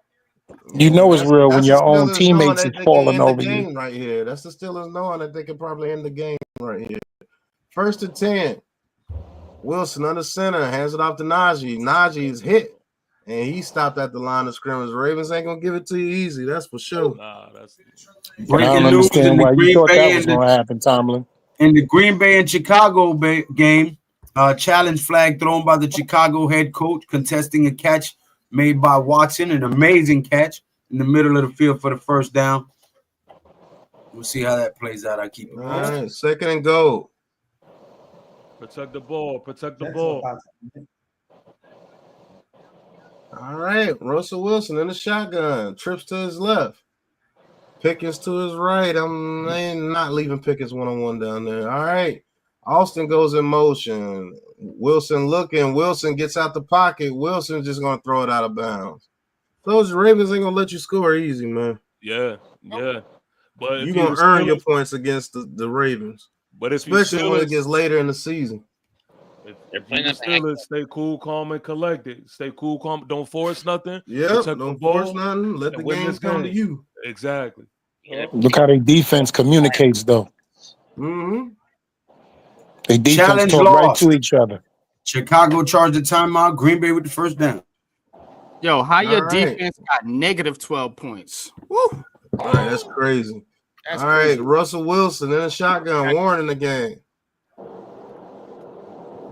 You know it's real when That's your the own Steelers teammates knowing are that they falling can end over the you. game right here. That's the Steelers knowing that they can probably end the game right here. 1st and 10. Wilson under center. Hands it off to Najee. Najee is hit. And he stopped at the line of scrimmage. Ravens ain't gonna give it to you easy. That's for sure. Nah, that's I Breaking don't news in understand the why you Green thought Bay that was and going to happen, Tomlin. in the Green Bay and Chicago game. Challenge flag thrown by the Chicago head coach, contesting a catch made by Watson, an amazing catch in the middle of the field for the first down. We'll see how that plays out. I keep it All posted. right, second and goal. Protect the ball. Protect the ball. All right, Russell Wilson in the shotgun. Trips to his left. Pickens to his right. I'm not leaving Pickens one-on-one down there. All right. Austin goes in motion. Wilson looking. Wilson gets out the pocket. Wilson's just going to throw it out of bounds. Those Ravens ain't going to let you score easy, man. Yeah. But you're going to earn your points against the Ravens. But especially when it gets later in the season. If you the Steelers, stay cool, calm, and collected. Stay cool, calm. Don't force nothing. Yep, don't force nothing. Let the games come to you. Exactly. Look how their defense communicates, though. Mm-hmm. They defense Challenge talk right lost. to each other. Chicago charged the timeout. Green Bay with the first down. Yo, how your All right. defense got negative 12 points? Woo! All right, that's crazy. That's All right, crazy. Russell Wilson in a shotgun, Warren in the game.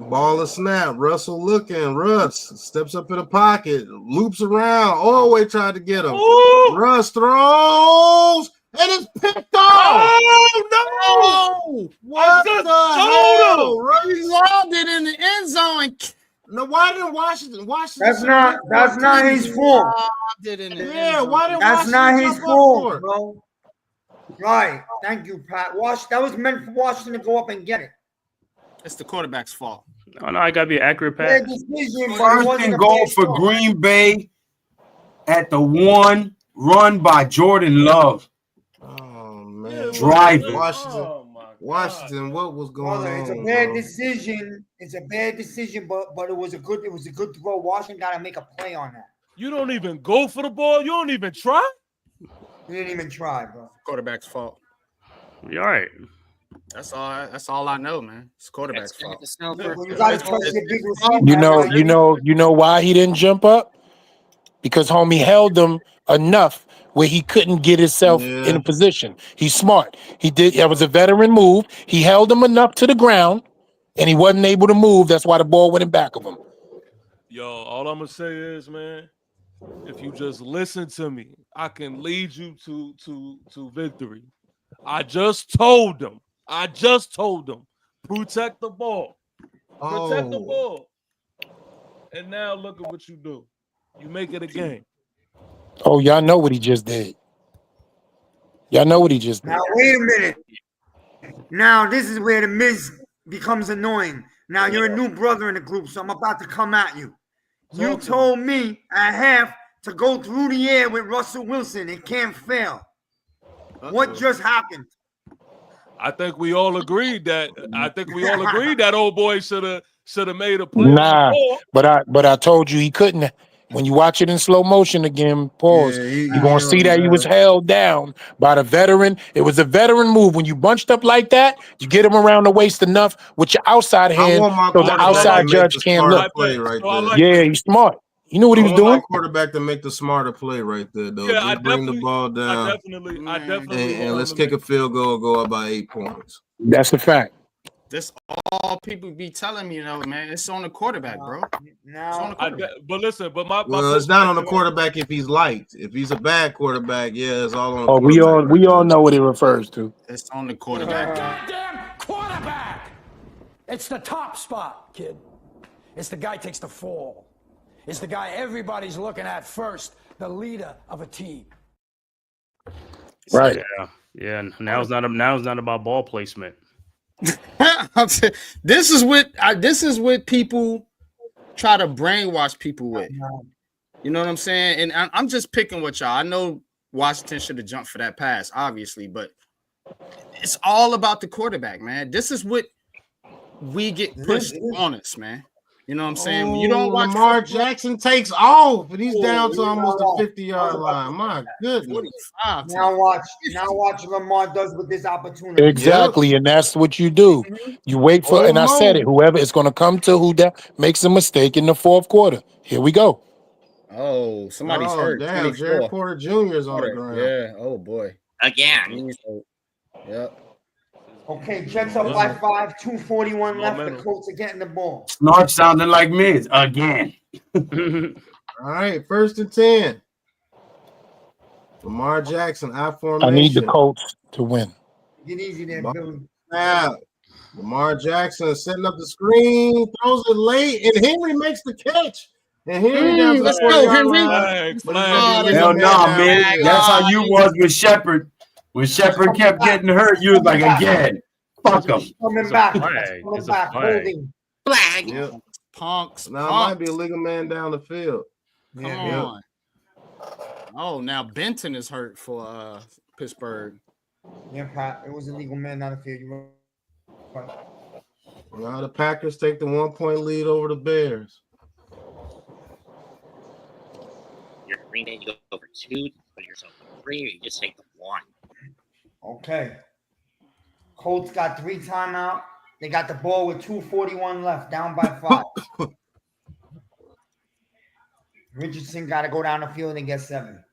Ball of snap. Russell looking. Russ steps up in the pocket, loops around. All the way tried to get him. Ooh! Russ throws, and it's picked off. Oh no! What I just the told hell? him. Russ? He lobbed it in the end zone. No, why didn't Washington? That's not his fault. Lobbed it in the end Yeah, zone. why didn't That's Washington not his jump up for fault, it? bro. Right. Thank you, Pat. That was meant for Washington to go up and get it. It's the quarterback's fault. No, I gotta be an accurate Their pass. decision, but it First wasn't and a goal bad for call. Green Bay at the 1, run by Jordan Love. Oh man, Driving. Washington, what was going Brother, on? it's a bad bro? decision. It's a bad decision, but it was a good throw. Washington got to make a play on that. You don't even go for the ball. You don't even try. You didn't even try, bro. Quarterback's fault. You all right? That's all I know, man. It's quarterback's fault. You got to trust your big receiver. You know why he didn't jump up? Because homie held him enough where he couldn't get himself in a position. He's smart. That was a veteran move. He held him enough to the ground, and he wasn't able to move. That's why the ball went in back of him. Yo, all I'm gonna say is, man, if you just listen to me, I can lead you to victory. I just told them. Protect the ball. Protect the ball. And now look at what you do. You make it a game. Oh, y'all know what he just did. Y'all know what he just did. Now wait a minute. Now this is where the Miz becomes annoying. Now you're a new brother in the group, so I'm about to come at you. You told me at half to go through the air with Russell Wilson. It can't fail. What just happened? I think we all agreed that. Old boy should have made a play. Nah, but I told you he couldn't. When you watch it in slow motion again, pause. You're gonna see that he was held down by the veteran. It was a veteran move. When you bunched up like that, you get him around the waist enough with your outside hand, so the outside judge can't look. Yeah, he's smart. He knew what he was doing. Quarterback to make the smarter play right there, though. Yeah, just bring the ball down. I definitely. And let's kick a field goal, go up by 8 points. That's a fact. This all people be telling me, man. It's on the quarterback, bro. But listen, well, it's not on the quarterback if he's liked. If he's a bad quarterback, yeah, it's all on the quarterback. We all know what it refers to. It's on the quarterback. Goddamn quarterback! It's the top spot, kid. It's the guy who takes the fall. It's the guy everybody's looking at first, the leader of a team. Right. Yeah. Now it's not about ball placement. This is what people try to brainwash people with. You know what I'm saying? And I'm just picking with y'all. I know Washington should have jumped for that pass, obviously, but it's all about the quarterback, man. This is what we get pushed on us, man. You know what I'm saying? When you don't watch Lamar Jackson takes off, and he's down to almost the 50-yard line. My goodness. Now watch Lamar does with this opportunity. Exactly, and that's what you do. You wait for, and I said it, whoever is going to come to who that makes a mistake in the fourth quarter. Here we go. Oh, somebody's hurt. Damn, Jared Porter Jr. is on the ground. Yeah. Oh boy. Again. Yep. Okay, Jets up by 5, 2:41 left. The Colts are getting the ball. Snark sounding like Miz again. All right, 1st and 10. Lamar Jackson, I formation. I need the Colts to win. Get easy there, Billy. Snap. Lamar Jackson setting up the screen, throws it late, and Henry makes the catch. And Henry down to the 40-yard line. Hell no, man. That's how you was with Shepard. When Shepard kept getting hurt, you was like, again, fuck him. Coming back. Coming back. Holding. Flag. Yep. Punks. Now it might be a legal man down the field. Come on. Oh, now Benton is hurt for Pittsburgh. Yeah, Pat. It was a legal man down the field. You right. Now the Packers take the 1-point lead over the Bears. You're Green Bay, you go over 2, put yourself over 3, or you just take the 1. Okay. Colts got 3 timeout. They got the ball with 2:41 left, down by 5. Richardson got to go down the field and get 7.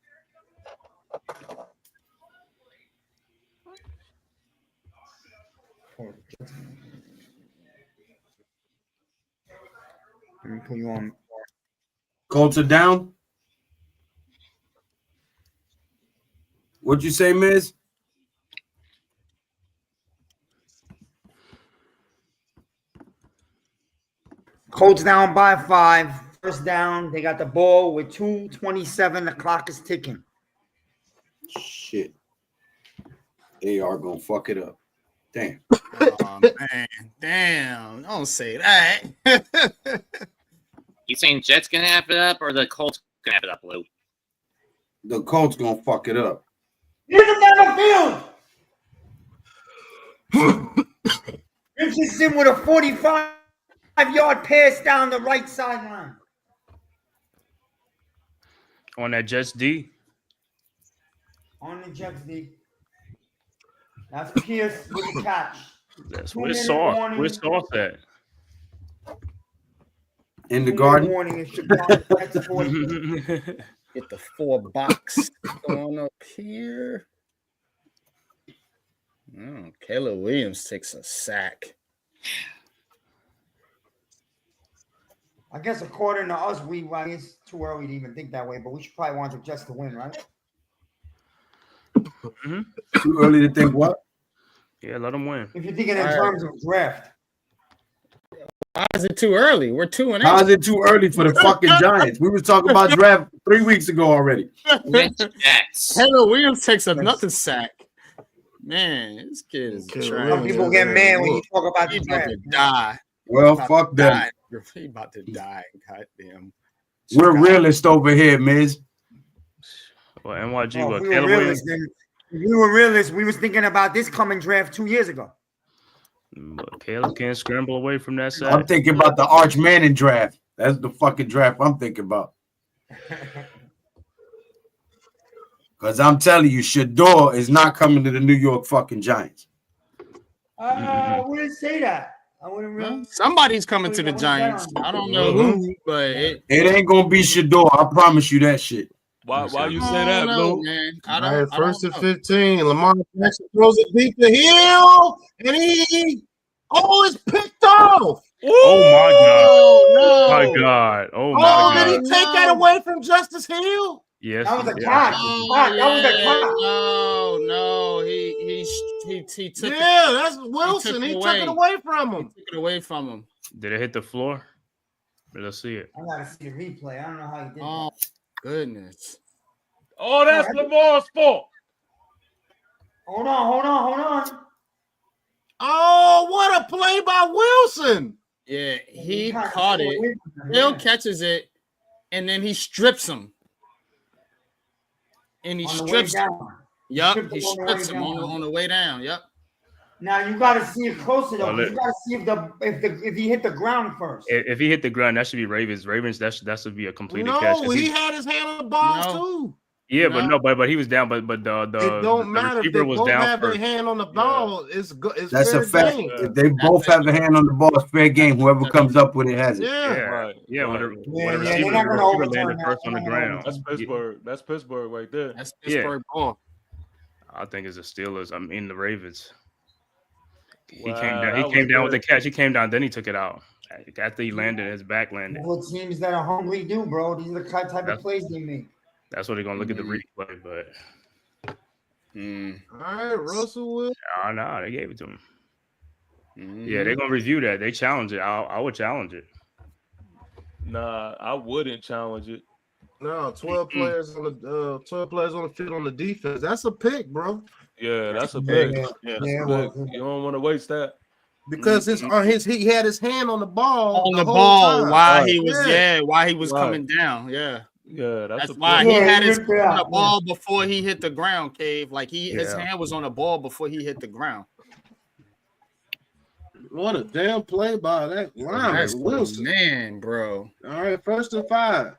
Let me put you on. Colts are down. What'd you say, Miz? Colts down by 5. First down. They got the ball with 2:27. The clock is ticking. Shit. They are going to fuck it up. Damn. Oh, man. Damn. Don't say that. You saying Jets gonna have it up or the Colts gonna have it up, Lou? The Colts going to fuck it up. Get him down the field. Richardson with a 45-yard pass down the right sideline. On that Jets D. On the Jets D. That's Pierce with the catch. That's where's Sauce. Where's Sauce at? In the garden. Warning, Get the 4 box going up here. Oh, Caleb Williams takes a sack. I guess according to us, it's too early to even think that way, but we should probably want the Jets to win, right? Too early to think what? Yeah, let them win. If you're thinking in terms of draft. Why is it too early? We're 2-8. How is it too early for the fucking Giants? We was talking about draft 3 weeks ago already. Caleb Williams takes another sack. Man, this kid is trash. Some people get mad when you talk about the He's about draft. to die. Well, fuck them. He about to die. Goddamn. We're realists over here, Miz. Well, NYG, what? If we were realists, we was thinking about this coming draft 2 years ago. But Caleb can't scramble away from that sack. I'm thinking about the Arch Manning draft. That's the fucking draft I'm thinking about. Because I'm telling you, Shador is not coming to the New York fucking Giants. I wouldn't say that. I wouldn't really. Somebody's coming to the Giants. I don't know who, but it ain't gonna be Shador. I promise you that shit. Why you say that, Lou? I All right, 1st and 15. Lamar Jackson throws it deep to Hill, and it's picked off. Oh my god! No. My god! Oh my god! Did he take that away from Justice Hill? Yes, that was a catch. That was a catch. No, he took it. Yeah, that's Wilson. He took it away from him. He took it away from him. Did it hit the floor? Let's see it. I gotta see a replay. I don't know how he did that. Goodness. Oh, that's Lamar's fault. Hold on. Oh, what a play by Wilson. Yeah, he caught it. Hill catches it, and then he strips him. And he strips him. Yep, he strips him on the way down. Yep. Now you got to see it closer though. You got to see if he hit the ground first. If he hit the ground, that should be Ravens. That should be a completed catch. No, he had his hand on the ball too. Yeah, but he was down. But it don't matter if they both have their hand on the ball. It's good. That's a fact. If they both have a hand on the ball, it's fair game. Whoever comes up with it has it. Yeah. When the receiver landed first on the ground. That's Pittsburgh. That's Pittsburgh right there. That's Pittsburgh ball. I think it's the Steelers. I mean the Ravens. He came down with the catch. He came down, then he took it out. After he landed, his back landed. What teams that are hungry do, bro. These are the type of plays they make. That's what they're gonna look at the replay, but. All right, Russell Wilson. Oh no, they gave it to him. Yeah, they're gonna review that. They challenge it. I would challenge it. Nah, I wouldn't challenge it. No, 12 players on the field on the defense. That's a pick, bro. Yeah, that's a pick. Yeah, That's a pick. You don't want to waste that. Because he had his hand on the ball the whole ball time. while he was coming down. Yeah, that's why he had his hand on the ball before he hit the ground, Cave. Like his hand was on the ball before he hit the ground. What a damn play by that lineman, Wilson. Man, bro. All right, 1st and 5.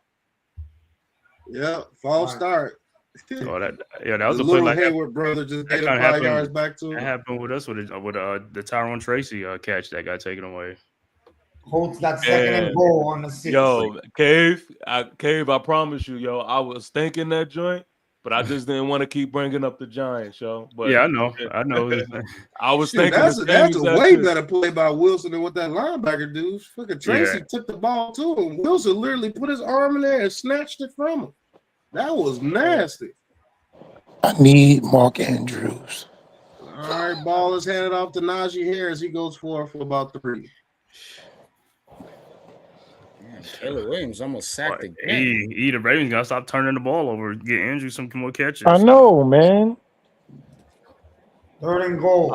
Yeah, false start. That was the a play like Hayward brother just that gave 5 yards back to him. That happened with us with the Tyrone Tracy catch that got taken away. Holds that second and goal on the 6. Yo, Cave, I promise you, yo, I was thinking that joint, but I just didn't want to keep bringing up the Giants, yo. But yeah, I know. I was thinking that's a way better play by Wilson than what that linebacker do. Fucking Tracy took the ball to him. Wilson literally put his arm in there and snatched it from him. That was nasty. I need Mark Andrews. All right, ball is handed off to Najee Harris. He goes for about 3. Taylor Williams almost sacked again. The Ravens gotta stop turning the ball over. Get Andrew some more catches. I know, man. 3rd and goal.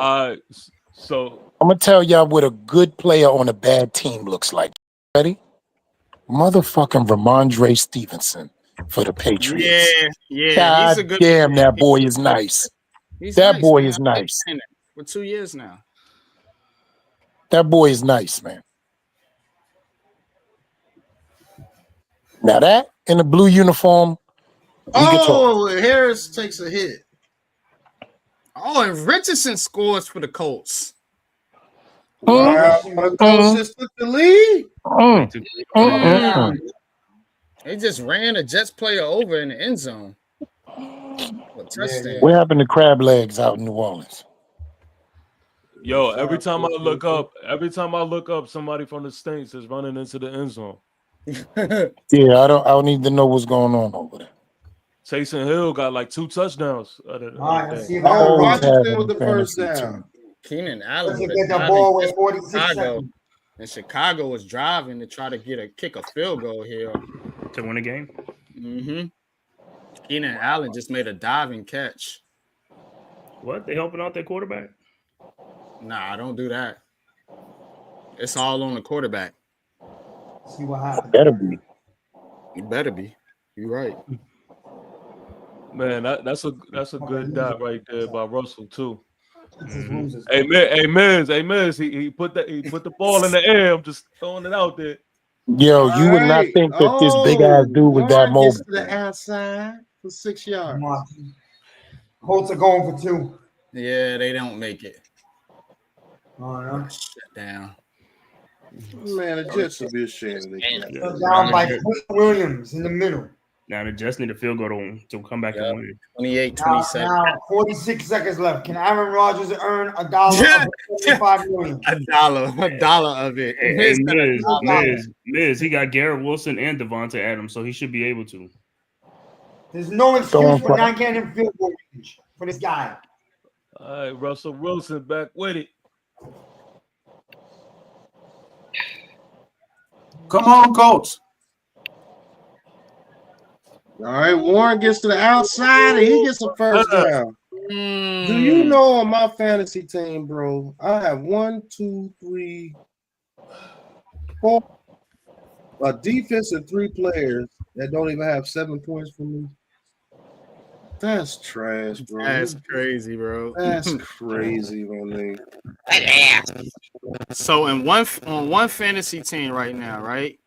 So I'm gonna tell y'all what a good player on a bad team looks like. Ready? Motherfucking Ramondre Stevenson for the Patriots. Yeah. God he's a good damn, that boy is nice. That boy is nice. For 2 years now. That boy is nice, man. Now that in a blue uniform, Harris takes a hit. Oh, and Richardson scores for the Colts. The Colts just took the lead. They just ran a Jets player over in the end zone. A touchdown. What happened to crab legs out in New Orleans? Yo, every time I look up, somebody from the Saints is running into the end zone. Yeah, I don't need to know what's going on over there. Taysom Hill got like 2 touchdowns. Washington with the first down. Keenan Allen get the ball with 46 seconds. And Chicago was driving to try to kick a field goal here to win a game. Keenan Allen just made a diving catch. What? They helping out their quarterback? Nah, don't do that. It's all on the quarterback. See what happens. You better be. You're right. Man, that's a good dot right there by Russell too. Hey, Miz, he put the ball in the air. I'm just throwing it out there. Yo, you would not think that this big ass dude was that mobile. To the outside for 6 yards. Colts are going for 2. Yeah, they don't make it. Shut down. Man, the Jets will be ashamed. Down by Williams in the middle. Now the Jets need a field goal to come back and win. 28-27. Now 46 seconds left. Can Aaron Rodgers earn $1 of $75 million? $1 of it. Hey, Miz, he got Garrett Wilson and Devontae Adams, so he should be able to. There's no excuse for not getting him field goal range for this guy. All right, Russell Wilson back with it. Come on, Colts. All right, Warren gets to the outside and he gets a first down. Do you know on my fantasy team, bro, I have 1, 2, 3, 4 a defense and 3 players that don't even have 7 points for me. That's trash, bro. That's crazy, bro. That's crazy on me. So on one fantasy team right now, right?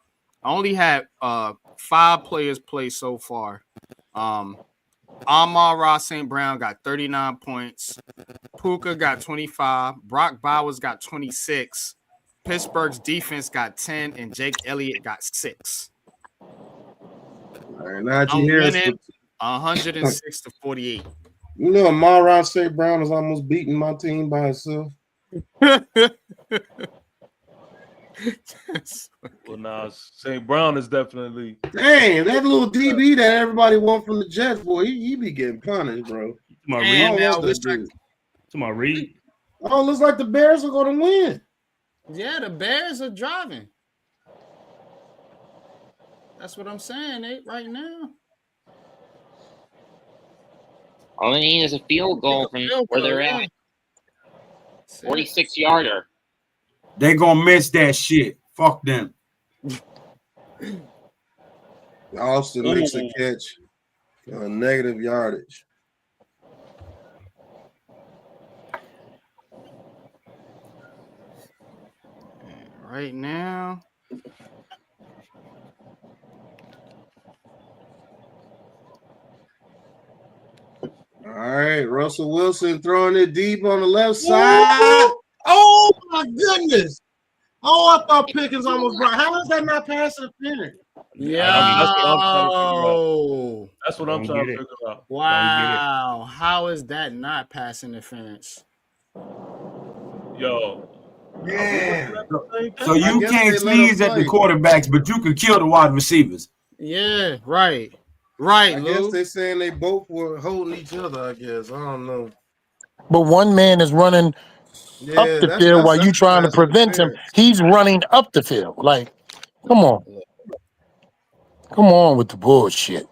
I only have 5 players play so far. Amon-Ra St. Brown got 39 points. Puka got 25. Brock Bowers got 26. Pittsburgh's defense got 10, and Jake Elliott got 6. All right, Najee Harris 106 to 48. You know, Amon-Ra St. Brown is almost beating my team by himself. Well, now St. Brown is definitely. Dang, that little DB that everybody want from the Jets, boy, he be getting punished, bro. My I Reed. don't want that dude. To my Reed. Oh, looks like the Bears are going to win. Yeah, the Bears are driving. That's what I'm saying, Nate, right now. All they need is a field goal from where they're at. 46-yarder. They gonna miss that shit. Fuck them. Austin makes a catch. Negative yardage. Right now. All right, Russell Wilson throwing it deep on the left side. Oh my goodness! Oh, I thought Pickens almost brought. How is that not pass interference? Yeah, that's what I'm trying to figure out. Wow, how is that not pass interference? Yo, yeah. So you can't sneeze at the quarterbacks, but you can kill the wide receivers. Yeah, right. Right, I Lou. guess they saying they both were holding each other, I guess. I don't know. But one man is running up the field while you trying to prevent him. He's running up the field. Like, come on. Come on with the bullshit.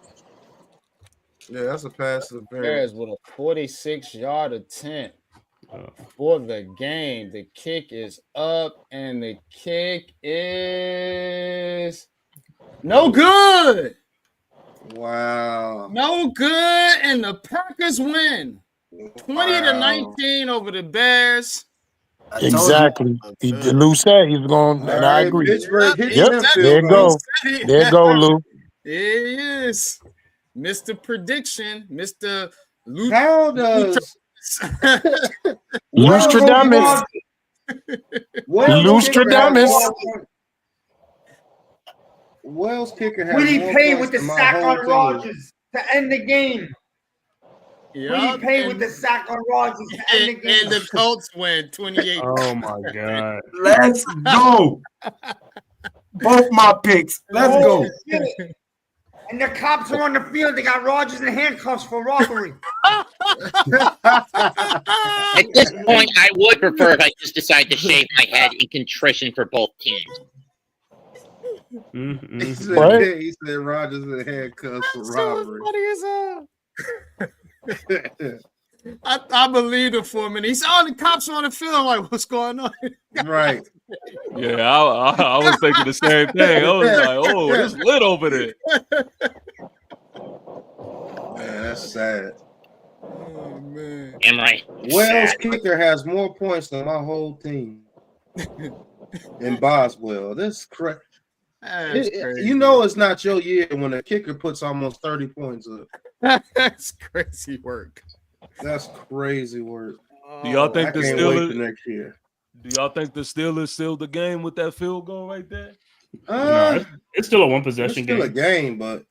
Yeah, that's a pass interference. Bears with a 46-yard attempt for the game. The kick is up, and the kick is no good. Wow. No good, and the Packers win 20-19 over the Bears. Exactly. Lou said he was going, and I agree. Pittsburgh hit Yep, there you go. There you go, Lou. There he is. Mr. Prediction, Mr. Lou. How does Lustradamus. Lustradamus. Wells kicker has Willie more Pay points with the than my sack whole on team. Rodgers to end the game. Willie Pay with and- the sack on Rodgers to end the game. And the Colts win 28. Oh my god. Let's go. Both my picks. Let's go. Shit. And the cops are on the field. They got Rodgers in handcuffs for robbery. At this point, I would prefer if I just decide to shave my head in contrition for both teams. He said Rodgers in handcuffs for robbery. I believed it for a minute. He said, "Oh, the cops are on the field." I'm like, what's going on? Right. Yeah, I was thinking the same thing. I was like, oh, it's lit over there. Man, that's sad. Oh man. Am I? Wells kicker has more points than my whole team. In Boswell. This crazy. You know it's not your year when a kicker puts almost 30 points up. That's crazy work. That's crazy work. Do y'all think the Steelers next year? Do y'all think the Steelers sealed the game with that field goal right there? No, it's still a one possession Still game. a game, but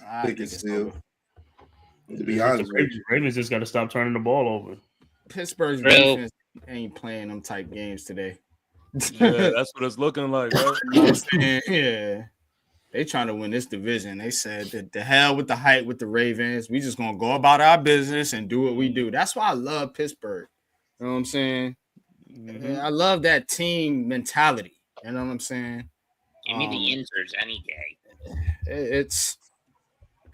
I think it's still. To be honest with you, Ravens just got to stop turning the ball over. Pittsburgh's defense ain't playing them type games today. Yeah, that's what it's looking like, right? Yeah. They trying to win this division. They said that the hell with the hype with the Ravens. We just gonna go about our business and do what we do. That's why I love Pittsburgh. You know what I'm saying? Mm-hmm. I love that team mentality. You know what I'm saying? Give me the Inzers any day.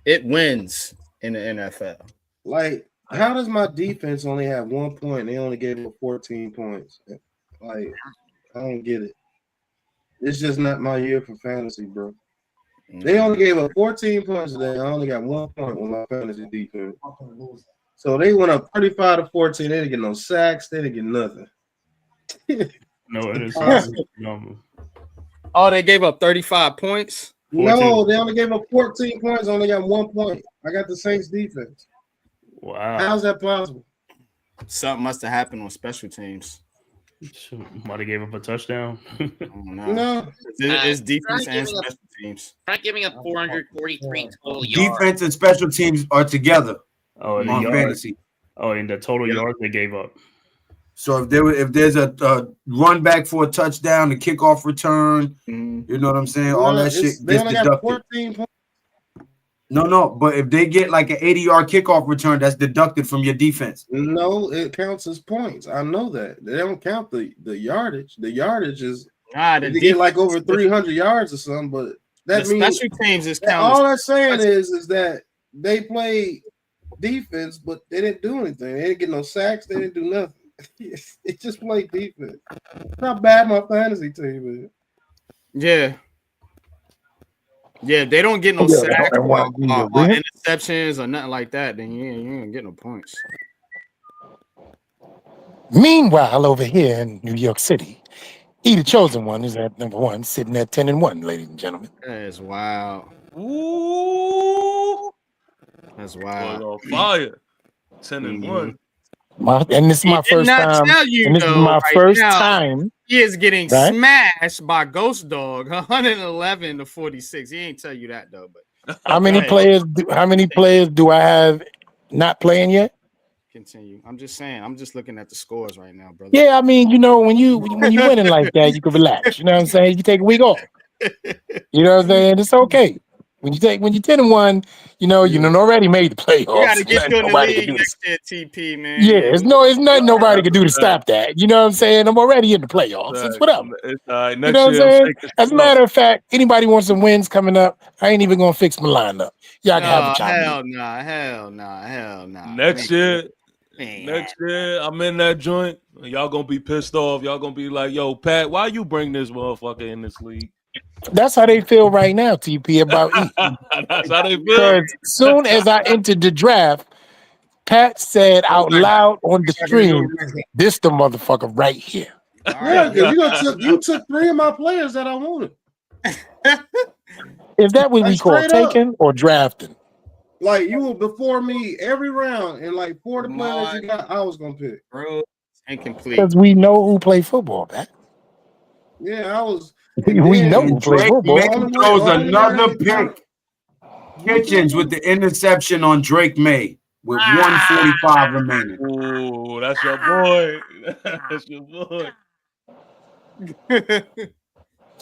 It wins in the NFL. Like, how does my defense only have 1 point and they only gave up 14 points? Like, I don't get it. It's just not my year for fantasy, bro. They only gave up 14 points today. I only got 1 point with my fantasy defense. So they went up 35-14. They didn't get no sacks. They didn't get nothing. No, it is normal. Oh, they gave up 35 points? 14. No, they only gave up 14 points. Only got 1 point. I got the Saints defense. Wow. How's that possible? Something must have happened on special teams. Might have gave up a touchdown. No. It's defense and special teams. Not giving up 443 total yards. Defense and special teams are together. Oh, and on the fantasy. Oh, and the total yards they gave up. So if there's a run back for a touchdown, a kickoff return, you know what I'm saying? All that shit They gets only got deducted. 14 points. No, but if they get like an 80-yard kickoff return, that's deducted from your defense. No, it counts as points. I know that. They don't count the yardage. The yardage is they get like over 300 yards or something, but that means special teams is counted. All I'm saying is that they played defense, but they didn't do anything. They didn't get no sacks. They didn't do nothing. It just played defense. Not bad, my fantasy team is. Yeah. Yeah, if they don't get no sacks or interceptions or nothing like that, then you ain't get no points. Meanwhile, over here in New York City, he, the chosen one, is at number 1, sitting at 10-1, ladies and gentlemen. That is wild. Ooh, that's wild. On fire. 10-1. And this is my first time. And this is my first time. He is getting smashed by Ghost Dog, 111-46. He ain't tell you that though. But how many players do I have not playing yet? Continue. I'm just saying. I'm just looking at the scores right now, brother. Yeah, I mean, you know, when you winning like that, you can relax. You know what I'm saying? You can take a week off. You know what I'm saying? It's okay. When you 10-1, you know, you done already made the playoffs. You gotta get you in the league next year, TP, man. Yeah, it's nothing nobody can do to stop that. You know what I'm saying? I'm already in the playoffs. It's whatever. You know what I'm saying? As a matter of fact, anybody wants some wins coming up, I ain't even gonna fix my lineup. Y'all can have a chop. Hell nah. Next year, I'm in that joint. Y'all gonna be pissed off. Y'all gonna be like, yo, Pat, why you bring this motherfucker in this league? That's how they feel right now, TP, about E. That's how they feel. Because soon as I entered the draft, Pat said out loud on the stream, "This the motherfucker right here." Yeah, because you took 3 of my players that I wanted. Is that what we call taking or drafting? Like you were before me every round, and like 4 of the players you got, I was gonna pick. Bro, incomplete. Because we know who play football, Pat. Yeah, I was. We know who play football. Throws another pick. Kitchens with the interception on Drake May with 1:45 remaining. Ooh, that's your boy. That's your boy.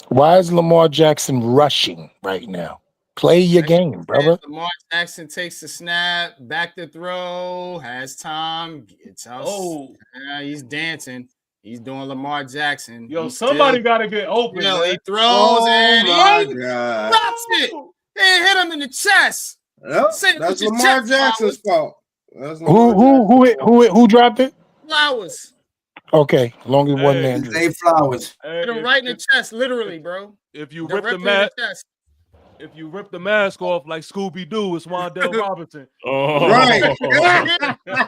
Why is Lamar Jackson rushing right now? Play your game, brother. Lamar Jackson takes the snap, back to throw, has time, gets out. Oh, he's dancing. He's doing Lamar Jackson. Yo, somebody got to get open. He throws and he drops it. They hit him in the chest. Yep, that's Lamar Jackson's fault. Who dropped it? Flowers. Okay, long as one man. Dave Flowers. Hit him right in the chest, literally, bro. If you rip the mask, off like Scooby Doo, it's Wandale Robinson. Oh, right.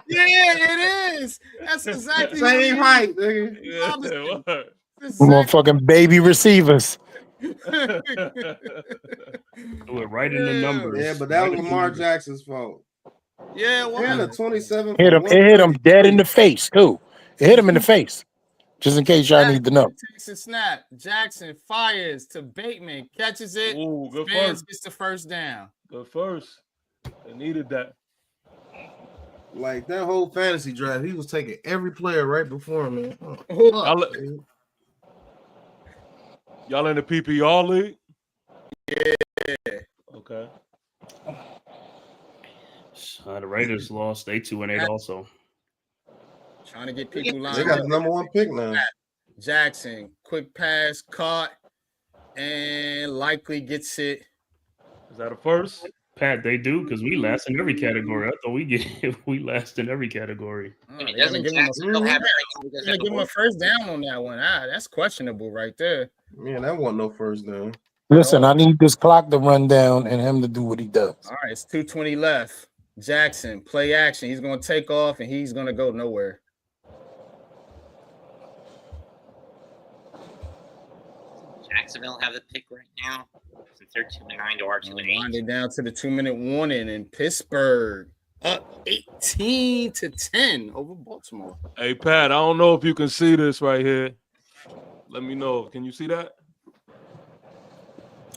Yeah, it is. That's exactly same height, nigga. Yeah, motherfucking baby receivers. Do it right in the numbers. Yeah, but that was Lamar Jackson's fault. Yeah, well, a 27. It hit him dead in the face too. It hit him in the face. Just in case y'all need to know. Takes a snap. Jackson fires to Bateman, catches it. Ooh, good first. Gets the first down. Good first. They needed that. Like that whole fantasy draft, he was taking every player right before him, man. Y'all in the PPR league? Yeah. Okay. The Raiders lost. They 2-8 also. Trying to get people lined. They got the number 1 pick now. Jackson, quick pass, caught, and likely gets it. Is that a first? Pat, they do because we last in every category. I thought we last in every category. Doesn't give him a first down on that one. That's questionable right there. Man, that wasn't no first down. Listen, I need this clock to run down and him to do what he does. All right, it's 2:20 left. Jackson, play action. He's going to take off and he's going to go nowhere. Jacksonville have the pick right now. Since they're 2-9 to our 2-8. Winding down to the 2-minute warning in Pittsburgh. Up 18-10 over Baltimore. Hey, Pat, I don't know if you can see this right here. Let me know. Can you see that?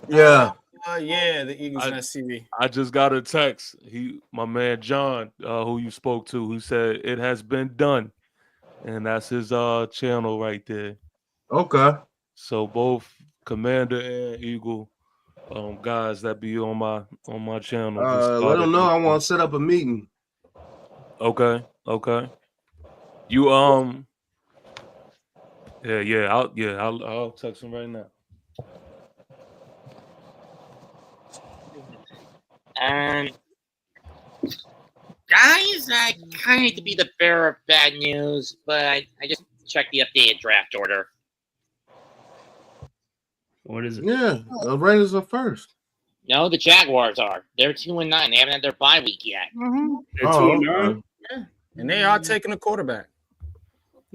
Yeah. Yeah, the Eagles on SCV. I just got a text. My man John, who you spoke to, who said it has been done. and that's his channel right there. Okay. So both Commander and Eagle, guys that be on my channel. Just Let started them know I want to set up a meeting. Okay. You I'll text him right now. Guys, I kind of hate to be the bearer of bad news, but I just checked the updated draft order. What is it? Yeah, the Raiders are first. No, the Jaguars are. They're 2-9. They haven't had their bye week yet. They're 2-9. Yeah, and they are taking a quarterback.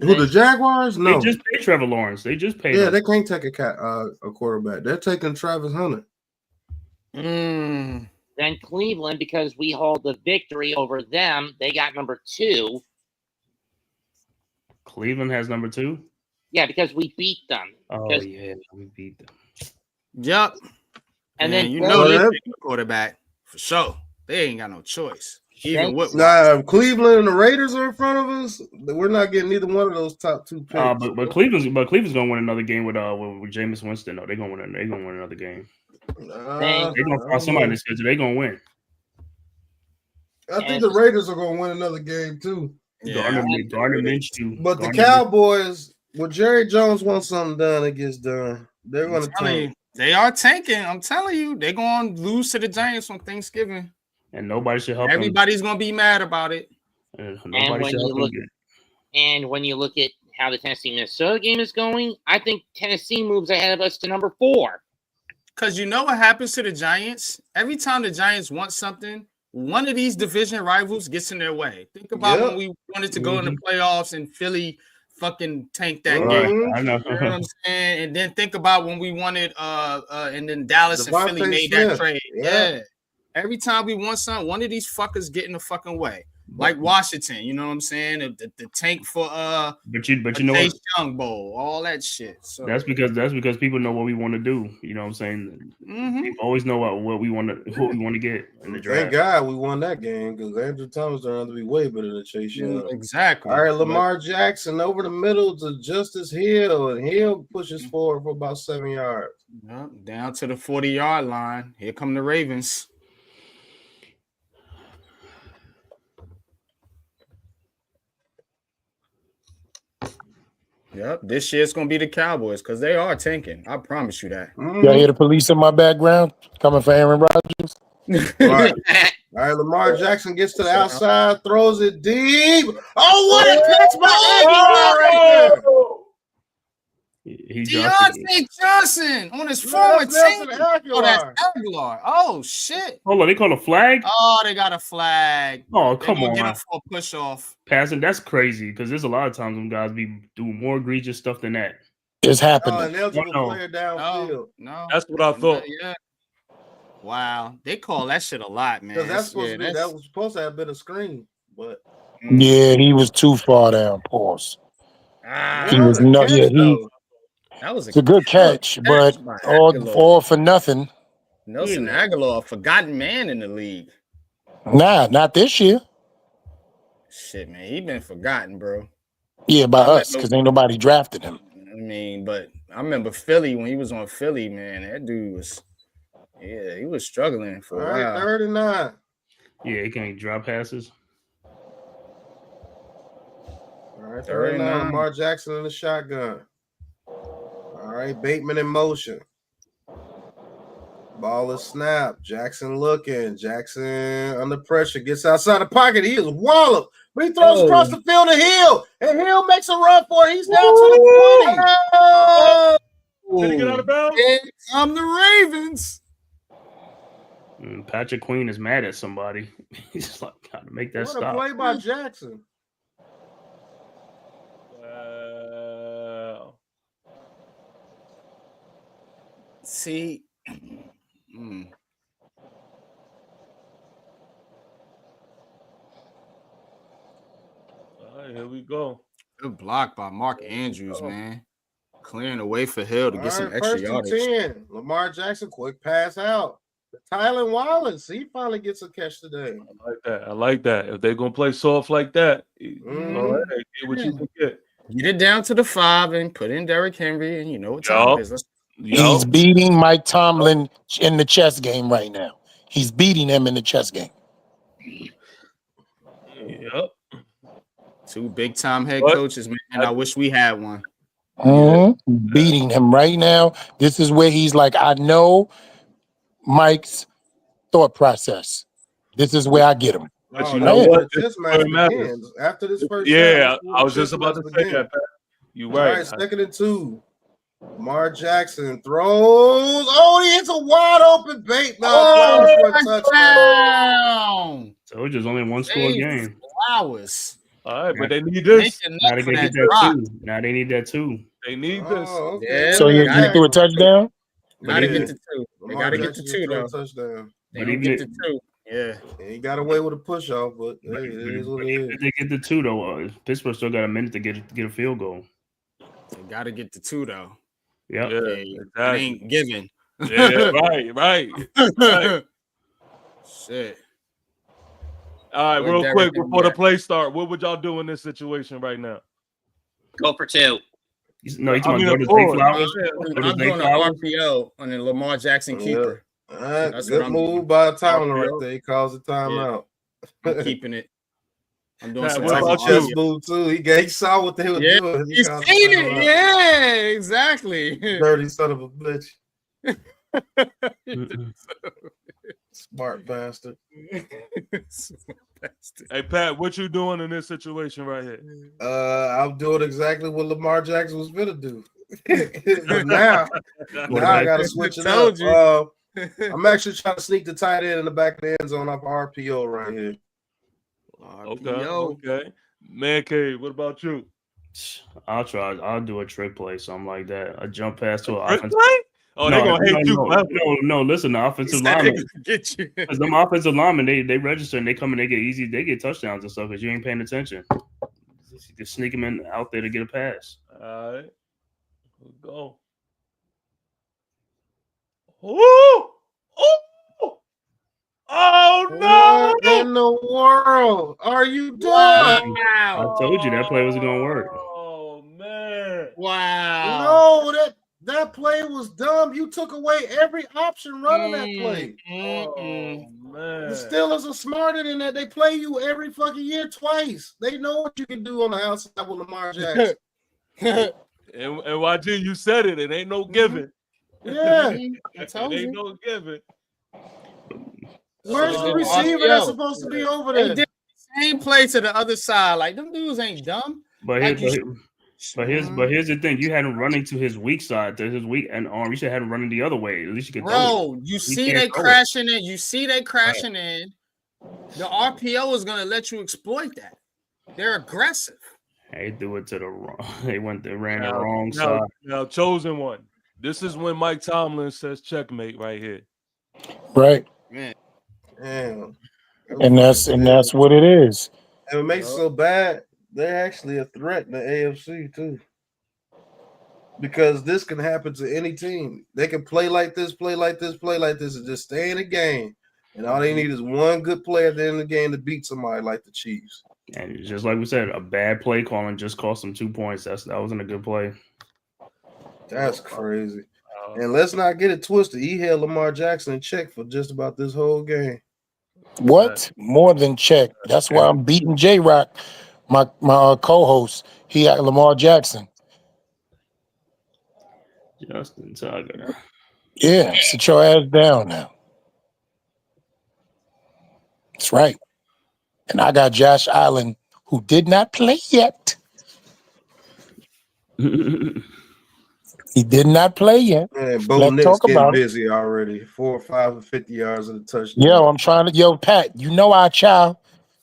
Who, the Jaguars? No, They just paid Trevor Lawrence. They just paid. Yeah, him. they can't take a quarterback. They're taking Travis Hunter. Then Cleveland, because we hold the victory over them, they got number 2. Cleveland has number 2. Yeah, because we beat them. Oh yeah, we beat them. Yep. And then you know they're taking a quarterback for sure. They ain't got no choice. Even with Cleveland and the Raiders are in front of us. We're not getting neither one of those top 2 picks. But Cleveland's gonna win another game with Jameis Winston. No, they're gonna win. They're gonna win another game. They're gonna find somebody in the schedule. They're gonna win. I think the Raiders are gonna win another game too. Gardner Minshew. But the Cowboys, when Jerry Jones wants something done, it gets done. They're gonna tank. They are tanking. I'm telling you, they're gonna lose to the Giants on Thanksgiving. And nobody should help. Everybody's gonna be mad about it. And when you look at how the Tennessee-Minnesota game is going, I think Tennessee moves ahead of us to number 4. Because you know what happens to the Giants? Every time the Giants want something, one of these division rivals gets in their way. Think about when we wanted to go in the playoffs and Philly fucking tanked that game. I know. You know what I'm saying? And then think about when we wanted and then Dallas and Philly made that trade. Yeah. Every time we want something, one of these fuckers get in the fucking way. Like Washington, you know what I'm saying? The tank for but you know Chase Young Bowl, all that shit. So that's because people know what we want to do. You know what I'm saying? People always know what we want to get in the draft. Thank God we won that game because Andrew Thomas turned out to be way better than Chase Young. Exactly. All right, Lamar Jackson over the middle to Justice Hill, and Hill pushes forward for about 7 yards. Down to the 40-yard line. Here come the Ravens. Yep, this year's gonna be the Cowboys because they are tanking. I promise you that. Y'all hear the police in my background coming for Aaron Rodgers? All right, Lamar Jackson gets to the outside, throws it deep. Oh, what a catch by Aguilar right there! Deontay Johnson on his former team. Oh, that's Aguilar. Oh, shit. Hold on, they call a flag? Oh, they got a flag. Oh, come on. Get him for a push off. Passing, that's crazy because there's a lot of times when guys be doing more egregious stuff than that. It's happening. An eligible player downfield. No, that's what I thought. Yeah. Wow, they call that shit a lot, man. Because that was supposed to have been a screen, but yeah, he was too far down. Pause. He was not. Yeah, that was a good catch, but all for nothing. Nelson Aguilar, a forgotten man in the league. Nah, not this year. Shit, man, he been forgotten, bro. Yeah, by us, because ain't nobody drafted him. I mean, but I remember Philly when he was on Philly, man. That dude was, he was struggling for a while. 39. Yeah, he can't drop passes. All right, 39. Lamar Jackson in the shotgun. All right, Bateman in motion. Ball is snapped. Jackson looking. Jackson under pressure. Gets outside the pocket. He is walloped. But he throws across the field to Hill. And Hill makes a run for it. He's down to the 20. Did he get out of bounds? I'm the Ravens. Patrick Queen is mad at somebody. He's like, gotta make that stop. What a play by Jackson. See, All right, here we go. Good block by Mark Andrews, man. Clearing the way for Hill to get some extra yardage. 10. Lamar Jackson, quick pass out. Tylen Wallace, he finally gets a catch today. I like that. If they're gonna play soft like that, all right, get what you can get. Get it down to the 5 and put in Derrick Henry, and you know what time it is. He's beating Mike Tomlin in the chess game right now. He's beating him in the chess game. Yep. 2 big time head coaches, man. I wish we had one. Beating him right now. This is where he's like, I know Mike's thought process. This is where I get him. But you know what? This match begins after this first. Yeah, I was just about to say that. You right. All right, 2nd and 2. Lamar Jackson throws. Oh, he hits a wide open bait. For a touchdown. So it's just only one score game. Flowers. All right, but they need this. Now they get that too. Now they need that too. They need this. Okay. Yeah, so you threw a touchdown? Gotta get to 2. They gotta get to 2 though. Touchdown. They don't get to 2. Yeah. He got away with a push off, but hey, it is what it is. If they get the 2 though, Pittsburgh still got a minute to get a field goal. They gotta get to 2 though. Yep. Yeah, It ain't given. Yeah, right. Shit. All right, real quick before the play start, what would y'all do in this situation right now? Go for 2. No, he's going to go to Zay Flowers. I'm doing an RPO on the Lamar Jackson keeper. That's good move by Tomlin right there. He calls a timeout. I'm keeping it. I'm doing some type of chess move too. He saw what they were doing. He's seen it. Yeah, exactly. Dirty son of a bitch. Smart bastard. Hey Pat, what you doing in this situation right here? I'm doing exactly what Lamar Jackson was gonna do. now I gotta switch it up. I'm actually trying to sneak the tight end in the back of the end zone off RPO right here. Okay. Man cave, what about you? I'll try. I'll do a trick play, something like that. A jump pass to an offensive. Oh, they're gonna hate you. No, listen, the offensive linemen. Get you. Because them offensive linemen, they register and they come and they get touchdowns and stuff because you ain't paying attention. You can sneak them in out there to get a pass. All right. We'll go. Ooh! Oh no! What in the world are you doing? I told you that play wasn't gonna work. Oh man! Wow! No, that play was dumb. You took away every option running that play. Oh man! The Steelers are smarter than that. They play you every fucking year twice. They know what you can do on the outside with Lamar Jackson. and YG, you said it. It ain't no giving. Yeah, it ain't no giving. Where's the receiver that's supposed to be over there? They did the same play to the other side. Like, them dudes ain't dumb. But here's the thing: you had him running to his weak side, to his weak and arm. You should have him running the other way. At least you could. Bro, you see they crashing in. You see they crashing in. The RPO is gonna let you exploit that. They're aggressive. They threw it to the wrong. They ran the wrong side. Now, chosen one. This is when Mike Tomlin says checkmate right here. Right. Man. Damn. And that's what it is. And it makes it so bad. They're actually a threat in the AFC too. Because this can happen to any team. They can play like this, and just stay in the game. And all they need is one good play at the end of the game to beat somebody like the Chiefs. And just like we said, a bad play calling just cost them 2 points. That wasn't a good play. That's crazy. And let's not get it twisted. He held Lamar Jackson in check for just about this whole game. What? More than check. That's why I'm beating J-Rock, my co-host. He had Lamar Jackson. Justin Tucker. Yeah, sit your ass down now. That's right. And I got Josh Allen, who did not play yet. He did not play yet. Man, Bo Nix getting busy already. 4 or 5 and 50 yards of the touchdown. Yo, I'm trying to. Yo, Pat, you know our child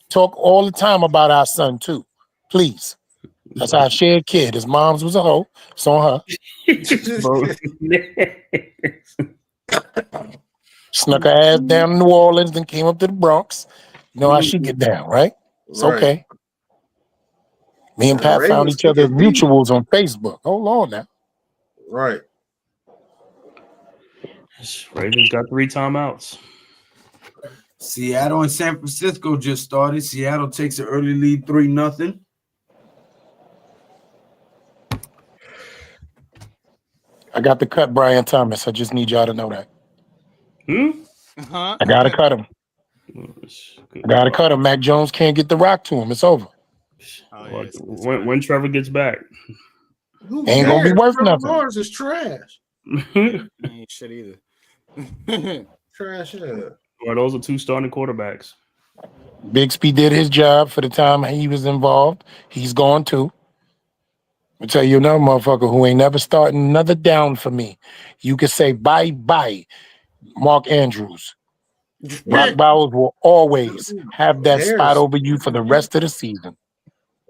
talk all the time about our son too. Please, that's our shared kid. His mom's was a hoe. It's on her. Snuck her ass down to New Orleans, then came up to the Bronx. You know how she get down, right? It's okay. Me and Pat found each other's mutuals on Facebook. Hold on now. Right. Ravens got 3 timeouts. Seattle and San Francisco just started. Seattle takes an early lead 3-0. I got to cut Brian Thomas. I just need y'all to know that. I gotta cut him. I gotta cut him. Mac Jones can't get the rock to him. It's over. When Trevor gets back, ain't gonna be worth Trevor nothing. Lawrence is trash. Ain't shit either. Trash. Yeah. Well, those are 2 starting quarterbacks. Bixby did his job for the time he was involved. He's gone too. I'll tell you another motherfucker who ain't never starting another down for me. You can say bye-bye, Mark Andrews. Brock Bowers will always have that spot over you for the rest of the season.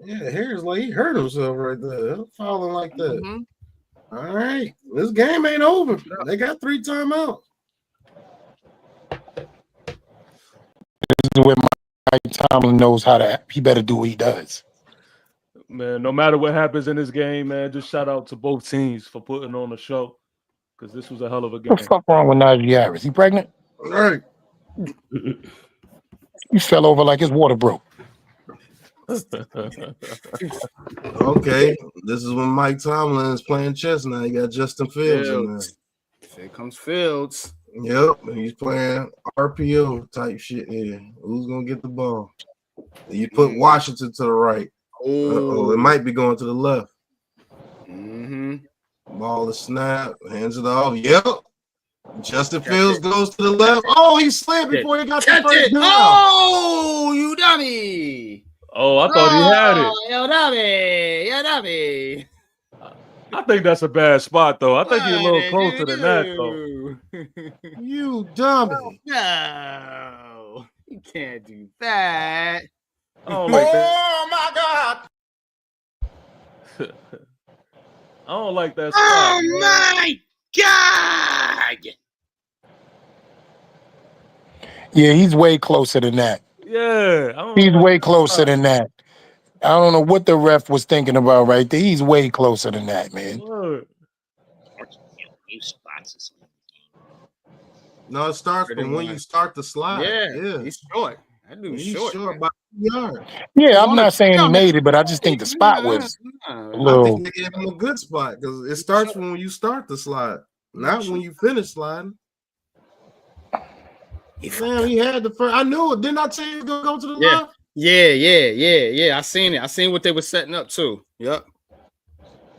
Yeah, Harris like he hurt himself right there. Falling like that. All right. This game ain't over. They got 3 timeouts. This is where Mike Tomlin knows how to. He better do what he does. Man, no matter what happens in this game, man, just shout out to both teams for putting on the show because this was a hell of a game. What the fuck wrong with Najee Harris? He pregnant? All right. He fell over like his water broke. Okay, this is when Mike Tomlin is playing chess now. You got Justin Fields in there. Here comes Fields. Yep, and he's playing RPO type shit here. Who's gonna get the ball? You put Washington to the right. Oh, it might be going to the left. Ball is snap, hands it off. Yep. Justin Fields goes to the left. Oh, he slid before he got the first down. Oh, you dummy. Oh, I thought he had it. Yo, dummy. I think that's a bad spot, though. I think he's a little closer than that, though. You dummy. No, you can't do that. Oh my God. I don't like that spot. Oh my God! Yeah, he's way closer than that. Yeah. He's way closer than that. I don't know what the ref was thinking about right there. He's way closer than that, man. No, it starts from when you start the slide. Yeah. He's short. That dude's short by 2 yards. Yeah, I'm not saying he made it, but I just think the spot was a little. I think they gave him a good spot because it starts from when you start the slide, not when you finish sliding. Man, he had the first. I knew it. Didn't I tell you he was gonna go to the left? Yeah. I seen it. I seen what they were setting up too. Yep.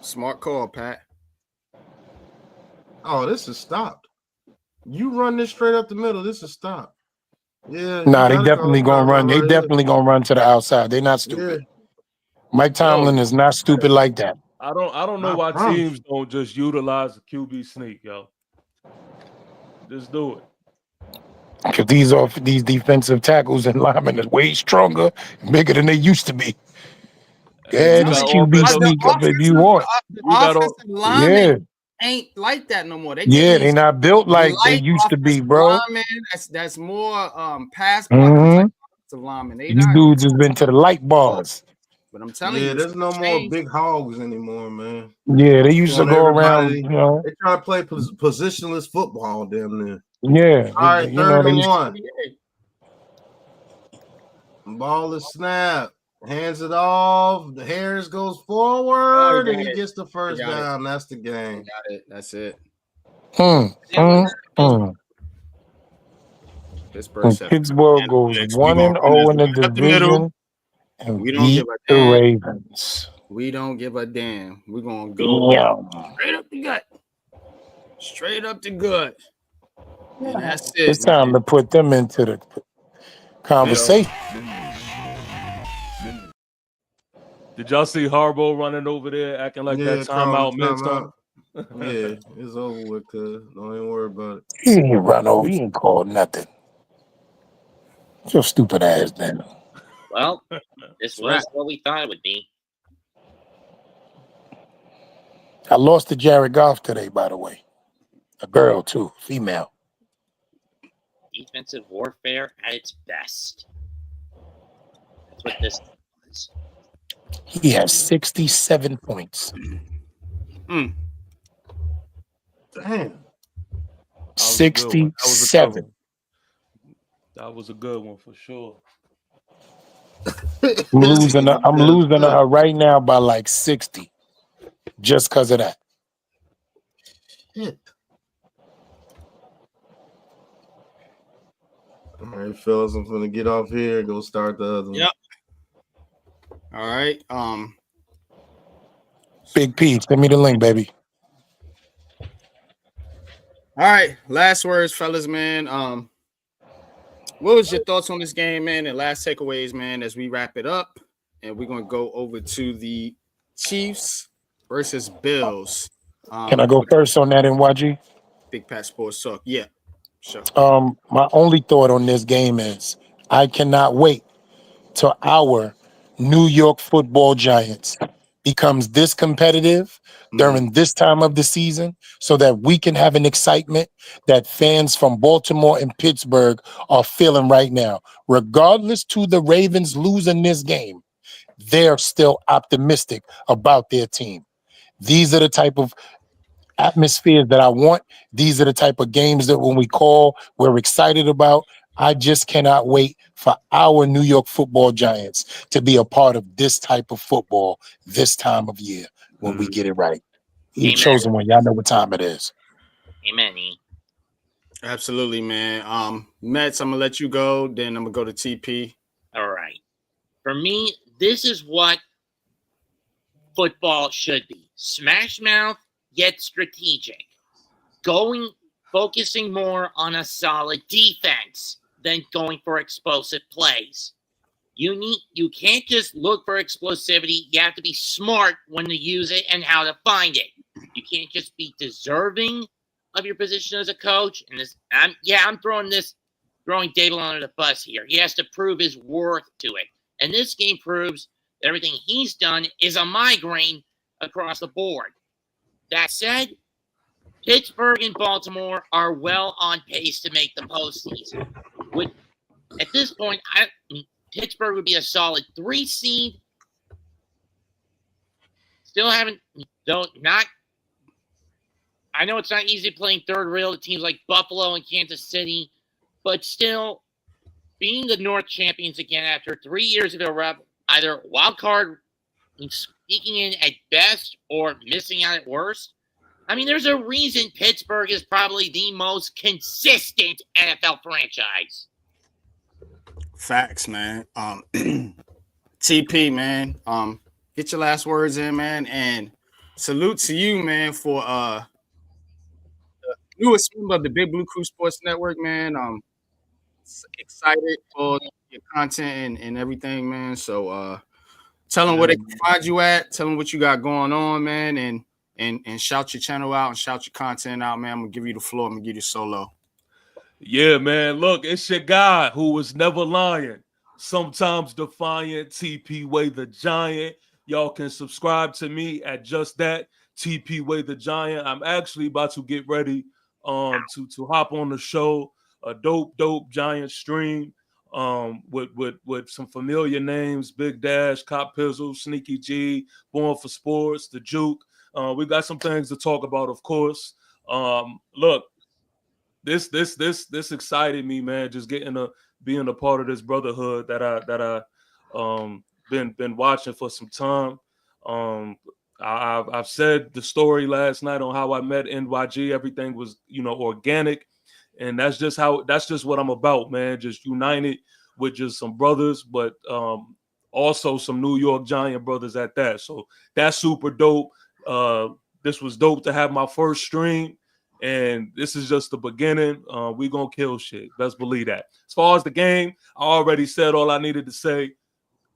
Smart call, Pat. Oh, this is stopped. You run this straight up the middle. This is stopped. Yeah. Nah, they definitely gonna run. They definitely gonna run to the outside. They're not stupid. Mike Tomlin is not stupid like that. I don't know why teams don't just utilize the QB sneak, yo. Just do it. Because these defensive tackles and linemen are way stronger, bigger than they used to be. Yeah, this QB sneak up if you want. The offensive linemen ain't like that no more. They're not built like they used to be, bro. Linemen, that's more pass blocking linemen. These dudes has been to the light bars. But I'm telling you, there's no more big hogs anymore, man. Yeah, they used to go around, you know. They try to play positionless football, damn near. Yeah. All right, third and 1. Ball is snapped. Hands it off. The Harris goes forward, and he gets the first down. That's the game. Got it. That's it. Pittsburgh goes 1-0 in the division, and we don't give a the damn. Ravens. We don't give a damn. We're gonna go straight up the gut. Straight up the gut. And that's it. It's time to put them into the conversation. Did y'all see Harbaugh running over there acting like that timeout mid-time? Yeah, it's over with, cuz. Don't even worry about it. He ain't run over. He ain't called nothing. Your stupid ass, man. Well, this was what we thought it would be. I lost to Jared Goff today, by the way. A girl, too. Female. Defensive warfare at its best. That's what this was. He has 67 points. Damn. 67. That was a good one for sure. I'm losing her right now by like 60, just because of that. Shit. All right, fellas, I'm gonna get off here and go start the other one. Yep. All right. Big P, send me the link, baby. All right. Last words, fellas, man. What was your thoughts on this game, man? And last takeaways, man, as we wrap it up. And we're gonna go over to the Chiefs versus Bills. Can I go first on that, NYG? Big Pat Sports Talk. Yeah. Sure. My only thought on this game is I cannot wait till our New York Football Giants becomes this competitive during this time of the season so that we can have an excitement that fans from Baltimore and Pittsburgh are feeling right now. Regardless to the Ravens losing this game, they're still optimistic about their team. These are the type of atmospheres that I want. These are the type of games that when we call, we're excited about. I just cannot wait for our New York Football Giants to be a part of this type of football this time of year when we get it right. You chosen one. Y'all know what time it is. Amen. Absolutely, man. Mets, I'm gonna let you go. Then I'm gonna go to TP. All right. For me, this is what football should be: smash mouth yet strategic. Focusing more on a solid defense than going for explosive plays. You can't just look for explosivity. You have to be smart when to use it and how to find it. You can't just be deserving of your position as a coach. And I'm throwing Dable under the bus here. He has to prove his worth to it. And this game proves that everything he's done is a migraine across the board. That said, Pittsburgh and Baltimore are well on pace to make the postseason. At this point, Pittsburgh would be a solid 3 seed. I know it's not easy playing third rail to teams like Buffalo and Kansas City, but still, being the North champions again after 3 years of a either wild card sneaking in at best or missing out at worst. I mean, there's a reason Pittsburgh is probably the most consistent NFL franchise. Facts, man. TP, man. Get your last words in, man, and salute to you, man, for the newest member of the Big Blue Crew Sports Network, man. Excited for your content and everything, man. So tell them where they can find you at. Tell them what you got going on, man, and shout your channel out and shout your content out, man. I'm gonna give you the floor. I'm gonna give you solo. Yeah, man. Look, it's your guy who was never lying, sometimes defiant, TP Way the Giant. Y'all can subscribe to me at just that, TP Way the Giant. I'm actually about to get ready to hop on the show, a dope Giant stream with some familiar names: Big Dash, Cop Pizzle, Sneaky G, Born for Sports, The Juke. We got some things to talk about, of course. Look, this excited me, man. Just being a part of this brotherhood that I been watching for some time. I've said the story last night on how I met NYG. Everything was, organic, and that's just what I'm about, man. Just united with just some brothers, but also some New York Giant brothers at that. So that's super dope. This was dope to have my first stream, and this is just the beginning. We gonna kill shit. Best believe that. As far as the game, I already said all I needed to say.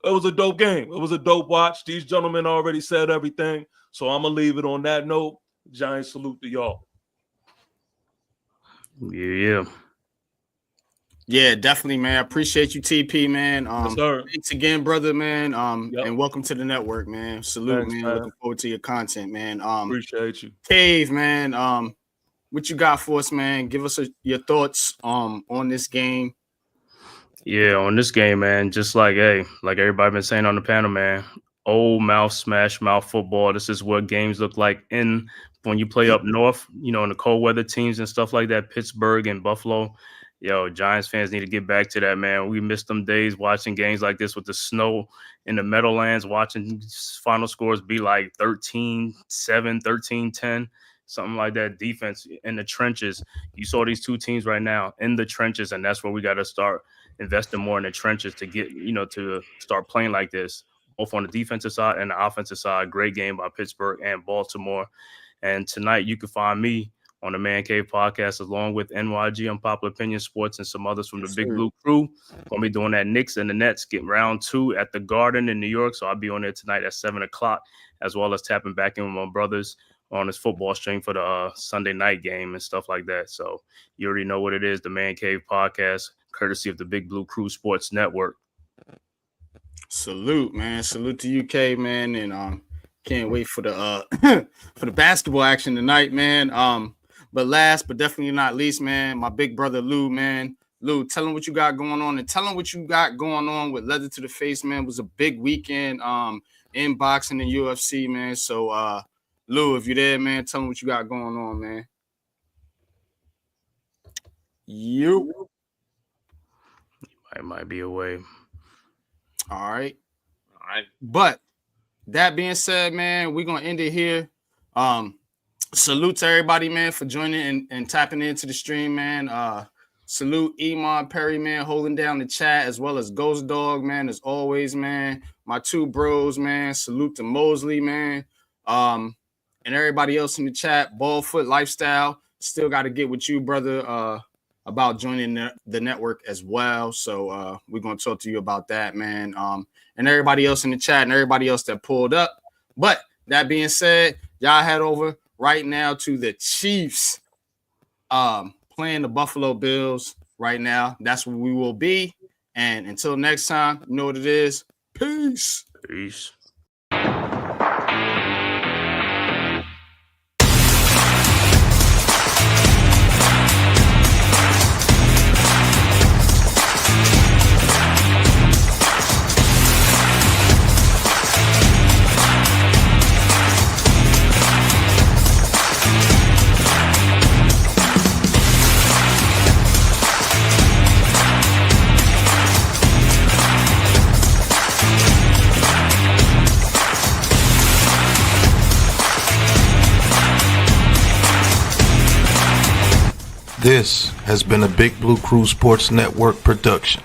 It was a dope game. It was a dope watch. These gentlemen already said everything, so I'm gonna leave it on that note. Giant salute to y'all. Yeah, definitely, man. I appreciate you, TP, man. Yes, sir. Thanks again, brother, man. And welcome to the network, man. Salute, Thanks, man. Looking forward to your content, man. Appreciate you. Cave, man. What you got for us, man? Give us your thoughts on this game. Yeah, on this game, man, just like everybody been saying on the panel, man, old mouth, smash mouth football. This is what games look like in when you play up north, you know, in the cold weather teams and stuff like that, Pittsburgh and Buffalo. Yo, Giants fans need to get back to that, man. We missed them days watching games like this with the snow in the Meadowlands, watching final scores be like 13-7, 13-10, something like that. Defense in the trenches. You saw these two teams right now in the trenches, and that's where we got to start investing more in the trenches to get, you know, to start playing like this, both on the defensive side and the offensive side. Great game by Pittsburgh and Baltimore. And tonight you can find me on the Man Cave podcast, along with NYG, Unpopular Opinion Sports, and some others from the Big Blue Crew. Gonna be doing that Knicks and the Nets, get round 2 at the Garden in New York. So I'll be on there tonight at 7 o'clock, as well as tapping back in with my brothers on this football stream for the Sunday night game and stuff like that. So you already know what it is, the Man Cave podcast, courtesy of the Big Blue Crew Sports Network. Salute, man. Salute to UK, man. And can't wait for the for the basketball action tonight, man. But last but definitely not least, man, my big brother Lou, man. Lou, tell him what you got going on, and tell him what you got going on with Leather to the Face, man. It was a big weekend in boxing and UFC, man. So Lou, if you're there, man, tell him what you got going on, man. You might be away. All right. But that being said, man, we're gonna end it here. Salute to everybody, man, for joining and tapping into the stream, man. Salute Iman Perry, man, holding down the chat, as well as Ghost Dog, man, as always, man. My two bros, man. Salute to Mosley, man. And everybody else in the chat. Ballfoot Lifestyle. Still got to get with you, brother, about joining the network as well. So we're going to talk to you about that, man. And everybody else in the chat and everybody else that pulled up. But that being said, y'all head over right now to the Chiefs playing the Buffalo Bills right now. That's where we will be. And until next time, you know what it is. Peace. Peace. This has been a Big Blue Crew Sports Network production.